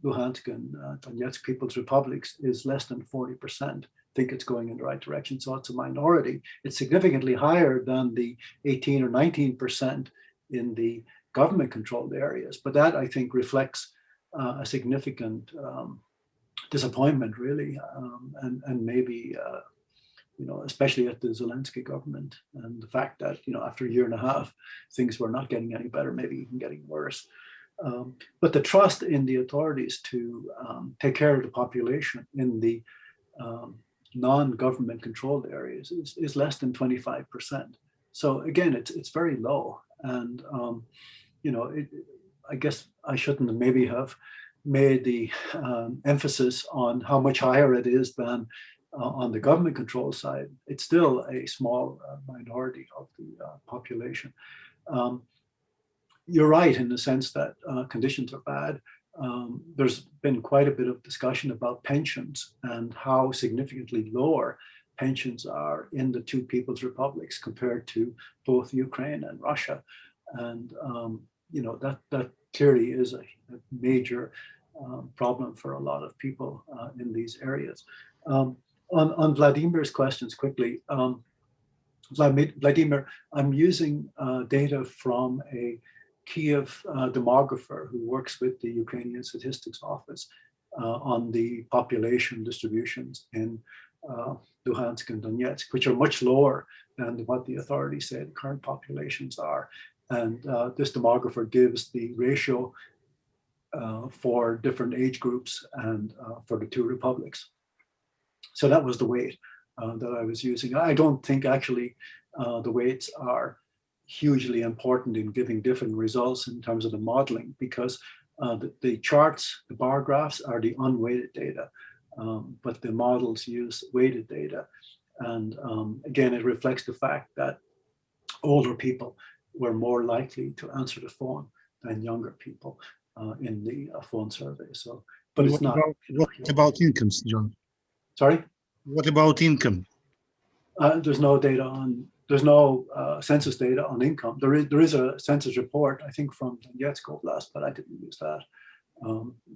Luhansk and Donetsk People's Republics is less than 40%. Think it's going in the right direction. So it's a minority. It's significantly higher than the 18 or 19% in the government-controlled areas. But that, I think, reflects a significant disappointment, really, and maybe, especially at the Zelensky government, and the fact that, after a year and a half, things were not getting any better, maybe even getting worse. But the trust in the authorities to take care of the population in the non-government controlled areas is less than 25%. So again, it's very low. And, I guess I shouldn't maybe have made the emphasis on how much higher it is than on the government control side. It's still a small minority of the population. You're right in the sense that conditions are bad. There's been quite a bit of discussion about pensions and how significantly lower pensions are in the two people's republics compared to both Ukraine and Russia. And that clearly is a major problem for a lot of people in these areas. On Vladimir's questions quickly, Vladimir, I'm using data from a Kiev demographer who works with the Ukrainian Statistics Office. on the population distributions in Luhansk and Donetsk, which are much lower than what the authorities say the current populations are. And this demographer gives the ratio for different age groups and for the two republics. So that was the weight that I was using. I don't think actually the weights are hugely important in giving different results in terms of the modeling, because the charts, the bar graphs are the unweighted data, but the models use weighted data. And again, it reflects the fact that older people were more likely to answer the phone than younger people in the phone survey. So, but it's not. What about incomes, John? Sorry? What about income? There's no data on, there's no census data on income. There is a census report, I think from Donetsk Oblast, but I didn't use that.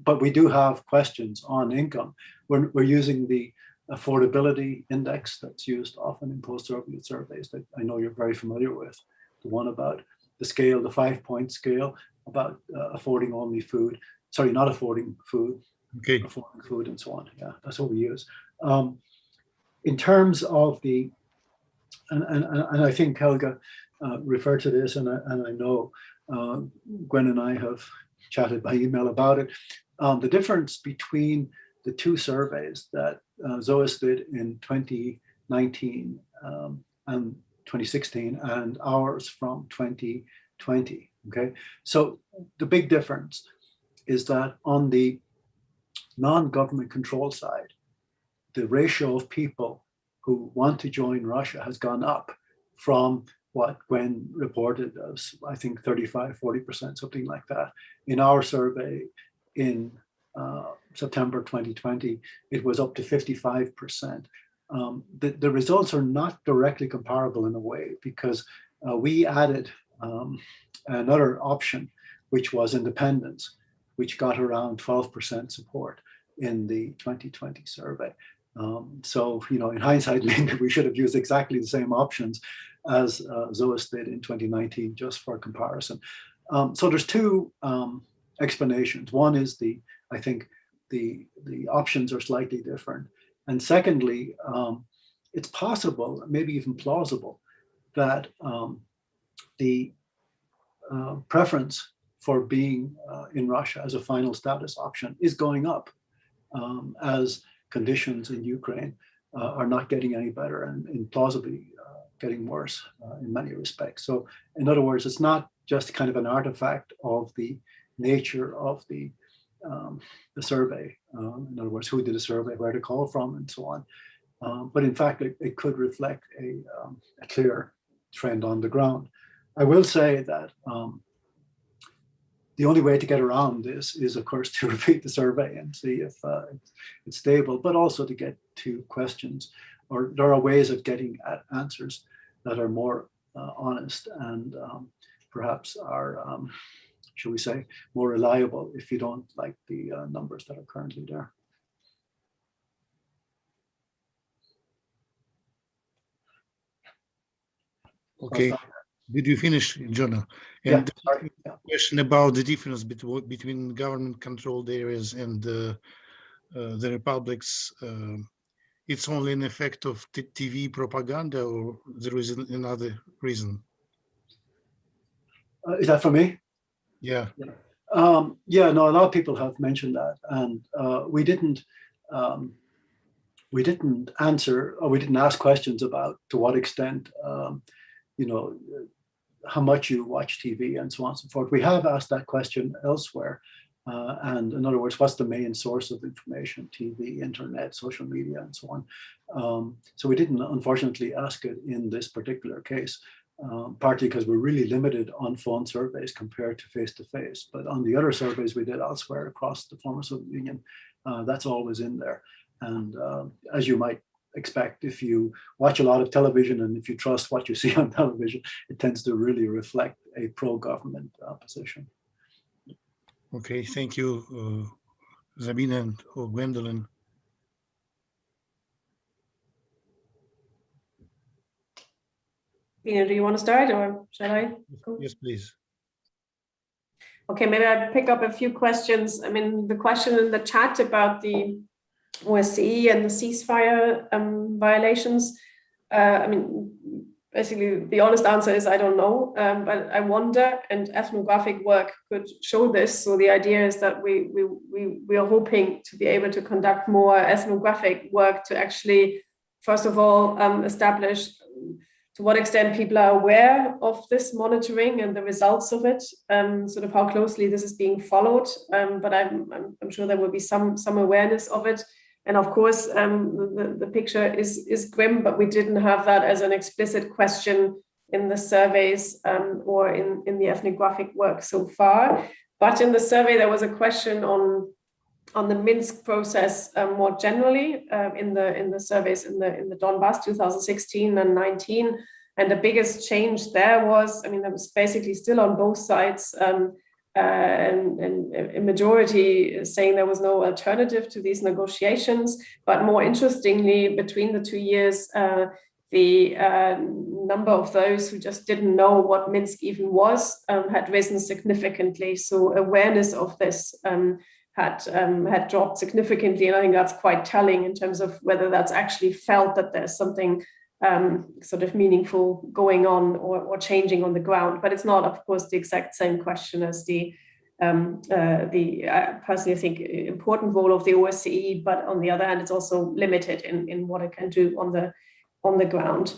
But we do have questions on income. We're using the affordability index that's used often in post-Soviet surveys that I know you're very familiar with. The one about the scale, the 5-point scale about affording only food. Sorry, not affording food. Okay. Affording food and so on. Yeah, that's what we use. In terms of the, and I think Helga referred to this, and I know Gwen and I have chatted by email about it. The difference between the two surveys that ZOAS did in 2019 and 2016 and ours from 2020, okay? So the big difference is that on the non-government control side, the ratio of people who want to join Russia has gone up from what Gwen reported as, I think, 35, 40%, something like that. In our survey in September 2020, it was up to 55%. The results are not directly comparable in a way, because we added another option, which was independence, which got around 12% support in the 2020 survey. So, you know, in hindsight, maybe we should have used exactly the same options as ZOAS did in 2019, just for comparison. So there's two explanations. One is I think the options are slightly different. And secondly, it's possible, maybe even plausible, that the preference for being in Russia as a final status option is going up as conditions in Ukraine are not getting any better and plausibly getting worse in many respects. So in other words, it's not just kind of an artifact of the nature of the survey. In other words, who did the survey, where to call from, and so on. But in fact, it could reflect a clear trend on the ground. I will say that the only way to get around this is, of course, to repeat the survey and see if it's stable, but also to get to questions, or there are ways of getting at answers that are more honest and perhaps are, shall we say, more reliable if you don't like the numbers that are currently there. Okay. Did you finish, Jonah? And yeah, sorry. Yeah. Question about the difference between government-controlled areas and the republics. It's only an effect of TV propaganda, or there is another reason? Is that for me? Yeah. Yeah, no, a lot of people have mentioned that, and we didn't answer, or we didn't ask questions about to what extent, you know, how much you watch TV and so on and so forth. We have asked that question elsewhere. And in other words, what's the main source of information? TV, internet, social media, and so on. So we didn't, unfortunately, ask it in this particular case, partly because we're really limited on phone surveys compared to face-to-face. But on the other surveys we did elsewhere across the former Soviet Union, that's always in there. And as you might expect, if you watch a lot of television and if you trust what you see on television, it tends to really reflect a pro-government position. Okay, thank you, Sabine and Gwendolyn. Sabine, do you want to start, or shall I go? Yes, please. Okay, maybe I pick up a few questions. I mean, the question in the chat about the OSCE and the ceasefire violations. I mean, basically, the honest answer is I don't know, but I wonder, and ethnographic work could show this. So the idea is that we are hoping to be able to conduct more ethnographic work to actually, first of all, establish to what extent people are aware of this monitoring and the results of it, sort of how closely this is being followed. But I'm sure there will be some awareness of it. And of course, the picture is grim, but we didn't have that as an explicit question in the surveys or in the ethnographic work so far. But in the survey, there was a question on the Minsk process more generally in the surveys in the Donbass 2016 and 19. And the biggest change there was, I mean, that was basically still on both sides, and a majority saying there was no alternative to these negotiations. But more interestingly, between the 2 years, the number of those who just didn't know what Minsk even was had risen significantly. So awareness of this had dropped significantly, and I think that's quite telling in terms of whether that's actually felt that there's something sort of meaningful going on or changing on the ground. But it's not, of course, the exact same question as the personally I think important role of the OSCE, but on the other hand, it's also limited in what it can do on the ground.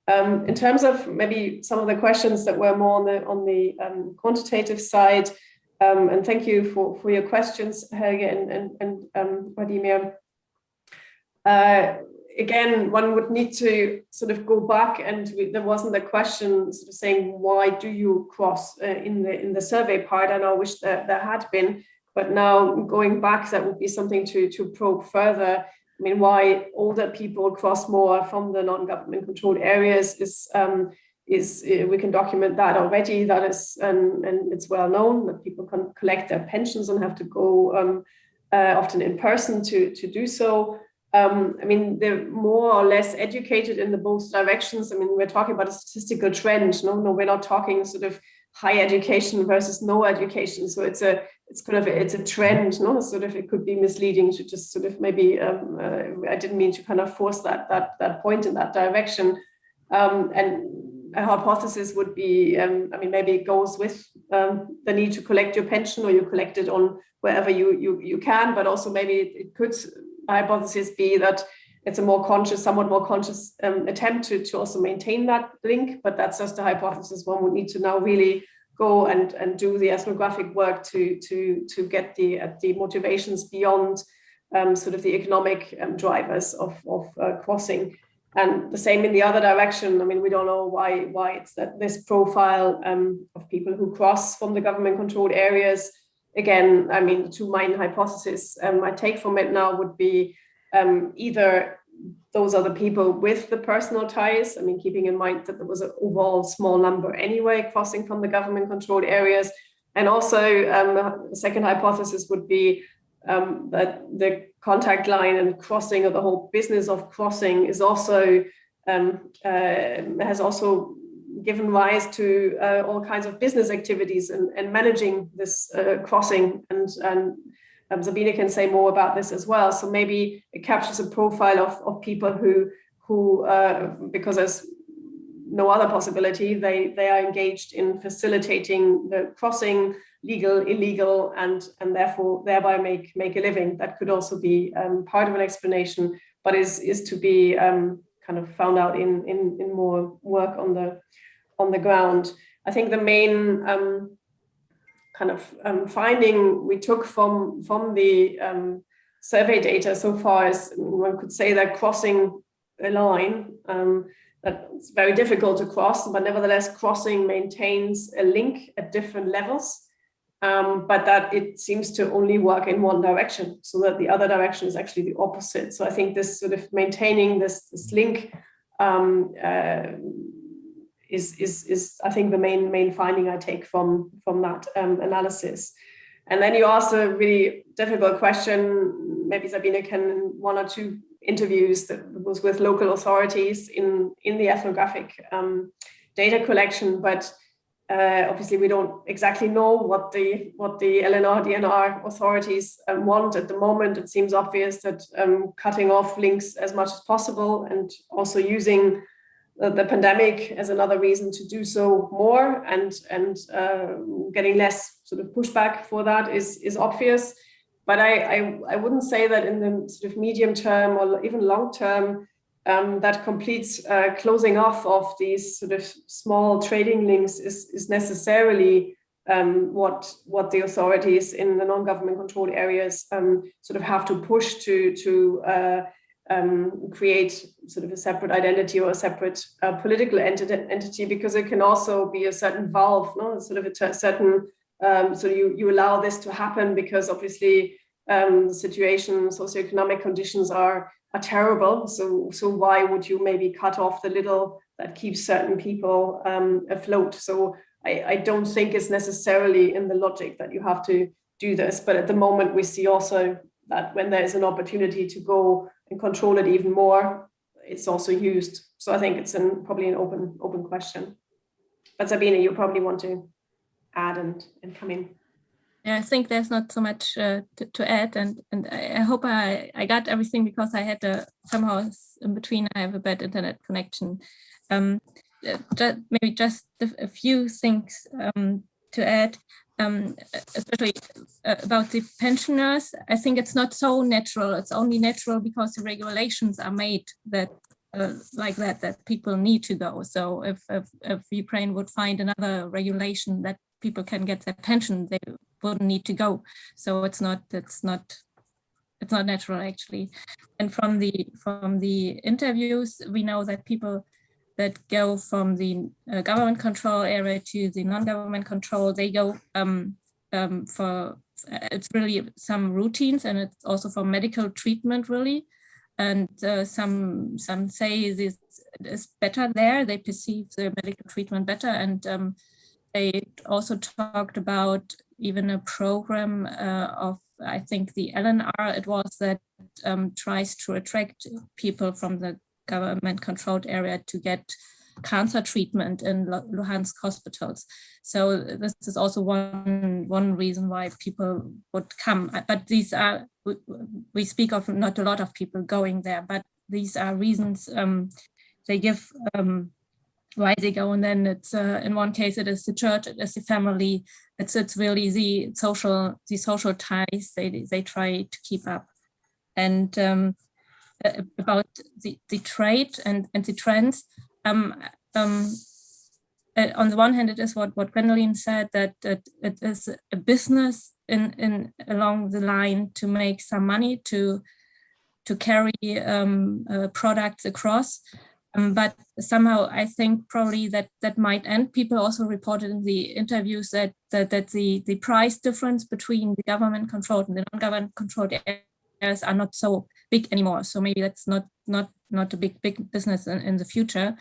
In terms of maybe some of the questions that were more on the quantitative side, and thank you for your questions, Helge and Vladimir. Again, one would need to sort of go back, and there wasn't a question sort of saying why do you cross in the survey part, and I wish that there had been. But now going back, that would be something to probe further. I mean, why older people cross more from the non-government controlled areas is we can document that already. That is, and it's well known that people can collect their pensions and have to go often in person to do so. I mean, they're more or less educated in the both directions. I mean, we're talking about a statistical trend. No, we're not talking sort of high education versus no education. So it's a trend. No, sort of it could be misleading to just sort of maybe I didn't mean to kind of force that point in that direction. And a hypothesis would be, I mean, maybe it goes with the need to collect your pension, or you collect it on wherever you can, but also maybe it could hypothesis be that it's a somewhat more conscious attempt to also maintain that link, but that's just a hypothesis. One would need to now really go and do the ethnographic work to get the motivations beyond sort of the economic drivers of crossing. And the same in the other direction. I mean, we don't know why it's that this profile of people who cross from the government-controlled areas. Again, I mean, the two main hypotheses I take from it now would be either those are the people with the personal ties. I mean, keeping in mind that there was an overall small number anyway crossing from the government-controlled areas. And also, the second hypothesis would be that the contact line and crossing, or the whole business of crossing, is also has also given rise to all kinds of business activities and managing this crossing. And Sabine can say more about this as well. So maybe it captures a profile of people who because there's no other possibility, they are engaged in facilitating the crossing, legal, illegal, and therefore thereby make a living. That could also be part of an explanation, but is to be kind of found out in more work on the ground. I think the main kind of finding we took from the survey data so far is, one could say that crossing a line, that it's very difficult to cross, but nevertheless crossing maintains a link at different levels, but that it seems to only work in one direction, so that the other direction is actually the opposite. So I think this sort of maintaining this link is I think the main finding I take from that analysis. And then you asked a really difficult question. Maybe Sabine can, one or two interviews that was with local authorities in the ethnographic data collection, but Obviously, we don't exactly know what the LNR, DNR authorities want at the moment. It seems obvious that cutting off links as much as possible and also using the pandemic as another reason to do so more and getting less sort of pushback for that is obvious. But I wouldn't say that in the sort of medium term or even long term, that complete closing off of these sort of small trading links is necessarily what the authorities in the non-government controlled areas sort of have to push to create sort of a separate identity or a separate political entity, because it can also be a certain valve, no? Sort of a certain, so you allow this to happen because obviously the situation, socioeconomic conditions are terrible. So why would you maybe cut off the little that keeps certain people afloat? So I don't think it's necessarily in the logic that you have to do this. But at the moment, we see also that when there's an opportunity to go and control it even more, it's also used. So I think it's probably an open question. But Sabine, you probably want to add and come in. Yeah, I think there's not so much to add, and I hope I got everything, because I had somehow in between I have a bad internet connection. Maybe just a few things to add, especially about the pensioners. I think it's not so natural. It's only natural because the regulations are made that like that people need to go. So if Ukraine would find another regulation that people can get their pension, they wouldn't need to go. So it's not natural, actually. And from the interviews, we know that people that go from the government control area to the non-government control, they go for, it's really some routines, and it's also for medical treatment, really. And some say this is better there. They perceive the medical treatment better. And they also talked about even a program of, I think the LNR it was, that tries to attract people from the government-controlled area to get cancer treatment in Luhansk hospitals. So this is also one reason why people would come. But these are, we speak of not a lot of people going there, but these are reasons they give why they go. And then it's in one case it is the church, it is the family, it's really the social ties they try to keep up. And about the trade and the trends, on the one hand, it is what Gwendoline said, that it is a business in along the line to make some money to carry products across. But somehow I think probably that might end. People also reported in the interviews that the price difference between the government-controlled and the non-government controlled areas are not so big anymore. So maybe that's not a big business in the future.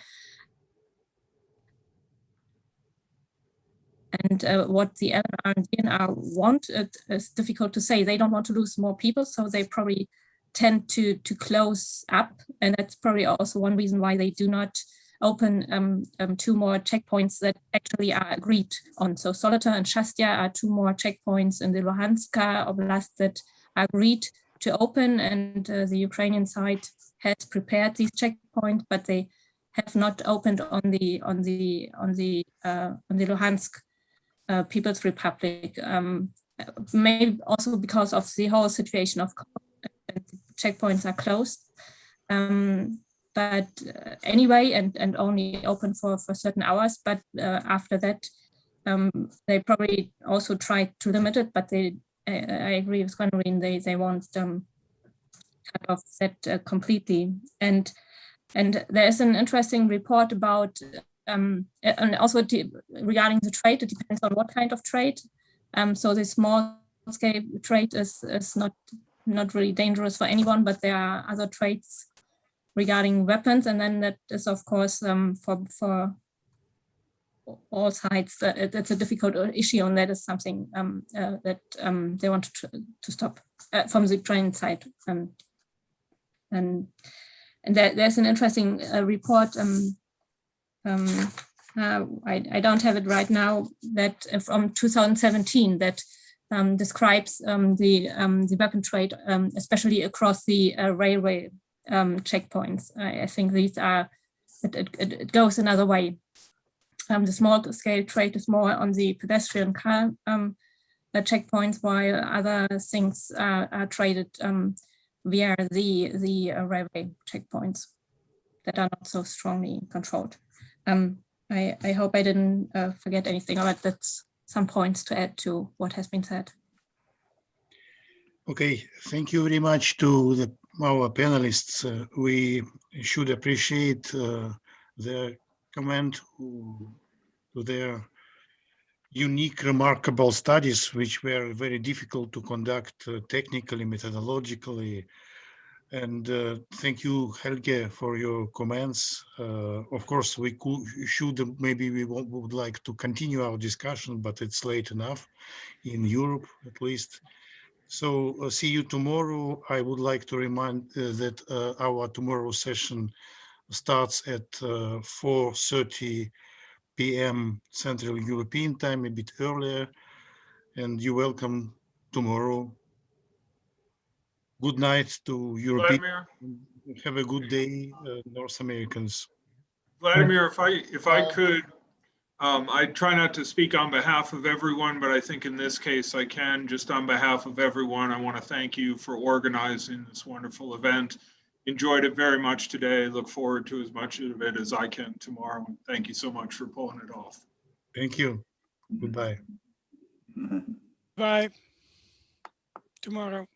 And what the LNR and DNR want, it is difficult to say. They don't want to lose more people, so they probably tend to close up. And that's probably also one reason why they do not open 2 more checkpoints that actually are agreed on. So Soledar and Shastya are 2 more checkpoints in the Luhanska Oblast that are agreed to open, and the Ukrainian side has prepared these checkpoints, but they have not opened on the Luhansk People's Republic. Maybe also because of the whole situation of checkpoints are closed. But anyway, and only open for certain hours. But after that, they probably also try to limit it. But I agree with Gwendoline. They won't cut off that completely. And there is an interesting report about, and also regarding the trade. It depends on what kind of trade. So the small-scale trade is not really dangerous for anyone, but there are other trades regarding weapons, and then that is of course for all sides. It's a difficult issue, and that is something that they want to stop from the Ukrainian side. And there's an interesting report I don't have it right now, that from 2017 that describes the weapon trade, especially across the railway checkpoints. I think these are, it goes another way. The small scale trade is more on the pedestrian car checkpoints, while other things are traded via the railway checkpoints that are not so strongly controlled. I hope I didn't forget anything, but that's some points to add to what has been said. Okay, thank you very much to our panelists. We should appreciate their comment to their unique, remarkable studies, which were very difficult to conduct technically, methodologically. And thank you, Helge, for your comments. Of course, we would like to continue our discussion, but it's late enough in Europe, at least. So see you tomorrow. I would like to remind that our tomorrow session starts at 4:30 p.m. Central European time, a bit earlier, and you're welcome tomorrow. Good night to Europeans. Vladimir, have a good day, North Americans. Vladimir, if I could, I try not to speak on behalf of everyone, but I think in this case I can. Just on behalf of everyone, I want to thank you for organizing this wonderful event. Enjoyed it very much today. Look forward to as much of it as I can tomorrow. Thank you so much for pulling it off. Thank you. Goodbye. Bye. Tomorrow.